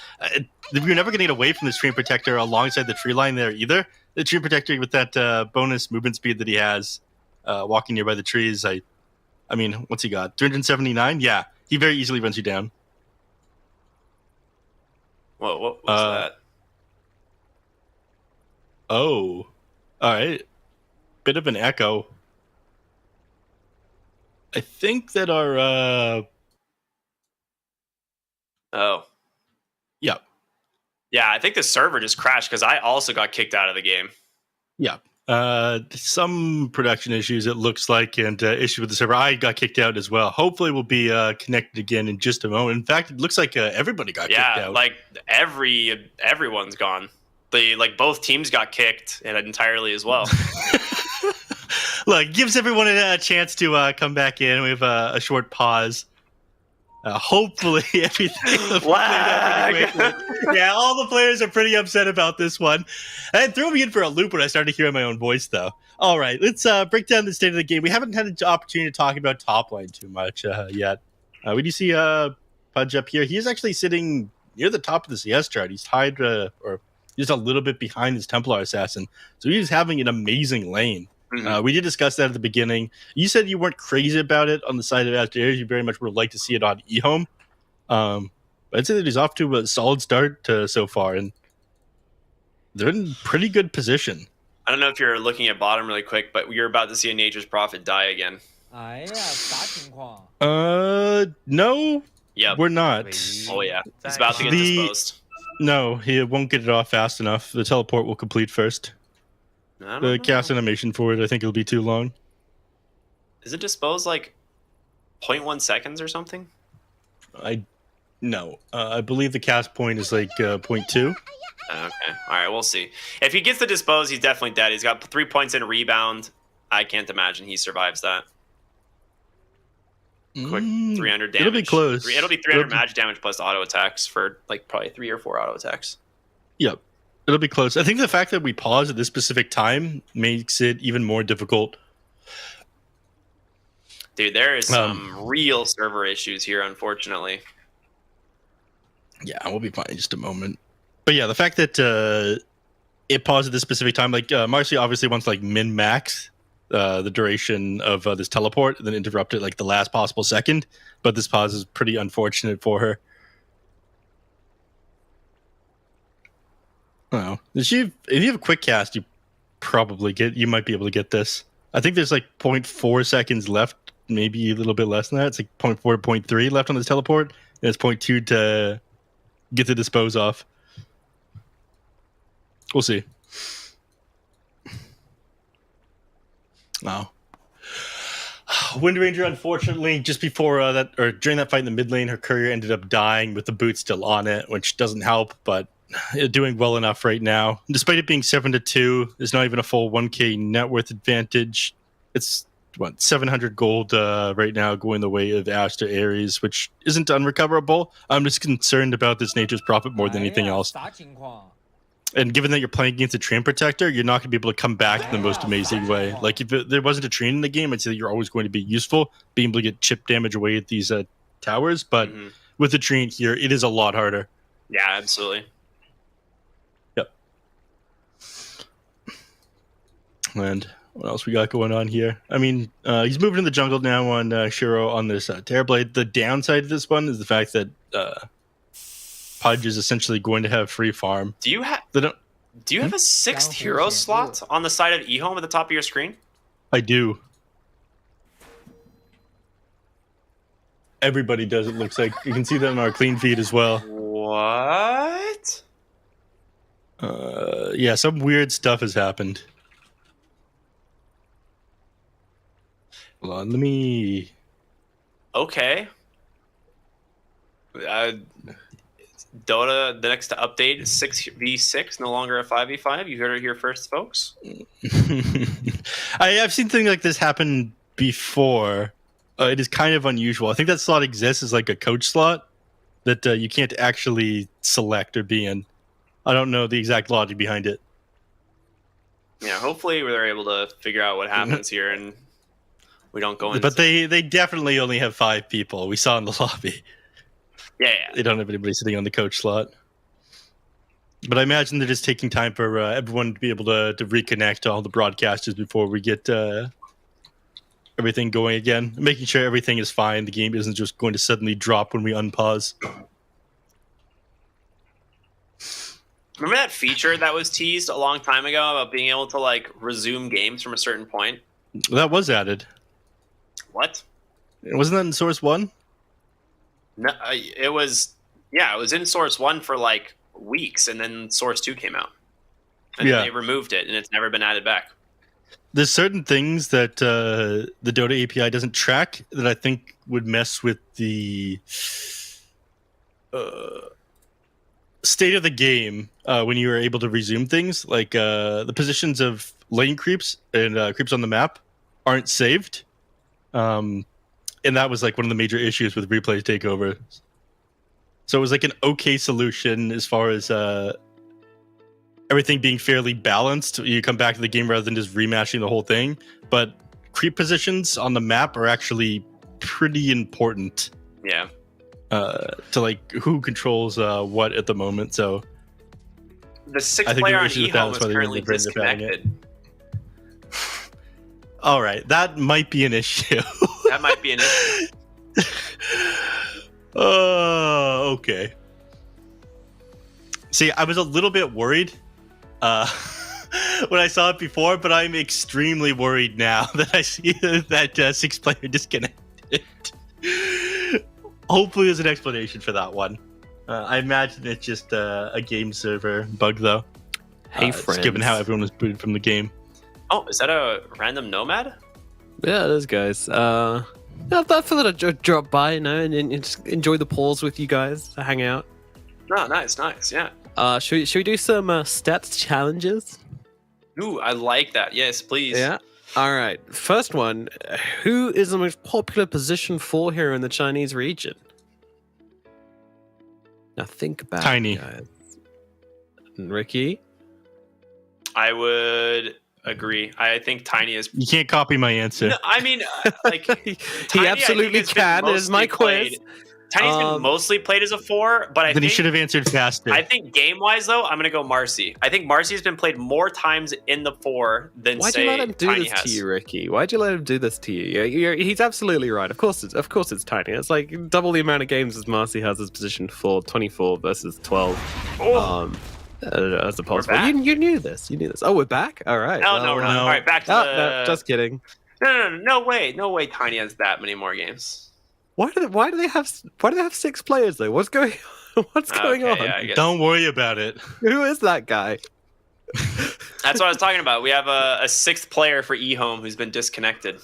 You're never going to get away from this Tree Protector alongside the tree line there either. The Tree Protector with that bonus movement speed that he has walking nearby the trees. I mean, what's he got? 379? Yeah, he very easily runs you down. Whoa, what was that? Oh, all right. Bit of an echo. I think that our Oh. Yeah. Yeah, I think the server just crashed because I also got kicked out of the game. Yeah. Some production issues, it looks like, and issue with the server. I got kicked out as well. Hopefully we'll be connected again in just a moment. In fact, it looks like everybody got kicked out. Yeah, like everyone's gone. Both teams got kicked and entirely as well. Look, gives everyone a chance to come back in. We have a short pause. Hopefully everything will play out pretty quickly. Yeah, all the players are pretty upset about this one. And threw me in for a loop when I started hearing my own voice, though. All right, let's break down the state of the game. We haven't had an opportunity to talk about top line too much yet. We do see Pudge up here. He is actually sitting near the top of the CS chart. He's tied, or just a little bit behind his Templar Assassin. So he's having an amazing lane. Mm-hmm. We did discuss that at the beginning. You said you weren't crazy about it on the side of After Airs. You very much would like to see it on eHome. But I'd say that he's off to a solid start so far, and they're in pretty good position. I don't know if you're looking at bottom really quick, but you're about to see a Nature's Prophet die again. No, Yep. we're not. Oh yeah, he's about to get disposed. No, he won't get it off fast enough. The teleport will complete first. The cast animation for it, I think it'll be too long. Is it disposed like 0.1 seconds or something? No. I believe the cast point is like 0.2. Okay. All right, we'll see. If he gets the dispose, he's definitely dead. He's got 3 points in rebound. I can't imagine he survives that. Quick 300 damage. It'll be close. It'll be 300 magic damage plus auto attacks for like probably 3 or 4 auto attacks. Yep. It'll be close. I think the fact that we pause at this specific time makes it even more difficult. Dude, there is some real server issues here, unfortunately. Yeah, we'll be fine in just a moment. But yeah, the fact that it paused at this specific time, like Marcy obviously wants like min-max the duration of this teleport and then interrupt it like the last possible second. But this pause is pretty unfortunate for her. Oh, if you have a quick cast, you might be able to get this. I think there's like 0.4 seconds left, maybe a little bit less than that. It's like 0.4, 0.3 left on this teleport, and it's 0.2 to get the dispose off. We'll see. Wow. Wind Ranger, unfortunately, just before during that fight in the mid lane, her courier ended up dying with the boot still on it, which doesn't help, but doing well enough right now. Despite it being 7-2, there's not even a full 1k net worth advantage. It's 700 gold right now going the way of Aster Ares, which isn't unrecoverable. I'm just concerned about this Nature's Prophet more than anything else. And given that you're playing against a Treant Protector, you're not going to be able to come back in the most amazing way. Like, if there wasn't a Treant in the game, I'd say that you're always going to be useful, being able to get chip damage away at these towers. But with the Treant here, it is a lot harder. Yeah, absolutely. Yep. And what else we got going on here? I mean, he's moving in the jungle now on Shiro on this Terrorblade. The downside of this one is the fact that Pudge is essentially going to have free farm. Do you have a 6th hero slot on the side of eHome at the top of your screen? I do. Everybody does, it looks like. You can see that on our clean feed as well. What? Yeah, some weird stuff has happened. Hold on, let me... Okay. Dota, the next update is 6v6, no longer a 5v5. You heard it here first, folks. I've seen things like this happen before. It is kind of unusual. I think that slot exists as like a coach slot that you can't actually select or be in. I don't know the exact logic behind it. Yeah, hopefully they're able to figure out what happens here and we don't go into... But they definitely only have 5 people. We saw in the lobby. Yeah. They don't have anybody sitting on the coach slot. But I imagine they're just taking time for everyone to be able to reconnect to all the broadcasters before we get everything going again. Making sure everything is fine. The game isn't just going to suddenly drop when we unpause. Remember that feature that was teased a long time ago about being able to like resume games from a certain point? That was added. What? Wasn't that in Source 1? No, it was. Yeah, it was in Source 1 for like weeks, and then Source 2 came out, and then they removed it, and it's never been added back. There's certain things that the Dota API doesn't track that I think would mess with the state of the game when you are able to resume things. Like the positions of lane creeps and creeps on the map aren't saved. And that was like one of the major issues with replay takeover. So it was like an okay solution as far as everything being fairly balanced. You come back to the game rather than just rematching the whole thing. But creep positions on the map are actually pretty important. Yeah. To like who controls what at the moment. So the 6th player on eHome is currently disconnected. All right, that might be an issue. That might be an issue. Okay. See, I was a little bit worried when I saw it before, but I'm extremely worried now that I see that 6th player disconnected. Hopefully there's an explanation for that one. I imagine it's just a game server bug, though. Hey, friends. Given how everyone was booted from the game. Oh, is that a random nomad? Yeah, it is, guys. I thought I'd drop by, and just enjoy the pause with you guys, hang out. Oh, nice, yeah. Should we do some stats challenges? Ooh, I like that. Yes, please. Yeah. All right. First one. Who is the most popular position 4 here in the Chinese region? Now think about Tiny. it, guys. Ricky? I would agree. I think Tiny is... You can't copy my answer. No, I mean, like... he Tiny, absolutely can. It is my quiz. Tiny's been mostly played as a 4, but I think... he should have answered faster. I think game-wise, though, I'm going to go Marcy. I think Marcy's been played more times in the 4 than, Why'd say, you let him do Tiny this has. to you, Ricky? Why'd you let him do this to you? He's absolutely right. Of course it's Tiny. It's like double the amount of games as Marcy has as position 4, 24 versus 12. Oh. As a possible. You knew this. Oh, we're back? All right. Oh, no, we're not. All right, back to the... No, just kidding. No way Tiny has that many more games. Why do they have 6 players though? What's going on? Yeah, Don't worry about it. Who is that guy? That's what I was talking about. We have a 6th player for eHome who's been disconnected.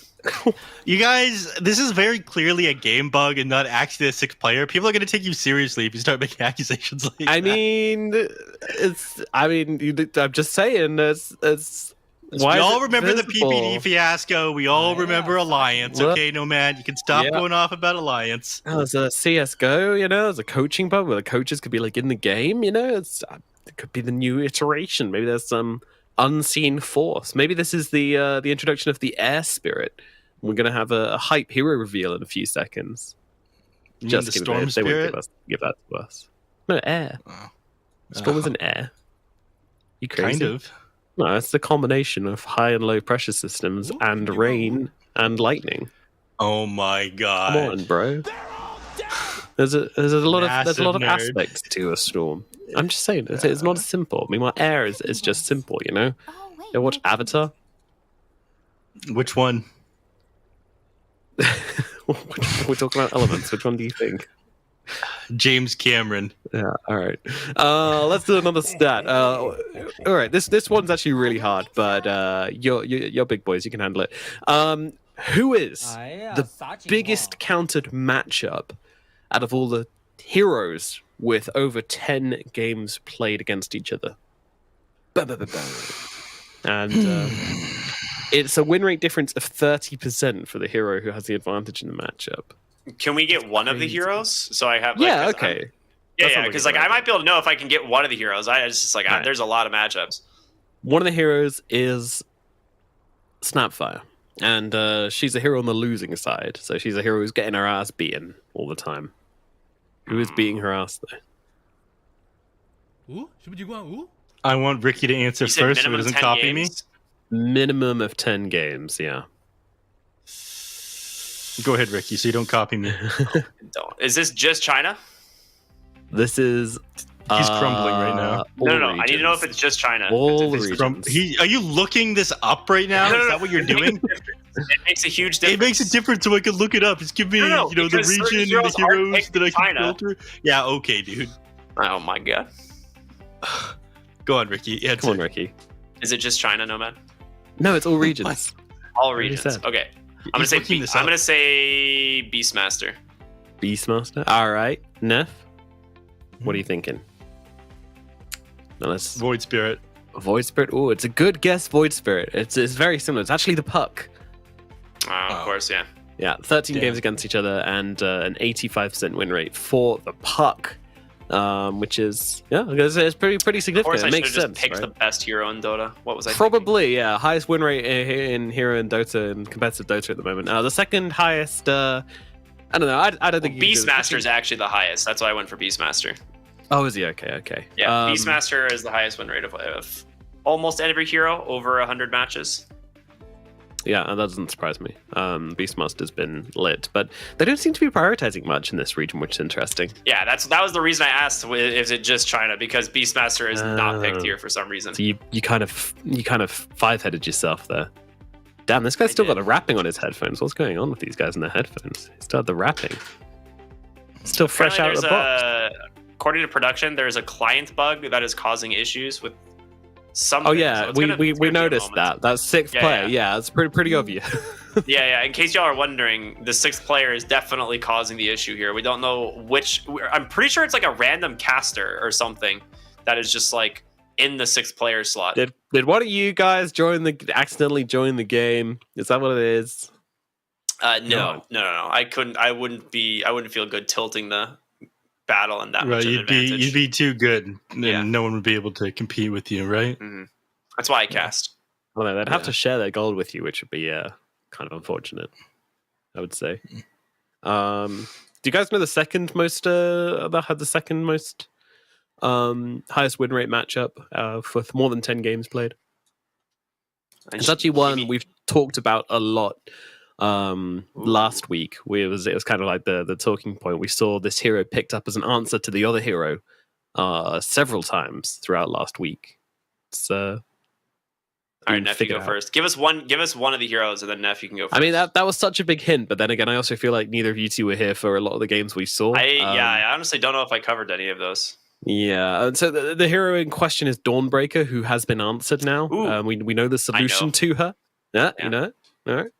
You guys, this is very clearly a game bug and not actually a 6th player. People are going to take you seriously if you start making accusations like that. I'm just saying, it's we all remember the PPD fiasco. We all remember Alliance. Okay, Nomad, you can stop going off about Alliance. There's a CSGO, there's a coaching bug where the coaches could be like in the game, it could be the new iteration. Maybe there's some unseen force. Maybe this is the introduction of the air spirit. We're going to have a hype hero reveal in a few seconds. Just the storm spirit? They wouldn't give that to us. No, air. Storm is an air. You crazy? Kind of. No, it's the combination of high and low pressure systems and rain and lightning. Oh my god! Come on, bro. There's a lot of aspects to a storm. I'm just saying, it's not simple. Meanwhile, air is just simple, You watch Avatar? Which one? We're talking about elements. Which one do you think? James Cameron. Yeah. All right. Let's do another stat. All right. This one's actually really hard, but you're big boys. You can handle it. Who is the biggest countered matchup out of all the heroes with over 10 games played against each other? And it's a win rate difference of 30% for the hero who has the advantage in the matchup. Can we get one of the heroes? So I have. Yeah. Okay. Yeah, because I might be able to know if I can get one of the heroes. It's just like there's a lot of matchups. One of the heroes is Snapfire, and she's a hero on the losing side. So she's a hero who's getting her ass beaten all the time. Who is beating her ass though? I want Ricky to answer first so he doesn't copy me. Minimum of 10 games, yeah. Go ahead, Ricky, so you don't copy me. Is this just China? This is... He's crumbling right now. No. I need to know if it's just China. All regions. Are you looking this up right now? No. Is that what you're doing? It makes a huge difference. It makes a difference so I can look it up. Just give me, the region and the heroes that I can filter. Yeah, okay, dude. Oh my god. Go on, Ricky. Yeah, Come on, Ricky. Is it just China, Nomad? No, it's all regions. All regions. Okay. I'm gonna say Beastmaster. Beastmaster. All right, Neff. What are you thinking? Now let's Void Spirit. Void Spirit. Oh, it's a good guess. Void Spirit. It's very similar. It's actually the Puck. Of course, yeah. Yeah, 13 games against each other and an 85% win rate for the Puck, which is it's pretty significant. Of course, I it makes should have sense. just picked right? the best hero in Dota. What was I? Probably, yeah. Highest win rate in hero in Dota and competitive Dota at the moment. The second highest. I don't know. I don't think Beastmaster is actually the highest. That's why I went for Beastmaster. Oh, is he? Okay. Yeah, Beastmaster is the highest win rate of almost every hero over 100 matches. Yeah, that doesn't surprise me. Beastmaster's been lit, but they don't seem to be prioritizing much in this region, which is interesting. Yeah, that was the reason I asked. Is it just China? Because Beastmaster is not picked here for some reason. So you kind of five-headed yourself there. Damn, this guy's still got a wrapping on his headphones. What's going on with these guys and their headphones? He still had the wrapping. Still fresh out of the box. According to production, there's a client bug that is causing issues with something. Oh yeah, so we noticed that. That's sixth player. Yeah, it's pretty obvious. yeah. In case y'all are wondering, the sixth player is definitely causing the issue here. We don't know which. I'm pretty sure it's like a random caster or something that is just like in the sixth player slot. Did one of you guys accidentally join the game? Is that what it is? No. I wouldn't feel good tilting the battle in that much of an advantage. You'd be too good, and no one would be able to compete with you, right? Mm-hmm. That's why I cast. Well, they'd have to share their gold with you, which would be kind of unfortunate, I would say. Do you guys know the second most highest win rate matchup for more than 10 games played? It's actually one we've talked about a lot last week. It was kind of like the talking point. We saw this hero picked up as an answer to the other hero several times throughout last week. It's all right, Neff, you go first. Give us one of the heroes, and then Neff, you can go first. I mean, that was such a big hint, but then again, I also feel like neither of you two were here for a lot of the games we saw. I honestly don't know if I covered any of those. Yeah, and so the hero in question is Dawnbreaker, who has been answered now. We know the solution to her. Yeah, you know it. All right.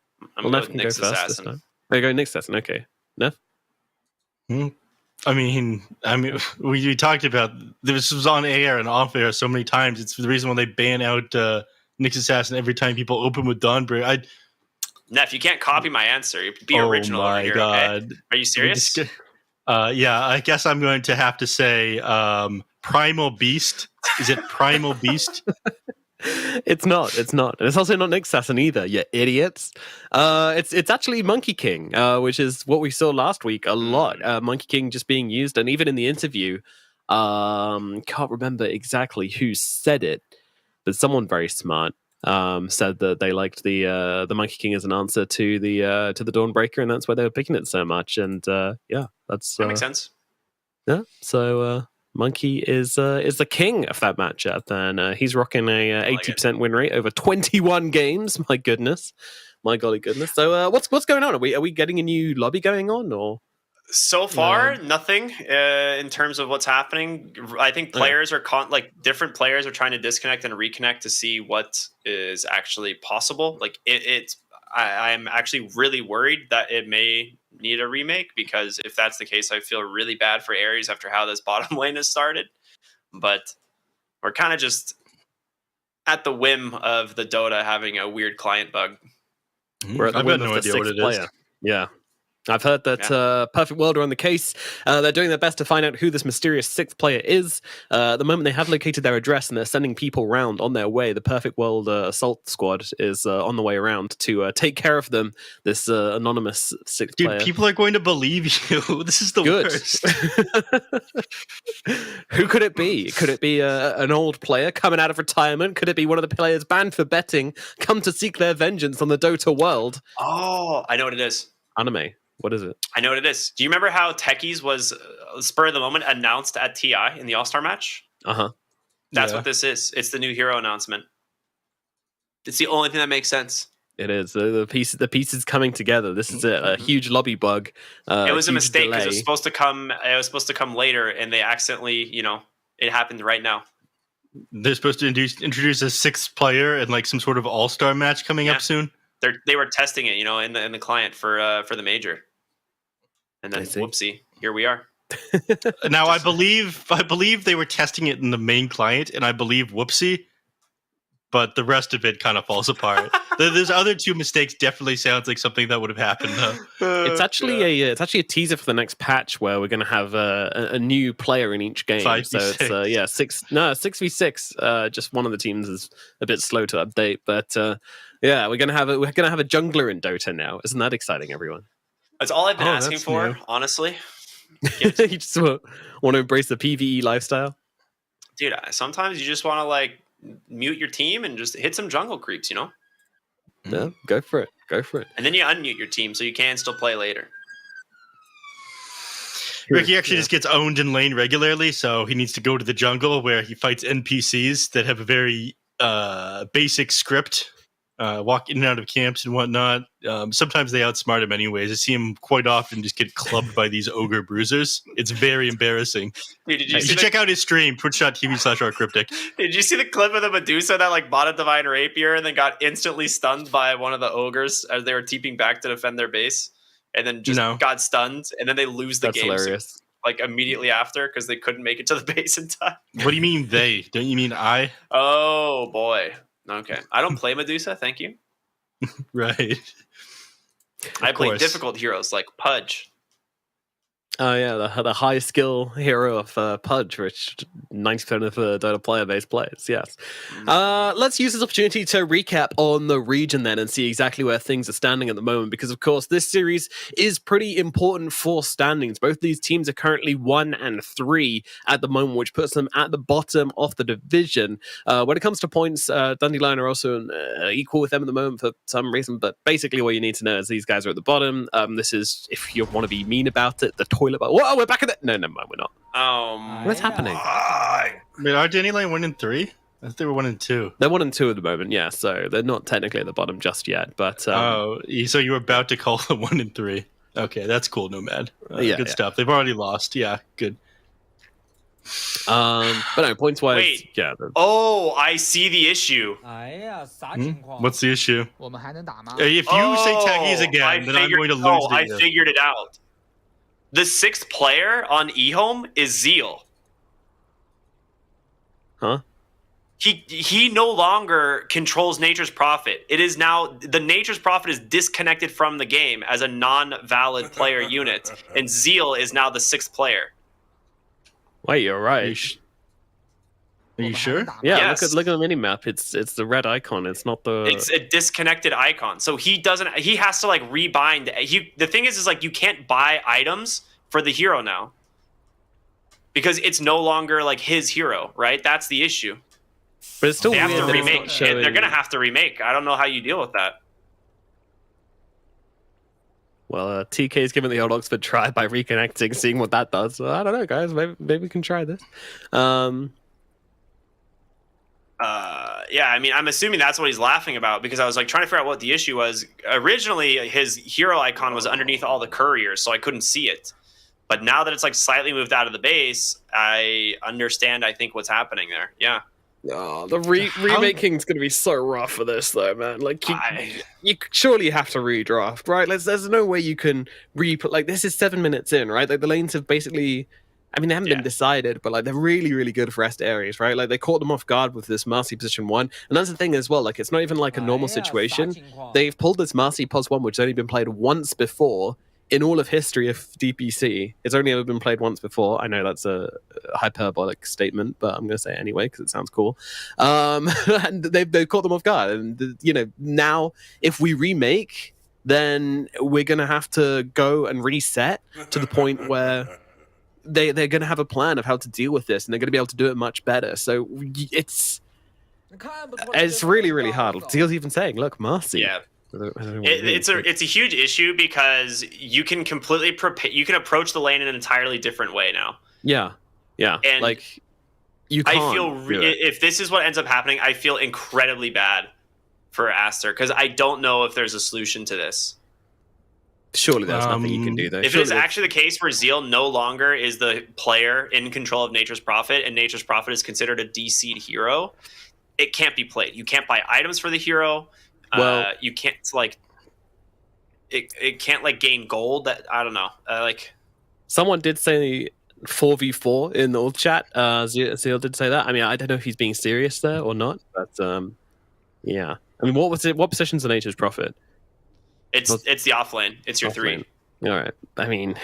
Well, Neff can go first this time. You go Nick's assassin. Okay, Neff. I mean, we talked about this was on air and off air so many times. It's the reason why they ban out Nick's assassin every time people open with Dawnbreaker. Neff, you can't copy my answer. Be original. Oh my here, god! Okay? Are you serious? Yeah, I guess I'm going to have to say Primal Beast. Is it Primal Beast? It's not. And it's also not Nick's assassin either, you idiots. It's actually Monkey King, which is what we saw last week a lot. Monkey King just being used, and even in the interview, can't remember exactly who said it, but someone very smart said that they liked the Monkey King as an answer to the Dawnbreaker, and that's why they were picking it so much. And that makes sense. Yeah, so Monkey is the king of that matchup, and he's rocking a 80% win rate over 21 games. My goodness, My golly goodness. So what's going on? Are we getting a new lobby going on, or? So far, nothing in terms of what's happening. I think players are different players are trying to disconnect and reconnect to see what is actually possible. Like I'm actually really worried that it may need a remake, because if that's the case, I feel really bad for Ares after how this bottom lane has started. But we're kind of just at the whim of the Dota having a weird client bug. We're at the whim of the sixth player. Yeah. I've heard that Perfect World are on the case. They're doing their best to find out who this mysterious sixth player is. At the moment, they have located their address and they're sending people around on their way. The Perfect World assault squad is on the way around to take care of them, this anonymous sixth player. Dude, people are going to believe you. This is the worst. Who could it be? Could it be an old player coming out of retirement? Could it be one of the players banned for betting, come to seek their vengeance on the Dota world? Oh, I know what it is. Anime. What is it? I know what it is. Do you remember how Techies was spur of the moment announced at TI in the All-Star match? Uh-huh. That's what this is. It's the new hero announcement. It's the only thing that makes sense. It is. The pieces coming together. This is a huge lobby bug. It was a mistake because it was supposed to come later, and they accidentally, it happened right now. They're supposed to introduce a sixth player and like some sort of all-star match coming up soon. They were testing it, in the client for the major. And then whoopsie, here we are. Now I believe they were testing it in the main client, and I believe whoopsie, but the rest of it kind of falls apart. There's other two mistakes. Definitely sounds like something that would have happened though. It's actually a teaser for the next patch where we're going to have a new player in each game. 5v6. So it's 6v6. Just one of the teams is a bit slow to update, but we're gonna have a jungler in Dota now. Isn't that exciting, everyone? That's all I've been asking for, honestly. You just want to embrace the PvE lifestyle, dude. Sometimes you just want to like mute your team and just hit some jungle creeps, Yeah, go for it. And then you unmute your team so you can still play later. Ricky actually just gets owned in lane regularly, so he needs to go to the jungle where he fights NPCs that have a very basic script. Walk in and out of camps and whatnot. Sometimes they outsmart him anyways. I see him quite often just get clubbed by these ogre bruisers. It's very embarrassing. Dude, you should check out his stream, twitch.tv/rcryptic. Did you see the clip of the Medusa that like bought a Divine Rapier and then got instantly stunned by one of the ogres as they were TPing back to defend their base? And then just got stunned, and then they lose the game. Hilarious. Like immediately after because they couldn't make it to the base in time. What do you mean they? Don't you mean I? Oh boy. Okay. I don't play Medusa, thank you. Right. I play difficult heroes like Pudge. Oh yeah, the high skill hero of Pudge, which 90% of the Dota player base plays. Yes. Let's use this opportunity to recap on the region then and see exactly where things are standing at the moment, because of course this series is pretty important for standings. Both these teams are currently 1 and 3 at the moment, which puts them at the bottom of the division. When it comes to points, Dandelion are also equal with them at the moment for some reason. But basically, what you need to know is these guys are at the bottom. This is, if you want to be mean about it, the toilet. Whoa, we're back at it. No, never mind, we're not. What's happening? Wait, are Dandelion 1 and 3? I thought they were 1 and 2. They're 1 and 2 at the moment, yeah. So they're not technically at the bottom just yet. But so you were about to call them 1 and 3. Okay, that's cool, Nomad. Good stuff. They've already lost. Yeah, good. But no, points wise. Wait. Yeah. I see the issue. What's the issue? If you say Taggies again, then I'm going to lose. I figured it out. The 6th player on eHome is Zeal. Huh? He no longer controls Nature's Prophet. It is now the Nature's Prophet is disconnected from the game as a non-valid player unit, and Zeal is now the 6th player. Wait, you're right. Are you sure? Yeah, yes. look at the minimap. It's the red icon. It's not the. It's a disconnected icon. So he has to like rebind. The thing is like you can't buy items for the hero now because it's no longer like his hero, right? That's the issue. But it's still they have weird to remake. showing... They're gonna have to remake. I don't know how you deal with that. Well, TK's giving the old Oxford try by reconnecting, seeing what that does. So, I don't know, guys. Maybe we can try this. Yeah, I mean, I'm assuming that's what he's laughing about because I was like trying to figure out what the issue was. Originally, his hero icon was underneath all the couriers, so I couldn't see it. But now that it's like slightly moved out of the base, I understand, I think, what's happening there. Yeah. Oh, the remaking's going to be so rough for this, though, man. Like, you surely have to redraft, right? There's no way you can like, this is 7 minutes in, right? Like, the lanes have basically... I mean, they haven't been decided, but like they're really, really good for rest areas, right? Like they caught them off guard with this Marcy position 1. And that's the thing as well, like it's not even like a normal situation. They've pulled this Marcy pos 1, which has only been played once before in all of history of DPC. It's only ever been played once before. I know that's a hyperbolic statement, but I'm going to say it anyway because it sounds cool. And they've caught them off guard. And, you know, now if we remake, then we're going to have to go and reset to the point where... they're going to have a plan of how to deal with this, and they're going to be able to do it much better. So it's really, really hard. Zeal's even saying, "Look, Marcy." Yeah, it's a huge issue because you can completely you can approach the lane in an entirely different way now. Yeah, and like you can't. I feel if this is what ends up happening, I feel incredibly bad for Aster because I don't know if there's a solution to this. Surely there's nothing you can do, though. If it is actually the case where Zeal no longer is the player in control of Nature's Prophet, and Nature's Prophet is considered a DC'd hero, it can't be played. You can't buy items for the hero. Well, you can't like it can't like gain gold. That I don't know. Like someone did say 4v4 in the old chat. Zeal did say that. I mean, I don't know if he's being serious there or not, but yeah. I mean, what was it? What position's the Nature's Prophet? It's the off lane. It's your 3. All right. I mean,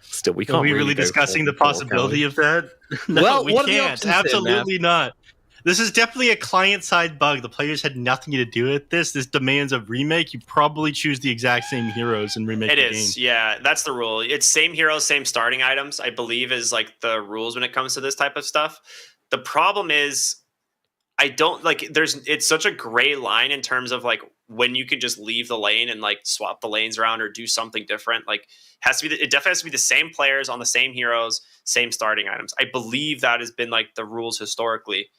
still, we can't. Are we really discussing the possibility of that? No, well, we can't. Absolutely not. This is definitely a client-side bug. The players had nothing to do with this. This demands a remake. You probably choose the exact same heroes and remake the game. It is, yeah. That's the rule. It's same heroes, same starting items, I believe, is like the rules when it comes to this type of stuff. The problem is, I don't like. It's such a gray line in terms of like when you can just leave the lane and like swap the lanes around or do something different. Like it definitely has to be the same players on the same heroes, same starting items. I believe that has been like the rules historically,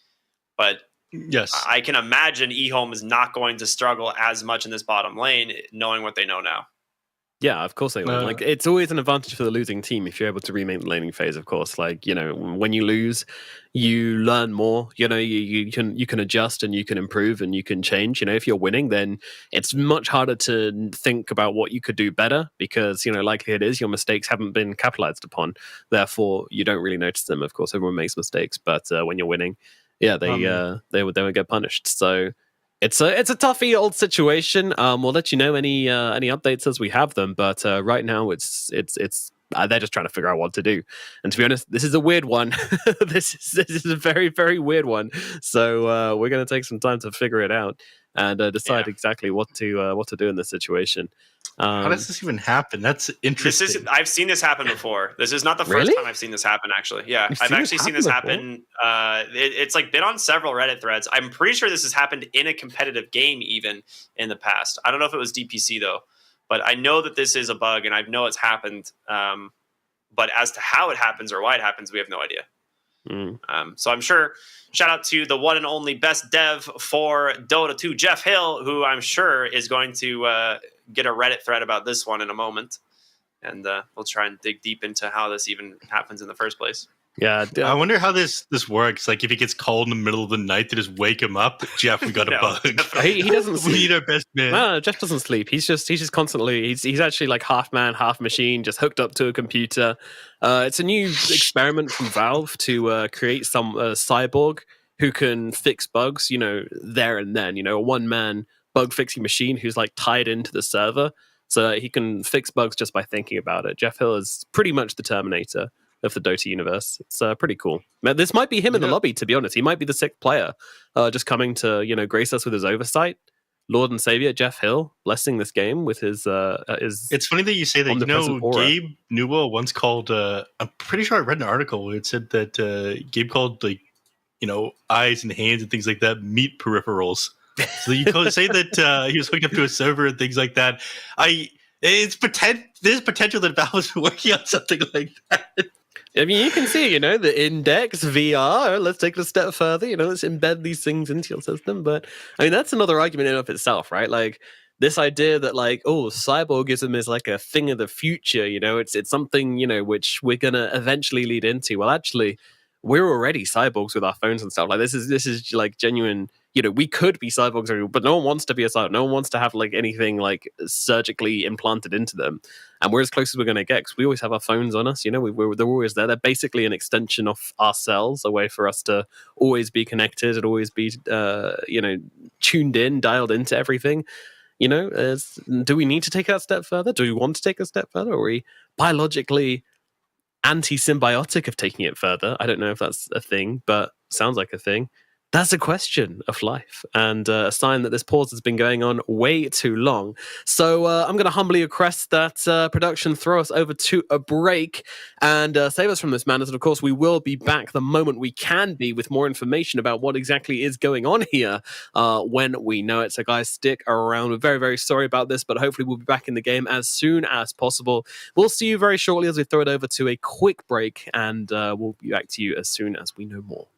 but yes, I can imagine eHome is not going to struggle as much in this bottom lane, knowing what they know now. Yeah, of course they will. Like it's always an advantage for the losing team if you're able to remake the laning phase. Of course, like you know, when you lose, you learn more. You know, you can adjust and you can improve and you can change. You know, if you're winning, then it's much harder to think about what you could do better because you know, likelihood is your mistakes haven't been capitalized upon. Therefore, you don't really notice them. Of course, everyone makes mistakes, but when you're winning, yeah, they would get punished. So. It's a toughy old situation. We'll let you know any updates as we have them. But right now, it's they're just trying to figure out what to do. And to be honest, this is a weird one. this is a very, very weird one. So we're going to take some time to figure it out and decide exactly what to do in this situation. How does this even happen? That's interesting. I've seen this happen before. This is not the first time I've seen this happen, actually. Yeah, I've actually seen this happen. It's like been on several Reddit threads. I'm pretty sure this has happened in a competitive game even in the past. I don't know if it was DPC, though. But I know that this is a bug, and I know it's happened. But as to how it happens or why it happens, we have no idea. So I'm sure, shout out to the one and only best dev for Dota 2, Jeff Hill, who I'm sure is going to get a Reddit thread about this one in a moment. And we'll try and dig deep into how this even happens in the first place. Yeah, I wonder how this works. Like, if he gets called in the middle of the night, to just wake him up. Jeff, we got a bug. He doesn't sleep. We need our best man. No, Jeff doesn't sleep. He's just constantly. He's actually like half man, half machine, just hooked up to a computer. It's a new experiment from Valve to create some cyborg who can fix bugs. You know, there and then. You know, a one man bug fixing machine who's like tied into the server, so he can fix bugs just by thinking about it. Jeff Hill is pretty much the Terminator of the Dota universe. It's pretty cool. This might be him in the lobby, to be honest. He might be the sixth player, just coming to grace us with his oversight. Lord and Savior Jeff Hill blessing this game with his. It's funny that you say that. You know, aura. Gabe Newell once called. I'm pretty sure I read an article where it said that Gabe called eyes and hands and things like that meat peripherals. So you could say that he was hooked up to a server and things like that. There's potential that Valve is working on something like that. I mean, you can see, the index, VR, let's take it a step further, let's embed these things into your system. But, I mean, that's another argument in and of itself, right? Like, this idea that, like, cyborgism is like a thing of the future, it's something, which we're going to eventually lead into. Well, actually, we're already cyborgs with our phones and stuff. Like, this is like genuine, we could be cyborgs, but no one wants to be a cyborg. No one wants to have, like, anything, like, surgically implanted into them. And we're as close as we're going to get because we always have our phones on us. They're always there. They're basically an extension of ourselves, a way for us to always be connected and always be, tuned in, dialed into everything. Do we need to take that a step further? Do we want to take a step further? Or are we biologically anti-symbiotic of taking it further? I don't know if that's a thing, but sounds like a thing. That's a question of life and a sign that this pause has been going on way too long. So I'm going to humbly request that production throw us over to a break and save us from this madness. And of course, we will be back the moment we can be with more information about what exactly is going on here when we know it. So guys, stick around. We're very, very sorry about this, but hopefully we'll be back in the game as soon as possible. We'll see you very shortly as we throw it over to a quick break and we'll be back to you as soon as we know more.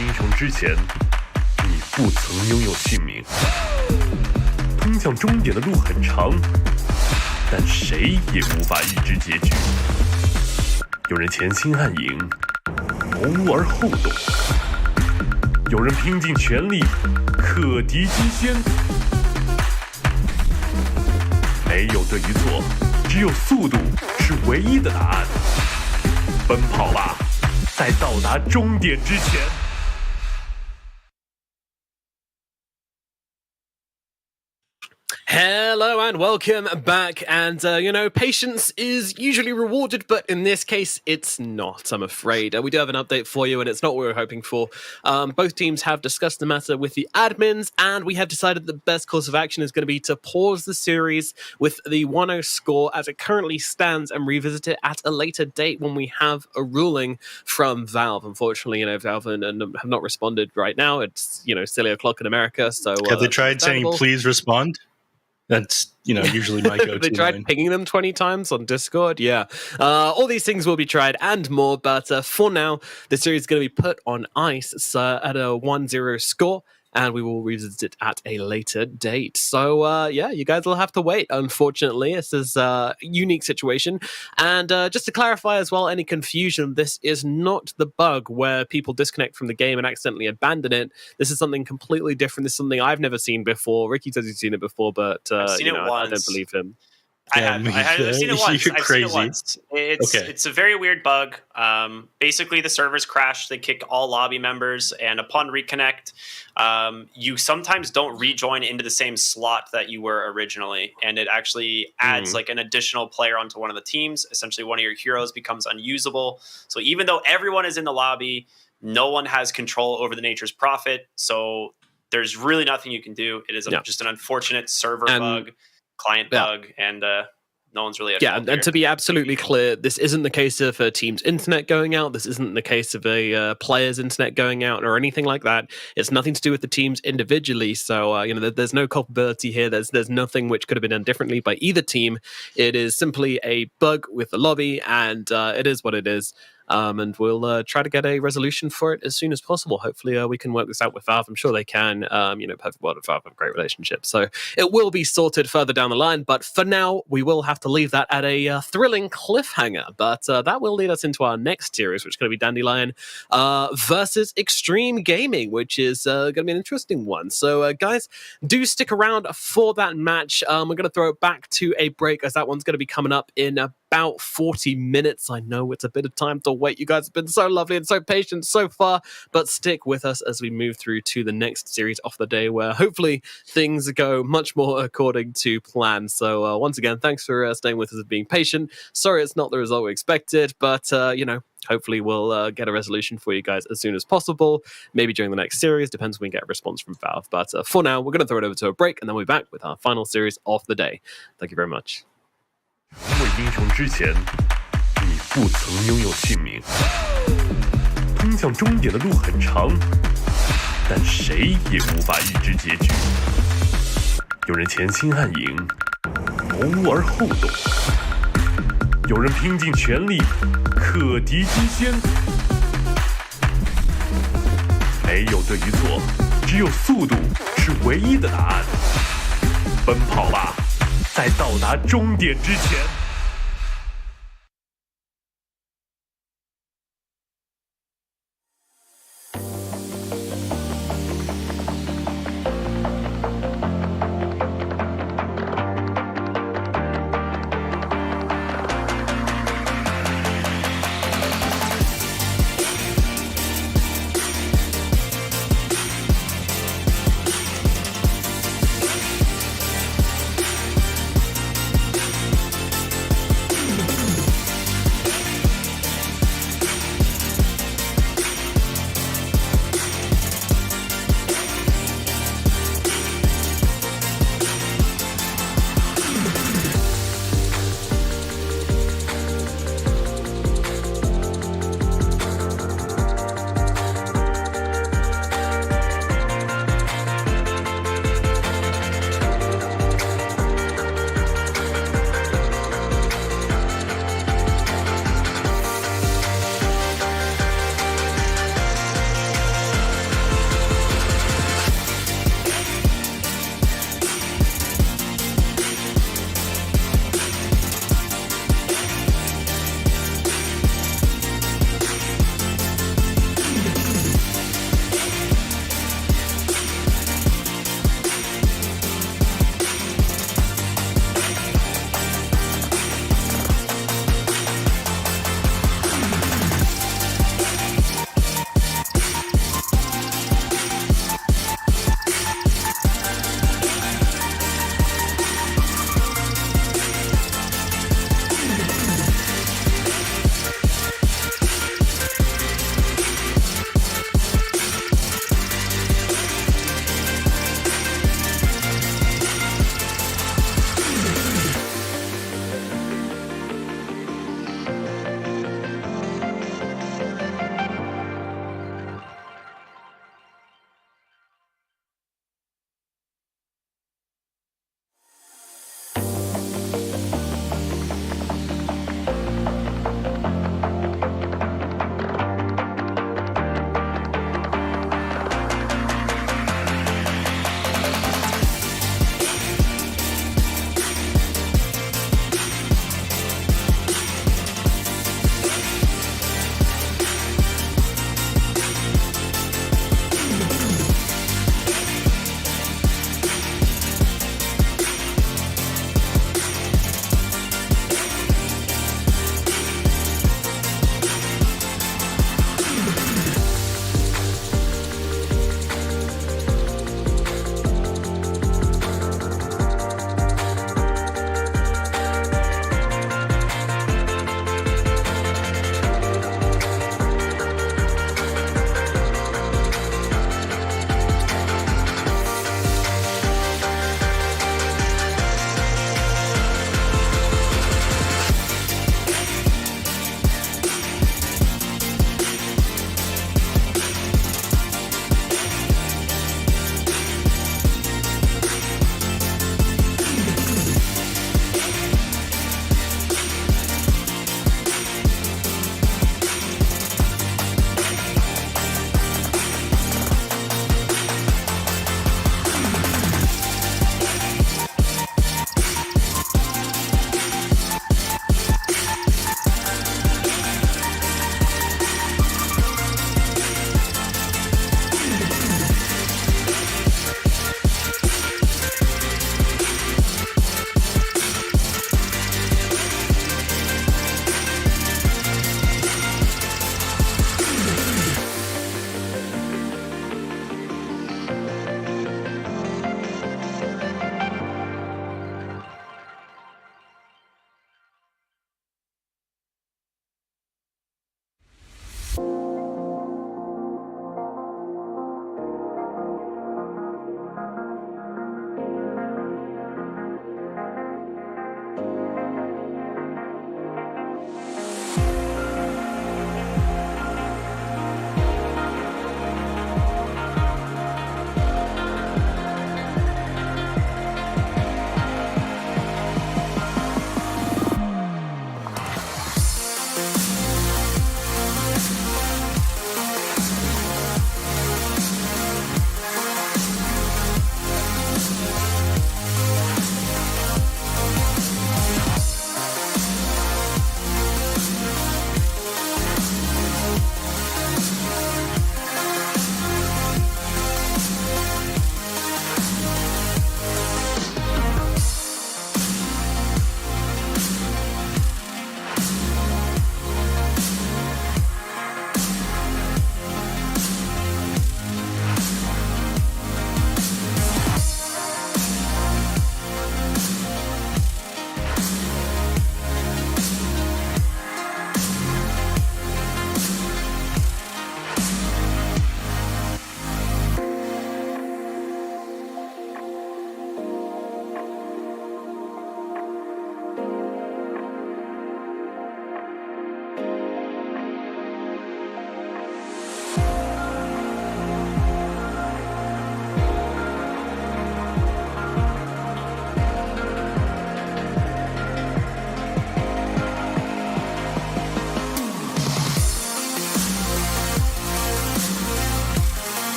英雄之前，你不曾拥有姓名。通向终点的路很长，但谁也无法预知结局。有人前心暗影，谋而后动；有人拼尽全力，克敌机先。没有对与错，只有速度是唯一的答案。奔跑吧，在到达终点之前。Hello and welcome back. And, patience is usually rewarded, but in this case, it's not, I'm afraid. We do have an update for you, and it's not what we were hoping for. Both teams have discussed the matter with the admins, and we have decided the best course of action is going to be to pause the series with the 1-0 score as it currently stands and revisit it at a later date when we have a ruling from Valve. Unfortunately, Valve have not responded right now. It's, silly o'clock in America, so... Have they tried saying, please respond? That's, usually my go-to They tried line. pinging them 20 times on Discord. Yeah. All these things will be tried and more. But for now, the series is going to be put on ice at a 1-0 score. And we will revisit it at a later date. So, you guys will have to wait, unfortunately. This is a unique situation. And just to clarify as well, any confusion, this is not the bug where people disconnect from the game and accidentally abandon it. This is something completely different. This is something I've never seen before. Ricky says he's seen it before, but I've seen it once. I don't believe him. I've seen it once. You're crazy. Seen it once. It's a very weird bug. Basically, the servers crash. They kick all lobby members, and upon reconnect, you sometimes don't rejoin into the same slot that you were originally, and it actually adds like an additional player onto one of the teams. Essentially, one of your heroes becomes unusable. So even though everyone is in the lobby, no one has control over the Nature's Prophet. So there's really nothing you can do. It is just an unfortunate server bug. Client bug, and no one's really and to be absolutely clear, this isn't the case of a team's internet going out. This isn't the case of a player's internet going out or anything like that. It's nothing to do with the teams individually. So there's no culpability here. There's nothing which could have been done differently by either team. It is simply a bug with the lobby, and it is what it is. And we'll try to get a resolution for it as soon as possible. Hopefully, we can work this out with Valve. I'm sure they can. Perfect World and Valve have a great relationship, so it will be sorted further down the line. But for now, we will have to leave that at a thrilling cliffhanger. But that will lead us into our next series, which is going to be Dandelion versus Xtreme Gaming, which is going to be an interesting one. So, guys, do stick around for that match. We're going to throw it back to a break, as that one's going to be coming up in about 40 minutes. I know it's a bit of time to wait. You guys have been so lovely and so patient so far, but stick with us as we move through to the next series of the day, where hopefully things go much more according to plan. So once again, thanks for staying with us and being patient. Sorry it's not the result we expected, but hopefully we'll get a resolution for you guys as soon as possible. Maybe during the next series, depends when we get a response from Valve. But for now, we're going to throw it over to a break, and then we'll be back with our final series of the day. Thank you very much. 成为英雄之前，你不曾拥有姓名。通向终点的路很长，但谁也无法预知结局。有人前心暗影，谋而后动；有人拼尽全力，克敌机先。没有对与错，只有速度是唯一的答案。奔跑吧！在到达终点之前。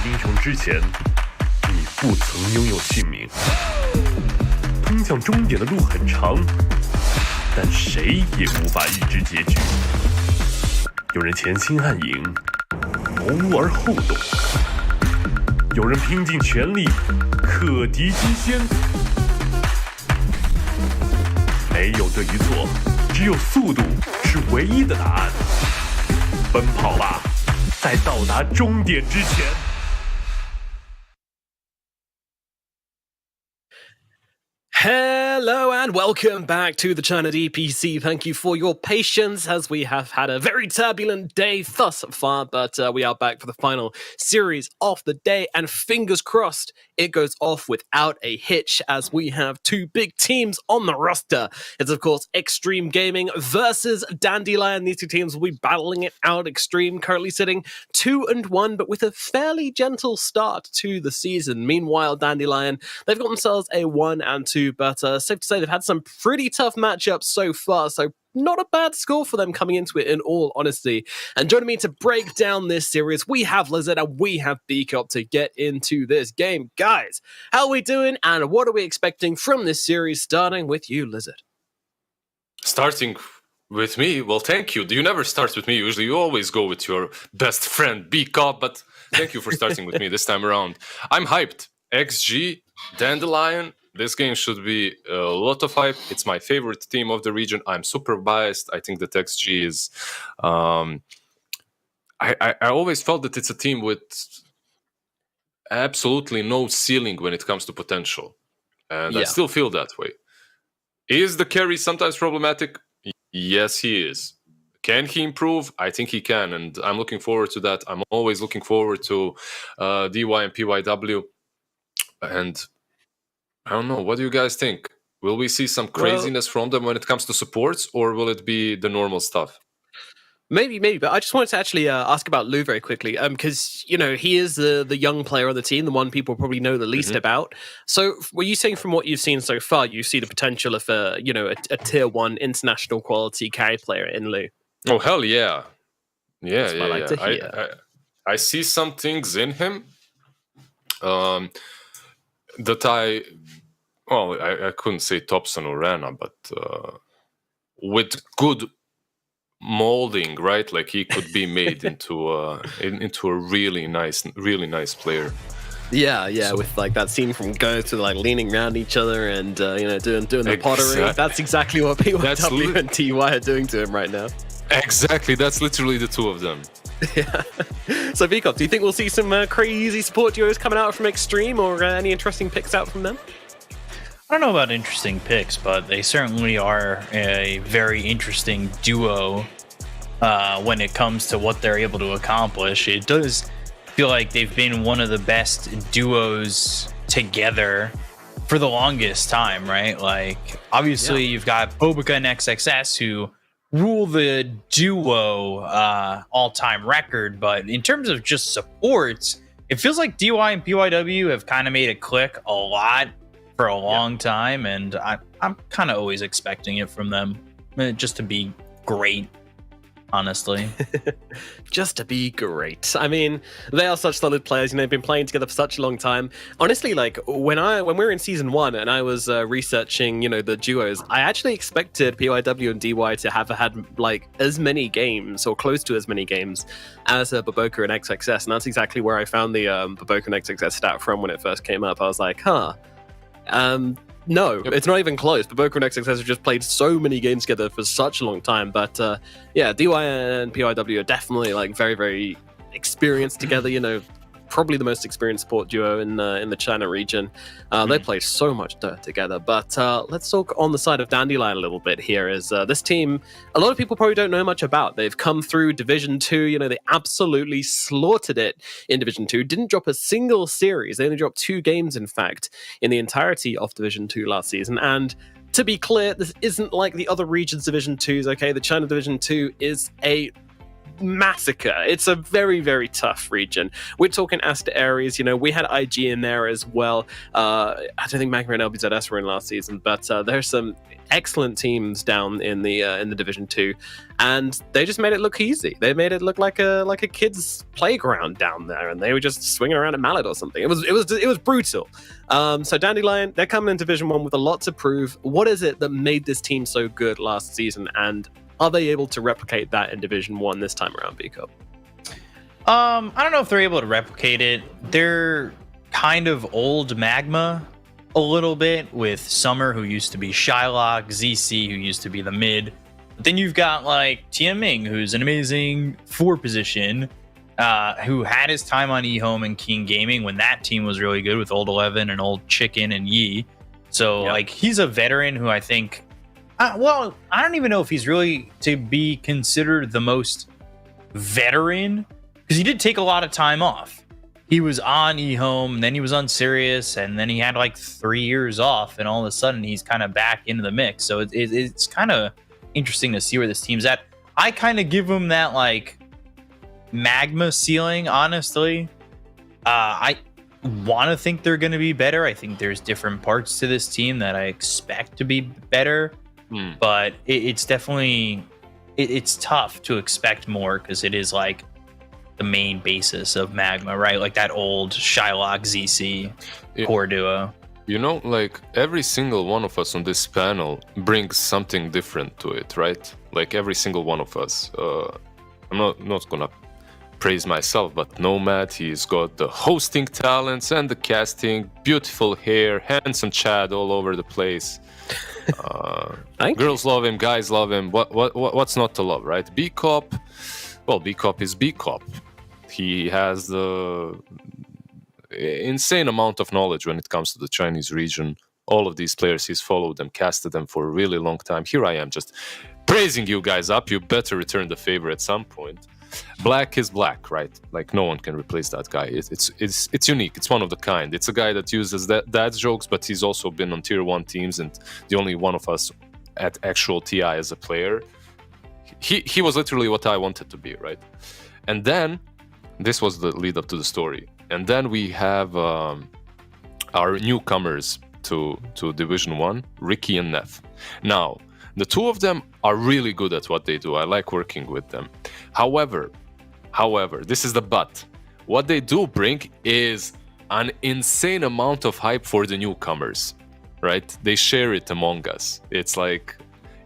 英雄之前，你不曾拥有姓名。通向终点的路很长，但谁也无法预知结局。有人前倾暗影，谋而后动；有人拼尽全力，克敌机先。没有对与错，只有速度是唯一的答案。奔跑吧，在到达终点之前。Hello and welcome back to the China DPC. Thank you for your patience as we have had a very turbulent day thus far, but we are back for the final series of the day, and fingers crossed it goes off without a hitch as we have two big teams on the roster. It's of course Xtreme Gaming versus Dandelion. These two teams will be battling it out. Xtreme currently sitting 2-1, but with a fairly gentle start to the season. Meanwhile, Dandelion, they've got themselves a 1-2, but safe to say they've had some pretty tough matchups so far, so not a bad score for them coming into it in all honesty. And joining me to break down this series, we have Lizard and we have Beacop to get into this game. Guys, how are we doing and what are we expecting from this series, starting with you, Lizard? Starting with me? Well, thank you. You never start with me. Usually you always go with your best friend, Beacop, but thank you for starting with me this time around. I'm hyped. XG, Dandelion, this game should be a lot of hype. It's my favorite team of the region. I'm super biased. I think that XG is... I always felt that it's a team with absolutely no ceiling when it comes to potential. And I still feel that way. Is the carry sometimes problematic? Yes, he is. Can he improve? I think he can. And I'm looking forward to that. I'm always looking forward to DY and PYW. And... I don't know. What do you guys think? Will we see some craziness from them when it comes to supports, or will it be the normal stuff? Maybe, but I just wanted to actually ask about Lou very quickly, because, you know, he is the young player on the team, the one people probably know the least about. So were you saying from what you've seen so far, you see the potential of a tier 1 international quality carry player in Lou? Oh, hell yeah. Yeah, That's what I like to hear. I see some things in him that I couldn't say Thompson or Rana, but with good molding, right? Like he could be made into a really nice player. Yeah, so, with like that scene from Go to like leaning around each other and doing the pottery. That's exactly what PYW and TY are doing to him right now. Exactly, that's literally the two of them. Yeah. So Vikov, do you think we'll see some crazy support duos coming out from Xtreme, or any interesting picks out from them? I don't know about interesting picks, but they certainly are a very interesting duo when it comes to what they're able to accomplish. It does feel like they've been one of the best duos together for the longest time, right? Like, obviously, you've got Bobica and XXS who rule the duo all-time record, but in terms of just supports, it feels like DY and PYW have kind of made a click a lot for a long time, and I'm kind of always expecting it from them, just to be great, honestly. Just to be great. I mean, they are such solid players, they've been playing together for such a long time. Honestly, like when we were in season 1 and I was researching, the duos, I actually expected PYW and DY to have had like as many games or close to as many games as Baboka and XXS, and that's exactly where I found the Baboka and XXS stat from when it first came up. I was like, no, it's not even close. Baboka and XXS have just played so many games together for such a long time. But DY and PYW are definitely like very, very experienced together. Probably the most experienced support duo in the China region. They play so much dirt together. But let's talk on the side of Dandelion a little bit here. Is this team, a lot of people probably don't know much about. They've come through Division 2. They absolutely slaughtered it in Division 2. Didn't drop a single series. They only dropped 2 games, in fact, in the entirety of Division 2 last season. And to be clear, this isn't like the other regions' Division 2s, okay? The China Division 2 is a massacre. It's a very, very tough region. We're talking Aster Aries, we had IG in there as well. I don't think Magma and LBZS were in last season, but there's some excellent teams down in the Division 2, and they just made it look easy. They made it look like a kid's playground down there, and they were just swinging around a mallet or something. It was brutal. So Dandelion, they're coming in Division 1 with a lot to prove. What is it that made this team so good last season, and are they able to replicate that in Division 1 this time around, B-Cup? I don't know if they're able to replicate it. They're kind of old Magma a little bit, with Summer, who used to be Shylock, ZC, who used to be the mid. But then you've got like Tianming, who's an amazing 4 position, who had his time on eHome and King Gaming when that team was really good with Old 11 and Old Chicken and Yi. So like he's a veteran who I think, I don't even know if he's really to be considered the most veteran, because he did take a lot of time off. He was on eHome, then he was on Sirius, and then he had like 3 years off, and all of a sudden he's kind of back into the mix. So it's kind of interesting to see where this team's at. I kind of give him that like Magma ceiling, honestly. I want to think they're going to be better. I think there's different parts to this team that I expect to be better, but it's definitely it's tough to expect more, because it is like the main basis of Magma, right? Like that old Shylock ZC core duo. Like every single one of us on this panel brings something different to it, right? Like every single one of us. I'm not gonna praise myself, but Nomad, he's got the hosting talents and the casting, beautiful hair, handsome Chad all over the place. Girls love him, guys love him. What's not to love, right? B-Cop, well, B-Cop is B-Cop. He has the insane amount of knowledge when it comes to the Chinese region. All of these players, he's followed them, casted them for a really long time. Here I am just praising you guys up. You better return the favor at some point. Black is Black, right? Like no one can replace that guy. It's unique. It's one of the kind. It's a guy that uses dad's jokes, but he's also been on tier 1 teams, and the only one of us at actual TI as a player. He was literally what I wanted to be, right? And then this was the lead up to the story. And then we have our newcomers to Division 1, Ricky and Neff. Now, the two of them are really good at what they do. I like working with them. However, this is the but. What they do bring is an insane amount of hype for the newcomers, right? They share it among us. It's like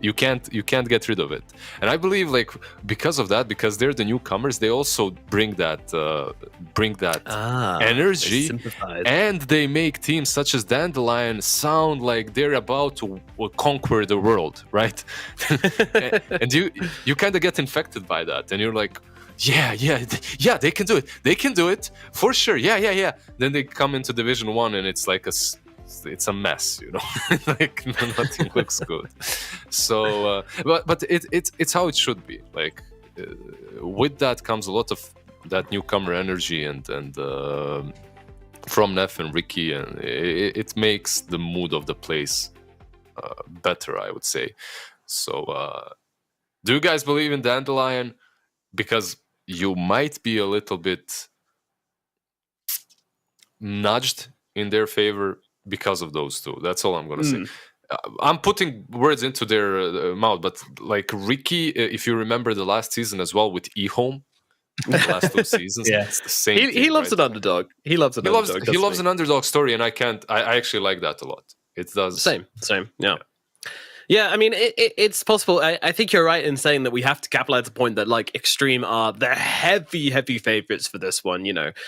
you can't get rid of it. And I believe like because of that, because they're the newcomers, they also bring that energy, and they make teams such as Dandelion sound like they're about to conquer the world, right? And you kind of get infected by that, and you're like, yeah, they can do it for sure, yeah. Then they come into Division 1 and it's like it's a mess, like nothing looks good. So but it's how it should be. Like with that comes a lot of that newcomer energy and from Neff and Ricky, and it makes the mood of the place better, I would say. So do you guys believe in Dandelion? Because you might be a little bit nudged in their favor because of those two. That's all I'm going to say. I'm putting words into their mouth, but like Ricky, if you remember the last season as well with eHome, the last 2 seasons, it's the same. He loves an underdog. He loves an underdog story, and I actually like that a lot. It does. Same. Yeah, I mean, it's possible. I think you're right in saying that we have to capitalize the point that, like, Xtreme are the heavy favorites for this one,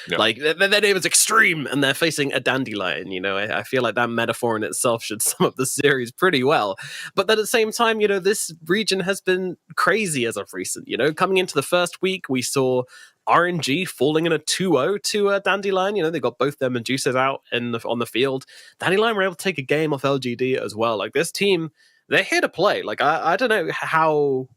Like, their name is Xtreme, and they're facing a Dandelion, I feel like that metaphor in itself should sum up the series pretty well. But at the same time, this region has been crazy as of recent, Coming into the first week, we saw RNG falling in a 2-0 to Dandelion. They got both their Medusas out on the field. Dandelion were able to take a game off LGD as well. Like, this team, they're here to play. Like, I don't know how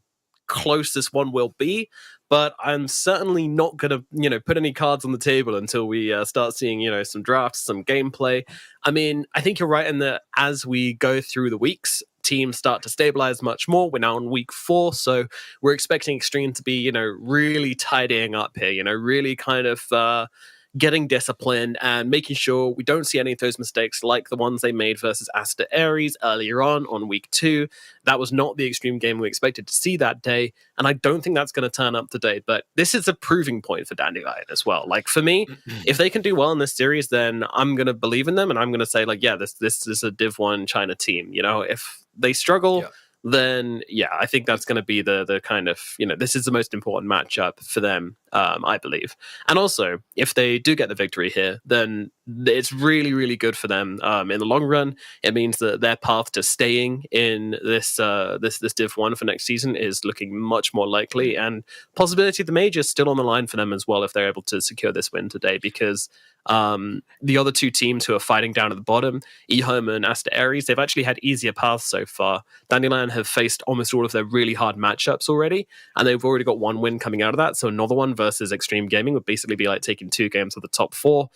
close this one will be, but I'm certainly not going to, put any cards on the table until we start seeing, some drafts, some gameplay. I mean, I think you're right in that as we go through the weeks, teams start to stabilize much more. We're now on week 4, so we're expecting Xtreme to be, really tidying up here, really kind of getting disciplined and making sure we don't see any of those mistakes like the ones they made versus Aster Aries earlier on week 2. That was not the Xtreme game we expected to see that day, and I don't think that's going to turn up today. But this is a proving point for Dandelion as well. Like, for me, if they can do well in this series, then I'm going to believe in them, and I'm going to say, like, yeah, this is a Div 1 China team. If they struggle, then I think that's going to be the kind of, this is the most important matchup for them, I believe. And also, if they do get the victory here, then it's really, really good for them in the long run. It means that their path to staying in this Div 1 for next season is looking much more likely, and possibility of the major is still on the line for them as well if they're able to secure this win today, because the other 2 teams who are fighting down at the bottom, eHome and Aster Aries, they've actually had easier paths so far. Dandelion have faced almost all of their really hard matchups already, and they've already got 1 win coming out of that. So another one versus Xtreme Gaming would basically be like taking 2 games of the top 4,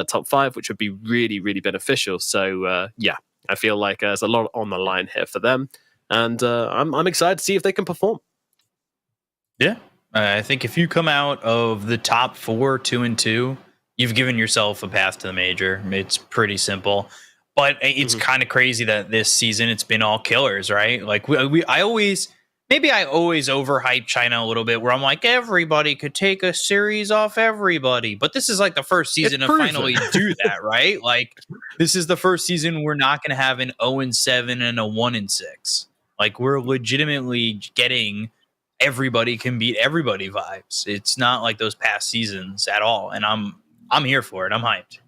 top 5, which would be really, really beneficial. So I feel like there's a lot on the line here for them, and I'm excited to see if they can perform. Yeah, I think if you come out of the top 4, 2-2, you've given yourself a path to the major. It's pretty simple, but it's kind of crazy that this season it's been all killers, right? Like I always overhype China a little bit, where I'm like, everybody could take a series off everybody, but this is like the first season to finally do that, right? Like, this is the first season we're not going to have an 0-7 and a 1-6. Like, we're legitimately getting everybody can beat everybody vibes. It's not like those past seasons at all, and I'm here for it. I'm hyped.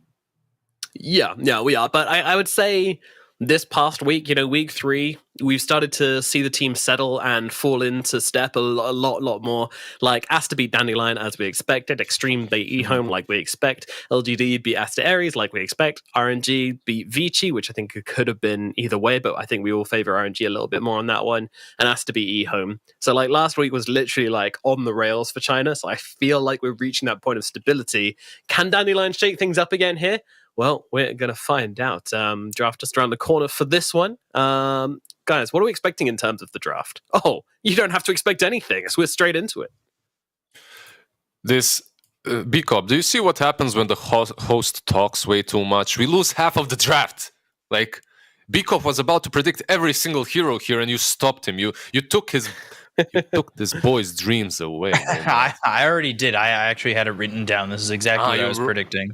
Yeah, we are. But I would say this past week, week 3, we've started to see the team settle and fall into step a lot more. Like, Aster beat Dandelion as we expected. Xtreme beat eHome like we expect. LGD beat Aster Aries like we expect. RNG beat Vici, which I think could have been either way, but I think we all favor RNG a little bit more on that one. And Aster beat eHome. So, like, last week was literally like on the rails for China. So I feel like we're reaching that point of stability. Can Dandelion shake things up again here? Well, we're going to find out. Draft just around the corner for this one. Guys, what are we expecting in terms of the draft? Oh, you don't have to expect anything, as we're straight into it. This, B-Cop, do you see what happens when the host talks way too much? We lose half of the draft. Like, B-Cop was about to predict every single hero here, and you stopped him. You took his... You took this boy's dreams away. I already did. I actually had it written down. This is exactly what I was predicting.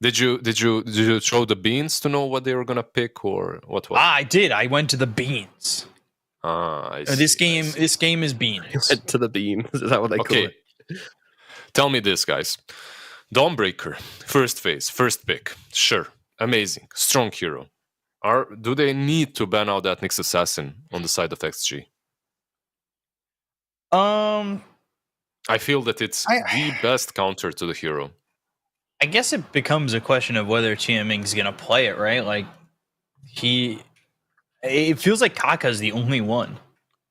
Did you throw the beans to know what they were gonna pick, or what was? I did. I went to the beans. I see, this game is beans. You went to the beans. Is that what they call it? Tell me this, guys. Dawnbreaker, first phase, first pick. Sure, amazing, strong hero. Do they need to ban out that Nyx Assassin on the side of XG? I feel that it's the best counter to the hero. I guess it becomes a question of whether Chiaming's going to play it, right? Like, it feels like Kaka's the only one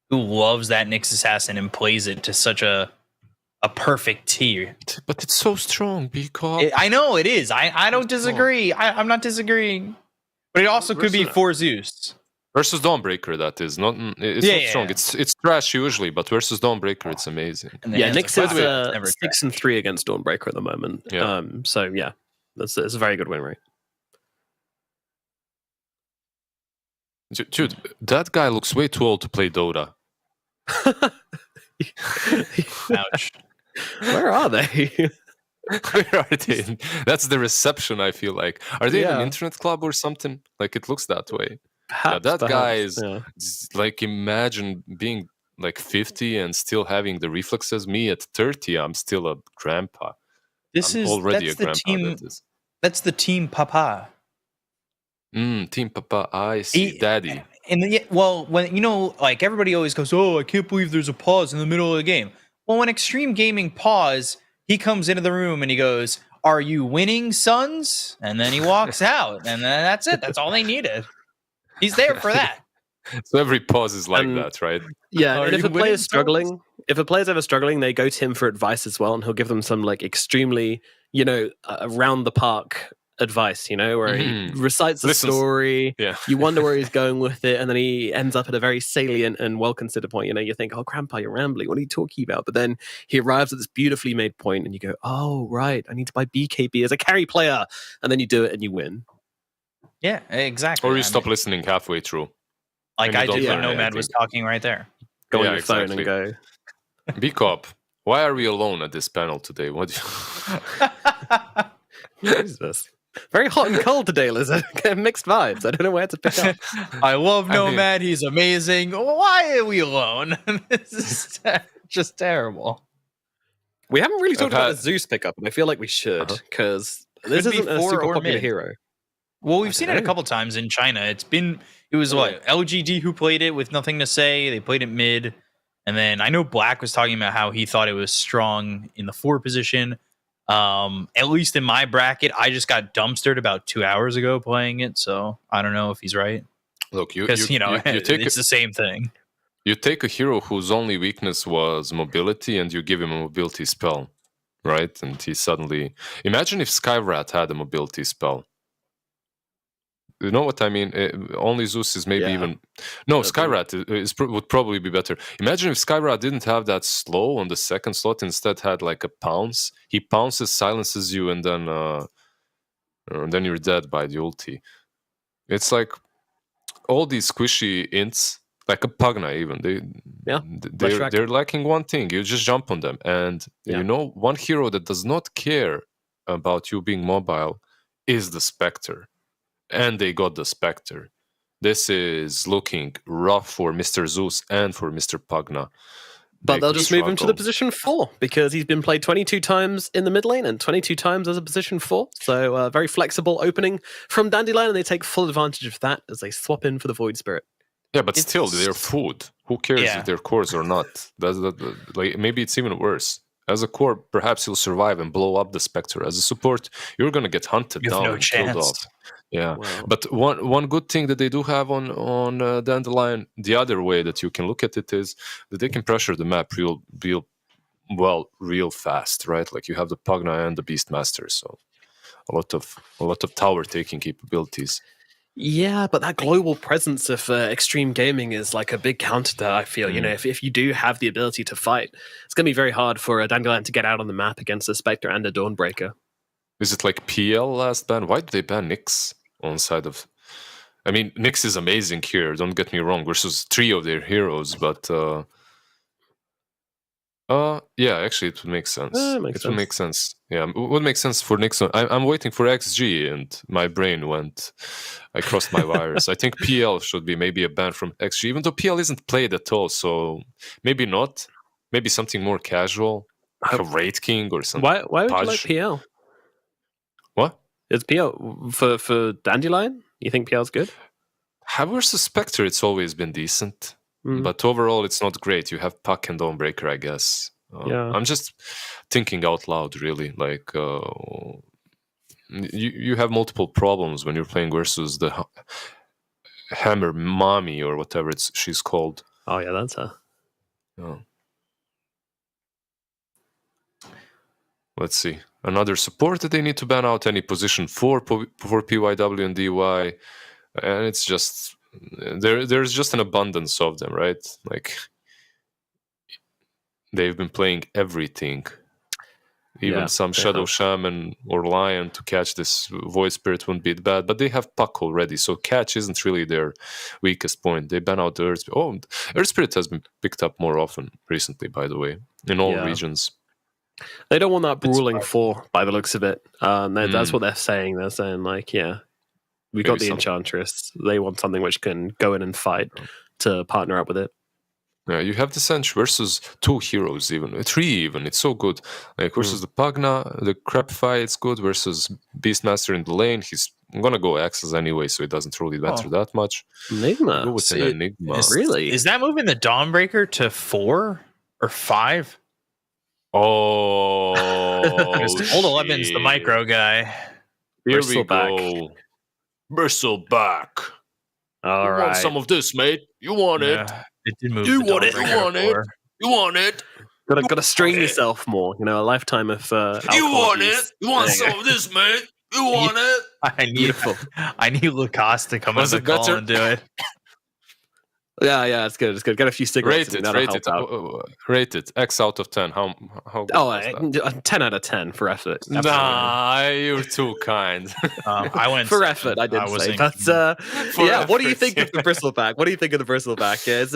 who loves that Nyx Assassin and plays it to such a perfect tier. But it's so strong, because... I know, it is. I don't disagree. I'm not disagreeing. But it also could be for Zeus. Versus Dawnbreaker, that is. It's not strong. It's trash usually, but versus Dawnbreaker, it's amazing. Yeah, Nyx is 6-3 against Dawnbreaker at the moment. Yeah. So yeah, that's a very good win rate. Dude, that guy looks way too old to play Dota. Ouch. Where are they? Where are they? That's the reception, I feel like. Are they in an internet club or something? Like, it looks that way. Perhaps, guy is like, imagine being like 50 and still having the reflexes. Me at 30, I'm still a grandpa. That's the team Papa. Team Papa, I see. Daddy. And when like, everybody always goes, "Oh, I can't believe there's a pause in the middle of the game." Well, when Xtreme Gaming pause, he comes into the room and he goes, "Are you winning, sons?" And then he walks out, and then that's it. That's all they needed. He's there for that. So every pause is like that, right? Yeah, and if a player's struggling, if a player's ever struggling, they go to him for advice as well, and he'll give them some like extremely, around the park advice, where he recites a story. Yeah. You wonder where he's going with it, and then he ends up at a very salient and well-considered point. You think, oh, Grandpa, you're rambling. What are you talking about? But then he arrives at this beautifully made point, and you go, oh, right, I need to buy BKB as a carry player. And then you do it, and you win. Yeah, exactly. Or you stop listening halfway through. Like I did when learn Nomad was talking right there. Go on your phone and go. B-Cop, why are we alone at this panel today? What What is this? Very hot and cold today, Lizard. Mixed vibes. I don't know where to pick up. I love Nomad. He's amazing. Why are we alone? This is just terrible. We haven't really talked about the Zeus pickup, and I feel like we should, because this isn't a super popular hero. Well, we've seen it a couple times in China. It was what, LGD who played it with nothing to say. They played it mid. And then I know Black was talking about how he thought it was strong in the 4 position. At least in my bracket, I just got dumpstered about 2 hours ago playing it, so I don't know if he's right. Look, because it's the same thing. You take a hero whose only weakness was mobility, and you give him a mobility spell, right? And he suddenly imagine if Skyrat had a mobility spell. You know what I mean? Only Zeus is maybe even... No, Skyrat would probably be better. Imagine if Skyrat didn't have that slow on the second slot, instead had like a pounce. He pounces, silences you, and then you're dead by the ulti. It's like all these squishy ints, like a Pugna even, they're lacking one thing. You just jump on them. And one hero that does not care about you being mobile is the Spectre. And they got the Spectre. This is looking rough for Mr. Zeus and for Mr. Pugna. But they'll just move him to the position 4 because he's been played 22 times in the mid lane and 22 times as a position 4. So very flexible opening from Dandelion, and they take full advantage of that as they swap in for the Void Spirit. Yeah, but still, they're food. Who cares if they're cores or not? Maybe it's even worse. As a core, perhaps you'll survive and blow up the Spectre. As a support, you're going to get hunted down and killed off. Yeah, wow. But one good thing that they do have on Dandelion, the other way that you can look at it is that they can pressure the map real fast, right? Like you have the Pugna and the Beastmaster, so a lot of tower taking capabilities. Yeah, but that global presence of Xtreme Gaming is like a big counter to that, I feel. If you do have the ability to fight, it's going to be very hard for a Dandelion to get out on the map against a Spectre and a Dawnbreaker. Is it like PL last ban? Why did they ban Nyx on side of... I mean, Nyx is amazing here, don't get me wrong, versus 3 of their heroes, but... yeah, actually, it would make sense. Would make sense. Yeah, it would make sense for Nyx. I'm waiting for XG, and my brain went... I crossed my wires. I think PL should be maybe a ban from XG, even though PL isn't played at all, so maybe not. Maybe something more casual, like a Raid King or something. Why would you like PL? What? Is PL for Dandelion? You think PL's good? Versus Spectre, it's always been decent. But overall, it's not great. You have Puck and Dawnbreaker, I guess. I'm just thinking out loud, really. Like, you have multiple problems when you're playing versus the Hammer Mommy or whatever she's called. Oh, yeah, that's her. Oh. Let's see. Another support that they need to ban out, any position for PYW and DY. And it's just... There's just an abundance of them, right? Like, they've been playing everything. Even some Shadow Shaman or Lion to catch this Void Spirit wouldn't be bad, but they have Puck already, so catch isn't really their weakest point. They ban out the Earth Spirit. Oh, Earth Spirit has been picked up more often recently, by the way, in all regions. They don't want that brawling 4 by the looks of it. That's what they're saying. They're saying, like, we got the Enchantress. They want something which can go in and fight to partner up with it. Yeah, you have the Sench versus 2 heroes, even 3 even. It's so good. Like versus the Pugna, the Crapify, it's good. Versus Beastmaster in the lane, I'm gonna go Axes anyway, so it doesn't really matter that much. Enigma. Go with an Enigma. Really? Is that moving the Dawnbreaker to 4 or 5? Oh, Old 11's the micro guy. Here we go. Bristle back. All right. Want some of this, mate? You want it? It did move. You want it? You want it? You want it? Gotta strain yourself more. You know, a lifetime of You want use. it? You want some of this, mate? You want it? I need Lucas to come on the call and do it. Yeah, it's good. It's good. Get a few cigarettes. Rate it. X out of 10. How good is that? 10 out of 10 for effort. Nah, you're too kind. I went for effort. I didn't say. But yeah, what do you think of the bristleback? What do you think of the bristleback? Is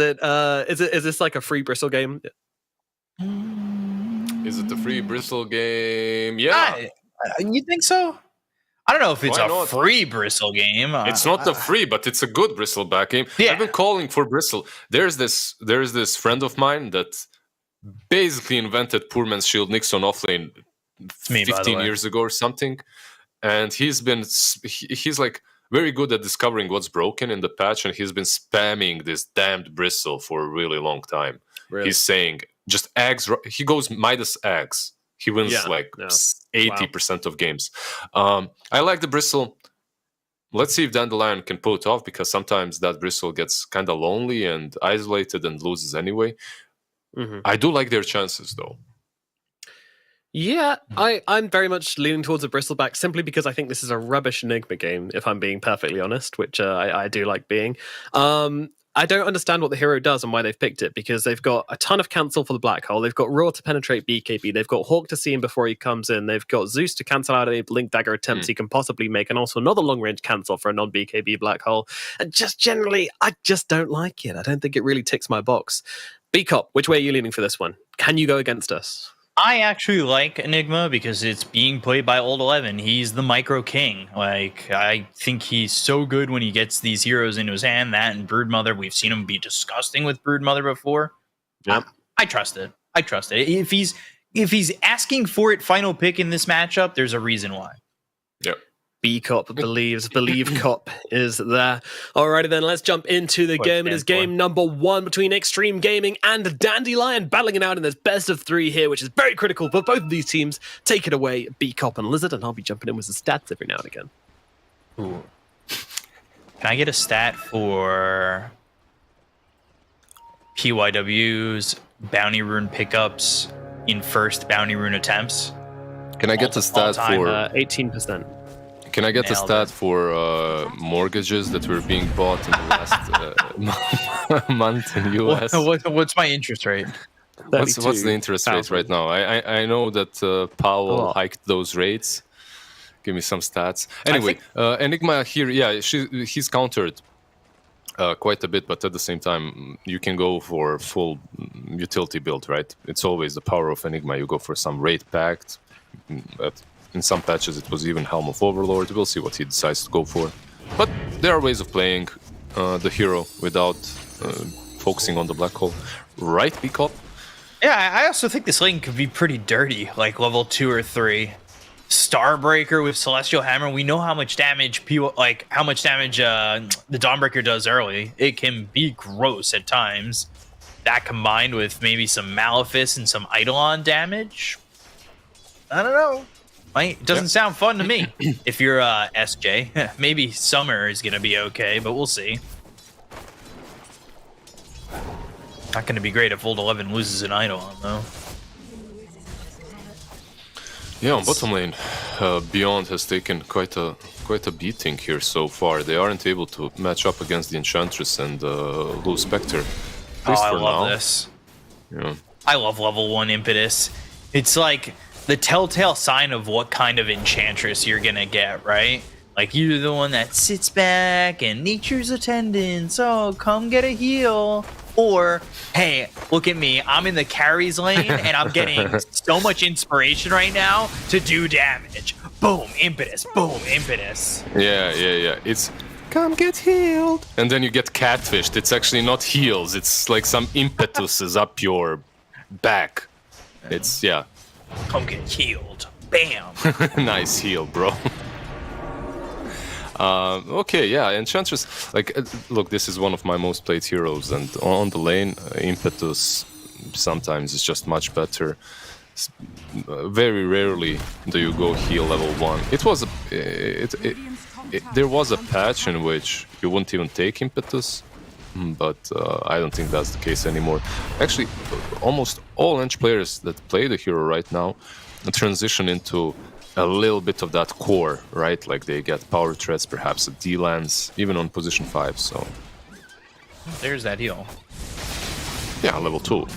this like a free bristle game? Is it a free bristle game? Yeah. You think so? I don't know if it's Why a not? free bristle game. It's not a free, but it's a good bristleback game. Yeah. I've been calling for bristle. There's this friend of mine that basically invented Poor Man's Shield Nixon offlane 15 years ago or something, and he's like very good at discovering what's broken in the patch, and he's been spamming this damned bristle for a really long time. Really? He's saying just eggs. He goes Midas eggs. He wins 80% of games. I like the bristle. Let's see if Dandelion can pull it off, because sometimes that bristle gets kind of lonely and isolated and loses anyway. Mm-hmm. I do like their chances, though. Yeah, I'm very much leaning towards a bristleback simply because I think this is a rubbish Enigma game, if I'm being perfectly honest, which I do like being. I don't understand what the hero does and why they've picked it, because they've got a ton of cancel for the black hole. They've got Raw to penetrate BKB. They've got Hawk to see him before he comes in. They've got Zeus to cancel out any Blink Dagger attempts he can possibly make, and also another long-range cancel for a non-BKB black hole. And just generally, I just don't like it. I don't think it really ticks my box. B-Cop, which way are you leaning for this one? Can you go against us? I actually like Enigma because it's being played by Old 11. He's the micro king. Like, I think he's so good when he gets these heroes into his hand. That and Broodmother, we've seen him be disgusting with Broodmother before. Yep. I trust it. If he's asking for it final pick in this matchup, there's a reason why. Yep. B-Cop believes. Believe Cop is there. Alrighty then, let's jump into the game. It is game number 1 between Xtreme Gaming and Dandelion, battling it out in this best of 3 here, which is very critical for both of these teams. Take it away, B-Cop and Lizard, and I'll be jumping in with some stats every now and again. Ooh. Can I get a stat for PYW's bounty rune pickups in first bounty rune attempts? Can I get a stat for 18%? Can I get a stat for mortgages that were being bought in the last month in US? What's my interest rate? What's the interest rate right now? I know that Powell hiked those rates. Give me some stats. Anyway, Enigma here, he's countered quite a bit, but at the same time, you can go for full utility build, right? It's always the power of Enigma. You go for some raid pact. In some patches, it was even Helm of Overlord. We'll see what he decides to go for. But there are ways of playing the hero without focusing on the black hole. Right, B-Cop? Yeah, I also think this lane could be pretty dirty, like level 2 or 3. Starbreaker with Celestial Hammer. We know how much damage the Dawnbreaker does early. It can be gross at times. That combined with maybe some Malefice and some Eidolon damage. I don't know. It doesn't sound fun to me. If you're SJ, maybe Summer is going to be okay, but we'll see. Not going to be great if Old 11 loses an Eidolon, though. Yeah, on bottom lane, Beyond has taken quite a beating here so far. They aren't able to match up against the Enchantress and Blue Spectre. I love this. Yeah. I love level 1 Impetus. It's like the telltale sign of what kind of Enchantress you're gonna get, right? Like, you're the one that sits back and nature's attendant, so come get a heal. Or, hey, look at me, I'm in the carries lane and I'm getting so much inspiration right now to do damage. Boom, Impetus, boom, Impetus. Yeah. It's come get healed. And then you get catfished. It's actually not heals, it's like some impetuses up your back. It's, yeah. Come get healed. Bam. Nice heal, bro. Okay, yeah, Enchantress. Like, look, this is one of my most played heroes, and on the lane, Impetus sometimes is just much better. Very rarely do you go heal level 1. It was there was a patch in which you wouldn't even take Impetus, but I don't think that's the case anymore. Actually, almost all Ench players that play the hero right now transition into a little bit of that core, right? Like they get power threats, perhaps a D-lance, even on position 5, so... There's that heal. Yeah, level 2.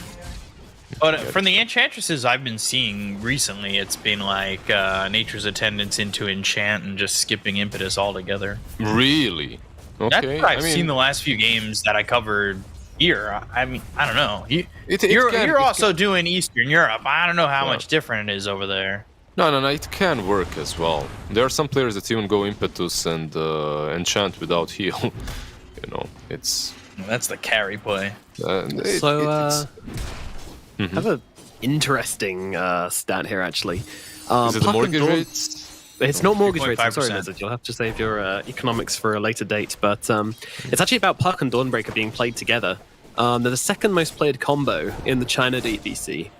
But from the enchantresses I've been seeing recently, it's been like Nature's Attendants into enchant and just skipping impetus altogether. Really? Okay. That's what I've seen the last few games that I covered here. I mean, I don't know. You're also doing Eastern Europe. I don't know how much different it is over there. No, it can work as well. There are some players that even go impetus and enchant without heal. You know, it's... That's the carry play. I have an interesting stat here, actually. Is it the mortgage rates? It's not mortgage rates. I'm sorry, 3.5%. Message. You'll have to save your economics for a later date. But it's actually about Puck and Dawnbreaker being played together. They're the second most played combo in the China DPC.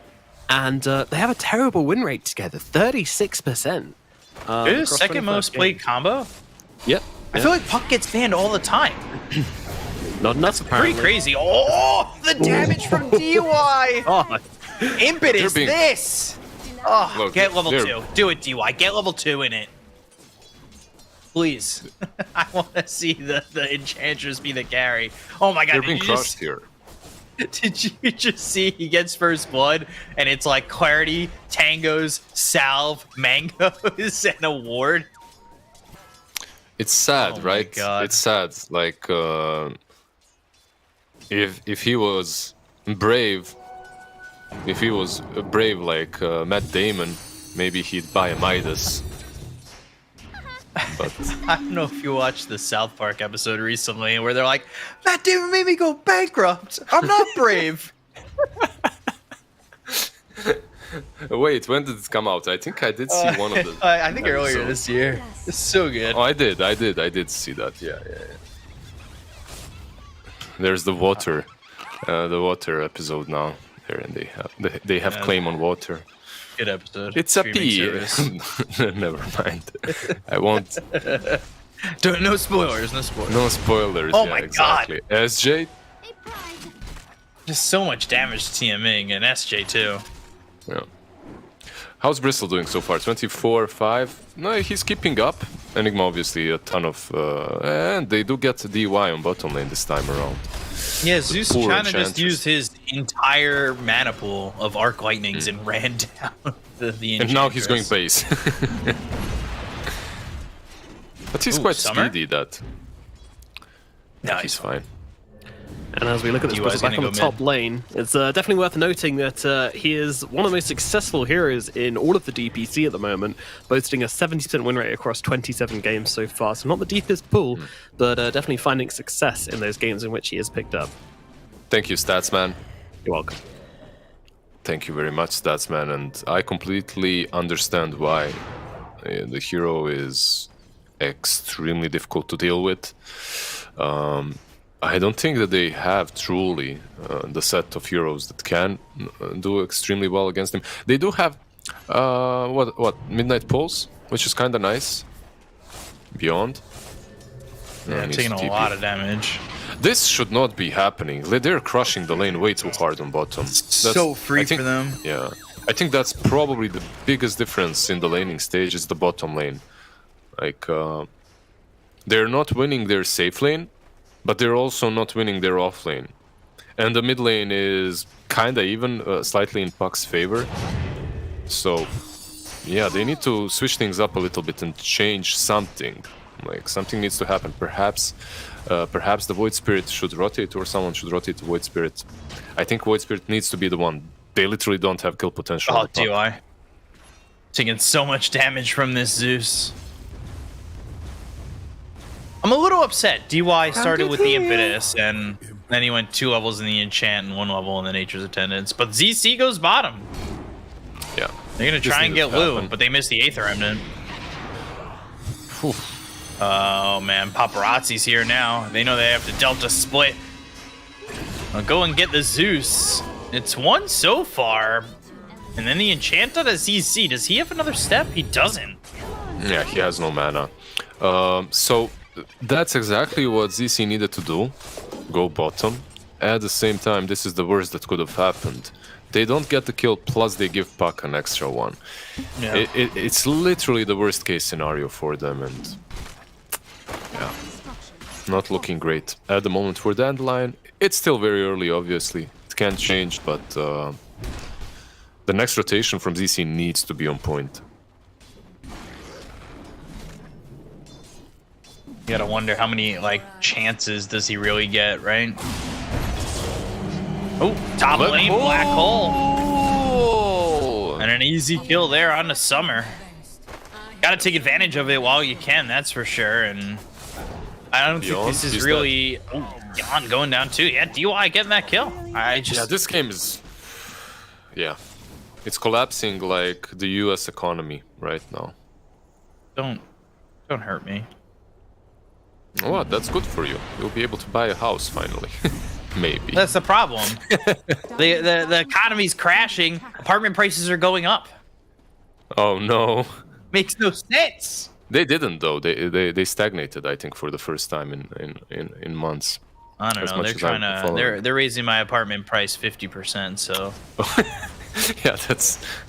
And they have a terrible win rate together, 36%. It is second most played combo? Yep. I feel like Puck gets banned all the time. Not enough, apparently. Pretty crazy. Oh, the damage from DY! Oh, Impetus, this! Oh, Look, get level 2. Do it, DY. Get level 2 in it. Please. I want to see the Enchantress be the carry. Oh my god, They're being crushed here. Did you just see he gets first blood and it's like Clarity, Tangos, Salve, Mangoes, and a ward? It's sad, Oh my right? God. It's sad. Like, if he was brave, like Matt Damon, maybe he'd buy a Midas. But I don't know if you watched the South Park episode recently where they're like, Matt Damon made me go bankrupt. I'm not brave. wait, when did it come out? I think I did see one of the. I think earlier episodes. this year. It's so good. Oh, I did see that. Yeah. There's the water episode now. There, and they have claim on water. Good episode. It's a Streaming P. service. Never mind. I won't. No spoilers. No spoilers. No spoilers. Oh yeah, my exactly. God. SJ. Just so much damage to TMing and SJ too. Yeah. How's Bristol doing so far? 24-5. No, he's keeping up. Enigma obviously a ton of, and they do get DY on bottom lane this time around. Yeah, Zeus poor China just Enchantress. used his entire mana pool of Arc Lightnings and ran down the And now he's going Enchantress. base. But he's Ooh, quite Summer? speedy, that. No, He's fine. And as we look at this DY 's Bristol back on gonna the go top lane, it's definitely worth noting that he is one of the most successful heroes in all of the DPC at the moment, boasting a 70% win rate across 27 games so far. So not the deepest pool, but definitely finding success in those games in which he has picked up. Thank you, Statsman. You're welcome. Thank you very much, Statsman. And I completely understand why the hero is extremely difficult to deal with. I don't think that they have truly the set of heroes that can do extremely well against him. They do have what Midnight Pulse, which is kind of nice. Beyond. Yeah, needs taking a TP. lot of damage. This should not be happening. They're crushing the lane way too hard on bottom. So free for them. Yeah, I think that's probably the biggest difference in the laning stage is the bottom lane. Like, they're not winning their safe lane, but they're also not winning their off lane. And the mid lane is kinda even, slightly in Puck's favor. So, yeah, they need to switch things up a little bit and change something. Like, something needs to happen. Perhaps the Void Spirit should rotate, or someone should rotate to Void Spirit. I think Void Spirit needs to be the one. They literally don't have kill potential. Oh, DY. Taking so much damage from this Zeus. I'm a little upset. DY started with the Impetus, and then he went 2 levels in the Enchant and 1 level in the Nature's Attendants. But ZC goes bottom. Yeah. They're going to try and get Lou, but they missed the Aether Remnant. Oh, man. Paparazzi's here now. They know they have to Delta split. I'll go and get the Zeus. It's 1 so far. And then the Enchant on a ZC. Does he have another step? He doesn't. Yeah, he has no mana. So that's exactly what ZC needed to do. go bottom. At the same time, this is the worst that could have happened. They don't get the kill, plus they give Puck an extra one. Yeah. It's literally the worst case scenario for them, and yeah, not looking great at the moment for Dandelion. It's still very early, obviously. It can change, but the next rotation from ZC needs to be on point. You gotta wonder how many like chances does he really get, right? Oh, top lane, black hole, and an easy kill there on the summer. Gotta take advantage of it while you can, that's for sure. And I don't think this is really Jan going down too. Yeah, DY getting that kill. Yeah, this game is it's collapsing like the U.S. economy right now. Don't hurt me. What? That's good for you. You'll be able to buy a house finally. Maybe. That's the problem. the economy's crashing. Apartment prices are going up. Oh no. Makes no sense. They didn't though. They stagnated, I think, for the first time in months. I don't know. They're trying to. They're raising my apartment price 50%. So. Yeah,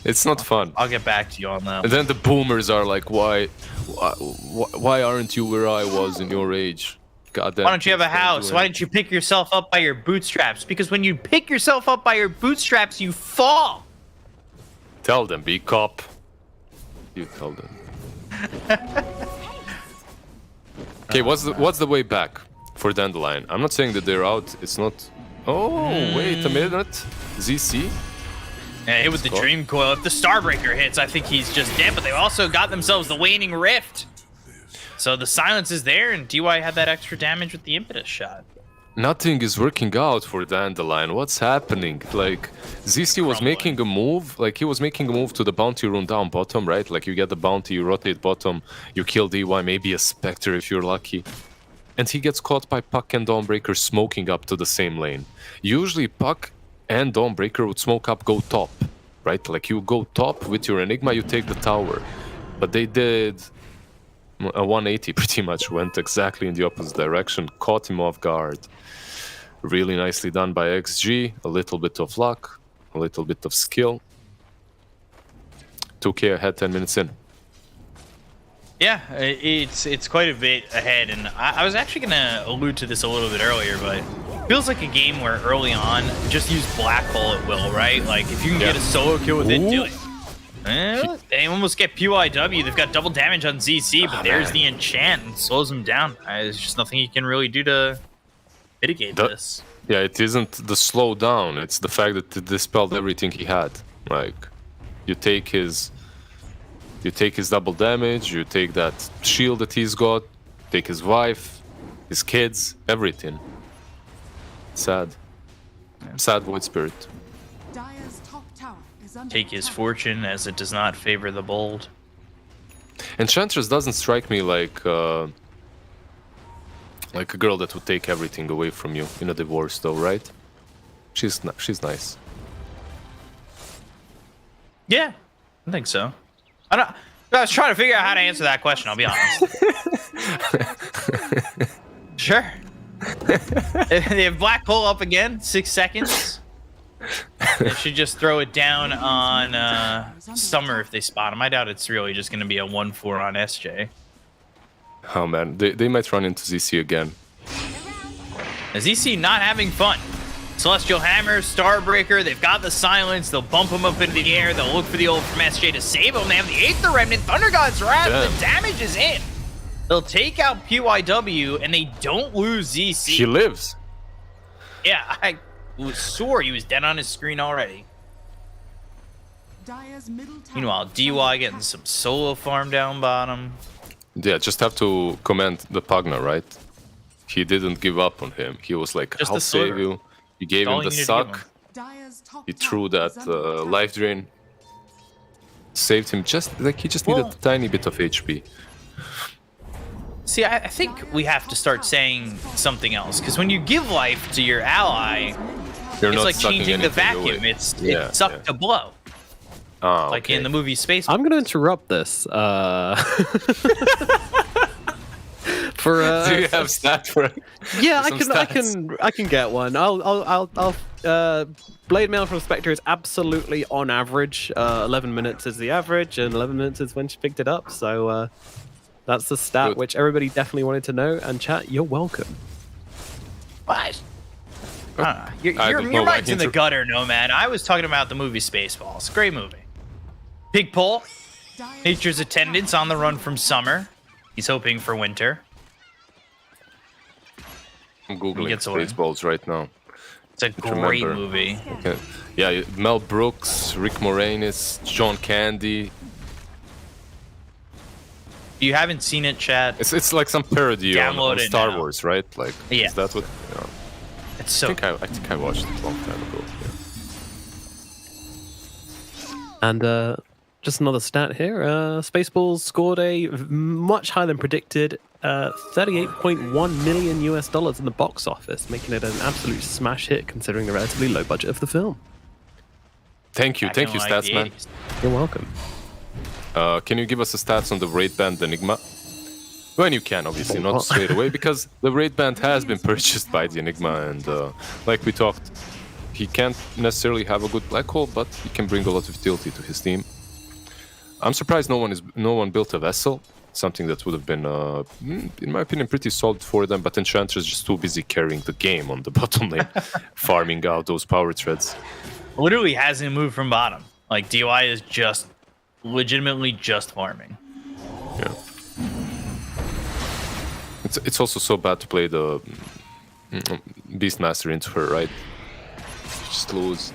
it's not fun. I'll get back to you on that. And then the boomers are like, why aren't you where I was in your age? God damn. Why don't you have a house? Why don't you pick yourself up by your bootstraps? Because when you pick yourself up by your bootstraps, you fall. Tell them, be cop. You tell them. Okay, what's the way back for Dandelion? I'm not saying that they're out. It's not. Oh, wait a minute. ZC. Yeah, hit with the Dream Coil. If the Starbreaker hits, I think he's just dead. But they also got themselves the Waning Rift. So the silence is there, and DY had that extra damage with the Impetus shot. Nothing is working out for Dandelion. What's happening? Like, ZC was making a move. Like, he was making a move to the bounty rune down bottom, right? Like, you get the bounty, you rotate bottom, you kill DY, maybe a Spectre if you're lucky. And he gets caught by Puck and Dawnbreaker smoking up to the same lane. Usually, Puck and Dawnbreaker would smoke up, go top, right? Like, you go top with your Enigma, you take the tower. But they did a 180 pretty much, went exactly in the opposite direction, caught him off guard. Really nicely done by XG, a little bit of luck, a little bit of skill. 2K ahead, 10 minutes in. Yeah, it's quite a bit ahead, and I was actually gonna allude to this a little bit earlier, but it feels like a game where early on, just use Black Hole at will, right? Like, if you can get a solo kill with it, do it. They almost get PYW. They've got double damage on ZC, but there's the enchant and slows him down. There's just nothing you can really do to mitigate this. Yeah, it isn't the slow down. It's the fact that it dispelled everything he had. Like, you take his double damage, you take that shield that he's got, take his wife, his kids, everything. Sad. Sad Void Spirit. Take his fortune, as it does not favor the bold. Enchantress doesn't strike me like a girl that would take everything away from you in a divorce, though, right? She's nice. Yeah, I think so. I was trying to figure out how to answer that question, I'll be honest. Sure. They have Black Hole up again, 6 seconds. They should just throw it down on Summer if they spot him. I doubt it's really just going to be a 1-4 on SJ. Oh man, they might run into ZC again. ZC not having fun. Celestial Hammer, Starbreaker, they've got the silence, they'll bump him up into the air, they'll look for the ult from SJ to save him. They have the Aether Remnant, Thunder God's Wrath, the damage is in. They'll take out PYW, and they don't lose ZC. He lives. Yeah, I was sure he was dead on his screen already. Meanwhile, DY getting some solo farm down bottom. Yeah, just have to commend the Pugna, right? He didn't give up on him. He was like, I'll save you. He gave him the suck. He threw that life drain. Saved him just like he just needed a tiny bit of HP. See, I think we have to start saying something else, because when you give life to your ally, it's like changing the vacuum. Away. It's suck to blow. Oh, like in the movie Space. I'm going to interrupt this. For Do you have stat for? Yeah, for some I can get one. I'll Blade Mail from Spectre is absolutely on average. 11 minutes is the average, and 11 minutes is when she picked it up. So that's the stat Good. which everybody definitely wanted to know. And chat, you're welcome. What? I Your don't know why mind's in the gutter, Nomad. I was talking about the movie Spaceballs. Great movie. Big pull. Nature's attendants on the run from summer. He's hoping for winter. I'm googling gets away. Spaceballs right now. It's a great movie. Okay. Yeah, Mel Brooks, Rick Moranis, John Candy. If you haven't seen it, chat, It's like some parody on Download it Star now. Wars, right? Like, Yeah. is that what? Yeah. it's so. I think I watched it a long time ago. Yeah. And just another stat here. Spaceballs scored a much higher than predicted $38.1 million in the box office, making it an absolute smash hit considering the relatively low budget of the film. Thank you, Back in, like, Stats the Man. 80s. You're welcome. Can you give us the stats on the raid band Enigma? When you can, obviously, not straight away, because the raid band has been purchased by the Enigma, and like we talked, he can't necessarily have a good black hole, but he can bring a lot of utility to his team. I'm surprised no one built a vessel, something that would have been, in my opinion, pretty solid for them. But Enchantress is just too busy carrying the game on the bottom lane, farming out those power treads. Literally hasn't moved from bottom. Like, DY is just legitimately just farming. Yeah. It's also so bad to play the Beastmaster into her, right? You just lose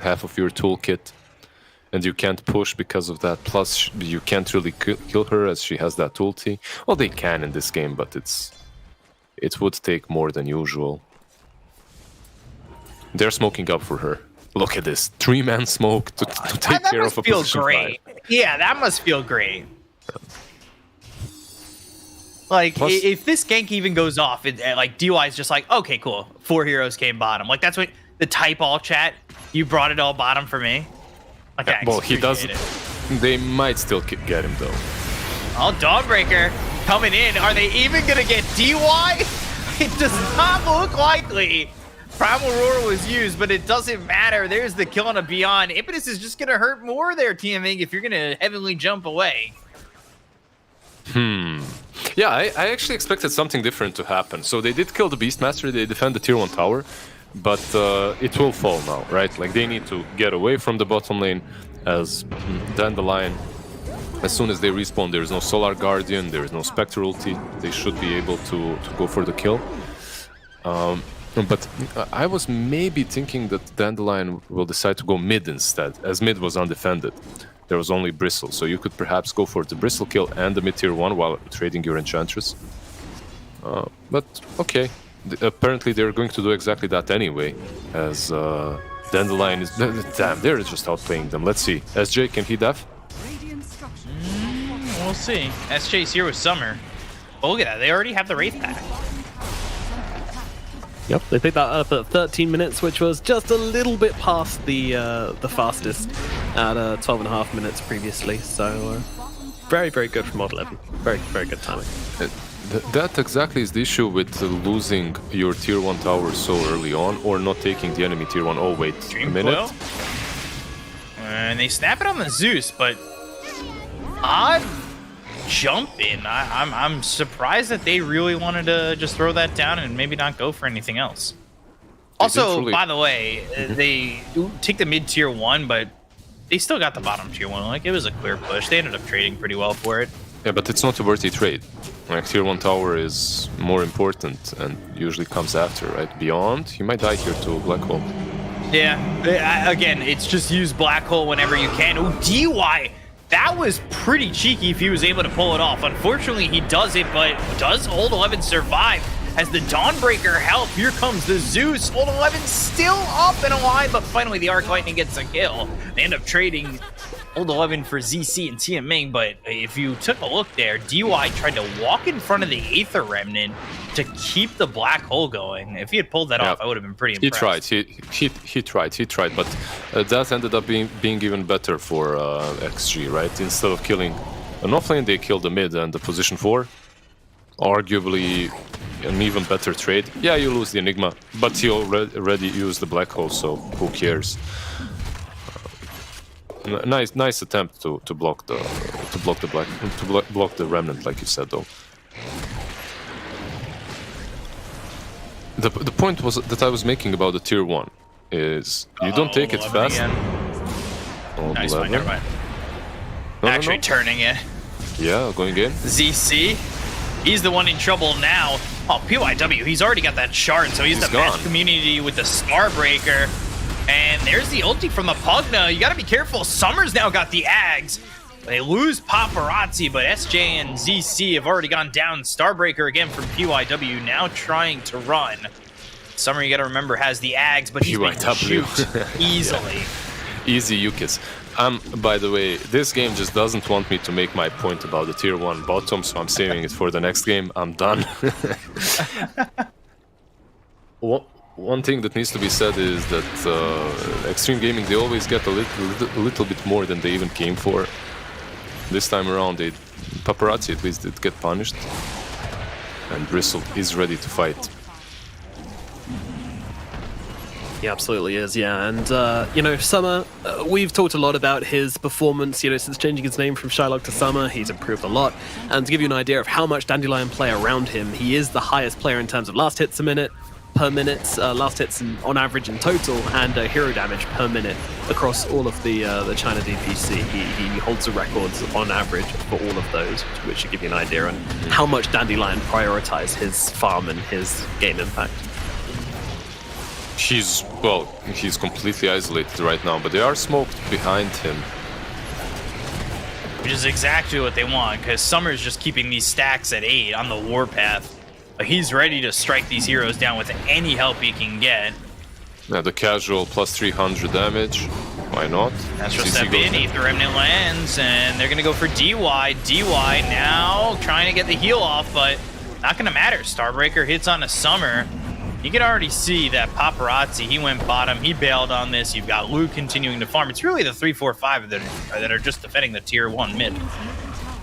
half of your toolkit, and you can't push because of that. Plus, you can't really kill her as she has that ulti. Well, they can in this game, but it would take more than usual. They're smoking up for her. Look at this 3-man smoke to take that care must of a feel position great. 5. Yeah, that must feel great. Like, Plus- if this gank even goes off, like, DY is just like, okay, cool. 4 heroes came bottom. Like, that's what the type all chat. You brought it all bottom for me. Like, I Well, he doesn't. appreciate it. They might still get him though. Oh, Dawnbreaker coming in. Are they even gonna get DY? It does not look likely. Primal Roar was used, but it doesn't matter. There's the kill on a Beyond. Impetus is just gonna hurt more there, TMing, if you're gonna heavily jump away. Yeah, I actually expected something different to happen. So they did kill the Beastmaster, they defend the tier 1 tower, but it will fall now, right? Like, they need to get away from the bottom lane as Dandelion. As soon as they respawn, there is no Solar Guardian, there is no Spectral ulti. They should be able to go for the kill. But I was maybe thinking that Dandelion will decide to go mid instead, as mid was undefended. There was only Bristle, so you could perhaps go for the Bristle kill and the mid tier 1 while trading your Enchantress. But okay, apparently they're going to do exactly that anyway, as Dandelion is... Damn, they're just outplaying them. Let's see. SJ, can he def? We'll see. SJ's here with Summer. Oh, look at that. They already have the Wraith pack. Yep, they picked that up at 13 minutes, which was just a little bit past the fastest at 12.5 minutes previously. So very, very good from Mod 11. Very, very good timing. That exactly is the issue with losing your tier 1 tower so early on, or not taking the enemy tier 1. Oh wait, a minute. Coil. And they snap it on the Zeus, but odd jump in. I'm surprised that they really wanted to just throw that down and maybe not go for anything else. Also, by the way, they take the mid tier 1, but they still got the bottom tier 1. Like, it was a clear push. They ended up trading pretty well for it. Yeah, but it's not a worthy trade. Like, tier 1 tower is more important and usually comes after, right? Beyond, you might die here to Black Hole. Yeah, again, it's just use Black Hole whenever you can. Oh, DY! That was pretty cheeky if he was able to pull it off. Unfortunately, he does it, but does Old 11 survive? As the Dawnbreaker help, here comes the Zeus. Old 11 still up and alive, but finally the Arc Lightning gets a kill. They end up trading Old 11 for ZC and TMing, but if you took a look there, DY tried to walk in front of the Aether Remnant to keep the Black Hole going. If he had pulled that off, I would have been pretty impressed. He tried, but that ended up being even better for XG, right? Instead of killing an offlane, they killed the mid and the position 4. arguably an even better trade. Yeah, you lose the Enigma, but he already used the Black Hole, so who cares? Nice attempt to block the block the Remnant, like you said, though. The point was that I was making about the tier 1 is you don't take it fast. Oh, nice one, never mind. Actually turning it. Yeah, going in. ZC, he's the one in trouble now. Oh, PYW, he's already got that shard, so he's the best community with the Starbreaker. And there's the ulti from the Pugna. You gotta be careful. Summer's now got the Ags. They lose Paparazzi, but SJ and ZC have already gone down. Starbreaker again from PYW, now trying to run. Summer, you gotta remember, has the Ags, but he's been shoot easily. Yeah. Easy Yukis. By the way, this game just doesn't want me to make my point about the tier 1 bottom, so I'm saving it for the next game. I'm done. One thing that needs to be said is that Xtreme Gaming, they always get a little bit more than they even came for. This time around, Paparazzi at least did get punished, and Bristle is ready to fight. He absolutely is, yeah. And, you know, Summer, we've talked a lot about his performance, you know, since changing his name from Shylock to Summer. He's improved a lot. And to give you an idea of how much Dandelion play around him, he is the highest player in terms of last hits per minute, last hits on average in total, and hero damage per minute across all of the China DPC. He holds the records on average for all of those, which should give you an idea on how much Dandelion prioritizes his farm and his game impact. He's completely isolated right now, but they are smoked behind him. Which is exactly what they want, because Summer's just keeping these stacks at 8 on the warpath. He's ready to strike these heroes down with any help he can get. Yeah, the casual plus 300 damage. Why not? Astral step in, if the Remnant lands, and they're going to go for DY. DY now trying to get the heal off, but not going to matter. Starbreaker hits on a Summer. You can already see that Paparazzi, he went bottom, he bailed on this. You've got Luke continuing to farm. It's really the 3-4-5 that are just defending the tier 1 mid.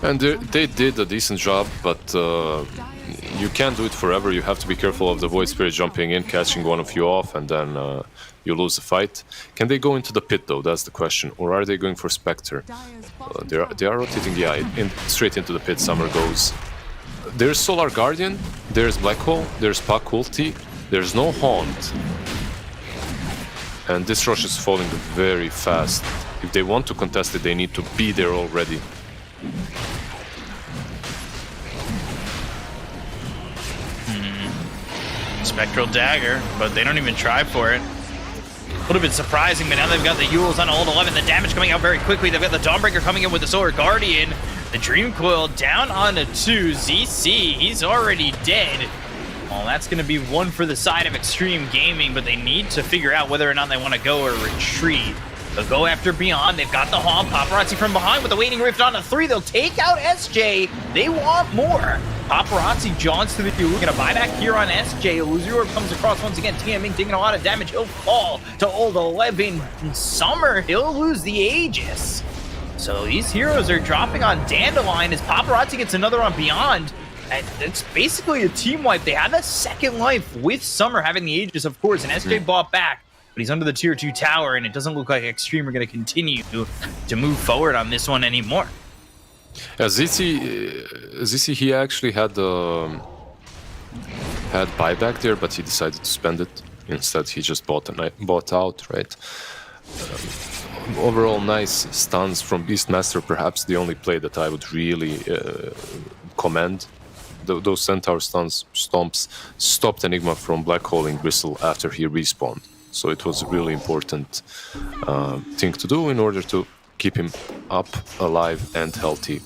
And they did a decent job, but you can't do it forever. You have to be careful of the Void Spirit jumping in, catching one of you off, and then you lose the fight. Can they go into the pit, though? That's the question. Or are they going for Spectre? They are rotating, yeah, straight into the pit. Summer goes. There's Solar Guardian, there's Black Hole, there's Pak ulti, there's no Haunt. And this rush is falling very fast. If they want to contest it, they need to be there already. Spectral Dagger, but they don't even try for it. Would have been surprising, but now they've got the Yules on ult 11. The damage coming out very quickly. They've got the Dawnbreaker coming in with the Solar Guardian. The Dream Coil down onto 2. ZC, he's already dead. Well, that's going to be one for the side of Xtreme Gaming, but they need to figure out whether or not they want to go or retreat. They'll go after Beyond. They've got the Haunt. Paparazzi from behind with the Waning Rift on a 3. They'll take out SJ. They want more. Paparazzi jaunts to the Q. Gonna buy back here on SJ. Illusior comes across once again. TMing taking a lot of damage. He'll fall to ult 11. Summer, he'll lose the Aegis. So these heroes are dropping on Dandelion as Paparazzi gets another on Beyond. And it's basically a team wipe. They had that second life with Summer having the Aegis, of course, and SJ bought back. But he's under the tier 2 tower, and it doesn't look like Xtreme are going to continue to move forward on this one anymore. Yeah, ZC, he actually had buyback there, but he decided to spend it. Instead, he just bought out, right? Overall, nice stuns from Beastmaster. Perhaps the only play that I would really commend. Those Centaur stomps stopped Enigma from black holing Bristle after he respawned. So it was a really important thing to do in order to keep him up, alive, and healthy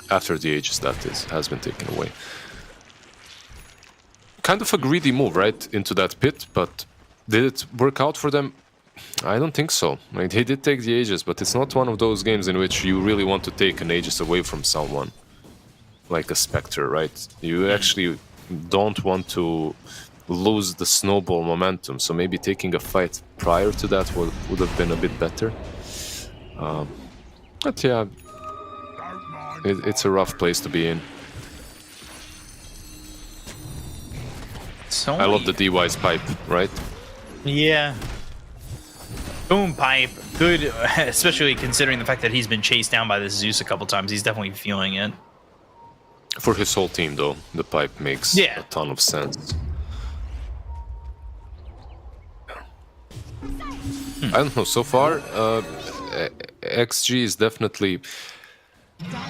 after the Aegis, that is, has been taken away. Kind of a greedy move, right, into that pit, but did it work out for them? I don't think so. Like, he did take the Aegis, but it's not one of those games in which you really want to take an Aegis away from someone. Like a Spectre, right? You actually don't want to lose the snowball momentum, so maybe taking a fight prior to that would have been a bit better. But yeah, it's a rough place to be in. I love the DY's pipe, right? Yeah. Boom pipe. Good, especially considering the fact that he's been chased down by this Zeus a couple times. He's definitely feeling it. For his whole team, though, the pipe makes a ton of sense. I don't know. So far, XG is definitely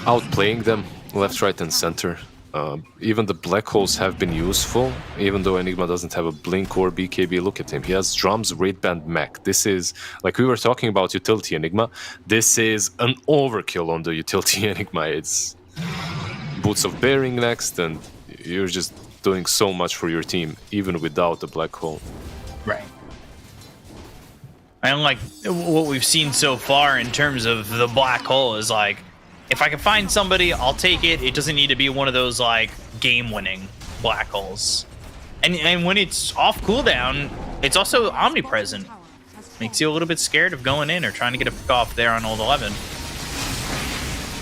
outplaying them left, right, and center. Even the black holes have been useful, even though Enigma doesn't have a blink or BKB. Look at him. He has drums, raid band, mech. This is, like we were talking about utility Enigma, this is an overkill on the utility Enigma. It's Boots of Bearing next, and you're just doing so much for your team, even without the black hole. Right. And like what we've seen so far in terms of the black hole is like, if I can find somebody, I'll take it. It doesn't need to be one of those like game-winning black holes. And when it's off cooldown, it's also omnipresent. Makes you a little bit scared of going in or trying to get a pick off there on old 11.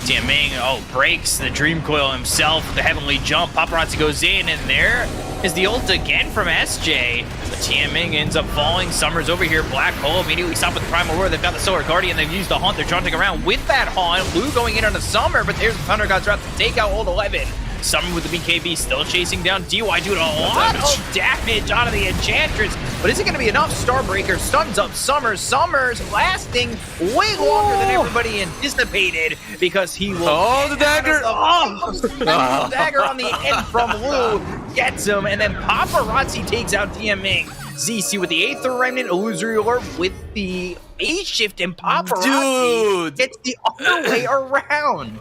Tianming, breaks the Dream Coil himself. The Heavenly Jump. Paparazzi goes in, and there is the ult again from SJ. But Tianming ends up falling. Summer's over here. Black Hole immediately stopped with the Primal Roar. They've got the Solar Guardian. They've used the Haunt. They're jaunting around with that Haunt. Blue going in on the Summer, but there's the Thunder God's Wrath to take out old 11. Summer with the BKB still chasing down DY, doing a lot of damage onto the Enchantress. But is it going to be enough? Starbreaker stuns up Summer. Summer's lasting way longer than everybody anticipated because he will. The dagger! The dagger on the end from Lou gets him, and then Paparazzi takes out Tianming. ZC with the Aether Remnant, Illusory Orb with the phase shift, and Paparazzi gets the other way around.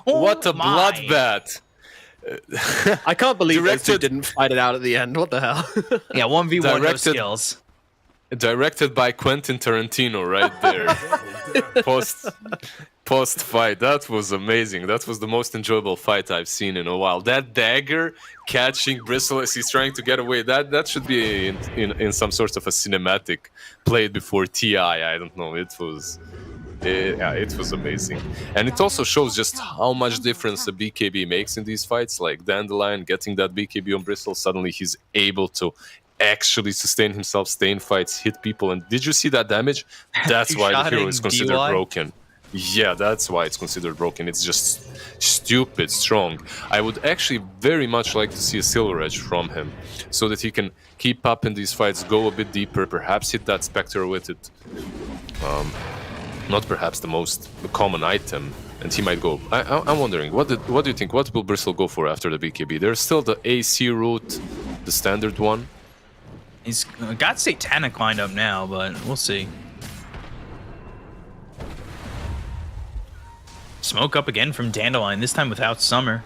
What a bloodbath! I can't believe those two didn't fight it out at the end. What the hell? Yeah, 1v1 no skills. Directed by Quentin Tarantino right there. Post fight. That was amazing. That was the most enjoyable fight I've seen in a while. That dagger catching Bristle as he's trying to get away. That should be in some sort of a cinematic played before TI. I don't know. It was amazing. And it also shows just how much difference the BKB makes in these fights. Like Dandelion getting that BKB on Bristle, suddenly he's able to actually sustain himself, stay in fights, hit people. And did you see that damage? That's why the hero is considered broken. Yeah, that's why it's considered broken. It's just stupid strong. I would actually very much like to see a Silver Edge from him so that he can keep up in these fights, go a bit deeper, perhaps hit that Spectre with it. Not perhaps the most common item, and he might go. I'm wondering, what do you think? What will Bristle go for after the BKB? There's still the AC route, the standard one. He's got Satanic lined up now, but we'll see. Smoke up again from Dandelion, this time without Summer.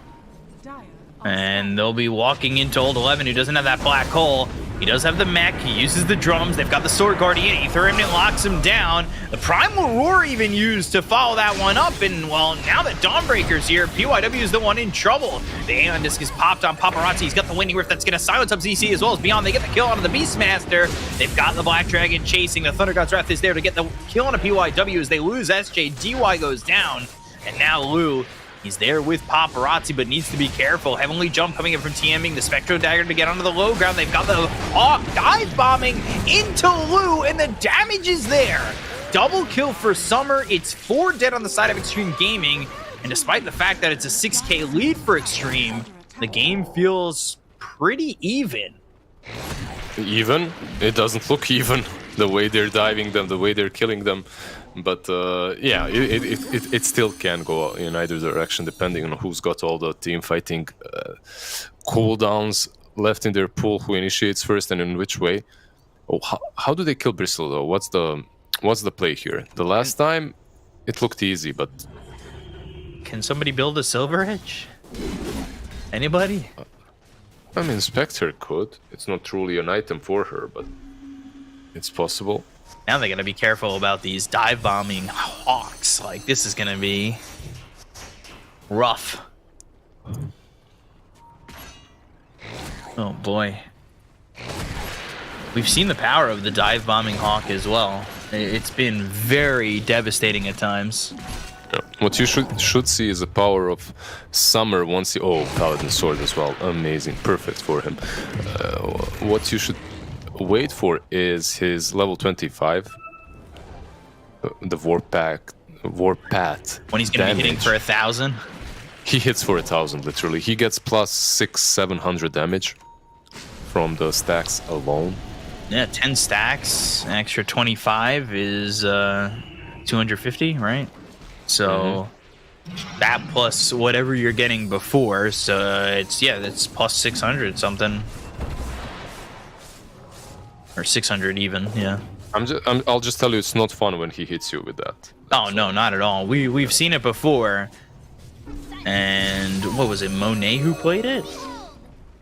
And they'll be walking into old 11, who doesn't have that black hole. He does have the mech, he uses the drums, they've got the Sword Guardian, Aether Remnant locks him down. The Primal Roar even used to follow that one up, and well, now that Dawnbreaker's here, PYW is the one in trouble. The Aeon Disc is popped on Paparazzi, he's got the Winding Rift that's gonna silence up ZC as well as Beyond. They get the kill onto the Beastmaster. They've got the Black Dragon chasing, the Thunder God's Wrath is there to get the kill on a PYW as they lose SJ, DY goes down, and now Lou, he's there with Paparazzi, but needs to be careful. Heavenly Jump coming in from Tianming, the Spectro Dagger to get onto the low ground. They've got the Hawk dive bombing into Lou, and the damage is there. Double kill for Summer. It's 4 dead on the side of Xtreme Gaming, and despite the fact that it's a 6K lead for Xtreme, the game feels pretty even. Even? It doesn't look even. The way they're diving them, the way they're killing them. But yeah, it still can go in either direction depending on who's got all the team fighting cooldowns left in their pool, who initiates first and in which way. Oh, how do they kill Bristle though? What's the play here? The last time it looked easy, but can somebody build a Silver Edge? Anybody? I mean, Spectre could. It's not truly an item for her, but it's possible. Now they gotta be careful about these dive bombing Hawks. Like, this is gonna be rough. Oh boy. We've seen the power of the dive bombing Hawk as well. It's been very devastating at times. What you should see is the power of Summer once he... Oh, Paladin Sword as well. Amazing. Perfect for him. What you should wait for is his level 25. The Warp Path. When he's going to be hitting for 1,000? He hits for 1,000, literally. He gets plus 600-700 damage from the stacks alone. Yeah, 10 stacks, an extra 25 is 250, right? So that plus whatever you're getting before, so it's plus 600 something. Or 600 even, yeah. I'll just tell you, it's not fun when he hits you with that. Oh, no, not at all. We've seen it before. And what was it, Monet who played it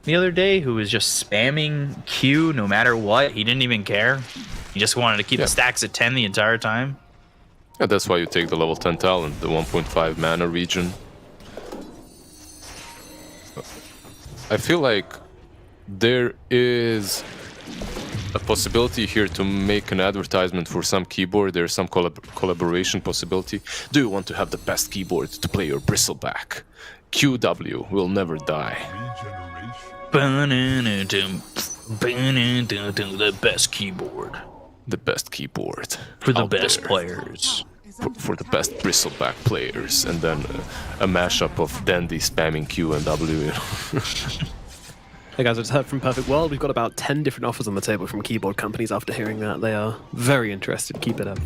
the other day, who was just spamming Q no matter what? He didn't even care. He just wanted to keep the stacks at 10 the entire time. Yeah, that's why you take the level 10 talent, the 1.5 mana region. I feel like there is a possibility here to make an advertisement for some keyboard. There's some collaboration possibility. Do you want to have the best keyboard to play your bristleback? QW will never die. The best keyboard. The best keyboard. For the best players. For the best bristleback players. And then a mashup of Dandy spamming Q and W. Hey guys, I just heard from Perfect World. We've got about 10 different offers on the table from keyboard companies after hearing that. They are very interested. Keep it up.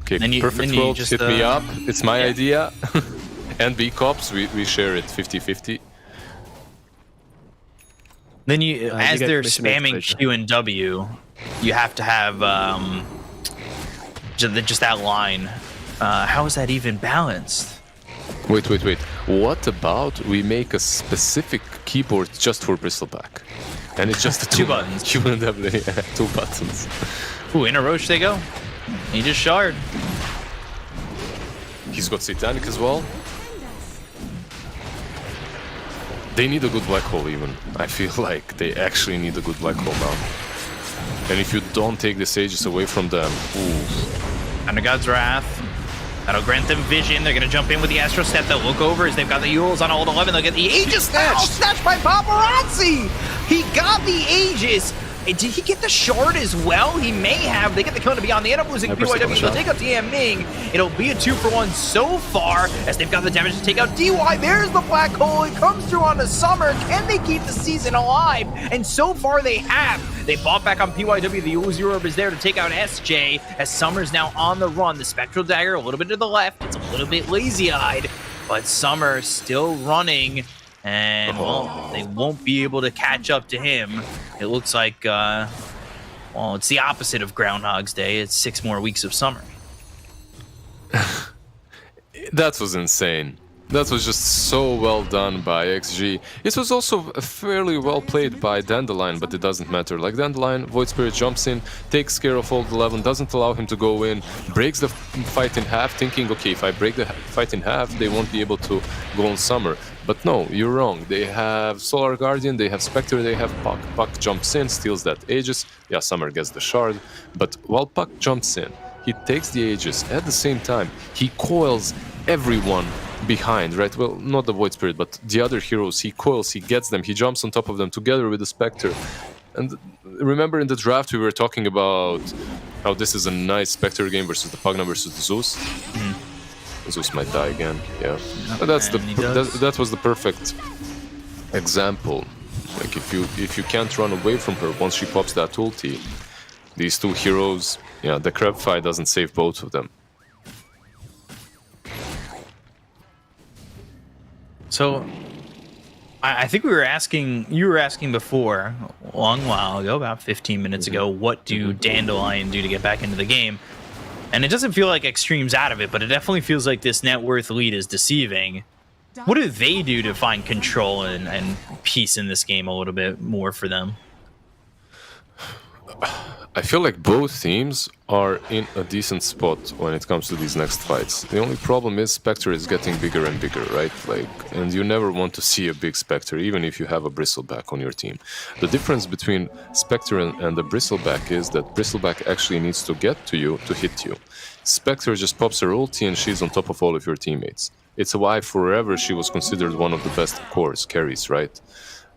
Okay, Perfect World, just, hit me up. It's my idea. And B Cops, we share it 50-50. Then as they're spamming Q and W, you have to have just that line. How is that even balanced? Wait. What about we make a specific keyboard just for bristleback? And it's just two buttons. Q and W, yeah, 2 buttons. Ooh, in a Roche they go. He just shard. He's got Satanic as well. They need a good black hole even. I feel like they actually need a good black hole now. And if you don't take the Sages away from them, ooh. Under God's Wrath. That'll grant them vision. They're going to jump in with the Astro Step. They'll look over as they've got the Euls on ult 11. They'll get the Aegis snatched by Paparazzi. He got the Aegis. Did he get the shard as well? He may have. They get the kill to be on the end up losing BYW. They'll take out DM Ming. It'll be a 2-for-1 so far as they've got the damage to take out DY. There's the black hole. It comes through on the Summer. Can they keep the season alive? And so far they have. They bought back on PYW. The Uzi Orb is there to take out SJ as Summer's now on the run. The Spectral Dagger a little bit to the left. It's a little bit lazy-eyed, but Summer still running. And, well, they won't be able to catch up to him. It looks like, well, it's the opposite of Groundhog's Day. It's 6 more weeks of summer. That was insane. That was just so well done by XG. It was also fairly well played by Dandelion, but it doesn't matter. Like Dandelion, Void Spirit jumps in, takes care of Old 11, doesn't allow him to go in, breaks the fight in half, thinking, okay, if I break the fight in half, they won't be able to go on Summer. But no, you're wrong. They have Solar Guardian, they have Spectre, they have Puck. Puck jumps in, steals that Aegis. Yeah, Summer gets the shard. But while Puck jumps in, he takes the Aegis. At the same time, he coils everyone behind, right? Well, not the Void Spirit, but the other heroes. He coils, he gets them, he jumps on top of them together with the Spectre. And remember in the draft we were talking about how this is a nice Spectre game versus the Pugna versus the Zeus. Zeus might die again, yeah. But that was the perfect example. Like if you can't run away from her once she pops that ulti, these two heroes, yeah, the crab fight doesn't save both of them. So, I think you were asking before, a long while ago, about 15 minutes ago, what do Dandelion do to get back into the game? And it doesn't feel like Xtreme's out of it, but it definitely feels like this net worth lead is deceiving. What do they do to find control and peace in this game a little bit more for them? I feel like both teams are in a decent spot when it comes to these next fights. The only problem is Spectre is getting bigger and bigger, right? Like, and you never want to see a big Spectre, even if you have a Bristleback on your team. The difference between Spectre and the Bristleback is that Bristleback actually needs to get to you to hit you. Spectre just pops her ulti and she's on top of all of your teammates. It's why forever she was considered one of the best cores, carries, right?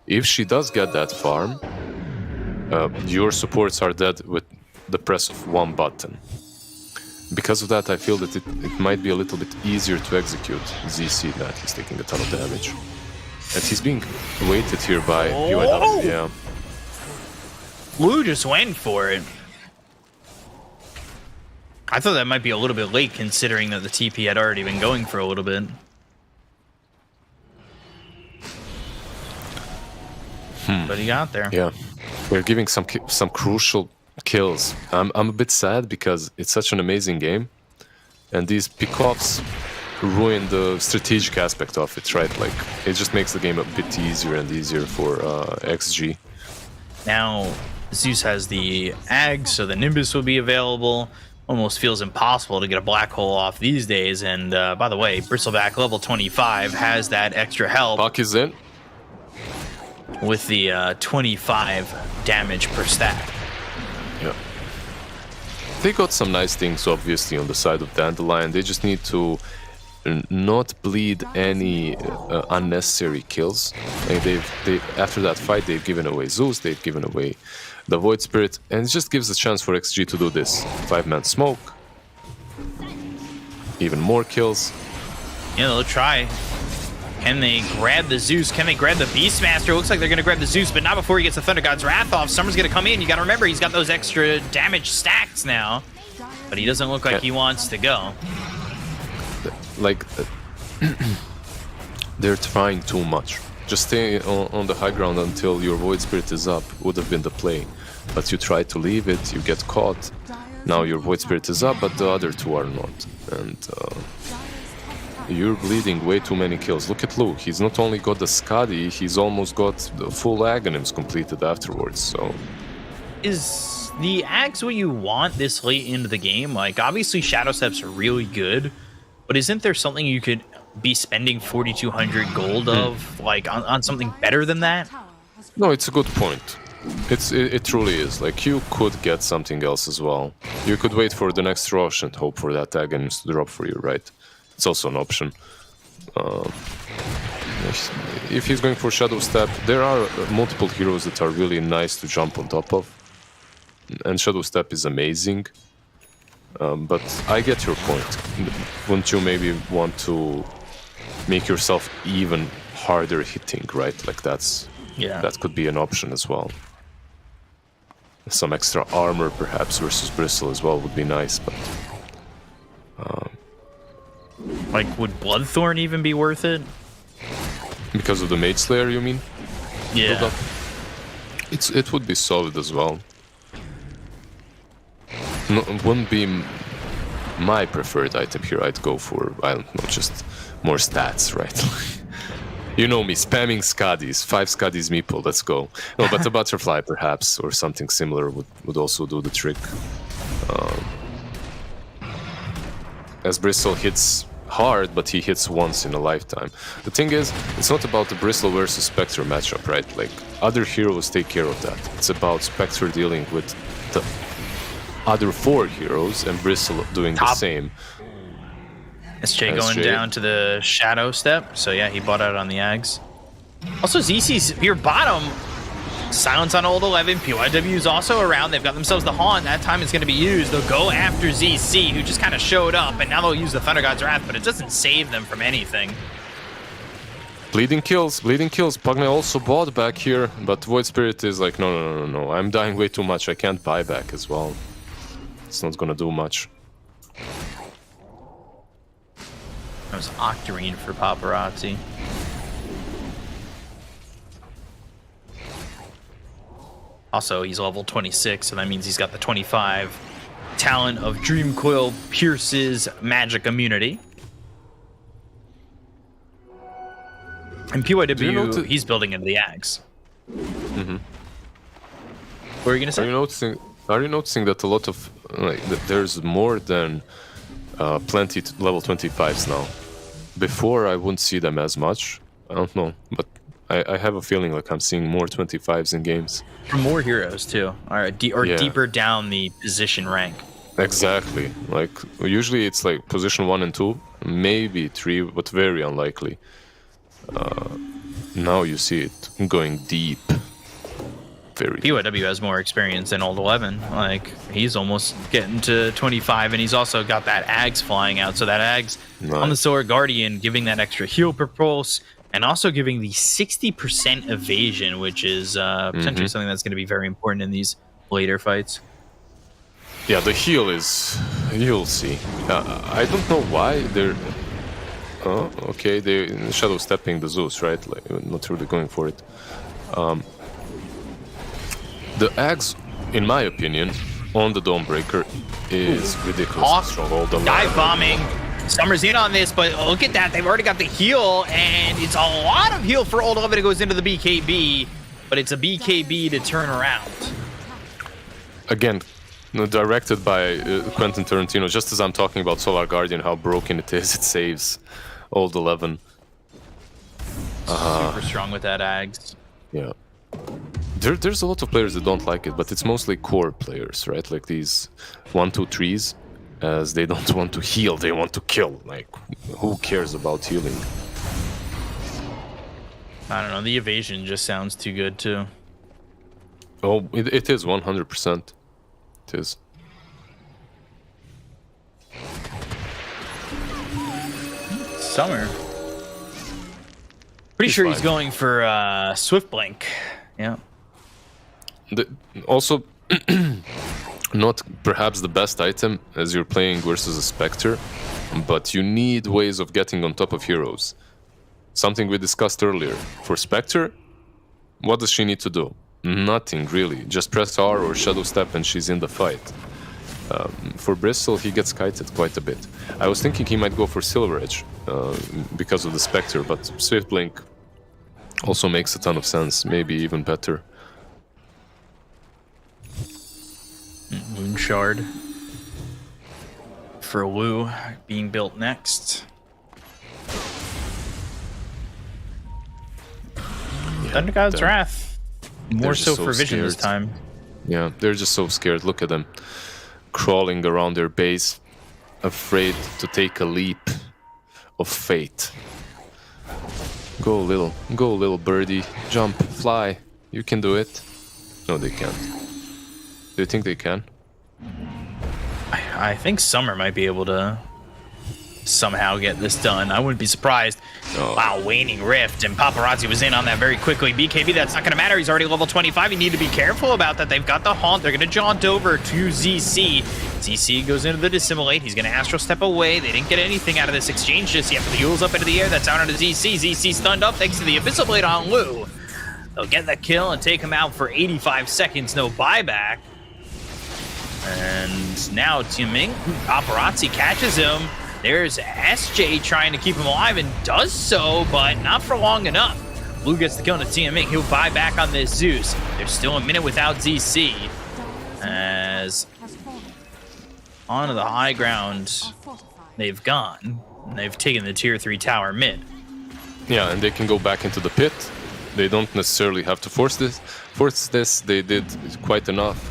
If she does get that farm, your supports are dead with the press of one button. Because of that, I feel that it might be a little bit easier to execute ZC. That he's taking a ton of damage. And he's being weighted here by BO3, yeah. Lou just went for it. I thought that might be a little bit late, considering that the TP had already been going for a little bit. But he got there. Yeah. We're giving some crucial kills. I'm a bit sad because it's such an amazing game, and these pickoffs ruin the strategic aspect of it, right? Like, it just makes the game a bit easier and easier for XG. Now, Zeus has the Ag, so the Nimbus will be available. Almost feels impossible to get a black hole off these days. And by the way, Bristleback level 25 has that extra help. Buck is in. With the 25 damage per stack. Yeah. They got some nice things, obviously, on the side of Dandelion. They just need to not bleed any unnecessary kills. And after that fight, they've given away Zeus, they've given away the Void Spirit, and it just gives a chance for XG to do this. 5-man smoke. Even more kills. Yeah, they'll try. Can they grab the Zeus? Can they grab the Beastmaster? Looks like they're going to grab the Zeus, but not before he gets the Thunder God's Wrath off. Summer's going to come in. You got to remember, he's got those extra damage stacks now. But he doesn't look like he wants to go. Like, they're trying too much. Just stay on the high ground until your Void Spirit is up would have been the play. But you try to leave it, you get caught. Now your Void Spirit is up, but the other two are not. And you're bleeding way too many kills. Look at Lu. He's not only got the Skadi, he's almost got the full Aghanims completed afterwards, so... Is the Axe what you want this late into the game? Like, obviously Shadow Step's really good, but isn't there something you could be spending 4,200 gold of, like, on something better than that? No, it's a good point. It truly is. Like, you could get something else as well. You could wait for the next rush and hope for that Aghanims to drop for you, right? It's also an option. If he's going for Shadow Step, there are multiple heroes that are really nice to jump on top of. And Shadow Step is amazing. But I get your point. Wouldn't you maybe want to make yourself even harder hitting, right? Like, that could be an option as well. Some extra armor, perhaps, versus Bristle as well would be nice, but... Like, would Bloodthorn even be worth it? Because of the Mage Slayer, you mean? Yeah. It would be solid as well. No, it wouldn't be my preferred item here. I'd go for, I don't know, just more stats, right? You know me, spamming Skadis, 5 Skadis meeple, let's go. No, but a Butterfly perhaps, or something similar would also do the trick. As Bristle hits hard, but he hits once in a lifetime. The thing is, it's not about the Bristle versus Spectre matchup, right? Like, other heroes take care of that. It's about Spectre dealing with the other 4 heroes and Bristle doing the same. SJ going down to the Shadow Step, so yeah, he bought out on the Ags. Also, ZC's here bottom. Silence on Old 11. PYW's also around. They've got themselves the Haunt. That time is going to be used. They'll go after ZC, who just kind of showed up, and now they'll use the Thunder God's Wrath, but it doesn't save them from anything. Bleeding kills, bleeding kills. Pugna also bought back here, but Void Spirit is like, no. I'm dying way too much. I can't buy back as well. It's not going to do much. That was Octarine for Paparazzi. Also, he's level 26, so that means he's got the 25 talent of Dream Coil Pierce's magic immunity. And PYW, he's building into the Ags. Mm-hmm. What are you going to say? Are you noticing? Are you noticing that a lot of that there's more than plenty level 25s now? Before I wouldn't see them as much. I don't know, but I have a feeling like I'm seeing more 25s in games. For more heroes too, or deeper down the position rank. Exactly. Like usually it's like position 1 and 2, maybe 3, but very unlikely. Now you see it going deep. Very deep. PYW has more experience than Old 11. Like he's almost getting to 25, and he's also got that Ags flying out. So that Ags on the Solar Guardian, giving that extra heal per pulse, and also giving the 60% evasion, which is potentially something that's going to be very important in these later fights. Yeah, the heal is... You'll see. I don't know why they're... Oh, okay, they're shadow stepping the Zeus, right? Like, not really going for it. The Axe, in my opinion, on the Dawnbreaker is ridiculous. Strong. Dive bombing. Summer's in on this, but look at that. They've already got the heal, and it's a lot of heal for Old 11. It goes into the BKB, but it's a BKB to turn around. Again, directed by Quentin Tarantino. Just as I'm talking about Solar Guardian, how broken it is, it saves Old 11. Super strong with that Ags. Yeah. There's a lot of players that don't like it, but it's mostly core players, right? Like these 1, 2, 3s, as they don't want to heal, they want to kill. Like, who cares about healing? I don't know, the evasion just sounds too good too. Oh, it is 100%. It is. Summer. Pretty sure he's going for Swift Blink. Yeah. Also, not perhaps the best item as you're playing versus a Spectre, but you need ways of getting on top of heroes. Something we discussed earlier. For Spectre, what does she need to do? Nothing really. Just press R or Shadow Step and she's in the fight. For Bristol, he gets kited quite a bit. I was thinking he might go for Silver Edge because of the Spectre, but Swift Blink also makes a ton of sense, maybe even better. Moon Shard for Wu being built next. Thunder God's Wrath. More so for Vision this time. Yeah, they're just so scared. Look at them. Crawling around their base, afraid to take a leap of fate. Go little birdie. Jump, fly. You can do it. No, they can't. Do you think they can? I think Summer might be able to somehow get this done. I wouldn't be surprised. Oh. Wow, Waning Rift, and Paparazzi was in on that very quickly. BKB, that's not going to matter. He's already level 25. You need to be careful about that. They've got the Haunt. They're going to jaunt over to ZC. ZC goes into the Dissimulate. He's going to Astral Step away. They didn't get anything out of this exchange just yet, but the Yule's up into the air. That's out onto ZC. ZC stunned up thanks to the Abyssal Blade on Lu. They'll get the kill and take him out for 85 seconds. No buyback. And now Tiaming, Paparazzi catches him. There's SJ trying to keep him alive and does so, but not for long enough. Blue gets the kill to Tiaming. He'll buy back on this Zeus. There's still a minute without ZC. As onto the high ground they've gone. And they've taken the tier 3 tower mid. Yeah, and they can go back into the pit. They don't necessarily have to force this. They did quite enough.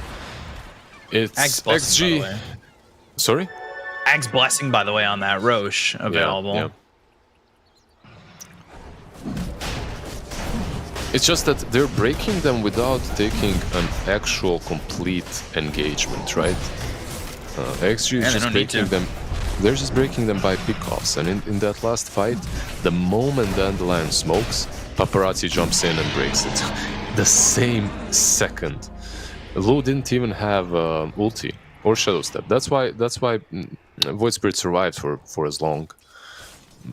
It's XG. Sorry? Ag's Blessing, by the way, on that Roche available. Yeah. It's just that they're breaking them without taking an actual complete engagement, right? XG is just breaking them. They're just breaking them by pickoffs, and in that last fight, the moment Dandelion smokes, Paparazzi jumps in and breaks it. The same second. Lu didn't even have ulti or Shadow Step. That's why Void Spirit survived for as long.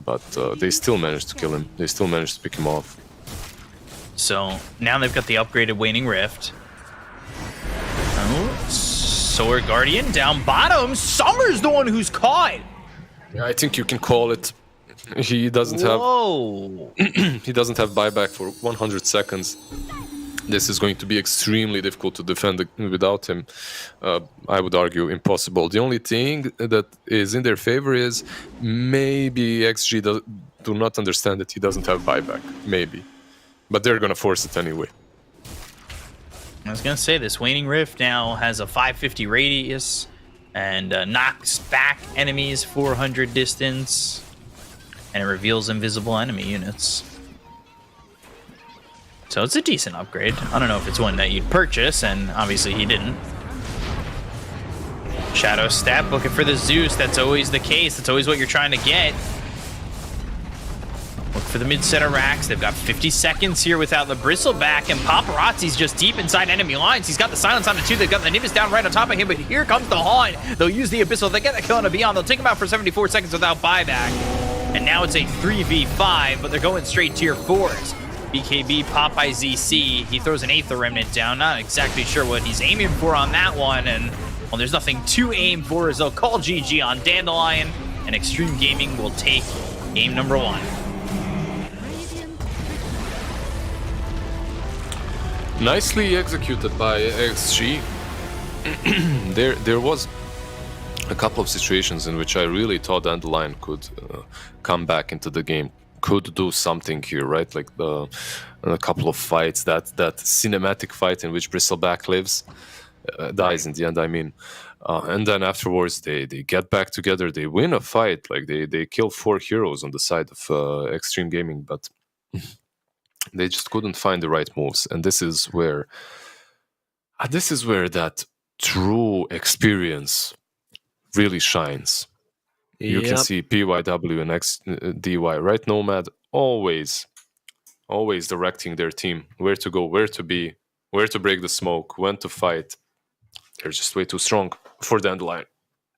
But they still managed to kill him. They still managed to pick him off. So now they've got the upgraded Waning Rift. Oh, Solar Guardian down bottom. Summer's the one who's caught. Yeah, I think you can call it. He doesn't have. He doesn't have buyback for 100 seconds. this is going to be extremely difficult to defend without him. I would argue impossible. The only thing that is in their favor is maybe XG do not understand that he doesn't have buyback. Maybe. But they're going to force it anyway. I was going to say, this Waning Rift now has a 550 radius and knocks back enemies 400 distance, and it reveals invisible enemy units. So it's a decent upgrade. I don't know if it's one that you'd purchase, and obviously he didn't. Shadow Step looking for the Zeus. That's always the case. That's always what you're trying to get. Look for the mid-set of racks. They've got 50 seconds here without the Bristleback, and Paparazzi's just deep inside enemy lines. He's got the silence on the 2. They've got the Nimbus down right on top of him, but here comes the Haunt. They'll use the Abyssal. They get the kill on a Beyond. They'll take him out for 74 seconds without buyback. And now it's a 3v5, but they're going straight tier 4s. BKB, Popeye ZC, he throws an Aether Remnant down. Not exactly sure what he's aiming for on that one, and well, there's nothing to aim for as they'll call GG on Dandelion, and Xtreme Gaming will take game number 1. Nicely executed by XG. There was a couple of situations in which I really thought Dandelion could come back into the game, could do something here, right? Like a couple of fights, that cinematic fight in which Bristleback lives, dies in the end, I mean. And then afterwards they get back together, they win a fight, like they kill 4 heroes on the side of Xtreme Gaming, but they just couldn't find the right moves. And this is where that true experience really shines. You can see PYW and XDY, right? Nomad always directing their team where to go, where to be, where to break the smoke, when to fight. They're just way too strong for Dandelion.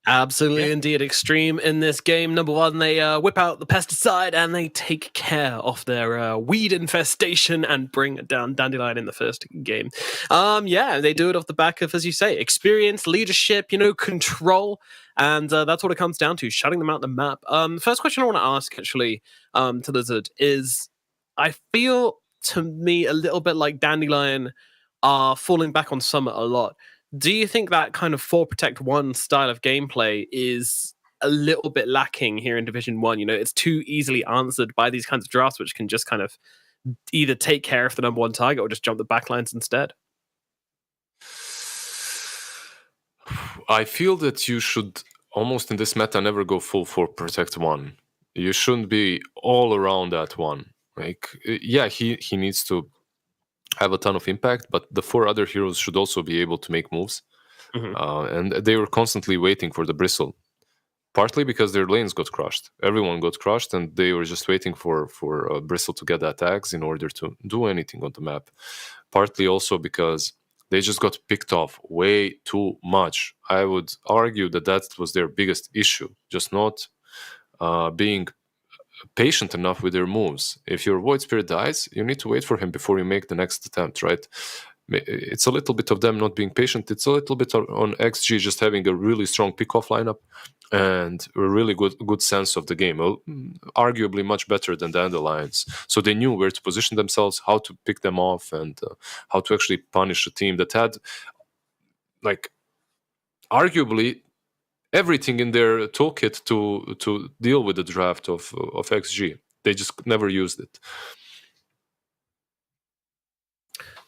Absolutely, indeed. Xtreme in this game. Number 1, they whip out the pesticide and they take care of their weed infestation and bring down Dandelion in the first game. They do it off the back of, as you say, experience, leadership, control, and that's what it comes down to, shutting them out the map. First question I want to ask, actually, to Lizard is, I feel to me a little bit like Dandelion are falling back on Summit a lot. Do you think that kind of 4 Protect 1 style of gameplay is a little bit lacking here in Division 1? It's too easily answered by these kinds of drafts, which can just kind of either take care of the number 1 target or just jump the backlines instead. I feel that you should, almost in this meta, never go full 4 Protect 1. You shouldn't be all around that one. Like, yeah, he needs to have a ton of impact, but the 4 other heroes should also be able to make moves. And they were constantly waiting for the Bristle, partly because their lanes got crushed. Everyone got crushed, and they were just waiting for Bristle to get attacks in order to do anything on the map. Partly also because they just got picked off way too much. I would argue that was their biggest issue, just not being patient enough with their moves. If your Void Spirit dies, you need to wait for him before you make the next attempt, right? It's a little bit of them not being patient. It's a little bit on XG just having a really strong pick-off lineup and a really good sense of the game, arguably much better than Dandelions. So they knew where to position themselves, how to pick them off, and how to actually punish a team that had, like, arguably everything in their toolkit to deal with the draft of XG. They just never used it.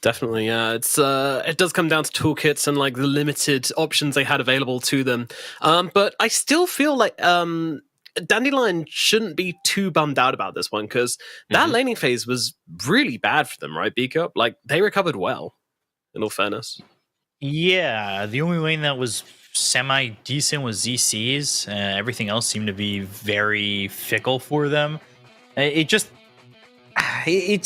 Definitely, yeah. It does come down to toolkits and like the limited options they had available to them. But I still feel like Dandelion shouldn't be too bummed out about this one, because that laning phase was really bad for them, right, Beakup? Like, they recovered well, in all fairness. Yeah, the only lane that was semi-decent was ZC's. Everything else seemed to be very fickle for them. It's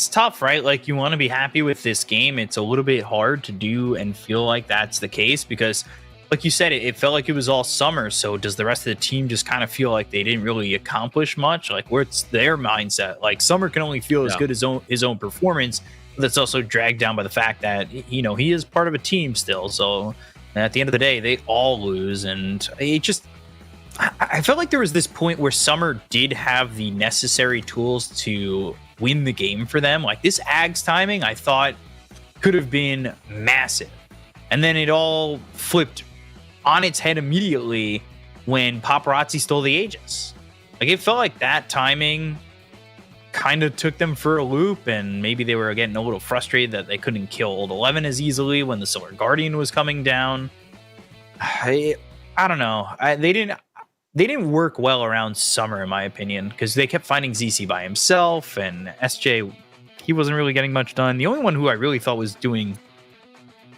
tough, right? Like, you want to be happy with this game. It's a little bit hard to do and feel like that's the case because, like you said, it felt like it was all summer. So does the rest of the team just kind of feel like they didn't really accomplish much? Like, where's their mindset? Like, Summer can only feel as good as his own performance. But that's also dragged down by the fact that, you know, he is part of a team still. So at the end of the day, they all lose. And it just, I felt like there was this point where Summer did have the necessary tools to win the game for them. Like, this Ags timing, I thought could have been massive. And then it all flipped on its head immediately when Paparazzi stole the Aegis. Like, it felt like that timing kind of took them for a loop, and maybe they were getting a little frustrated that they couldn't kill Old 11 as easily when the Silver Guardian was coming down. I don't know. They didn't work well around Summer, in my opinion, because they kept finding ZC by himself, and SJ, he wasn't really getting much done. The only one who I really thought was doing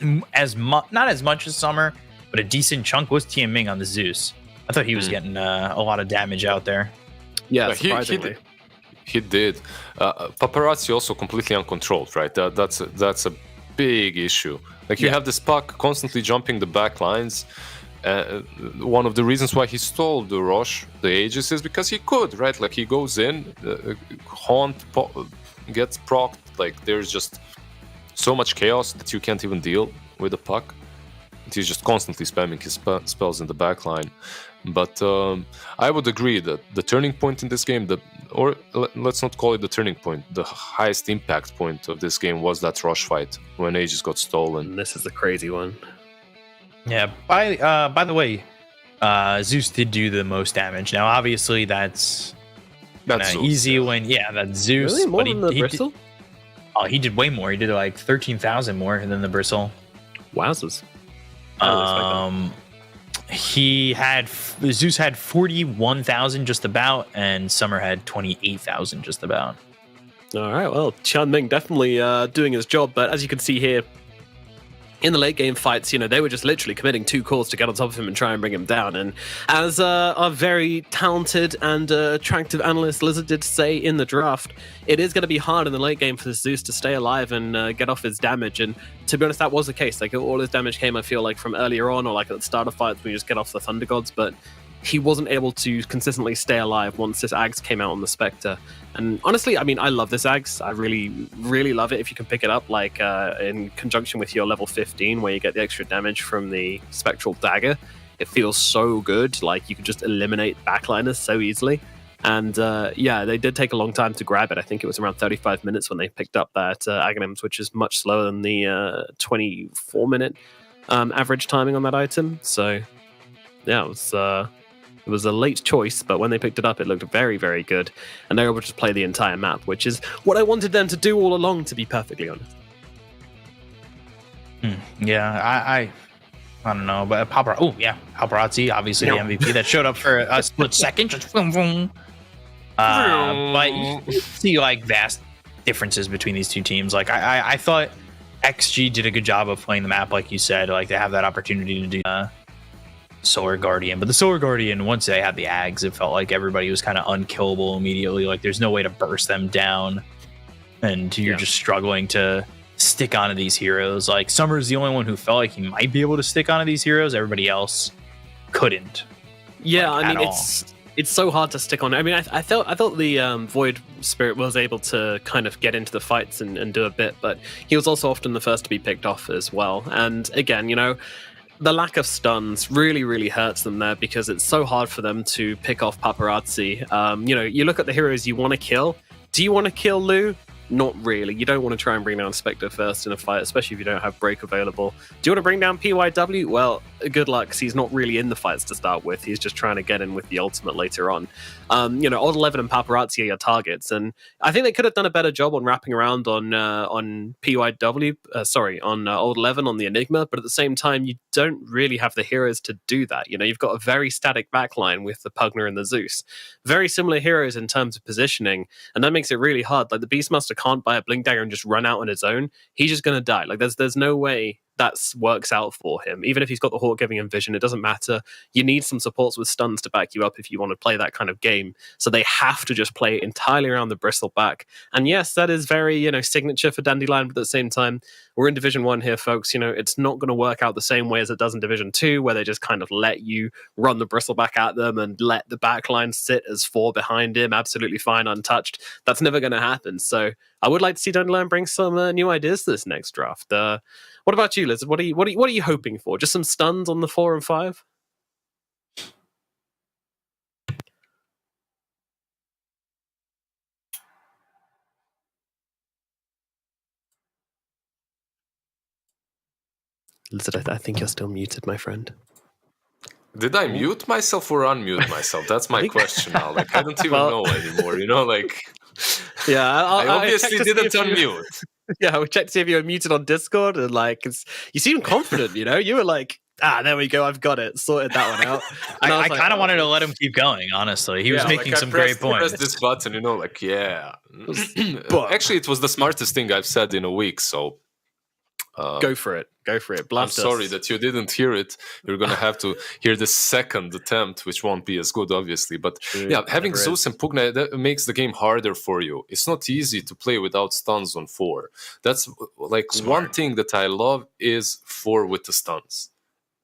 not as much as Summer, but a decent chunk was Tian Ming on the Zeus. I thought he was getting a lot of damage out there. Yeah, surprisingly. He did. Paparazzi also completely uncontrolled, right? That's a big issue. Like, you have this puck constantly jumping the back lines. One of the reasons why he stole the Roche, the Aegis, is because he could, right? Like, he goes in, gets procced. Like, there's just so much chaos that you can't even deal with the puck. He's just constantly spamming his spells in the back line. But I would agree that the turning point in this game, let's not call it the turning point, the highest impact point of this game was that Roche fight when Aegis got stolen. And this is the crazy one. Yeah, by the way, Zeus did do the most damage. Now, obviously, that's Zeus, easy when, that's Zeus. Really? More than the Bristle? He did way more. He did like 13,000 more than the Bristle. Wowzers. Zeus had 41,000 just about, and Summer had 28,000 just about. All right, well, Tian Ming definitely doing his job, but as you can see here, in the late game fights, they were just literally committing 2 calls to get on top of him and try and bring him down. And as our very talented and attractive analyst Lizard did say in the draft, it is going to be hard in the late game for the Zeus to stay alive and get off his damage. And to be honest, that was the case. Like, all his damage came, I feel like, from earlier on, or like at the start of fights when you just get off the Thunder Gods. But he wasn't able to consistently stay alive once this Ags came out on the Spectre. And honestly, I mean, I love this Ags. I really, really love it if you can pick it up, like in conjunction with your level 15, where you get the extra damage from the Spectral Dagger. It feels so good. Like, you can just eliminate backliners so easily. And they did take a long time to grab it. I think it was around 35 minutes when they picked up that Aghanims, which is much slower than the 24-minute average timing on that item. So, yeah, it was a late choice, but when they picked it up, it looked very, very good. And they were able to play the entire map, which is what I wanted them to do all along, to be perfectly honest. Yeah, I don't know, but Paparazzi, obviously the MVP that showed up for a split second, just boom, boom. But you see, like, vast differences between these two teams. Like, I thought XG did a good job of playing the map, like you said. Like, they have that opportunity to do Solar Guardian, but the Solar Guardian, once they had the Ags, it felt like everybody was kind of unkillable immediately. Like, there's no way to burst them down, and you're just struggling to stick onto these heroes. Like, Summer's the only one who felt like he might be able to stick onto these heroes. Everybody else couldn't. Yeah, I mean, it's so hard to stick on. I mean, I thought the Void Spirit was able to kind of get into the fights and do a bit, but he was also often the first to be picked off as well. And again, the lack of stuns really, really hurts them there, because it's so hard for them to pick off Paparazzi. You look at the heroes you want to kill. Do you want to kill Lu? Not really. You don't want to try and bring down Spectre first in a fight, especially if you don't have Break available. Do you want to bring down PYW? Well, good luck, because he's not really in the fights to start with. He's just trying to get in with the ultimate later on. Old 11 and Paparazzi are your targets, and I think they could have done a better job on wrapping around on PYW, on Old 11 on the Enigma, but at the same time, you don't really have the heroes to do that. You've got a very static backline with the Pugner and the Zeus. Very similar heroes in terms of positioning, and that makes it really hard. Like, the Beastmaster can't buy a Blink Dagger and just run out on his own. He's just going to die. Like, there's no way that works out for him. Even if he's got the Hawk giving him vision, it doesn't matter. You need some supports with stuns to back you up if you want to play that kind of game. So they have to just play entirely around the Bristle back. And yes, that is very, signature for Dandelion, but at the same time, we're in Division 1 here, folks. It's not going to work out the same way as it does in Division 2, where they just kind of let you run the Bristle back at them and let the backline sit as 4 behind him, absolutely fine, untouched. That's never going to happen. So I would like to see Dandelion bring some new ideas to this next draft. What about you, Liz? What are you hoping for? Just some stuns on the 4 and 5? Lizard, I think you're still muted, my friend. Did I mute myself or unmute myself? That's my question now. Like, I don't even Well- know anymore. You know, like, Yeah, I obviously checked to see didn't if you- unmute. Yeah, we checked to see if you were muted on Discord, and like, you seemed confident. You know, you were like, there we go, I've got it, sorted that one out. And I was kind of oh. wanted to let him keep going. Honestly, he was Yeah, making like, some great pressed points. this button, you know, like, yeah. But- Actually, it was the smartest thing I've said in a week. So Go for it. I'm Blast sorry us. that you didn't hear it. You're gonna have to hear the second attempt, which won't be as good, obviously. But yeah, having whatever it Zeus and Pugna, that makes the game harder for you. It's not easy to play without stuns on 4. That's like one thing that I love is 4 with the stuns.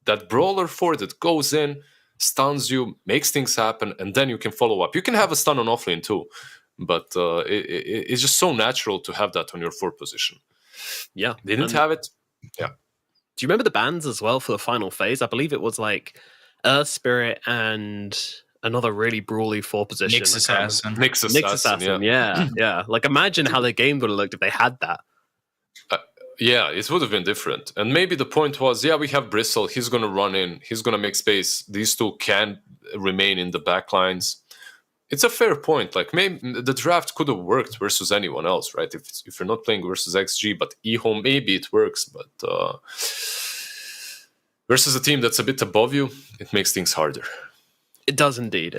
That brawler 4 that goes in, stuns you, makes things happen, and then you can follow up. You can have a stun on offlane too, but it's just so natural to have that on your 4 position. Yeah, They didn't have it. Yeah. Do you remember the bans as well for the final phase? I believe it was like Earth Spirit and another really brawly 4 position. Nyx Assassin. Nyx Assassin, yeah. Like, imagine how the game would have looked if they had that. Yeah, it would have been different. And maybe the point was, yeah, we have Bristle. He's going to run in. He's going to make space. These two can remain in the back lines. It's a fair point. Like, maybe the draft could have worked versus anyone else, right? If you're not playing versus XG, but eHome, maybe it works. But versus a team that's a bit above you, it makes things harder. It does indeed.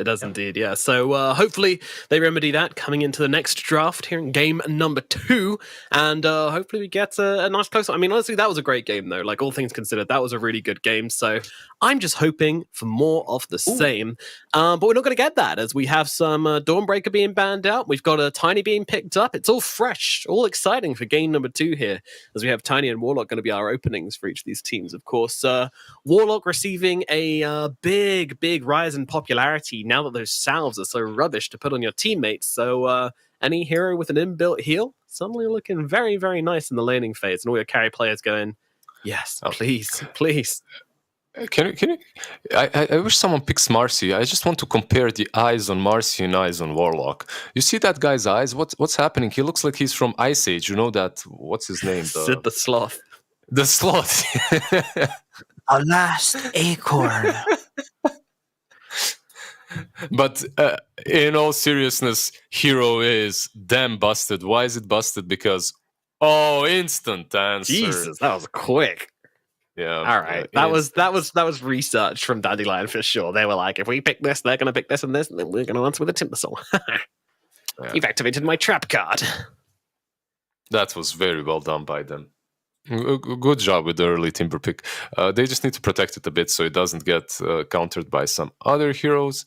Yeah. So hopefully they remedy that coming into the next draft here in game number 2. And hopefully we get a nice close. I mean, honestly, that was a great game, though. Like, all things considered, that was a really good game. So I'm just hoping for more of the same. But we're not going to get that, as we have some Dawnbreaker being banned out. We've got a Tiny being picked up. It's all fresh, all exciting for game number 2 here, as we have Tiny and Warlock going to be our openings for each of these teams. Of course, Warlock receiving a big rise in popularity now that those salves are so rubbish to put on your teammates. So any hero with an inbuilt heal suddenly looking very, very nice in the laning phase, and all your carry players going, yes, please. Can you? I wish someone picks Marcy. I just want to compare the eyes on Marcy and eyes on Warlock. You see that guy's eyes? What's happening? He looks like he's from Ice Age. You know that? What's his name? Sid the Sloth. The Sloth. A last acorn. But in all seriousness, Hero is damn busted. Why is it busted? Because instant answer. Jesus, that was quick. Yeah. All right. That was research from Dandelion for sure. They were like, if we pick this, they're going to pick this and this, and then we're going to answer with a Timbersaw. You've activated my trap card. That was very well done by them. Good job with the early Timber pick. They just need to protect it a bit so it doesn't get countered by some other heroes.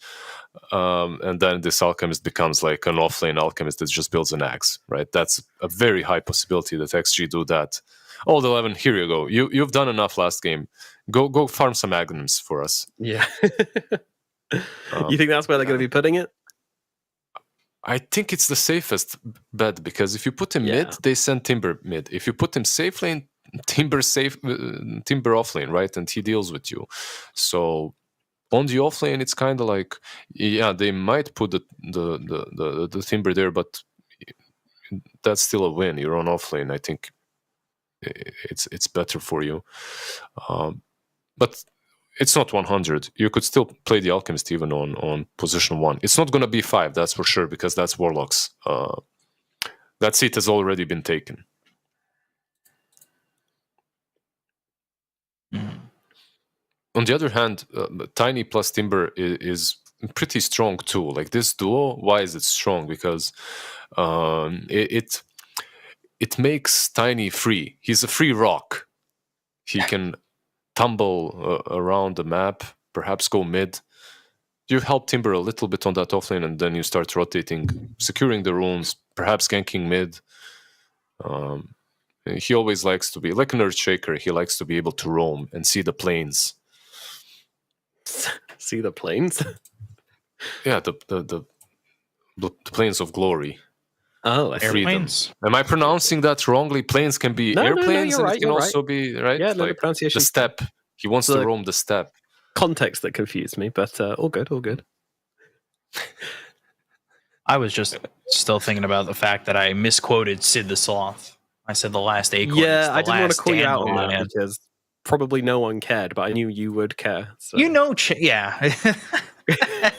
And then this Alchemist becomes like an offlane Alchemist that just builds an axe, right? That's a very high possibility that XG do that. Old 11, here you go. You've done enough last game. Go farm some Aghanim's for us. Yeah. You think that's where they're going to be putting it? I think it's the safest bet, because if you put him mid, they send Timber mid. If you put him safe lane, Timber off lane, right? And he deals with you. So on the off lane, it's kind of like, yeah, they might put the Timber there, but that's still a win. You're on off lane. I think it's better for you. But it's not 100. You could still play the Alchemist even on position 1. It's not going to be 5, that's for sure, because that's Warlock's. That seat has already been taken. On the other hand, Tiny plus Timber is pretty strong too. Like, this duo, why is it strong? Because it makes Tiny free. He's a free rock. He can tumble around the map, perhaps go mid. You help Timber a little bit on that offlane, and then you start rotating, securing the runes, perhaps ganking mid. He always likes to be like an Earthshaker. He likes to be able to roam and see the plains. See the planes? Yeah, the plains of glory. Oh, airplanes. Am I pronouncing that wrongly? Planes can be airplanes, and right, it can also be right. Yeah, like the pronunciation. The steppe. He wants to roam the steppe. Context that confused me, but all good. I was just still thinking about the fact that I misquoted Sid the Sloth. I said the last acorn. Yeah, I didn't want to call you out on that, because probably no one cared, but I knew you would care. So. Yeah.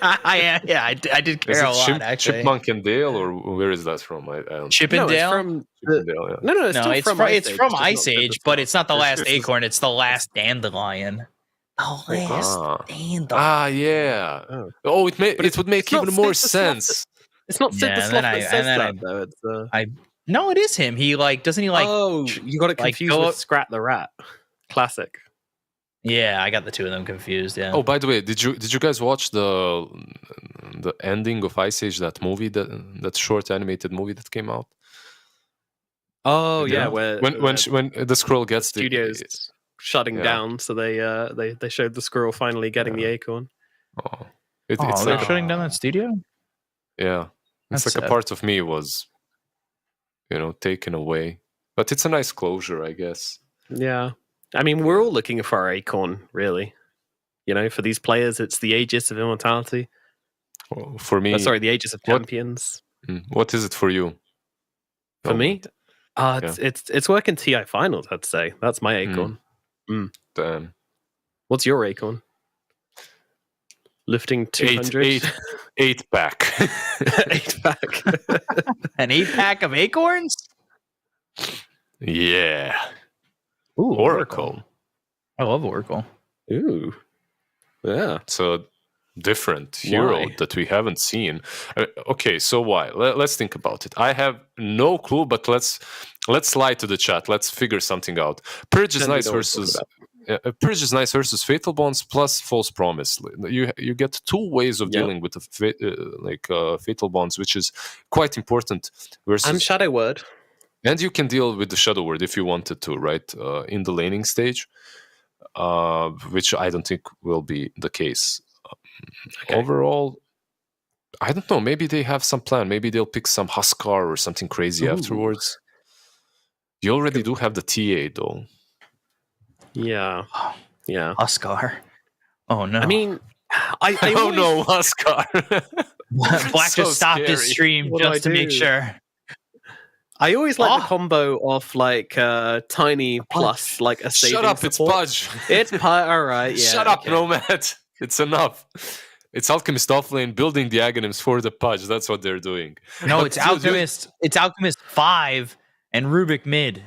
I did care Is it a lot, actually. Chipmunk and Dale, or where is that from? I don't. Chip and Dale? Chippendale, yeah. No, it's still it's from just Ice not Age, but it's not the last This is- Acorn. It's the last Dandelion. The last Dandelion. Yeah. Oh. It would make even more sense. It's not Sid the Yeah, Sloth and then that says I- that, though. It's, No, it is him. He doesn't he oh, you got it like, confused go with up- Scrat the Rat. Classic. Yeah, I got the two of them confused. Yeah. Oh, by the way, did you guys watch the ending of Ice Age, that movie, that short animated movie that came out? Oh Yeah. yeah, where When the scroll gets studios shutting down, so they showed the squirrel finally getting the acorn. It's they're like shutting down that studio. yeah, it's That's like a sad. part of me was, taken away. But it's a nice closure, I guess. Yeah, I mean we're all looking for our acorn, really. For these players, it's the Aegis of Immortality. Well, for me, the Aegis of Champions. What is it for you? For me, it's working TI finals. I'd say that's my acorn. Damn. What's your acorn? Lifting 200? 8 pack. 8 pack. An 8-pack of acorns? Yeah. Ooh, Oracle. I love Oracle. Ooh. Yeah. So different hero that we haven't seen. Okay, so why? Let's think about it. I have no clue, but let's slide to the chat. Let's figure something out. Purge is nice versus Fatal Bonds plus False Promise. You get two ways of dealing with the Fatal Bonds, which is quite important. Versus I'm Shadow Word. And you can deal with the Shadow Word if you wanted to, right? In the laning stage, which I don't think will be the case. Okay. Overall, I don't know. Maybe they have some plan. Maybe they'll pick some Huskar or something crazy afterwards. You already do have the TA, though. Yeah. Yeah. Huskar. Oh, no. I mean, I don't know, Huskar. Black So just stopped his scary. stream What do just I to make do? sure. I always like the combo of Tiny plus a saving Shut up, support. it's Pudge. It's Pudge, alright, yeah. Shut up, Nomad. It's enough. It's Alchemist offlane building the Aghanims for the Pudge. That's what they're doing. No, But it's dude, Alchemist. It's Alchemist 5 and Rubik mid.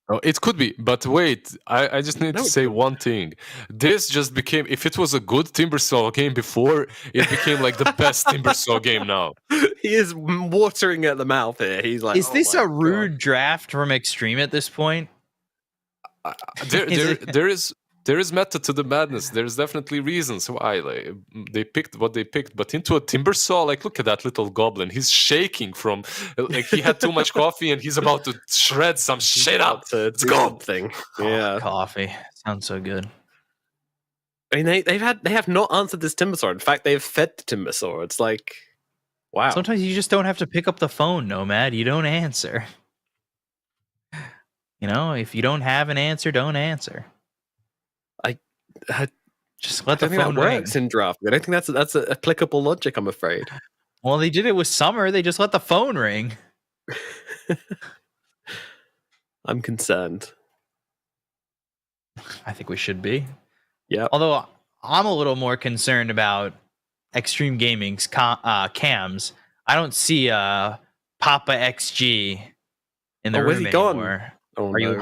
Oh, it could be, but wait, I just need to say one thing. This just became, if it was a good Timbersaw game before, it became like the best Timbersaw game now. He is watering at the mouth here. He's like, Is this a rude draft from Xtreme at this point? There is method to the madness. There's definitely reasons why they picked what they picked. But into a Timbersaw, look at that little goblin. He's shaking from he had too much coffee and he's about to shred some shit up. Let's go. Thing. Yeah, coffee sounds so good. I mean, they have not answered this Timbersaw. In fact, they've fed the Timbersaw. It's like, wow. Sometimes you just don't have to pick up the phone, Nomad. You don't answer. If you don't have an answer, don't answer. Just let the phone ring. Works in draft. I don't think that's a applicable logic. I'm afraid. Well, they did it with Summer. They just let the phone ring. I'm concerned. I think we should be. Yeah. Although I'm a little more concerned about Xtreme Gaming's cams. I don't see Papa XG in the room where's he gone? anymore. Oh, Are you?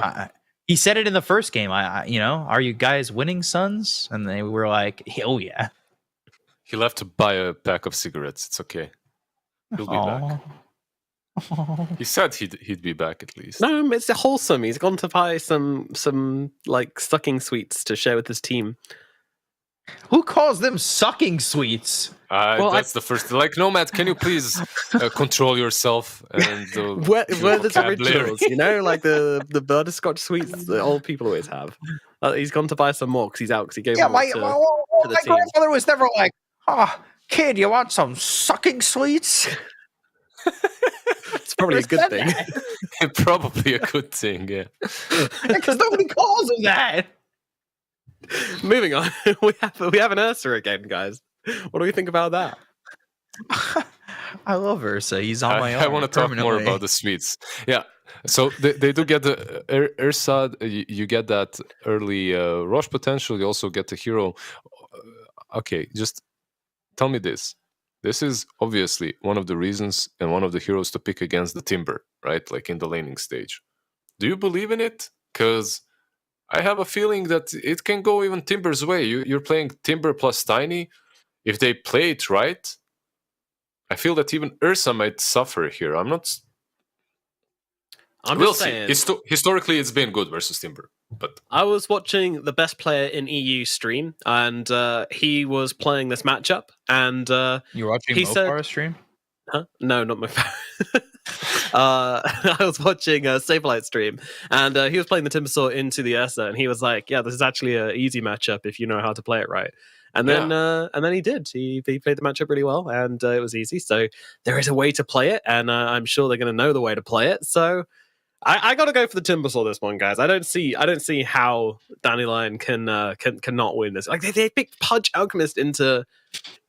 He said it in the first game. Are you guys winning, sons? And they were like, oh yeah. He left to buy a pack of cigarettes. It's okay. He'll be back. He said he'd be back at least. No, it's wholesome. He's gone to buy some sucking sweets to share with his team. Who calls them sucking sweets? That's the first. Nomad, can you please control yourself? And where there's originals, the butterscotch sweets that old people always have. He's gone to buy some more because he's out because he gave them my to the my team. grandfather was never like, kid, you want some sucking sweets? It's probably a good thing. Probably a good thing, yeah. Because nobody calls him that. Moving on, we have an Ursa again, guys. What do we think about that? I love Ursa. He's on my own. I want to talk more about the Swedes. Yeah. So they do get the Ursa. You get that early Roche potential. You also get the hero. Okay, just tell me this. This is obviously one of the reasons and one of the heroes to pick against the Timber, right? Like in the laning stage. Do you believe in it? Because I have a feeling that it can go even Timber's way. You're playing Timber plus Tiny. If they play it right, I feel that even Ursa might suffer here. I'm we'll saying, see. Historically, it's been good versus Timber. But I was watching the best player in EU stream, and he was playing this matchup. And you're watching Mofar's stream? Huh? No, not Mofar. I was watching Saberlight stream, and he was playing the Timbersaw into the Ursa, and he was like, "Yeah, this is actually an easy matchup if you know how to play it right." And then he did. He played the matchup really well, and it was easy. So there is a way to play it, and I'm sure they're going to know the way to play it. So I got to go for the Timbersaw this one, guys. I don't see how Dandelion cannot win this. Like they picked Pudge Alchemist into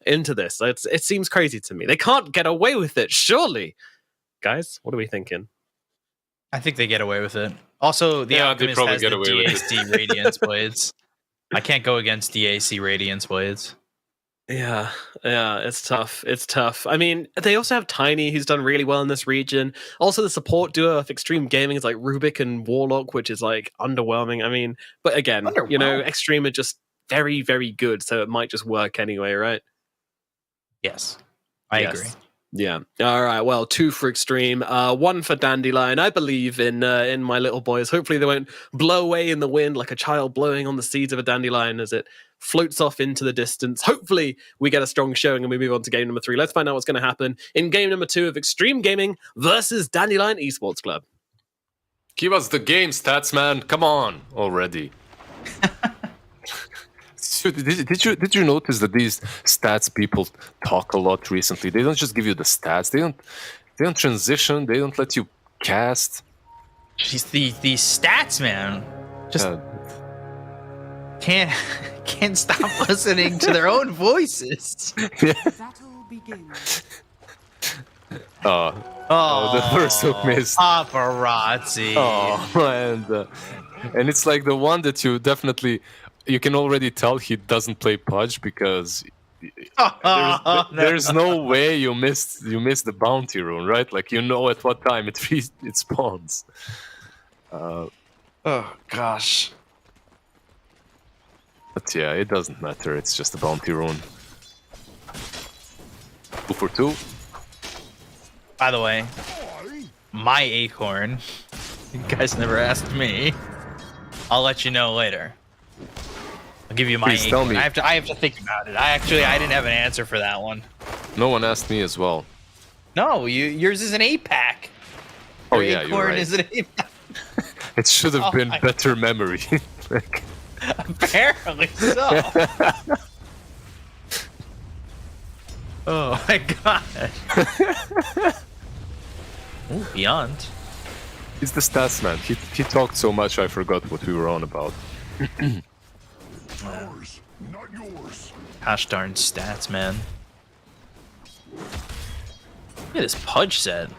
this. It seems crazy to me. They can't get away with it, surely. Guys, what are we thinking? I think they get away with it. Also, the Alchemist has the DAC Radiance Blades. I can't go against DAC Radiance Blades. Yeah, it's tough. It's tough. I mean, they also have Tiny, who's done really well in this region. Also, the support duo of Xtreme Gaming is like Rubik and Warlock, which is like underwhelming. I mean, but again, you know, Xtreme are just very, very good, so it might just work anyway, right? Yes, I agree. Yeah. All right. Well, 2 for Xtreme, 1 for Dandelion. I believe in my little boys. Hopefully, they won't blow away in the wind like a child blowing on the seeds of a dandelion as it floats off into the distance. Hopefully, we get a strong showing and we move on to game number 3. Let's find out what's going to happen in game number 2 of Xtreme Gaming versus Dandelion Esports Club. Give us the game stats, man. Come on already. So did you notice that these stats people talk a lot recently? They don't just give you the stats. They don't transition. They don't let you cast. Jeez, these stats, man. Just can't stop listening to their own voices. Battle begins. The first hook missed. Paparazzi. And it's like the one that you can already tell he doesn't play Pudge because there's no way you missed the bounty rune, right? Like you know at what time it spawns. Oh gosh. But yeah, it doesn't matter. It's just a bounty rune. 2 for 2. By the way, my acorn. You guys never asked me. I'll let you know later. I'll give you my Please tell me. I have to think about it. I didn't have an answer for that one. No one asked me as well. No, yours is an 8-pack. Oh yeah, you're right. Is an 8-pack. It should have been better memory. Apparently so. Oh my god. Ooh, Beyond. He's the stats man. He talked so much I forgot what we were on about. Ours, not yours. Gosh darn stats, man. Look at this Pudge set.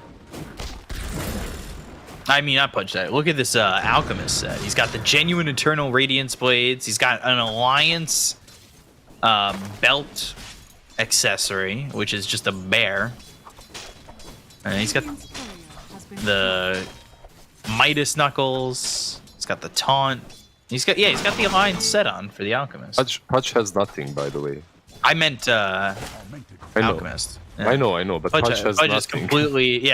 I mean, not Pudge set. Look at this Alchemist set. He's got the genuine Eternal Radiance Blades. He's got an Alliance belt accessory, which is just a bear. And he's got the Midas Knuckles. He's got the Taunt. He's got the Alliance set on for the Alchemist. Pudge has nothing, by the way. I meant Alchemist. Yeah. I know, but Pudge has nothing. Is completely,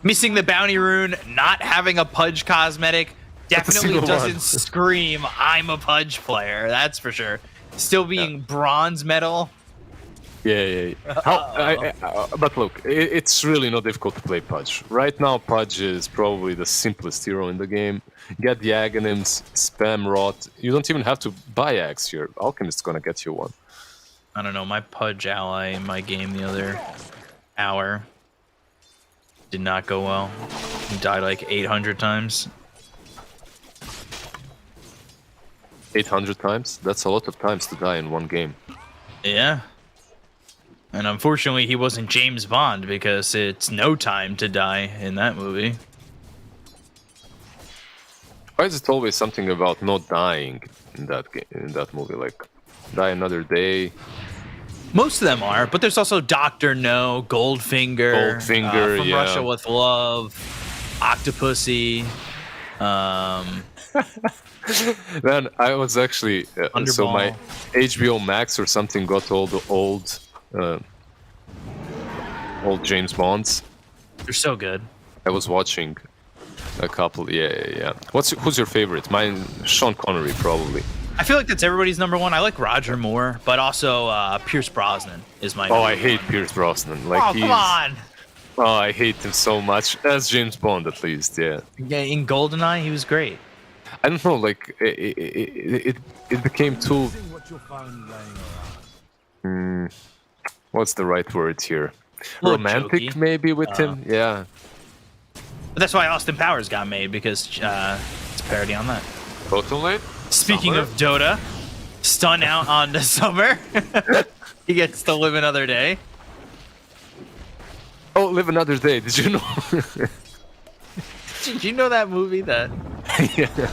missing the bounty rune, not having a Pudge cosmetic, definitely doesn't scream, I'm a Pudge player, that's for sure. Still being bronze medal. Yeah. But look, it's really not difficult to play Pudge. Right now, Pudge is probably the simplest hero in the game. Get the Aghanims, spam Rot. You don't even have to buy Axe here. Alchemist's gonna get you one. I don't know, my Pudge ally in my game the other hour did not go well. He died like 800 times. 800 times? That's a lot of times to die in one game. Yeah. And unfortunately, he wasn't James Bond because it's no time to die in that movie. Why is it always something about not dying in that game, in that movie? Like, die another day. Most of them are, but there's also Doctor No, Goldfinger, From yeah. Russia with Love, Octopussy. Man, I was actually so my HBO Max or something got all the old James Bonds. They're so good. I was watching a couple. Yeah. Who's your favorite? Mine, Sean Connery, probably. I feel like that's everybody's number one. I like Roger Moore, but also Pierce Brosnan is my. Oh, I hate Pierce Brosnan. Like, come on! Oh, I hate him so much. As James Bond, at least, yeah. Yeah, in GoldenEye, he was great. I don't know, like it became too. What's the right word here? Romantic, jokey. maybe with him. Yeah. But that's why Austin Powers got made, because it's a parody on that. Totally. Speaking Summer? of Dota, stun out on the summer. He gets to live another day. Oh, live another day. Did you know? Did you know that movie that Yeah.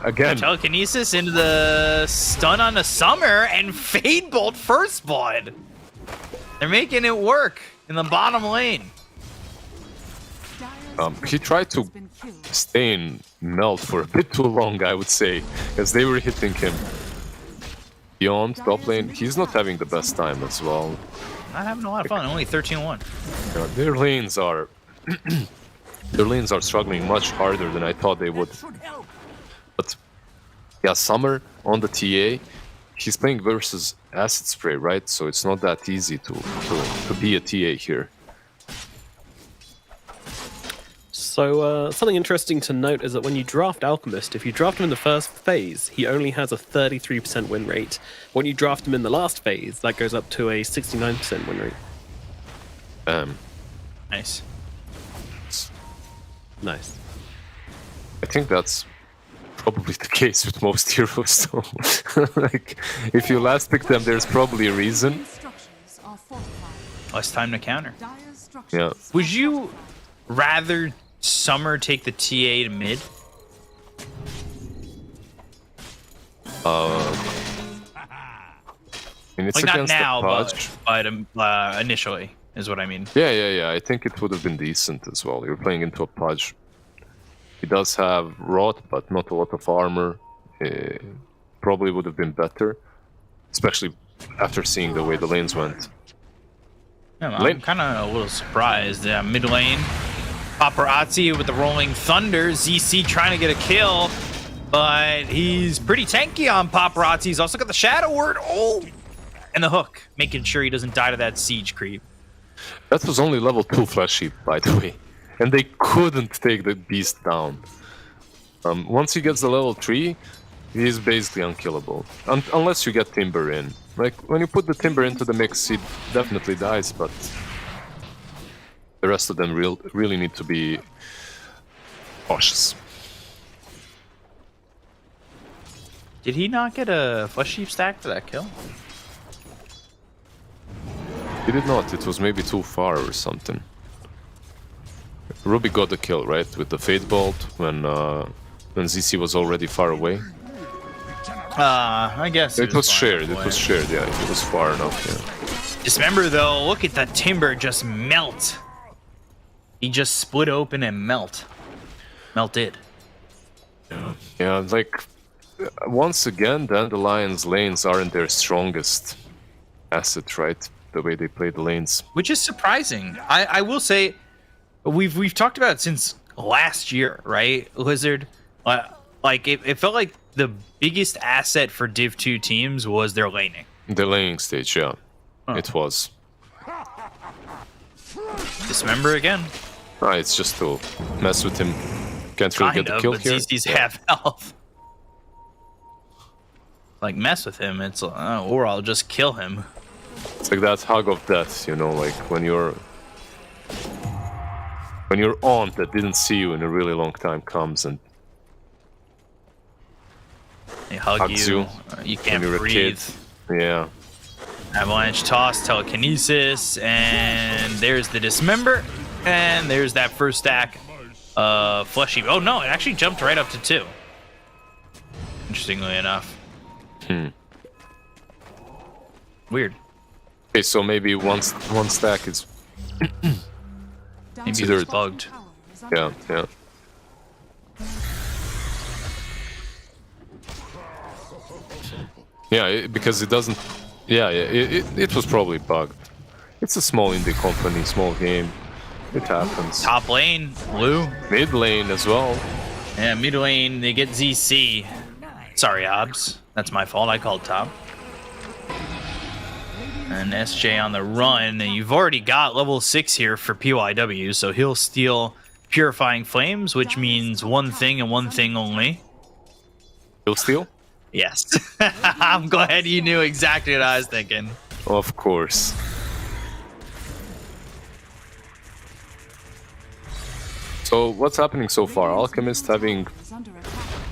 Again. telekinesis into the stun on the summer and Fade Bolt first blood? They're making it work in the bottom lane. He tried to stay in melt for a bit too long, I would say, as they were hitting him. Beyond top lane, he's not having the best time as well. Not having a lot of fun. Only 13-1. Yeah, their lanes are their lanes are struggling much harder than I thought they would. But yeah, Summer on the TA, he's playing versus Acid Spray, right? So it's not that easy to be a TA here. So something interesting to note is that when you draft Alchemist, if you draft him in the first phase, he only has a 33% win rate. When you draft him in the last phase, that goes up to a 69% win rate. Nice. Nice. I think that's probably the case with most heroes, though. Like, if you last pick them, there's probably a reason. Less time to counter. Yeah. Would you rather Summer take the TA to mid? And it's Like, not against now, the Pudge. but initially, is what I mean. Yeah. I think it would have been decent as well. You're playing into a Pudge. He does have Rot, but not a lot of armor. Probably would have been better, especially after seeing the way the lanes went. Yeah, I'm kind of a little surprised. Mid lane, Paparazzi with the Rolling Thunder. ZC trying to get a kill, but he's pretty tanky on Paparazzi. He's also got the Shadow Word. Oh! And the hook, making sure he doesn't die to that siege creep. That was only level 2 Flash Heap, by the way. And they couldn't take the beast down. Once he gets the level 3, he's basically unkillable. Unless you get Timber in. Like, when you put the Timber into the mix, he definitely dies, but the rest of them really need to be cautious. Did he not get a Flesh Sheep stack for that kill? He did not, it was maybe too far or something. Ruby got the kill, right? With the Fate Bolt when ZC was already far away. I guess it was shared. It was shared. Yeah, it was far enough. Yeah. Just remember though, look at that Timber just melt. He just split open and melted. Yeah, like once again, Dandelion's lanes aren't their strongest asset, right? The way they play the lanes, which is surprising. I will say, we've talked about it since last year, right? Lizard, like it felt like the biggest asset for Div 2 teams was their laning. The laning stage, yeah. It was. Dismember again. It's just to mess with him. Can't really get the kill but here. ZC's half health. Like, mess with him, it's or I'll just kill him. It's like that hug of death, you know, like when your aunt that didn't see you in a really long time comes and they hug hugs you you can't when you're breathe. a kid. Yeah. Avalanche toss, telekinesis, and there's the dismember, and there's that first stack of fleshy. Oh no, it actually jumped right up to 2. Interestingly enough. Weird. Okay, so maybe one stack is maybe it's bugged. Yeah. Yeah, because it doesn't. Yeah, it was probably bugged. It's a small indie company, small game. It happens. Top lane, Lou. Mid lane as well. Yeah, mid lane, they get ZC. Sorry, Hobbs. That's my fault. I called top. And SJ on the run. And you've already got level 6 here for PYW, so he'll steal Purifying Flames, which means one thing and one thing only. He'll steal? Yes. I'm glad you knew exactly what I was thinking. Of course. So what's happening so far? Alchemist having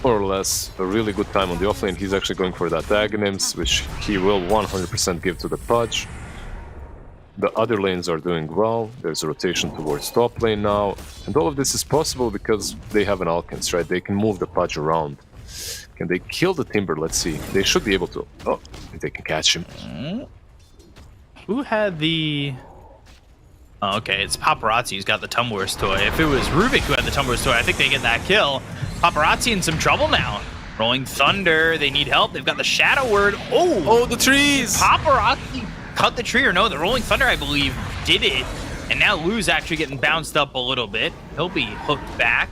more or less a really good time on the offlane. He's actually going for that Aghanim's, which he will 100% give to the Pudge. The other lanes are doing well. There's a rotation towards top lane now. And all of this is possible because they have an Alchemist, right? They can move the Pudge around. Can they kill the Timber? Let's see. They should be able to. Oh, if they can catch him. Who had the... Oh, okay, it's Paparazzi who's got the Tumblr's toy. If it was Rubik who had the Tumblr's toy, I think they get that kill. Paparazzi in some trouble now. Rolling Thunder, they need help. They've got the Shadow Word. Oh, the trees! Paparazzi cut the tree, or no, the Rolling Thunder, I believe, did it. And now Lou's actually getting bounced up a little bit. He'll be hooked back.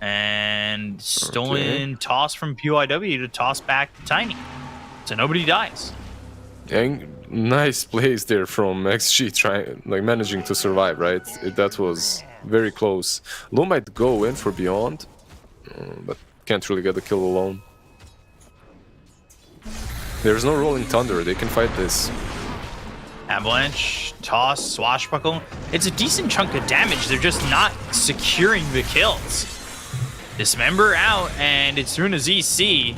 And stolen toss from PYW to toss back to Tiny. So nobody dies. And nice plays there from XG, managing to survive, right? That was very close. Lou might go in for Beyond, but can't really get the kill alone. There's no Rolling Thunder, they can fight this. Avalanche, toss, swashbuckle. It's a decent chunk of damage, they're just not securing the kills. Dismember out, and it's through to ZC.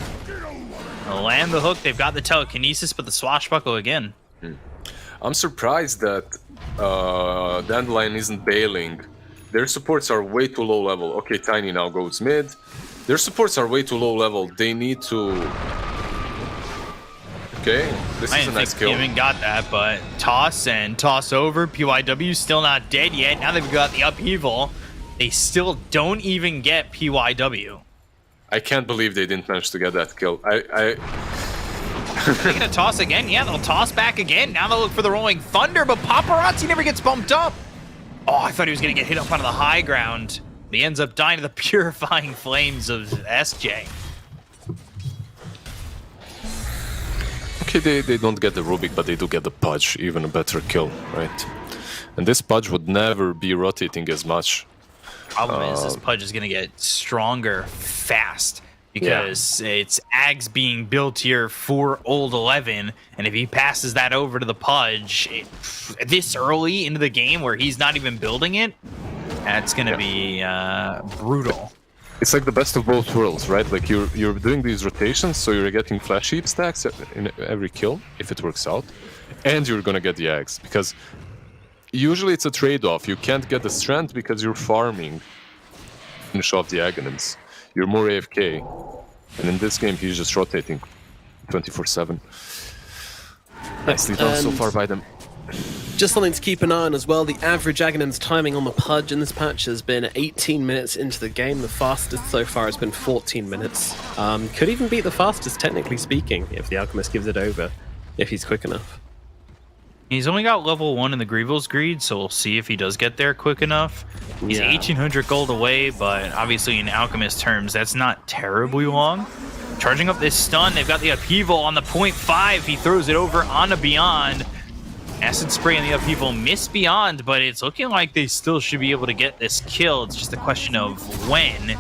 They'll land the hook, they've got the telekinesis, but the swashbuckle again. I'm surprised that Dandelion isn't bailing. Their supports are way too low level. Okay, Tiny now goes mid. Their supports are way too low level. They need to... Okay, this is a nice kill. I didn't think even got that, but toss and toss over. PYW still not dead yet. Now they've got the upheaval. They still don't even get PYW. I can't believe they didn't manage to get that kill. They're gonna toss again? Yeah, they'll toss back again. Now they'll look for the Rolling Thunder, but Paparazzi never gets bumped up. Oh, I thought he was gonna get hit up onto the high ground. He ends up dying to the Purifying Flames of SJ. Okay, they don't get the Rubik, but they do get the Pudge. Even a better kill, right? And this Pudge would never be rotating as much. Problem is this Pudge is gonna get stronger fast because it's Ags being built here for Old 11, and if he passes that over to the Pudge this early into the game where he's not even building it, that's gonna be brutal. It's like the best of both worlds, right? Like you're doing these rotations, so you're getting flash heap stacks in every kill if it works out, and you're gonna get the Ags because usually it's a trade-off. You can't get the strength because you're farming. Finish off the Aghanims. You're more AFK. And in this game, he's just rotating 24/7. Nicely done so far by them. Just something to keep an eye on as well. The average Aghanim's timing on the Pudge in this patch has been 18 minutes into the game. The fastest so far has been 14 minutes. Could even beat the fastest, technically speaking, if the Alchemist gives it over, if he's quick enough. He's only got level 1 in the Grievel's Greed, so we'll see if he does get there quick enough. He's 1,800 gold away, but obviously in Alchemist terms, that's not terribly long. Charging up this stun, they've got the upheaval on the 0.5. He throws it over on a Beyond. Acid Spray and the upheaval miss Beyond, but it's looking like they still should be able to get this kill. It's just a question of when.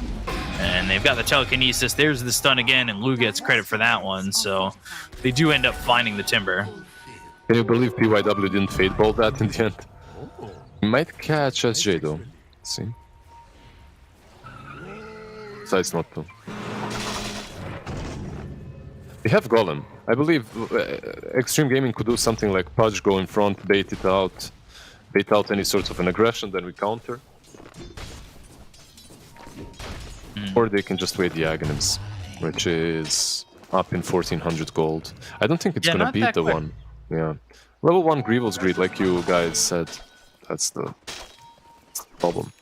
And they've got the telekinesis. There's the stun again, and Lou gets credit for that one, so they do end up finding the Timber. Can you believe PYW didn't fade ball that in the end? He might catch SJ though. Let's see. Decides not to. They have Golem. I believe Xtreme Gaming could do something like Pudge go in front, bait out any sort of an aggression, then we counter. Or they can just wait the Aghanims, which is up in 1400 gold. I don't think it's gonna beat the one. Yeah. Level 1 Grievel's Greed, like you guys said. That's the problem.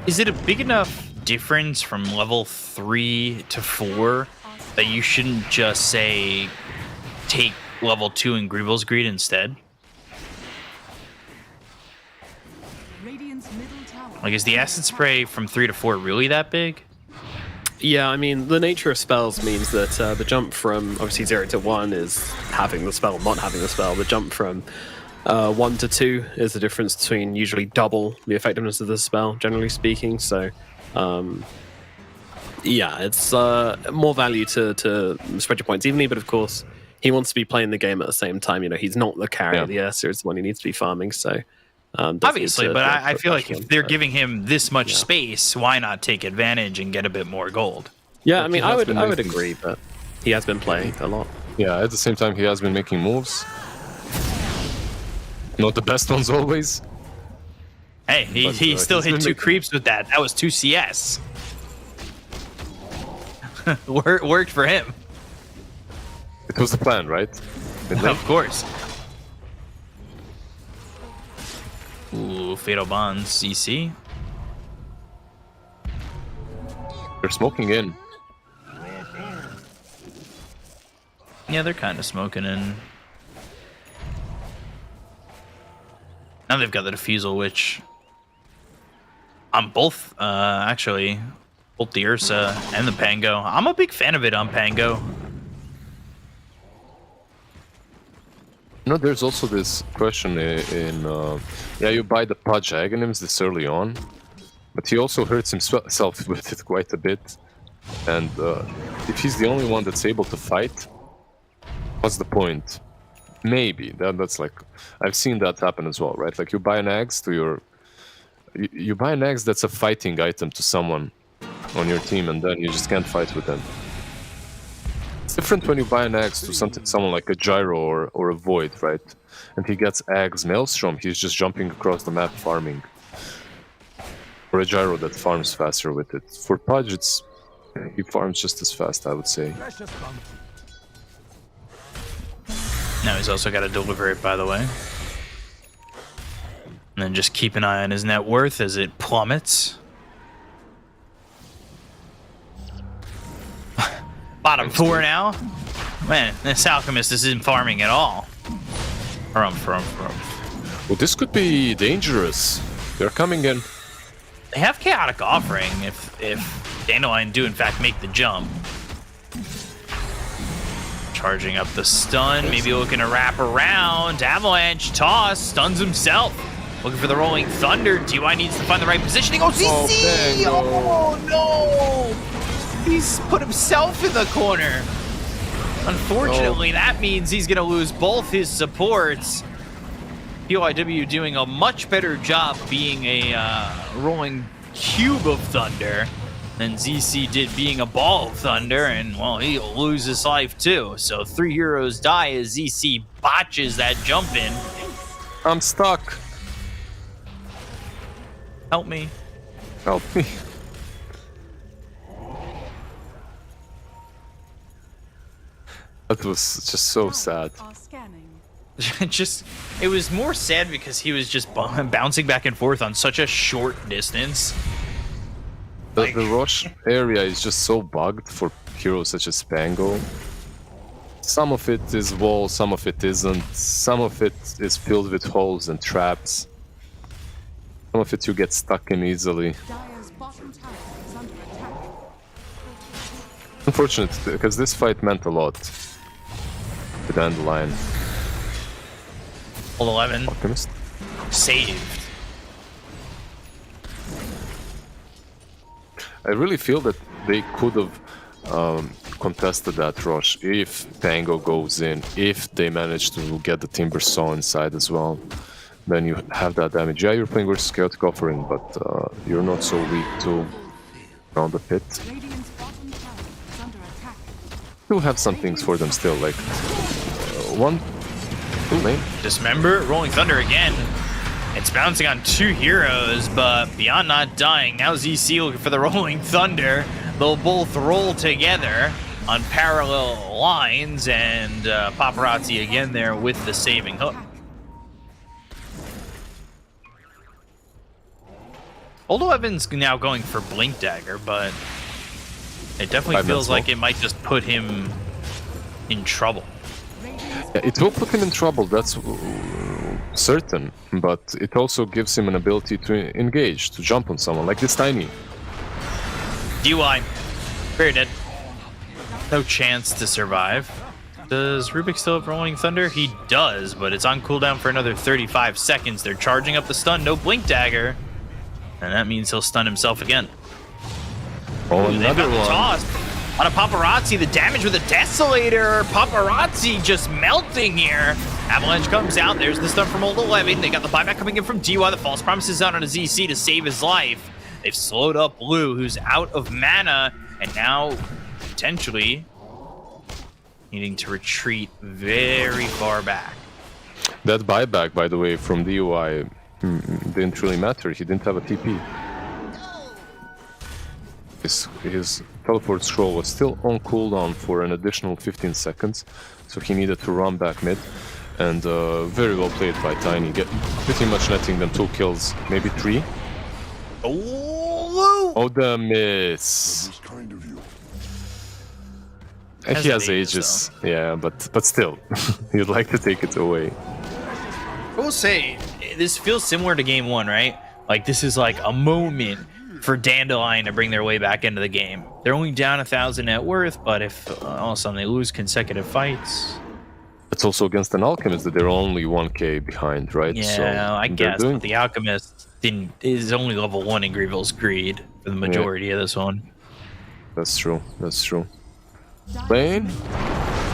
Is it a big enough difference from level 3 to 4 that you shouldn't just say take level 2 and Grievel's Greed instead? Like, is the acid spray from 3 to 4 really that big? Yeah, I mean, the nature of spells means that the jump from obviously 0 to 1 is having the spell, not having the spell. The jump from 1 to 2 is the difference between usually double the effectiveness of the spell, generally speaking. So, yeah, it's more value to spread your points evenly, but of course, he wants to be playing the game at the same time. You know, he's not the carry of the Ursa, it's the one he needs to be farming, so... obviously, but I feel like if they're giving him this much space, why not take advantage and get a bit more gold? Yeah, I mean, I would agree, but he has been playing a lot. Yeah, at the same time, he has been making moves. Not the best ones always. Hey, he still hit 2 creeps with that. That was 2 CS. Worked for him. It was the plan, right? Of course. Ooh, Fatal Bonds, CC. They're smoking in. Yeah, they're kind of smoking in. Now they've got the Diffusal, which... on both, actually, both the Ursa and the Pango. I'm a big fan of it on Pango. You know, there's also this question in yeah, you buy the Pudge Aghanims this early on, but he also hurts himself with it quite a bit. And if he's the only one that's able to fight, what's the point? Maybe that's like, I've seen that happen as well, right? Like you buy an axe to your, you buy an axe that's a fighting item to someone on your team, and then you just can't fight with them. It's different when you buy an axe to someone like a Gyro or a Void, right? And he gets Axe Maelstrom, he's just jumping across the map farming. Or a Gyro that farms faster with it. For Pudge, he farms just as fast, I would say. Now he's also got to deliver it, by the way. And then just keep an eye on his net worth as it plummets. Bottom 4 now. Man, this Alchemist isn't farming at all. Well, this could be dangerous. They're coming in. They have Chaotic Offering if Dandelion do in fact make the jump. Charging up the stun, maybe looking to wrap around. Avalanche toss, stuns himself. Looking for the Rolling Thunder. DY needs to find the right positioning. Oh, CC! Oh, no! He's put himself in the corner. Unfortunately, that means he's going to lose both his supports. PYW doing a much better job being a rolling cube of thunder than ZC did being a ball of thunder, and, well, he'll lose his life too. So 3 heroes die as ZC botches that jump in. I'm stuck. Help me. Help me. That was just so sad. It was more sad because he was just bouncing back and forth on such a short distance. The rush area is just so bugged for heroes such as Pango. Some of it is wall, some of it isn't. Some of it is filled with holes and traps. Some of it you get stuck in easily. Unfortunate, because this fight meant a lot to Dandelion. All 11. Alchemist. Saved. I really feel that they could have contested that rush if Pango goes in, if they manage to get the Timber Saw inside as well. Then you have that damage. Yeah, you're playing versus Chaotic Offering, but you're not so weak to around the pit. do have some things for them still, like one. Ooh, lane. Dismember, Rolling Thunder again. It's bouncing on 2 heroes, but Beyond not dying. Now ZC looking for the Rolling Thunder. They'll both roll together on parallel lines, and Paparazzi again there with the saving hook. Oldo Evans now going for Blink Dagger, but it definitely feels like it might just put him in trouble. Yeah, it will put him in trouble, that's certain, but it also gives him an ability to engage, to jump on someone, like this Tiny. DY, very dead. No chance to survive. Does Rubik still have Rolling Thunder? He does, but it's on cooldown for another 35 seconds. They're charging up the stun, no Blink Dagger. And that means he'll stun himself again. Oh, another one. Toss on a Paparazzi, the damage with a Desolator. Paparazzi just melting here. Avalanche comes out. There's the stun from Old 11. They got the buyback coming in from DY. The false promises out on a ZC to save his life. They've slowed up Blue, who's out of mana, and now potentially needing to retreat very far back. That buyback, by the way, from DUI didn't really matter. He didn't have a TP. His teleport scroll was still on cooldown for an additional 15 seconds, so he needed to run back mid. And very well played by Tiny, pretty much netting them 2 kills, maybe 3. Oh, the miss. He has ages, yeah, but still, you'd like to take it away. I will say, this feels similar to game 1, right? Like, this is like a moment for Dandelion to bring their way back into the game. They're only down 1,000 net worth, but if all of a sudden they lose consecutive fights... It's also against an Alchemist that they're only 1k behind, right? Yeah, so I guess, but the Alchemist is only level 1 in Grievel's Greed for the majority of this one. That's true, that's true. Lane?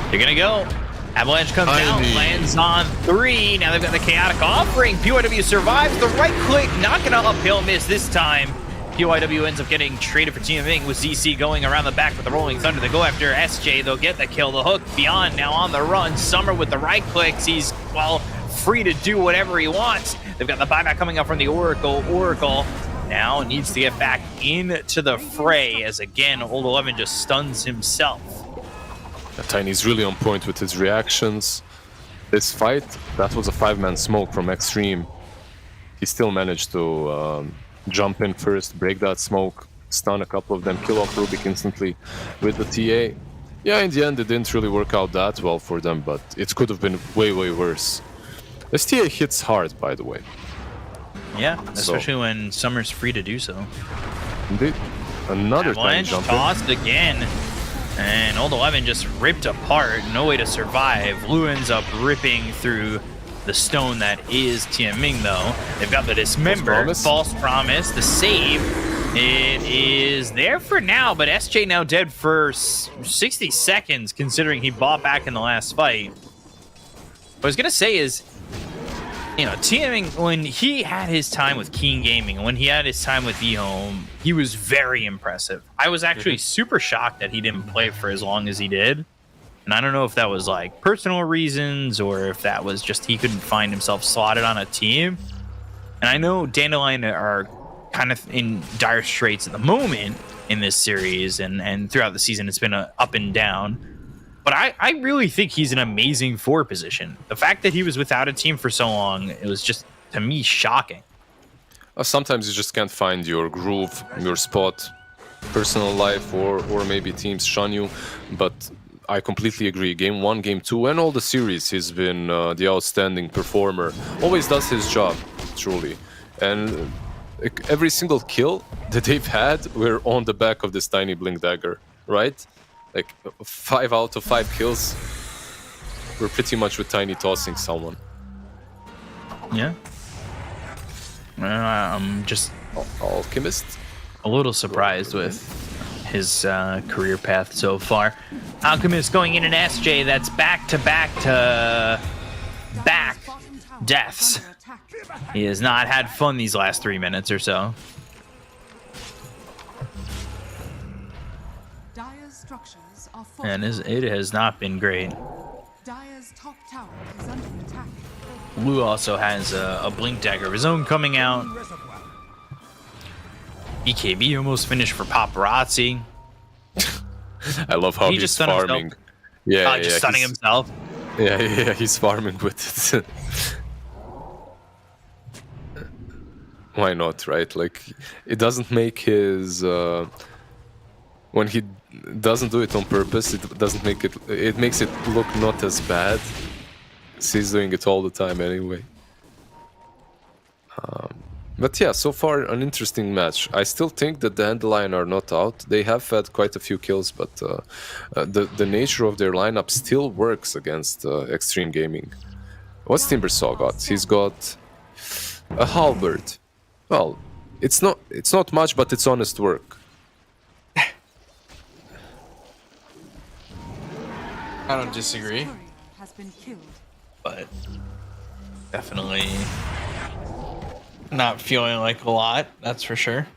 They're gonna go. Avalanche comes out, lands on 3. Now they've got the Chaotic Offering. PYW survives. The right click, not gonna uphill miss this time. PYW ends up getting traded for teaming with ZC going around the back with the Rolling Thunder. They go after SJ. They'll get the kill. The hook Beyond now on the run. Summer with the right clicks. He's, well, free to do whatever he wants. They've got the buyback coming up from the Oracle. Oracle now needs to get back into the fray as, again, Old 11 just stuns himself. Tiny's really on point with his reactions. This fight, that was a 5-man smoke from Xtreme. He still managed to jump in first, break that smoke, stun a couple of them, kill off Rubik instantly with the TA. Yeah, in the end, it didn't really work out that well for them, but it could have been way, way worse. This TA hits hard, by the way. Yeah, especially when Summer's free to do so. Indeed. Another Avalanche jump tossed again. And Old 11 just ripped apart. No way to survive. Blue ends up ripping through the stone that is Tianming, though. They've got the Dismember, False Promise, the save. It is there for now, but SJ now dead for 60 seconds, considering he bought back in the last fight. What I was going to say is, you know, Tianming, when he had his time with Keen Gaming, when he had his time with eHome, he was very impressive. I was actually super shocked that he didn't play for as long as he did. And I don't know if that was like personal reasons or if that was just he couldn't find himself slotted on a team. And I know Dandelion are kind of in dire straits at the moment in this series, and throughout the season it's been up and down. But I really think he's an amazing 4 position. The fact that he was without a team for so long, it was just, to me, shocking. Sometimes you just can't find your groove, your spot, personal life, or maybe teams shun you. But I completely agree. Game 1, Game 2, and all the series, he's been the outstanding performer. Always does his job, truly. And every single kill that they've had were on the back of this tiny Blink Dagger, right? Like 5 out of 5 kills were pretty much with Tiny tossing someone. Yeah. I'm just Alchemist. A little surprised with his career path so far. Alchemist going in an SJ that's back to back deaths. He has not had fun these last 3 minutes or so. Dire's structures are And fortified. it has not been great. Dire's top tower is under attack. Blue also has a blink dagger of his own coming out. BKB almost finished for Paparazzi. I love how He he's just stunned farming. himself. Yeah, Just stunning he's- himself. Yeah, he's farming with it. Why not, right? Like, it doesn't make his... when he doesn't do it on purpose, it doesn't make it... It makes it look not as bad. He's doing it all the time anyway. But yeah, so far an interesting match. I still think that the Dandelion are not out. They have had quite a few kills, but the nature of their lineup still works against Xtreme Gaming. What's Timbersaw got? He's got a halberd. Well, it's not much, but it's honest work. I don't disagree. Courier has been killed. But definitely Not feeling like a lot, that's for sure.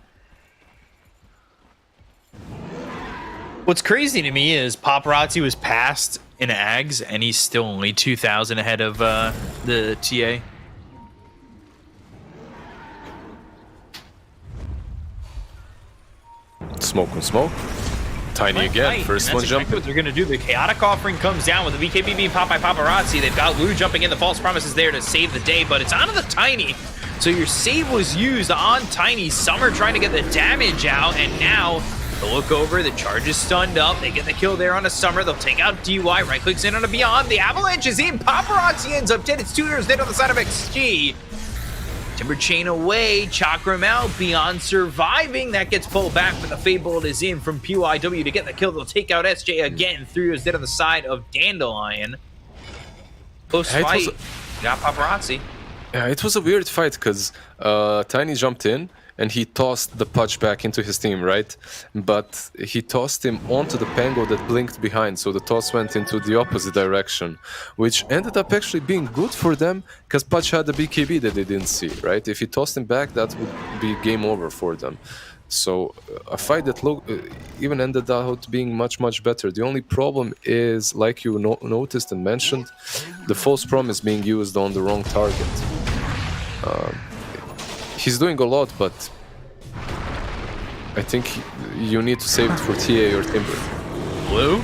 What's crazy to me is Paparazzi was passed in Ags, and he's still only 2,000 ahead of the TA. Smoke on smoke. Tiny again. Right, First and one that's jump. exactly what they're going to do. The Chaotic Offering comes down with the VKB being popped by Paparazzi. They've got Lou jumping in. The False Promise is there to save the day, but it's onto the Tiny. So your save was used on Tiny. Summer trying to get the damage out, and now the look over. The charge is stunned up. They get the kill there on a Summer. They'll take out DY. Right clicks in on a Beyond. The Avalanche is in. Paparazzi ends up dead. It's Tutors dead on the side of XG. Timber Chain away, Chakram out, Beyond surviving. That gets pulled back, but the Fable is in from PYW to get the kill. They'll take out SJ again. Through is dead on the side of Dandelion. Close Yeah, fight. Got Paparazzi. Yeah, it was a weird fight because Tiny jumped in and he tossed the Pudge back into his team, right? But he tossed him onto the Pango that blinked behind, so the toss went into the opposite direction, which ended up actually being good for them because Pudge had the BKB that they didn't see, right? If he tossed him back, that would be game over for them. So a fight that even ended out being much, much better. The only problem is, like you noticed and mentioned, the false promise being used on the wrong target. He's doing a lot, but I think you need to save it for TA or Timber. Blue.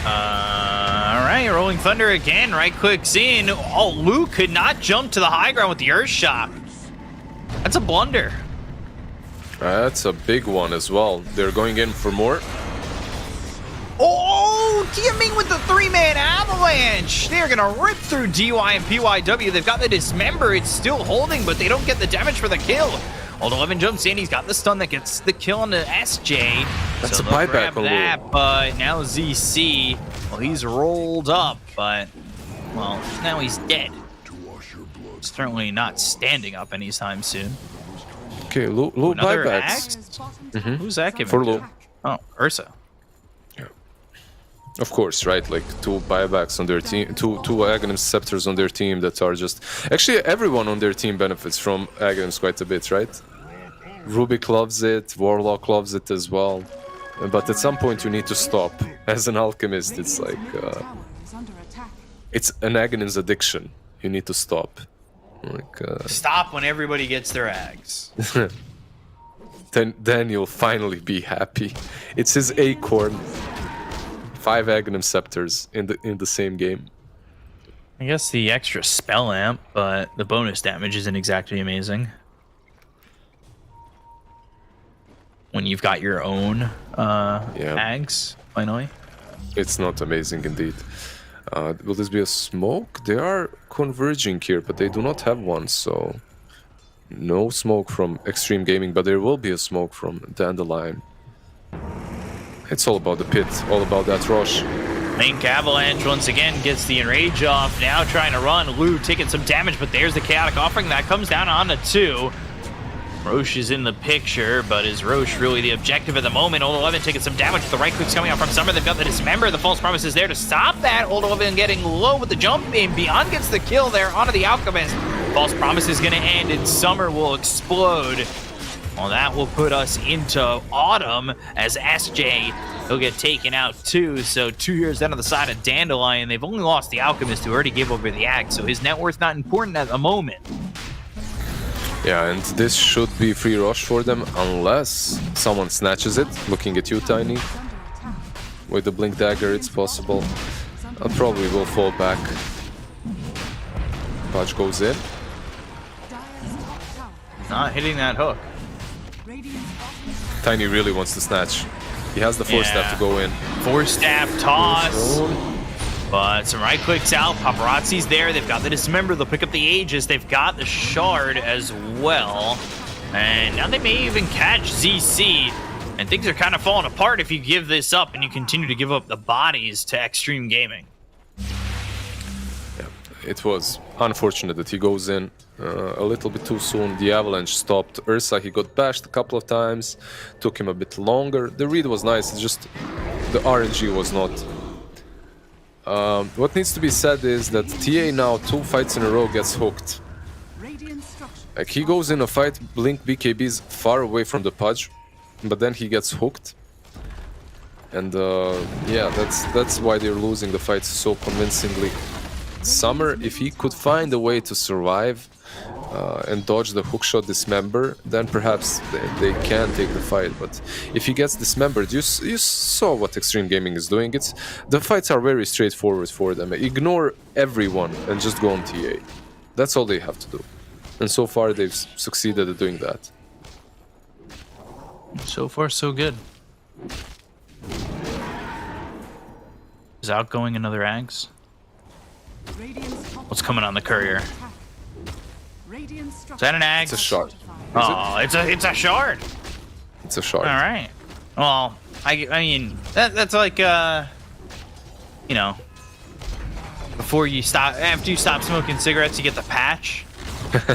All right, Rolling Thunder again. Right clicks in. Oh, Luke could not jump to the high ground with the Earth Shock. That's a blunder. That's a big one as well. They're going in for more. Oh, TMing with the three-man avalanche. They're going to rip through DY and PYW. They've got the dismember. It's still holding, but they don't get the damage for the kill. Old 11 jumps in. He's got the stun that gets the kill on the SJ. That's so a they'll buyback grab on that, but now ZC, well, he's rolled up, but, well, now he's dead. Certainly not standing up anytime soon. Okay, low Another buybacks. axe? Who's that giving? For low. Oh, Ursa. Of course, right? Like two buybacks on their team, two Aghanim Scepters on their team that are just... Actually, everyone on their team benefits from Aghanims quite a bit, right? Rubik loves it, Warlock loves it as well. But at some point you need to stop. As an alchemist, it's like... it's an Aghanim's addiction. You need to stop. Like, Stop when everybody gets their ags. then you'll finally be happy. It's his acorn. 5 Aghanim Scepters in the same game. I guess the extra spell amp, but the bonus damage isn't exactly amazing. When you've got your own ags, finally. It's not amazing indeed. Will this be a smoke? They are converging here, but they do not have one, so... No smoke from Xtreme Gaming, but there will be a smoke from Dandelion. It's all about the pit, all about that rush. Link Avalanche once again gets the enrage off, now trying to run. Lou taking some damage, but there's the Chaotic Offering that comes down onto 2. Roche is in the picture, but is Roche really the objective at the moment? Old 11 taking some damage with the right clicks coming out from Summer. They've got the Dismember. The False Promise is there to stop that. Old 11 getting low with the jump in. Beyond gets the kill there onto the Alchemist. False Promise is going to end, and Summer will explode. Well, that will put us into autumn as SJ will get taken out too. So 2 years down on the side of Dandelion, they've only lost the Alchemist who already gave over the Axe, so his net worth not important at the moment. Yeah, and this should be free rush for them unless someone snatches it. Looking at you, Tiny. With the Blink Dagger, it's possible. I'll probably will fall back. Pudge goes in. Not hitting that hook. Tiny really wants to snatch. He has the force staff to go in. Force staff toss. But some right clicks out. Paparazzi's there. They've got the Dismember. They'll pick up the Aegis. They've got the Shard as well. And now they may even catch ZC. And things are kind of falling apart if you give this up and you continue to give up the bodies to Xtreme Gaming. Yeah, it was unfortunate that he goes in a little bit too soon. The Avalanche stopped Ursa. He got bashed a couple of times. Took him a bit longer. The read was nice. It's just the RNG was not. What needs to be said is that TA now 2 fights in a row gets hooked. Like he goes in a fight, Blink BKB's far away from the Pudge, but then he gets hooked. And yeah, that's why they're losing the fights so convincingly. Summer, if he could find a way to survive and dodge the hookshot Dismember, then perhaps they can take the fight. But if he gets dismembered, you saw what Xtreme Gaming is doing. The fights are very straightforward for them. Ignore everyone and just go on TA. That's all they have to do. And so far they've succeeded at doing that. So far, so good. Is outgoing another Ags? What's coming on the courier? Is that an Ag? It's a shard. Oh, it's a shard. It's a shard. All right. Well, I mean that's like you know, after you stop smoking cigarettes, you get the patch.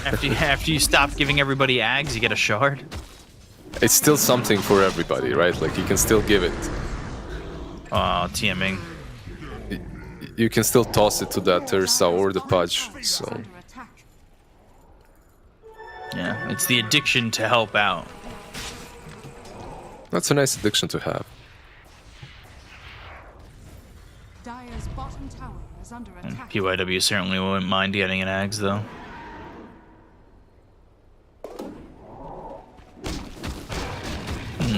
after you stop giving everybody Ags, you get a shard. It's still something for everybody, right? Like you can still give it. Oh, TMing. You can still toss it to that Ursa or the Pudge, so... Yeah, it's the addiction to help out. That's a nice addiction to have. And PYW certainly wouldn't mind getting an Ags, though.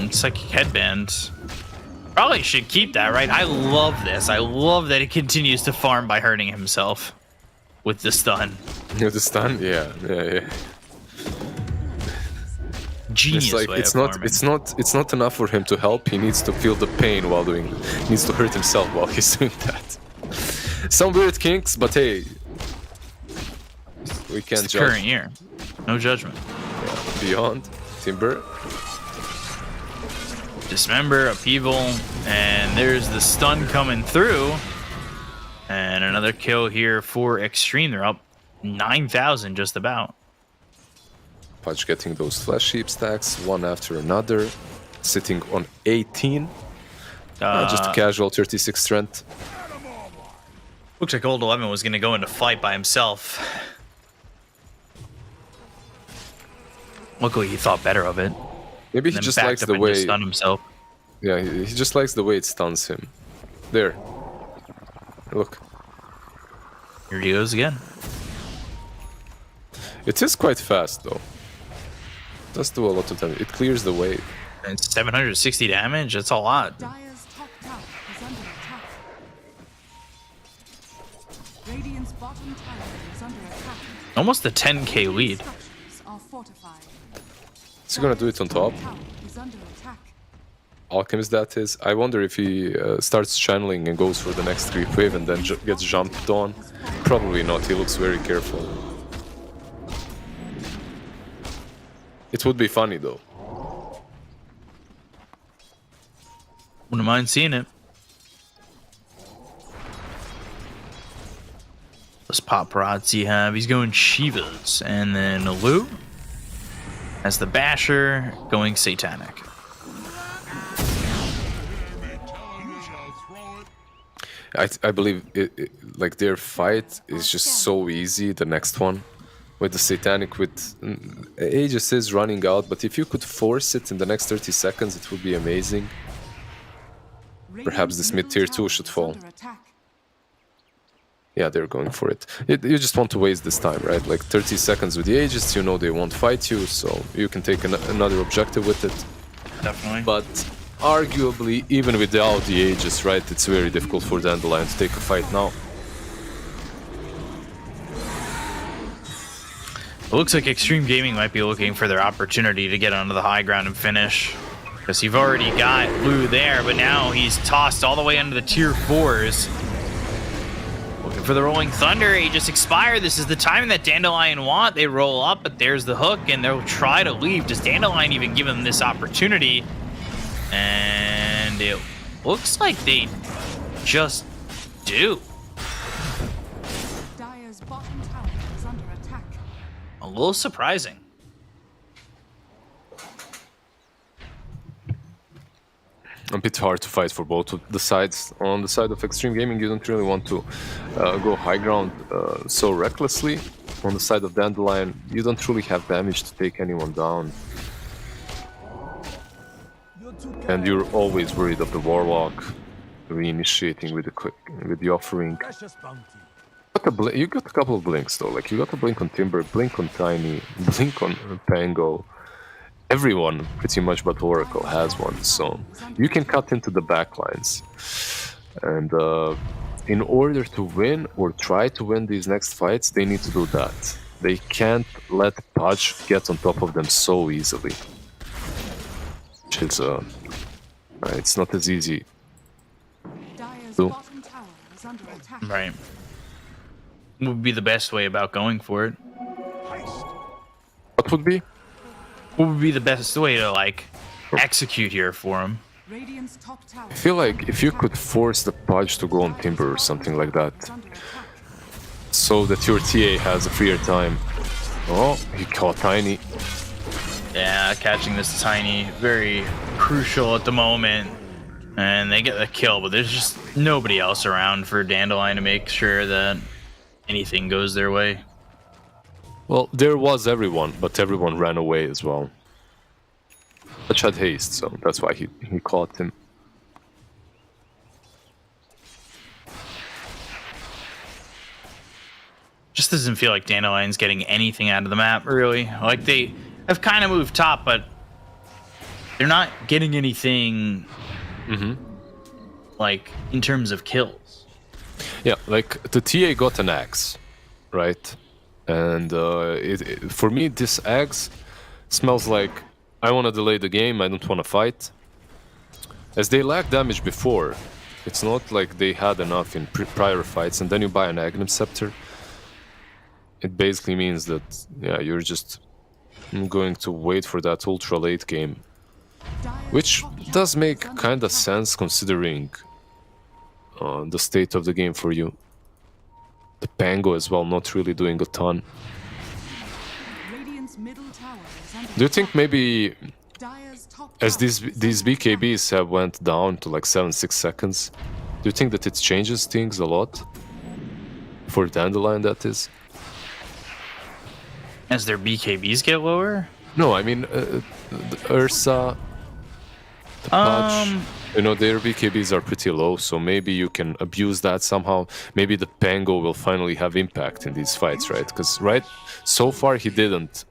Psychic Headband. Probably should keep that, right? I love this. I love that he continues to farm by hurting himself with the stun. With the stun? Yeah. Genius way of farming. It's not enough for him to help. He needs to feel the pain while doing it. He needs to hurt himself while he's doing that. Some weird kinks, but hey, we can't judge. Current year, no judgment. Yeah. Beyond Timber. Dismember, Upheaval, and there's the stun coming through. And another kill here for Xtreme. They're up 9,000 just about. Pudge getting those flash heap stacks, one after another. Sitting on 18. Just a casual 36 strength. Looks like Old 11 was going to go into fight by himself. Luckily, he thought better of it. Maybe he just likes the way... stun himself. Yeah, he just likes the way it stuns him. There. Look. Here he goes again. It is quite fast, though. It does do a lot of damage. It clears the way. And 760 damage? That's a lot. Dire's top tower is under attack. Radiant's bottom tower is under attack. Almost a 10k lead. Structures are fortified. Is he gonna do it on top? Tower is under attack. Alchemist, that is. I wonder if he starts channeling and goes for the next creep wave and then gets jumped on. Probably not. He looks very careful. It would be funny, though. Wouldn't mind seeing it. Does Paparazzi have? He's going Shivas. And then Lou has the Basher going Satanic. I believe like their fight is just so easy, the next one. with the Satanic, with Aegis is running out, but if you could force it in the next 30 seconds, it would be amazing. Perhaps this mid-tier 2 should fall. Yeah, they're going for it. You just want to waste this time, right? Like 30 seconds with the Aegis, you know they won't fight you, so you can take another objective with it. Definitely. But arguably, even without the Aegis, right, it's very difficult for Dandelion to take a fight now. It looks like Xtreme Gaming might be looking for their opportunity to get onto the high ground and finish. Because you've already got Blue there, but now he's tossed all the way into the tier 4s. Looking for the Rolling Thunder. He just expired. This is the time that Dandelion want. They roll up, but there's the hook, and they'll try to leave. Does Dandelion even give them this opportunity? And it looks like they just do. Dire's bottom tower is under attack. A little surprising. A bit hard to fight for both of the sides. On the side of Xtreme Gaming, you don't really want to go high ground so recklessly. On the side of Dandelion, you don't really have damage to take anyone down. And you're always worried of the Warlock reinitiating with the offering. You got a couple of blinks though, like you got a blink on Timber, blink on Tiny, blink on Pango. Everyone, pretty much but Oracle, has one, so you can cut into the backlines. And in order to win or try to win these next fights, they need to do that. They can't let Pudge get on top of them so easily. Which is, it's not as easy. Right. What would be the best way about going for it? What would be? What would be the best way to, like, execute here for him? I feel like if you could force the Pudge to go on Timber or something like that, so that your TA has a freer time. Oh, he caught Tiny. Yeah, catching this Tiny, very crucial at the moment. And they get the kill, but there's just nobody else around for Dandelion to make sure that anything goes their way. Well, there was everyone, but everyone ran away as well. Pudge had haste, so that's why he caught him. Just doesn't feel like Dandelion's getting anything out of the map, really. Like, they have kind of moved top, but they're not getting anything, like, in terms of kills. Yeah, like, the TA got an axe, right? And for me, this axe smells like, I want to delay the game, I don't want to fight. As they lacked damage before, it's not like they had enough in prior fights, and then you buy an Aghanim Scepter. It basically means that, yeah, you're just going to wait for that ultra late game. Which does make kind of sense considering the state of the game for you. The Pango as well, not really doing a ton. Do you think maybe, as these BKBs have went down to like 7-6 seconds, do you think that it changes things a lot? For Dandelion, that is? As their BKBs get lower? No, I mean, the Ursa, the Pudge, you know, their BKBs are pretty low, so maybe you can abuse that somehow. Maybe the Pango will finally have impact in these fights, right? Because, right, so far he didn't.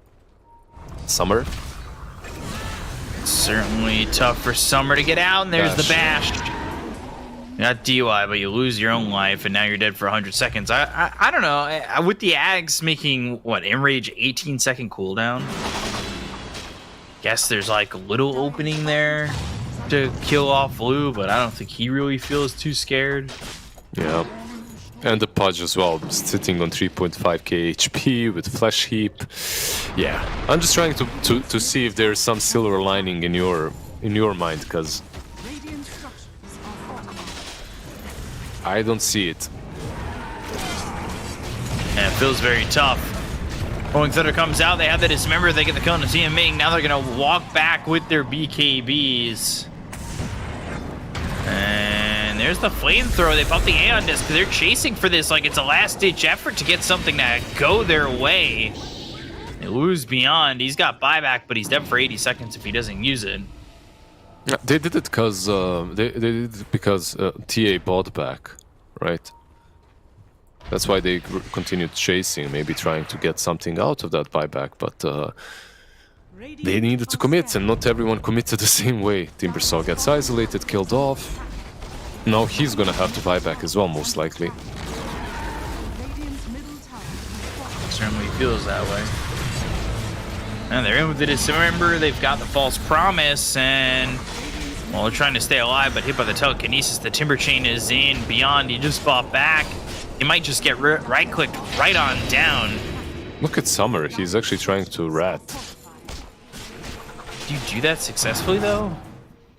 Summer? It's certainly tough for Summer to get out, and there's the bash. Not DUI, but you lose your own life, and now you're dead for 100 seconds. I don't know. With the Ags making, what, Enrage 18-second cooldown? Guess there's like a little opening there to kill off Blue, but I don't think he really feels too scared. Yeah. And the Pudge as well, sitting on 3.5k HP with Flesh Heap. Yeah. I'm just trying to see if there's some silver lining in your mind, because I don't see it. And it feels very tough. Rolling Thunder comes out, they have the Dismember, they get the kill on the TMing. Now they're going to walk back with their BKBs. And there's the Flamethrower. They pop the Aeon Disc. They're chasing for this like it's a last-ditch effort to get something to go their way. lose Beyond. He's got buyback, but he's dead for 80 seconds if he doesn't use it. Yeah, they did it because they did it because TA bought back, right? That's why they continued chasing, maybe trying to get something out of that buyback, but they needed to commit, and not everyone committed the same way. Timbersaw gets isolated, killed off. Now he's gonna have to buy back as well, most likely. Certainly feels that way. And they're in with the Dismember. They've got the False Promise, and well, they're trying to stay alive, but hit by the Telekinesis. The Timber Chain is in. Beyond, he just fought back. He might just get right-clicked right on down. Look at Summer. He's actually trying to rat. Do you do that successfully, though?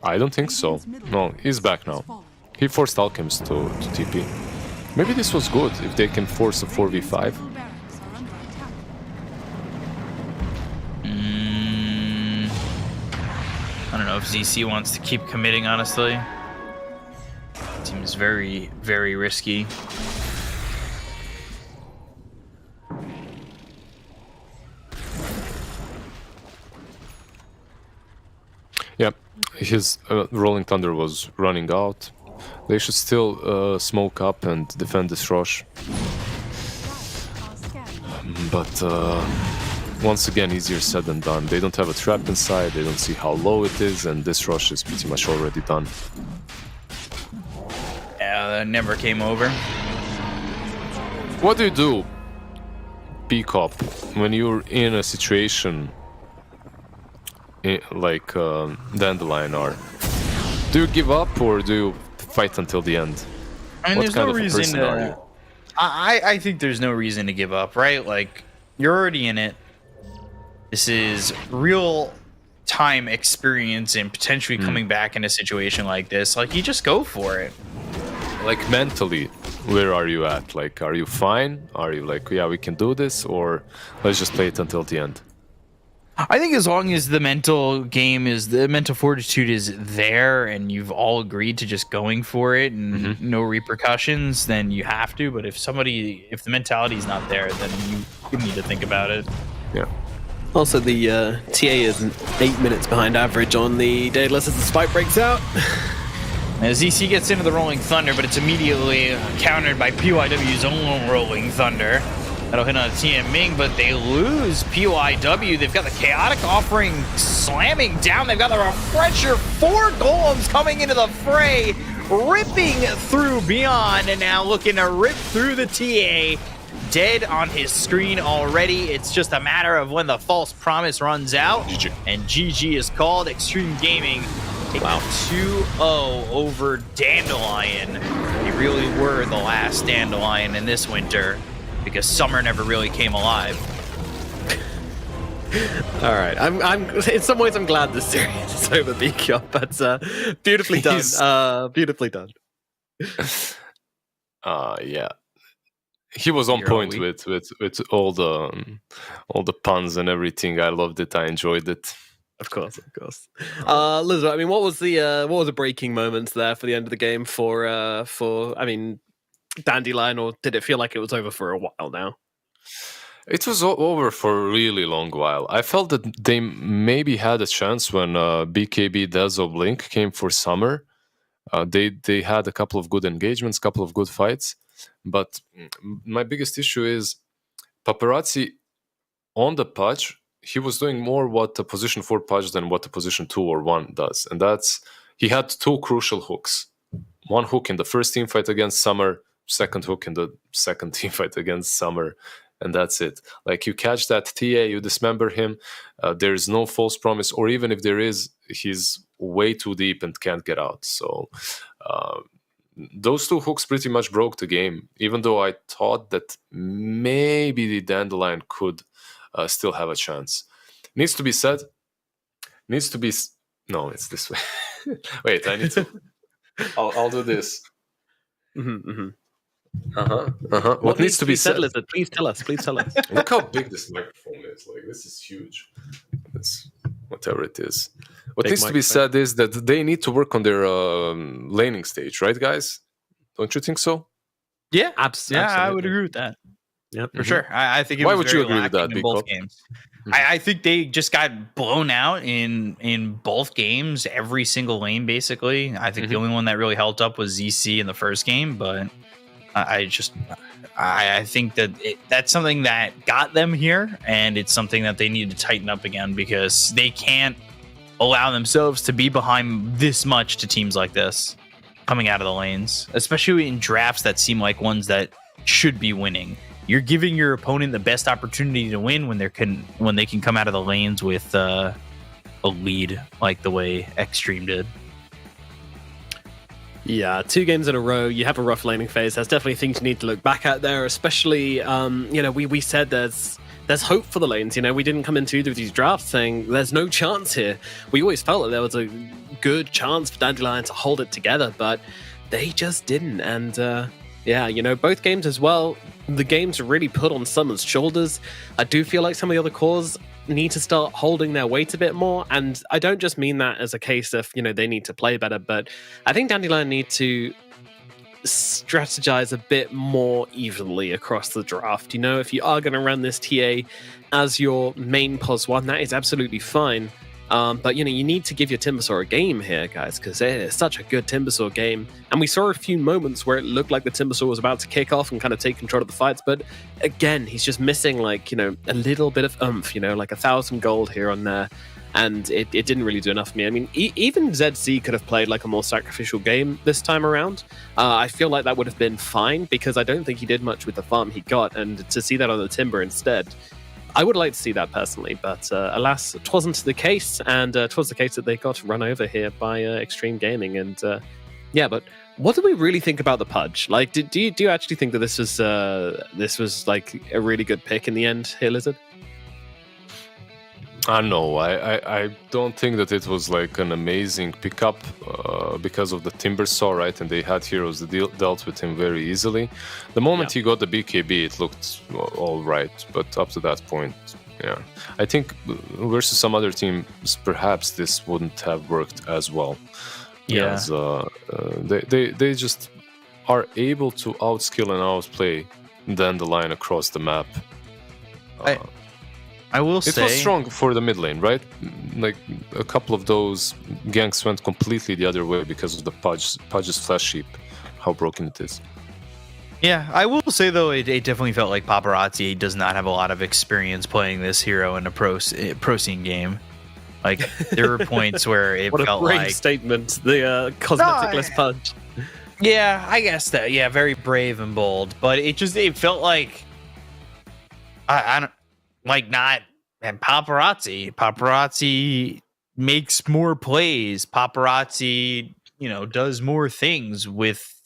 I don't think so. No, he's back now. He forced Alchemist to TP. Maybe this was good, if they can force a 4v5. I don't know if ZC wants to keep committing, honestly. Seems very, very risky. Yeah, his Rolling Thunder was running out. They should still smoke up and defend this rush. But once again, easier said than done. They don't have a trap inside, they don't see how low it is, and this rush is pretty much already done. Yeah, that never came over. What do you do, Peacock, when you're in a situation like Dandelion are? Do you give up or do you fight until the end? I mean, What there's kind no of a reason person are you? to. I think there's no reason to give up, right? Like, you're already in it. This is real time experience and potentially coming back in a situation like this. Like, you just go for it. Like, mentally, where are you at? Like, are you fine? Are you like, yeah, we can do this? Or let's just play it until the end? I think as long as the mental fortitude is there and you've all agreed to just going for it and no repercussions, then you have to. But if the mentality is not there, then you need to think about it. Yeah. Also, the TA is 8 minutes behind average on the Daedalus as the spike breaks out. As ZC gets into the Rolling Thunder, but it's immediately countered by PYW's own Rolling Thunder. That'll hit on a TM Ming, but they lose PYW. They've got the Chaotic Offering slamming down. They've got the Refresher. 4 Golems coming into the fray, ripping through Beyond, and now looking to rip through the TA. Dead on his screen already. It's just a matter of when the False Promise runs out. GG. And GG is called. Xtreme Gaming take 2-0 over Dandelion. They really were the last Dandelion in this winter, because summer never really came alive. All right, I'm in some ways I'm glad this series is over, BQ, but beautifully done. Beautifully done. Yeah. He was on point with all the puns and everything. I loved it. I enjoyed it. Of course. Liz, I mean, what was the breaking moments there for the end of the game for Dandelion, or did it feel like it was over for a while now? It was over for a really long while. I felt that they maybe had a chance when BKB Dezo Blink came for summer. They had a couple of good engagements, couple of good fights. But my biggest issue is Paparazzi on the Pudge, he was doing more what a position 4 Pudge than what a position 2 or 1 does. And that's, he had 2 crucial hooks. One hook in the first team fight against Summer, second hook in the second team fight against Summer, and that's it. Like, you catch that TA, you dismember him, there's no False Promise, or even if there is, he's way too deep and can't get out. So those 2 hooks pretty much broke the game, even though I thought that maybe the Dandelion could still have a chance. Needs to be said. No, it's this way. Wait, I need to... I'll do this. What needs to be said? Lizard? Please tell us. Look how big this microphone is. Like, this is huge. It's whatever it is. What needs to be said is that they need to work on their laning stage, right, guys? Don't you think so? Yeah, absolutely. Yeah, I would agree with that. Yeah, for sure. I think. Why would you agree with that, in both games. I think they just got blown out in both games, every single lane basically. I think the only one that really held up was ZC in the first game, but I think that that's something that got them here, and it's something that they need to tighten up again, because they can't allow themselves to be behind this much to teams like this coming out of the lanes, especially in drafts that seem like ones that should be winning. You're giving your opponent the best opportunity to win when they can come out of the lanes with a lead, like the way Xtreme did. Yeah, 2 games in a row, you have a rough laning phase. That's definitely things you need to look back at there, especially, we said there's hope for the lanes. We didn't come into either of these drafts saying there's no chance here. We always felt that there was a good chance for Dandelion to hold it together, but they just didn't. And both games as well, the games are really put on someone's shoulders. I do feel like some of the other cores need to start holding their weight a bit more, and I don't just mean that as a case of they need to play better, but I think Dandelion need to strategize a bit more evenly across the draft. If you are going to run this TA as your main +1, that is absolutely fine. But you need to give your Timbersaw a game here, guys, because it is such a good Timbersaw game. And we saw a few moments where it looked like the Timbersaw was about to kick off and kind of take control of the fights. But again, he's just missing a little bit of oomph, like 1,000 gold here and there. And it didn't really do enough for me. I mean, even ZC could have played a more sacrificial game this time around. I feel like that would have been fine, because I don't think he did much with the farm he got. And to see that on the Timber instead, I would like to see that personally, but alas, it wasn't the case, and it was the case that they got run over here by Xtreme Gaming. And but what do we really think about the Pudge? Do you actually think that this was a really good pick in the end here, Lizard? No, I don't think that it was an amazing pickup because of the Timbersaw, right? And they had heroes that dealt with him very easily. The moment he got the BKB, it looked all right, but up to that point, I think versus some other teams, perhaps this wouldn't have worked as well. Yeah, as, they just are able to outskill and outplay Dandelion across the map. I will say it was strong for the mid lane, right? A couple of those ganks went completely the other way because of the Pudge's flash heap, how broken it is. Yeah, I will say though, it definitely felt like Paparazzi does not have a lot of experience playing this hero in a pro scene game. There were points where it what felt a brave like statement. The cosmetic-less Pudge. Yeah, I guess that. Yeah, very brave and bold, but it felt like I don't. Not and Paparazzi makes more plays. Paparazzi, does more things with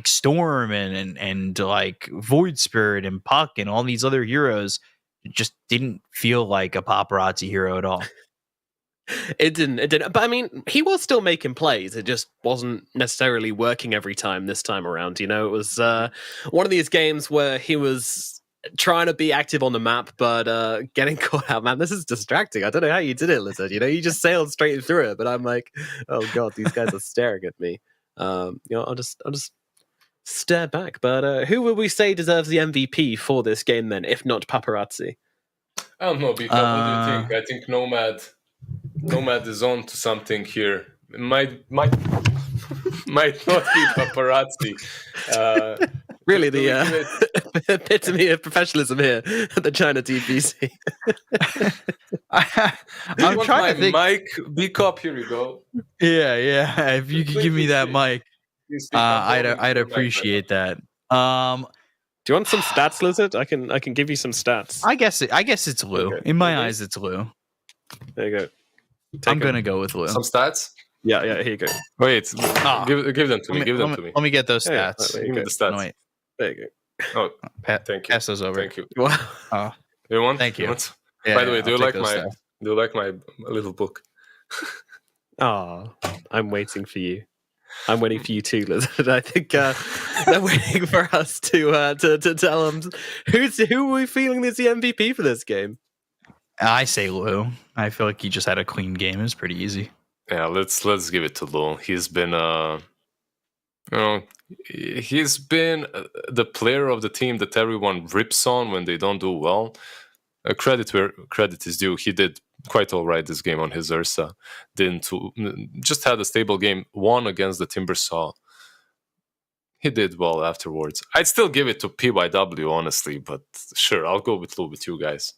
Storm and Void Spirit and Puck and all these other heroes. It just didn't feel like a Paparazzi hero at all. It didn't. But I mean, he was still making plays. It just wasn't necessarily working every time this time around. It was one of these games where he was trying to be active on the map, but getting caught out. Man, this is distracting. I don't know how you did it, Lizard. You just sailed straight through it, but I'm like, oh god, these guys are staring at me. I'll just stare back. But who would we say deserves the MVP for this game then, if not Paparazzi? I don't know, because what do you think? I think Nomad is on to something here. It might not be Paparazzi. Really, the epitome of professionalism here at the China DPC. I'm trying to think. Mike, B-Cop, here you go. Yeah. If you could give me that mic, I'd appreciate that. Do you want some stats, Lizard? I can give you some stats. I guess it's Lou. Okay. In my eyes, it's Lou. There you go. I'm gonna go with Lou. Some stats? Yeah. Here you go. Wait, give them to me. Give them to me. Let me get those stats. Give me the stats. No, wait. There you go. Oh, thank you. Pass those over. Thank you. Wow. You want? Thank you. Yeah, by the way, do you like my little book? Oh, I'm waiting for you. I'm waiting for you too, Lizard. I think they're waiting for us to tell them who are we feeling is the MVP for this game. I say Lou. I feel like he just had a clean game. It was pretty easy. Yeah, let's give it to Lou. He's been he's been the player of the team that everyone rips on when they don't do well. credit where credit is due. He did quite all right this game on his Ursa. Just had a stable game. Won against the Timbersaw. He did well afterwards. I'd still give it to PYW, honestly, but sure, I'll go with you guys.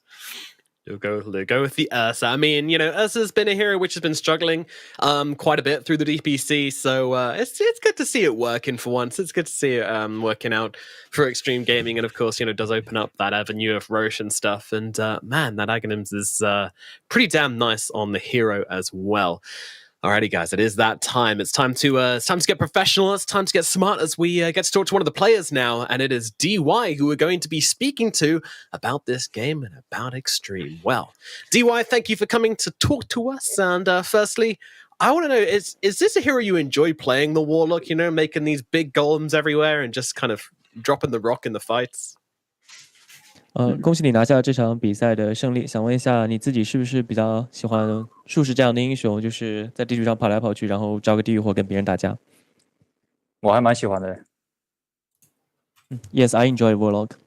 You'll go with the Ursa. I mean, Ursa's been a hero which has been struggling quite a bit through the DPC, so it's good to see it working for once. It's good to see it working out for Xtreme Gaming, and of course, does open up that avenue of Roche and stuff. And man, that Aghanims is pretty damn nice on the hero as well. Alrighty, guys, it is that time. It's time to get professional. It's time to get smart as we get to talk to one of the players now, and it is DY who we're going to be speaking to about this game and about Xtreme. Well, DY, thank you for coming to talk to us. And firstly, I want to know, is this a hero you enjoy playing, the Warlock, making these big golems everywhere and just kind of dropping the rock in the fights? 恭喜你拿下这场比赛的胜利。想问一下，你自己是不是比较喜欢术士这样的英雄，就是在地图上跑来跑去，然后招个地狱火跟别人打架？我还蛮喜欢的。Yes, I enjoy Warlock.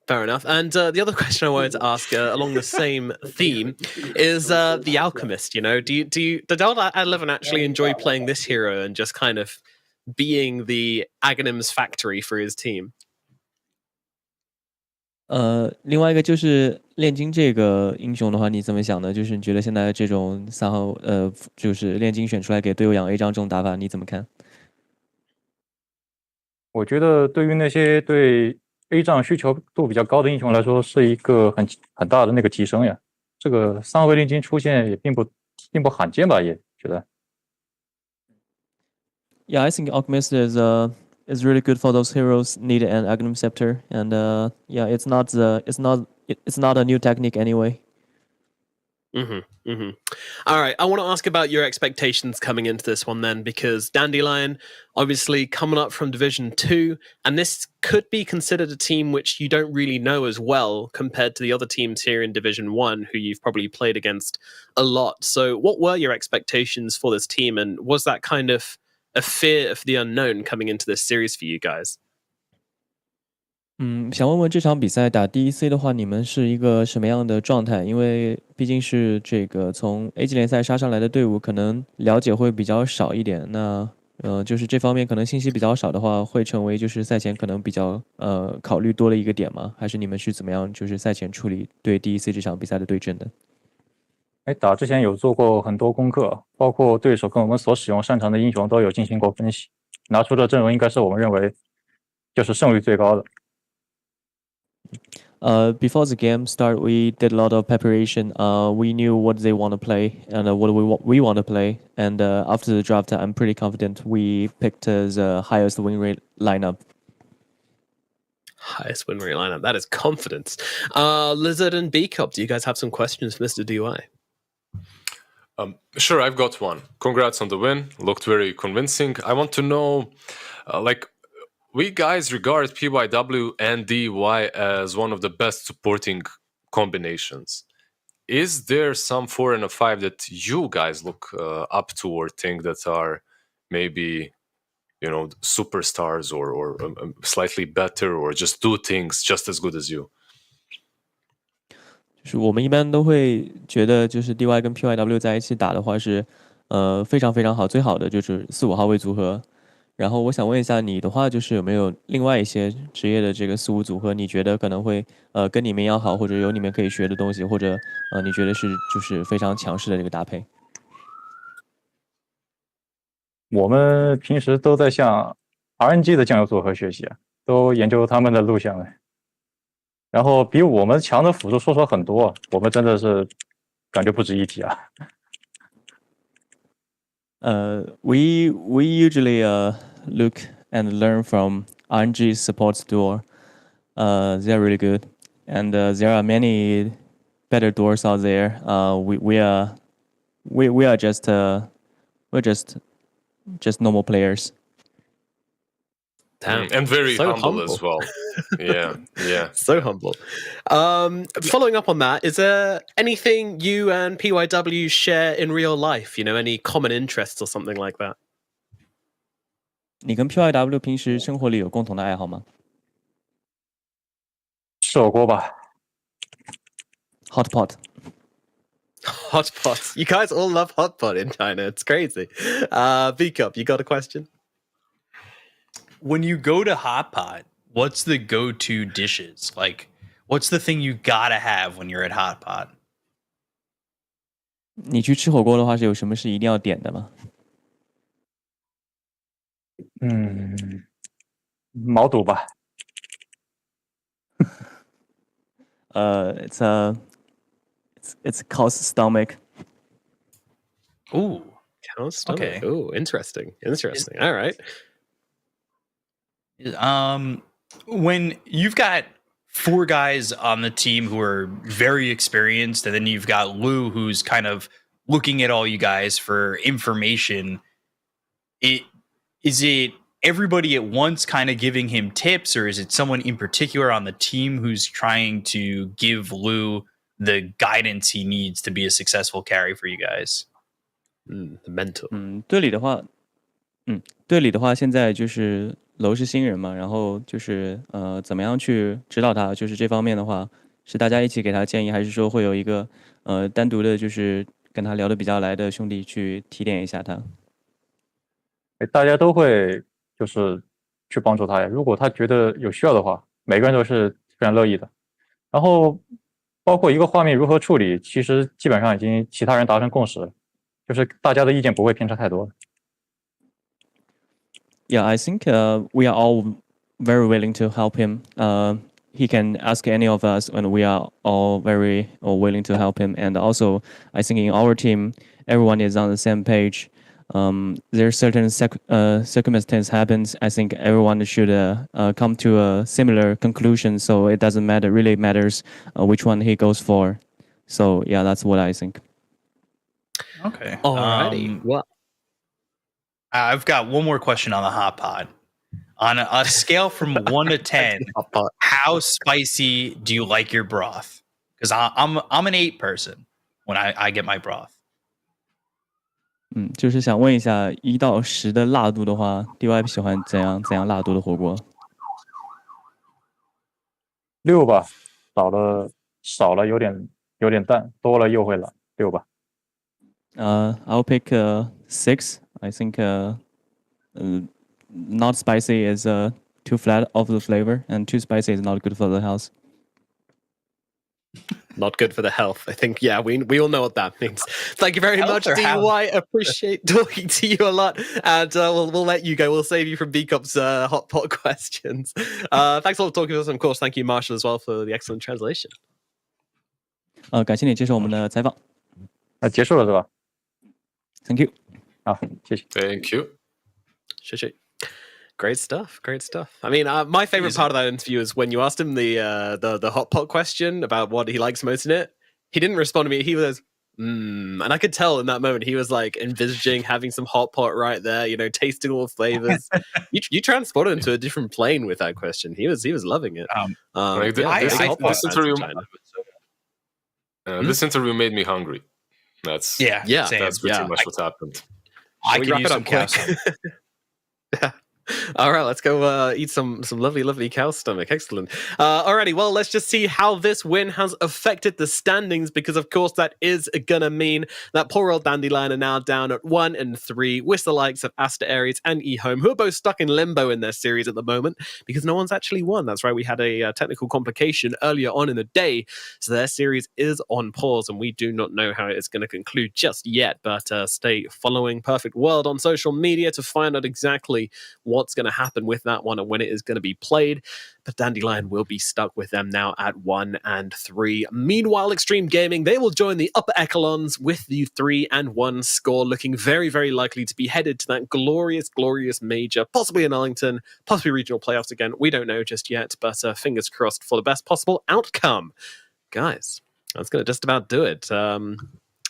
Fair enough. And the other question I wanted to ask along the same theme is the Alchemist. Did Dandelion actually enjoy playing this hero and just kind of being the Aghanims factory for his team? 另外一个就是炼金这个英雄的话，你怎么想呢？就是你觉得现在这种3号就是炼金选出来给队友养 A 张这种打法，你怎么看？我觉得对于那些对 A 仗需求度比较高的英雄来说，是一个很大的那个提升呀。这个3号位炼金出现也并不罕见吧，也觉得。Yeah, I think Alchemist is really good for those heroes need an Aghanim Scepter, and yeah, it's not a new technique anyway. All right, I want to ask about your expectations coming into this one then, because Dandelion obviously coming up from Division 2, and this could be considered a team which you don't really know as well compared to the other teams here in Division 1 who you've probably played against a lot. So what were your expectations for this team, and was that kind of a fear of the unknown coming into this series for you guys? 想问问这场比赛打 DEC 的话，你们是一个什么样的状态？因为毕竟是这个从 A 级联赛杀上来的队伍，可能了解会比较少一点。那就是这方面可能信息比较少的话，会成为就是赛前可能比较考虑多的一个点吗？还是你们是怎么样就是赛前处理对 DEC 这场比赛的对阵的？打之前有做过很多功课，包括对手跟我们所使用擅长的英雄都有进行过分析，拿出的阵容应该是我们认为就是胜率最高的。Before the game start, we did a lot of preparation. We knew what they want to play and what we want to play. And after the draft, I'm pretty confident we picked the highest win rate lineup. Highest win rate lineup. That is confidence. Lizard and B-Cop, do you guys have some questions for Mr. DY? Sure, I've got one. Congrats on the win. Looked very convincing. I want to know, we guys regard PYW and DY as one of the best supporting combinations. Is there some 4 and a 5 that you guys look up to or think that are maybe, superstars or slightly better or just do things just as good as you? 就是我们一般都会觉得，就是 DY 跟 PYW 在一起打的话是，非常非常好，最好的就是4、5号位组合。然后我想问一下你的话，就是有没有另外一些职业的这个4、5组合，你觉得可能会跟你们一样好，或者有你们可以学的东西，或者你觉得是就是非常强势的这个搭配？我们平时都在向 RNG 的酱油组合学习，都研究他们的路线了。然后比我们强的辅助说很多，我们真的是感觉不值一提啊。We usually look and learn from RNG support duo. They're really good, and there are many better duos out there. We are just normal players. Damn. And very humble as well. Yeah. So humble. Following up on that, is there anything you and PYW share in real life? Any common interests or something like that? 你跟 PYW 平时生活里有共同的爱好吗？吃火锅吧。Hot pot. Hot pots. You guys all love hot pot in China. It's crazy. V-Cup, you got a question? When you go to hot pot, what's the go-to dishes? Like, what's the thing you gotta have when you're at hot pot? 你去吃火锅的话，是有什么是一定要点的吗？毛肚吧。It's cow's stomach. Ooh, cow's stomach. Okay. Ooh, interesting. All right. When you've got 4 guys on the team who are very experienced, and then you've got Lou who's kind of looking at all you guys for information, is it everybody at once kind of giving him tips, or is it someone in particular on the team who's trying to give Lou the guidance he needs to be a successful carry for you guys? The mentor. 队里的话，现在就是楼是新人嘛，然后就是怎么样去指导他，就是这方面的话，是大家一起给他建议，还是说会有一个单独的，就是跟他聊得比较来的兄弟去提点一下他？大家都会就是去帮助他呀。如果他觉得有需要的话，每个人都是非常乐意的。然后包括一个画面如何处理，其实基本上已经其他人达成共识了，就是大家的意见不会偏差太多。Yeah, I think we are all very willing to help him. He can ask any of us, and we are all very willing to help him. And also, I think in our team, everyone is on the same page. There's certain circumstance happens. I think everyone should come to a similar conclusion. So it doesn't matter. Really matters which one he goes for. So yeah, that's what I think. Okay. Alrighty. Well, I've got one more question on the hot pot. On a scale from 1 to 10, how spicy do you like your broth? Because I'm an 8 person when I get my broth. 就是想问一下，1到10的辣度的话 ，DY 喜欢怎样辣度的火锅？6吧，少了有点淡，多了又会辣，6吧。I'll pick 6. I think not spicy is too flat of the flavor, and too spicy is not good for the health. Not good for the health. I think, yeah, we all know what that means. Thank you very much, DY. Appreciate talking to you a lot. And we'll let you go. We'll save you from B-Cup's hot pot questions. Thanks a lot for talking to us. And of course, thank you, Marshall, as well, for the excellent translation. 感谢你接受我们的采访。结束了是吧 ？Thank you. 好，谢谢。Thank you. 谢谢。Great stuff. I mean, my favorite part of that interview is when you asked him the hot pot question about what he likes most in it. He didn't respond to me. He was, and I could tell in that moment he was like envisaging having some hot pot right there, you know, tasting all the flavors. you transported him to a different plane with that question. He was loving it. This interview made me hungry. That's pretty much what happened. I can use some quick. Yeah. All right, let's go eat some lovely cow stomach. Excellent. Alrighty, well, let's just see how this win has affected the standings, because of course that is gonna mean that poor old Dandelion are now down at 1 and 3 with the likes of Aster Aries and eHome, who are both stuck in limbo in their series at the moment because no one's actually won. That's right, we had a technical complication earlier on in the day, so their series is on pause and we do not know how it is going to conclude just yet, but stay following Perfect World on social media to find out exactly what's going to happen with that one and when it is going to be played. But Dandelion will be stuck with them now at 1 and 3. Meanwhile, Xtreme Gaming, they will join the upper echelons with the 3 and 1 score, looking very, very likely to be headed to that glorious major, possibly in Arlington, possibly regional playoffs again. We don't know just yet, but fingers crossed for the best possible outcome. Guys, that's going to just about do it.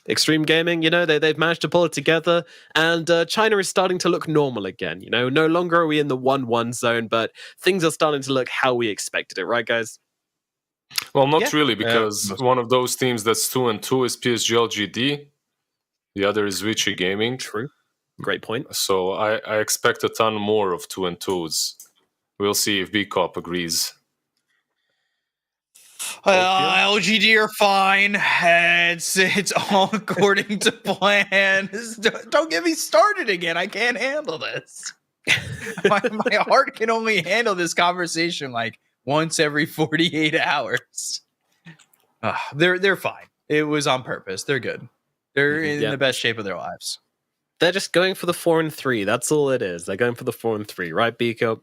Xtreme Gaming, you know, they've managed to pull it together, and China is starting to look normal again. You know, no longer are we in the 1-1 zone, but things are starting to look how we expected it, right, guys? Well, not really, because one of those teams that's 2 and 2 is PSG LGD. The other is Vichy Gaming. True. Great point. So I expect a ton more of 2 and 2s. We'll see if B-Cop agrees. LGD are fine. It's all according to plan. Don't get me started again. I can't handle this. my heart can only handle this conversation like once every 48 hours. They're fine. It was on purpose. They're good. They're in the best shape of their lives. They're just going for the 4-3. That's all it is. They're going for the 4-3, right, Biko?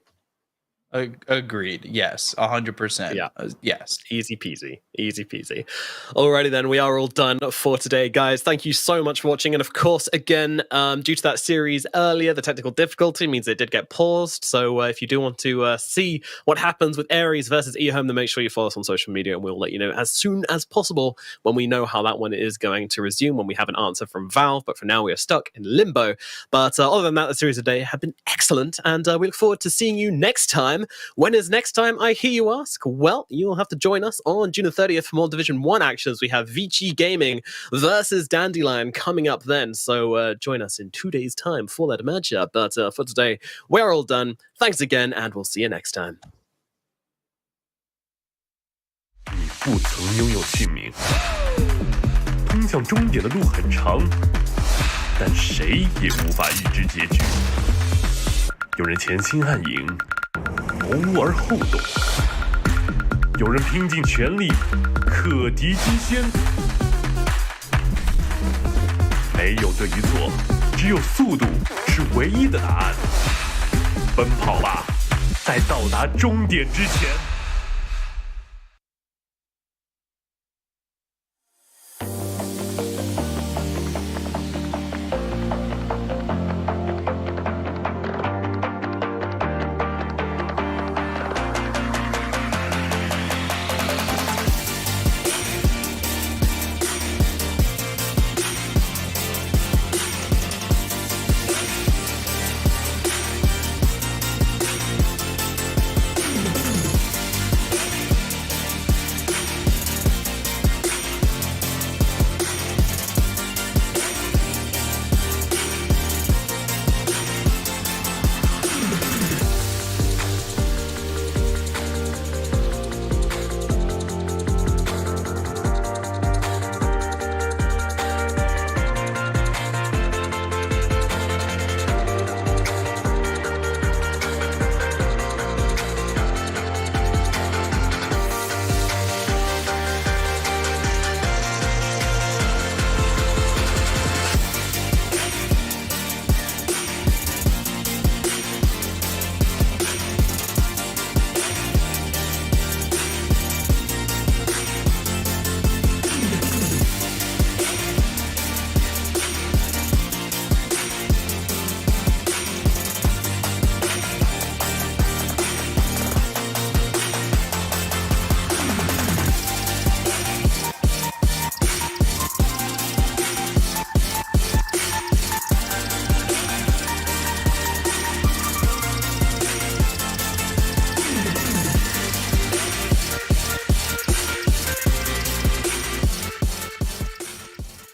Agreed. Yes, 100%. Yeah. Yes. Easy peasy. Easy peasy. Alrighty then, we are all done for today, guys. Thank you so much for watching. And of course, again, due to that series earlier, the technical difficulty means it did get paused. So if you do want to see what happens with Ares versus eHome, then make sure you follow us on social media and we'll let you know as soon as possible when we know how that one is going to resume, when we have an answer from Valve. But for now, we are stuck in limbo. But other than that, the series today have been excellent. And we look forward to seeing you next time. When is next time, I hear you ask? Well, you'll have to join us on June the 30th for more Division 1 actions. We have Vici Gaming versus Dandelion coming up then. So join us in 2 days' time for that matchup. But for today, we're all done. Thanks again, and we'll see you next time. 你不曾拥有姓名，通向终点的路很长，但谁也无法预知结局。有人潜心暗影，谋而后动；有人拼尽全力，克敌机先。没有对与错，只有速度是唯一的答案。奔跑吧，在到达终点之前。